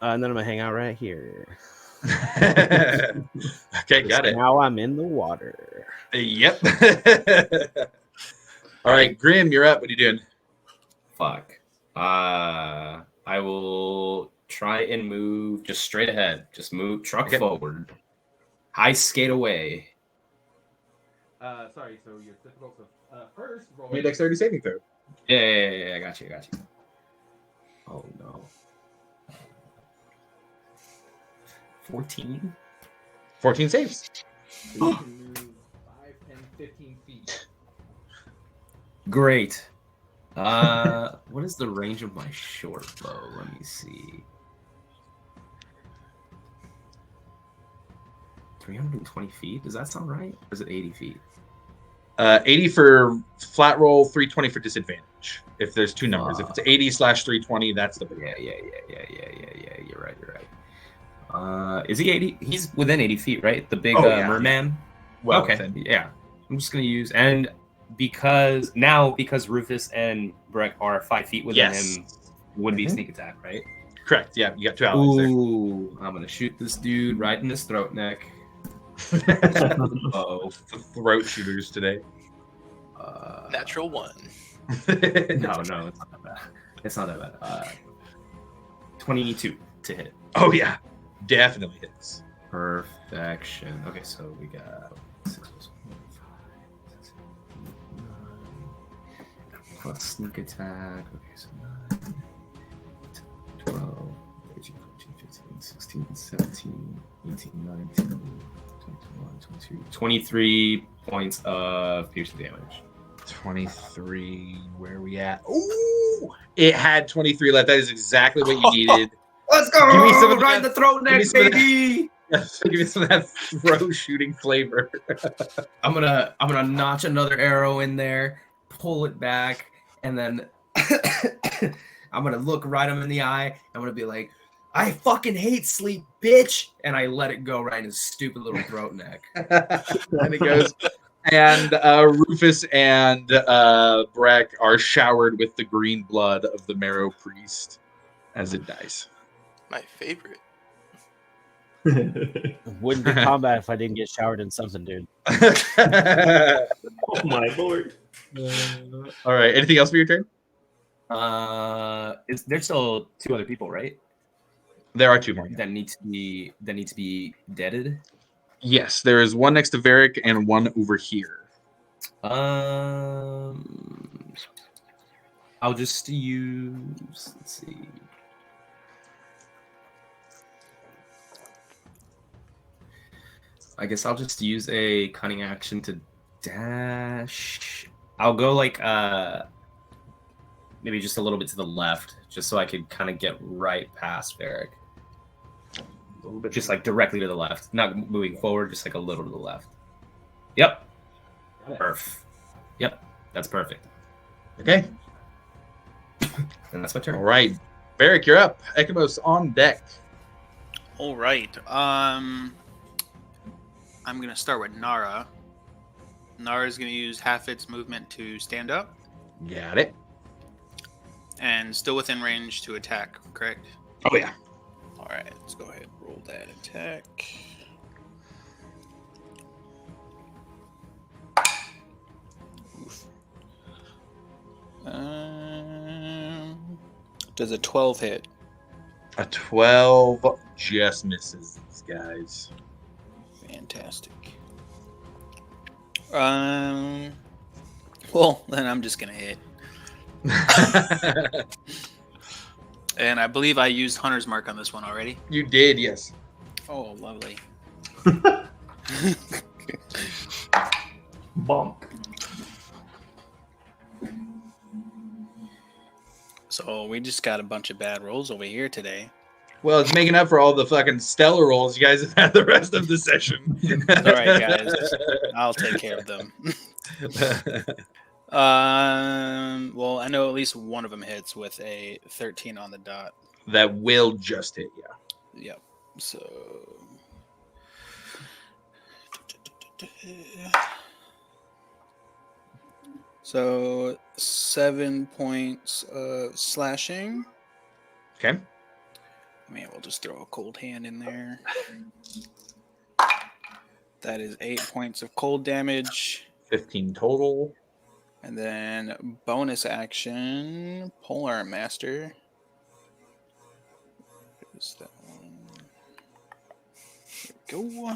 And then I'm going to hang out right here. Okay, got it. Now I'm in the water. Yep. All right, Grim, you're up. What are you doing? Fuck. I will try and move just straight ahead. Just move, truck forward. High skate away. Sorry, so your difficult. First, roll Me dexterity saving throw. Yeah, I got you. Oh no. 14? 14 saves. You can move 5, 10, 15 feet. Great. What is the range of my short bow? Let me see. 320 feet? Does that sound right? Or is it 80 feet? 80 for flat roll, 320 for disadvantage. If there's two numbers. If it's 80/320, that's the big Yeah. You're right. Is he 80? He's within 80 feet, right? The big merman? Well, okay. within. Yeah. I'm just going to use... And because Rufus and Breck are 5 feet within him, would be sneak attack, right? Correct. Yeah, you got two allies there. Ooh, I'm going to shoot this dude right in his throat neck. Oh, throat shooters today. Natural 1. No, it's not that bad. It's not that bad. 22 to hit. Oh yeah, definitely hits. Perfection. Okay, so we got 6 plus 1, 5, 6, 9, plus sneak attack. Okay, so 9, 12, 13, 14, 15, 16, 17, 18, 19, 20, 21, 22, 23 points of piercing damage. 23. Where are we at? Ooh, it had 23 left. That is exactly what you needed. Let's go! Give me some of right in that- the throat neck, baby! Give me some of that throw shooting flavor. I'm gonna notch another arrow in there, pull it back, and then I'm gonna look right him in the eye. I'm gonna be like, "I fucking hate sleep, bitch!" And I let it go right in his stupid little throat neck. And it goes. And Rufus and Breck are showered with the green blood of the Marrow Priest as it dies. My favorite. Wouldn't be combat if I didn't get showered in something, dude. Oh my lord. All right. Anything else for your turn? There's still 2 other people, right? There are 2 more. That need to be deaded. Yes, there is one next to Varric and one over here. I'll just use. Let's see. I guess I'll just use a cunning action to dash. I'll go like maybe just a little bit to the left, just so I could kind of get right past Varric. A little bit, just like directly to the left, not moving forward, just like a little to the left. Yep. Perf. Yep, that's perfect. Okay. And that's my turn. All right. Varric, you're up. Ekamos on deck. All right. I'm gonna start with Nara. Nara's gonna use half its movement to stand up, Got it. and still within range to attack. Correct. Oh yeah. All right. Let's go ahead and roll that attack. Oof. Does a 12 hit? A 12 just misses these guys. Fantastic. Well, then I'm just gonna hit, and I believe I used Hunter's Mark on this one already. You did, yes. Oh, lovely. Bump. So we just got a bunch of bad rolls over here today. Well, it's making up for all the fucking stellar rolls you guys have had the rest of the session. All right, guys. I'll take care of them. Well, I know at least one of them hits with a 13 on the dot. That will just hit you. Yep. So. So 7 points of slashing. Okay. I mean, we'll just throw a cold hand in there. That is 8 points of cold damage. 15 total. And then bonus action, Polearm Master. Is that one? There we go.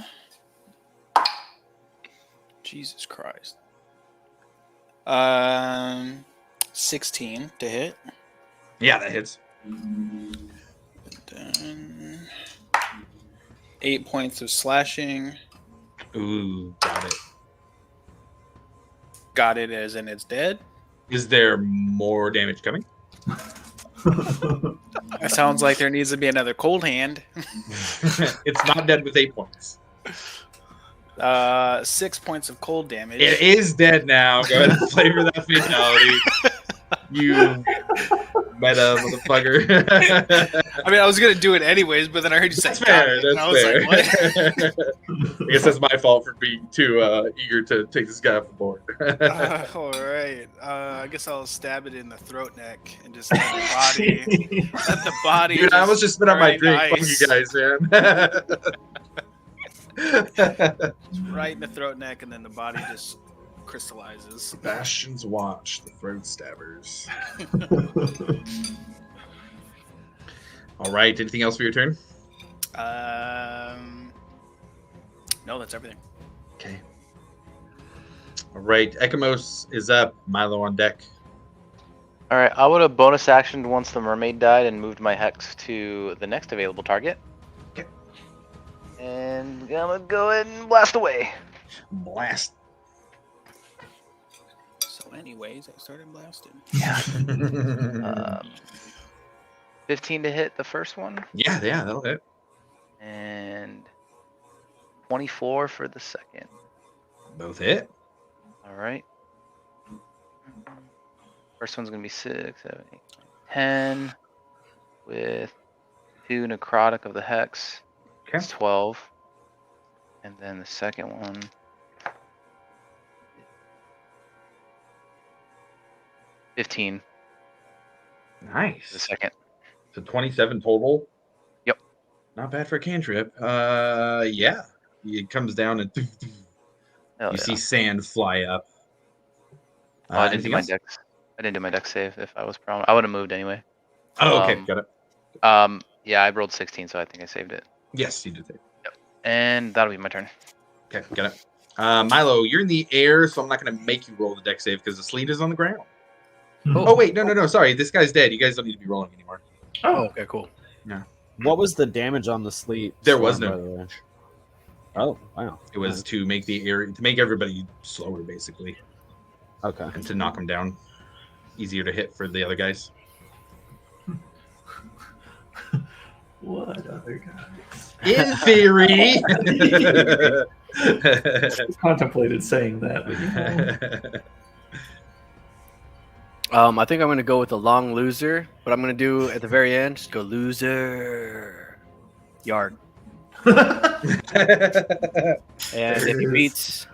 Jesus Christ. 16 to hit. Yeah, that hits. And then 8 points of slashing. Ooh, got it. Got it as in it's dead. Is there more damage coming? It sounds like there needs to be another cold hand. It's not dead with 8 points. 6 points of cold damage. It is dead now. Go ahead and flavor that fatality. You meta motherfucker. I mean, I was gonna do it anyways, but then I heard you say That's fair. and I was That's like, fair. what? I guess that's my fault for being too eager to take this guy off the board. All right. I guess I'll stab it in the throat neck and just let the body. Dude, I almost just spit out my drink. nice. Fuck you guys, man. Right in the throat neck, and then the body just crystallizes. Bastion's Watch, the throat stabbers. All right. Anything else for your turn? No, that's everything. Okay. All right. Ekimos is up. Milo on deck. All right, I would have bonus actioned once the mermaid died and moved my hex to the next available target. Okay. And I'm gonna go ahead and blast away. Blast. So, anyways, I started blasting. Yeah. 15 to hit the first one, Yeah, that'll hit. and 24 for the second. Both hit. All right. First one's gonna be 6, 7, 8, 10, with 2 necrotic of the hex. Okay. It's 12. And then the second one. 15. Nice. The second. So 27 total. Yep. Not bad for a cantrip. Yeah. It comes down and Hell you yeah. see sand fly up. Oh, I didn't do anything my else? dex. I didn't do my dex save if I was prone. I would have moved anyway. Oh, okay. Um, Got it. Yeah, I rolled 16, so I think I saved it. Yes, you did it. And that'll be my turn. Okay, got it. Milo, you're in the air, so I'm not going to make you roll the deck save because the sleet is on the ground. Oh, wait. No. Sorry. This guy's dead. You guys don't need to be rolling anymore. Oh, okay, cool. What was the damage on the sleet? There was storm, no by the way? damage. Oh, wow. It was to make the air, to make everybody slower, basically, Okay. and to knock them down. Easier to hit for the other guys. What other guys? In theory. Contemplated saying that, but I think I'm going to go with the long loser, but I'm going to do at the very end, just go loser. Yard. And if he beats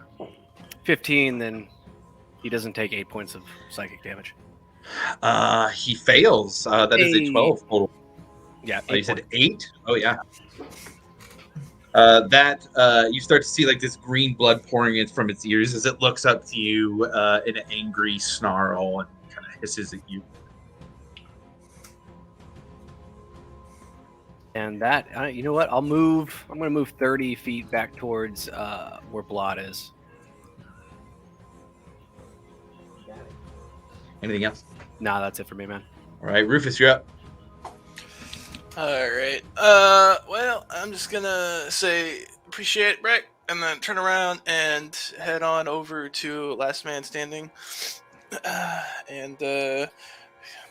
15, then he doesn't take 8 points of psychic damage. He fails. That is a 12 total. Yeah. You said 8? Oh, yeah. You start to see like this green blood pouring in from its ears as it looks up to you in an angry snarl and kind of hisses at you. And that, you know what? I'm going to move 30 feet back towards where Blot is. Anything else? Nah, that's it for me, man. All right, Rufus, you're up. All right. Well, I'm just gonna say appreciate it, Breck, and then turn around and head on over to Last Man Standing, and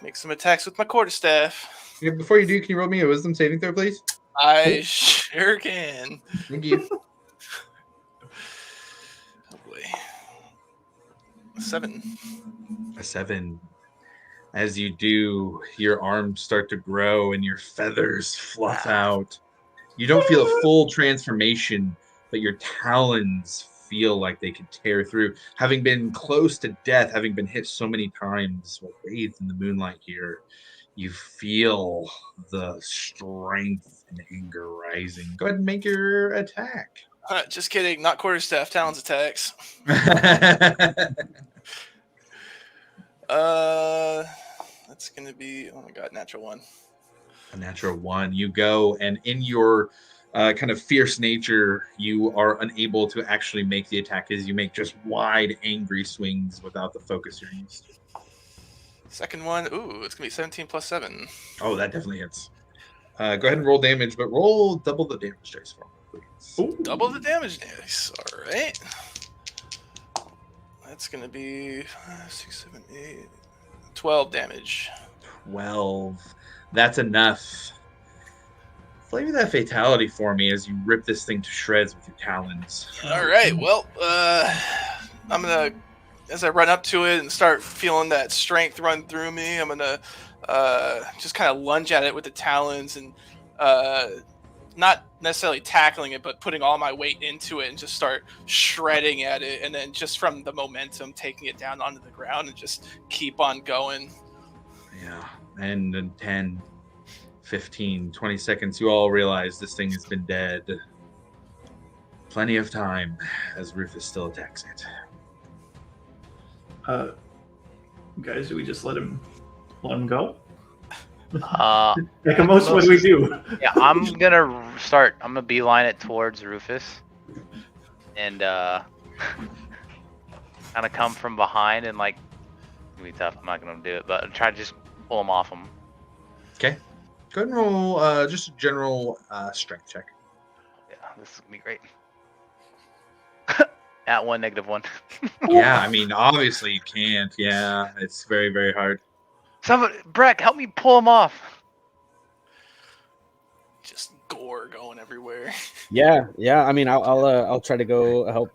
make some attacks with my quarterstaff. Yeah, before you do, can you roll me a wisdom saving throw, please? I sure can. Thank you. Oh boy. 7. A 7. As you do, your arms start to grow and your feathers fluff out. You don't feel a full transformation, but your talons feel like they could tear through. Having been close to death, having been hit so many times while bathed in the moonlight here, you feel the strength and anger rising. Go ahead and make your attack. Just kidding. Not quarterstaff. Talons attacks. That's gonna be, oh my god, natural 1. A natural 1. You go, and in your kind of fierce nature, you are unable to actually make the attack as you make just wide, angry swings without the focus you're used to. Second one, ooh, it's gonna be 17 plus 7. Oh, that definitely hits. Go ahead and roll damage, but roll double the damage dice for me, please. Ooh. Double the damage dice. All right. That's gonna be 6, 7, 8, 12 damage. 12. That's enough. Flavor that fatality for me as you rip this thing to shreds with your talons. All right. Well, I'm gonna, as I run up to it and start feeling that strength run through me, I'm gonna just kind of lunge at it with the talons and not necessarily tackling it, but putting all my weight into it and just start shredding at it, and then just from the momentum taking it down onto the ground and just keep on going. Yeah, and in 10, 15, 20 seconds, you all realize this thing has been dead plenty of time as Rufus still attacks it. Guys, do we just let him go? Most, what do we do? Yeah, I'm gonna beeline it towards Rufus, and kind of come from behind and like, it's gonna be tough. I'm not gonna do it, but try to just pull him off him. Okay, go ahead and roll just a general strength check. Yeah, this is gonna be great. At 1, -1. Yeah, I mean, obviously you can't. Yeah, it's very, very hard. Somebody, Breck, help me pull him off. Just gore going everywhere. Yeah. I mean, I'll try to go help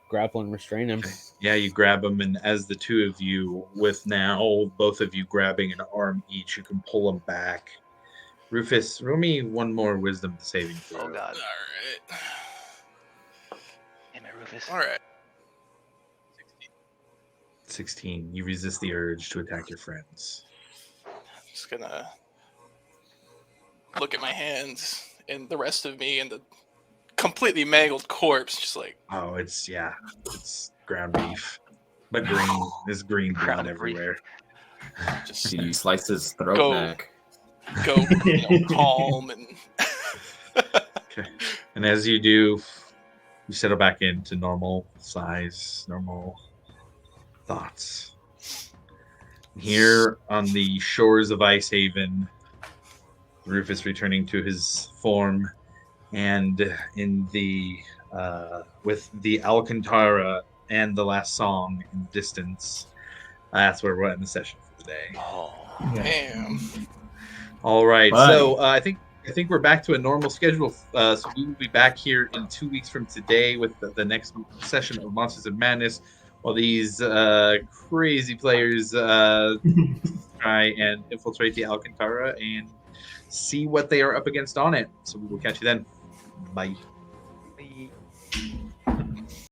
grapple and restrain him. Okay. Yeah, you grab him, and as the two of you, with now both of you grabbing an arm each, you can pull him back. Rufus, roll me one more wisdom saving throw. Oh god. All right. Damn it, Rufus. All right. 16. You resist the urge to attack your friends. Just gonna look at my hands and the rest of me and the completely mangled corpse, just like, Oh, it's ground beef, but green. There's green blood Ground beef. everywhere. just You slice his throat Go. back. go, calm and. Okay. And as you do, you settle back into normal size, normal thoughts. Here on the shores of Icehaven, Rufus returning to his form, and in the with the Alcantara and the last song in the distance. That's where we're at in the session for today. Oh, Damn. All right, Bye. so I think we're back to a normal schedule. So we will be back here in 2 weeks from today with the next session of Monsters of Madness, while these crazy players try and infiltrate the Alcantara and see what they are up against on it. So we will catch you then. Bye.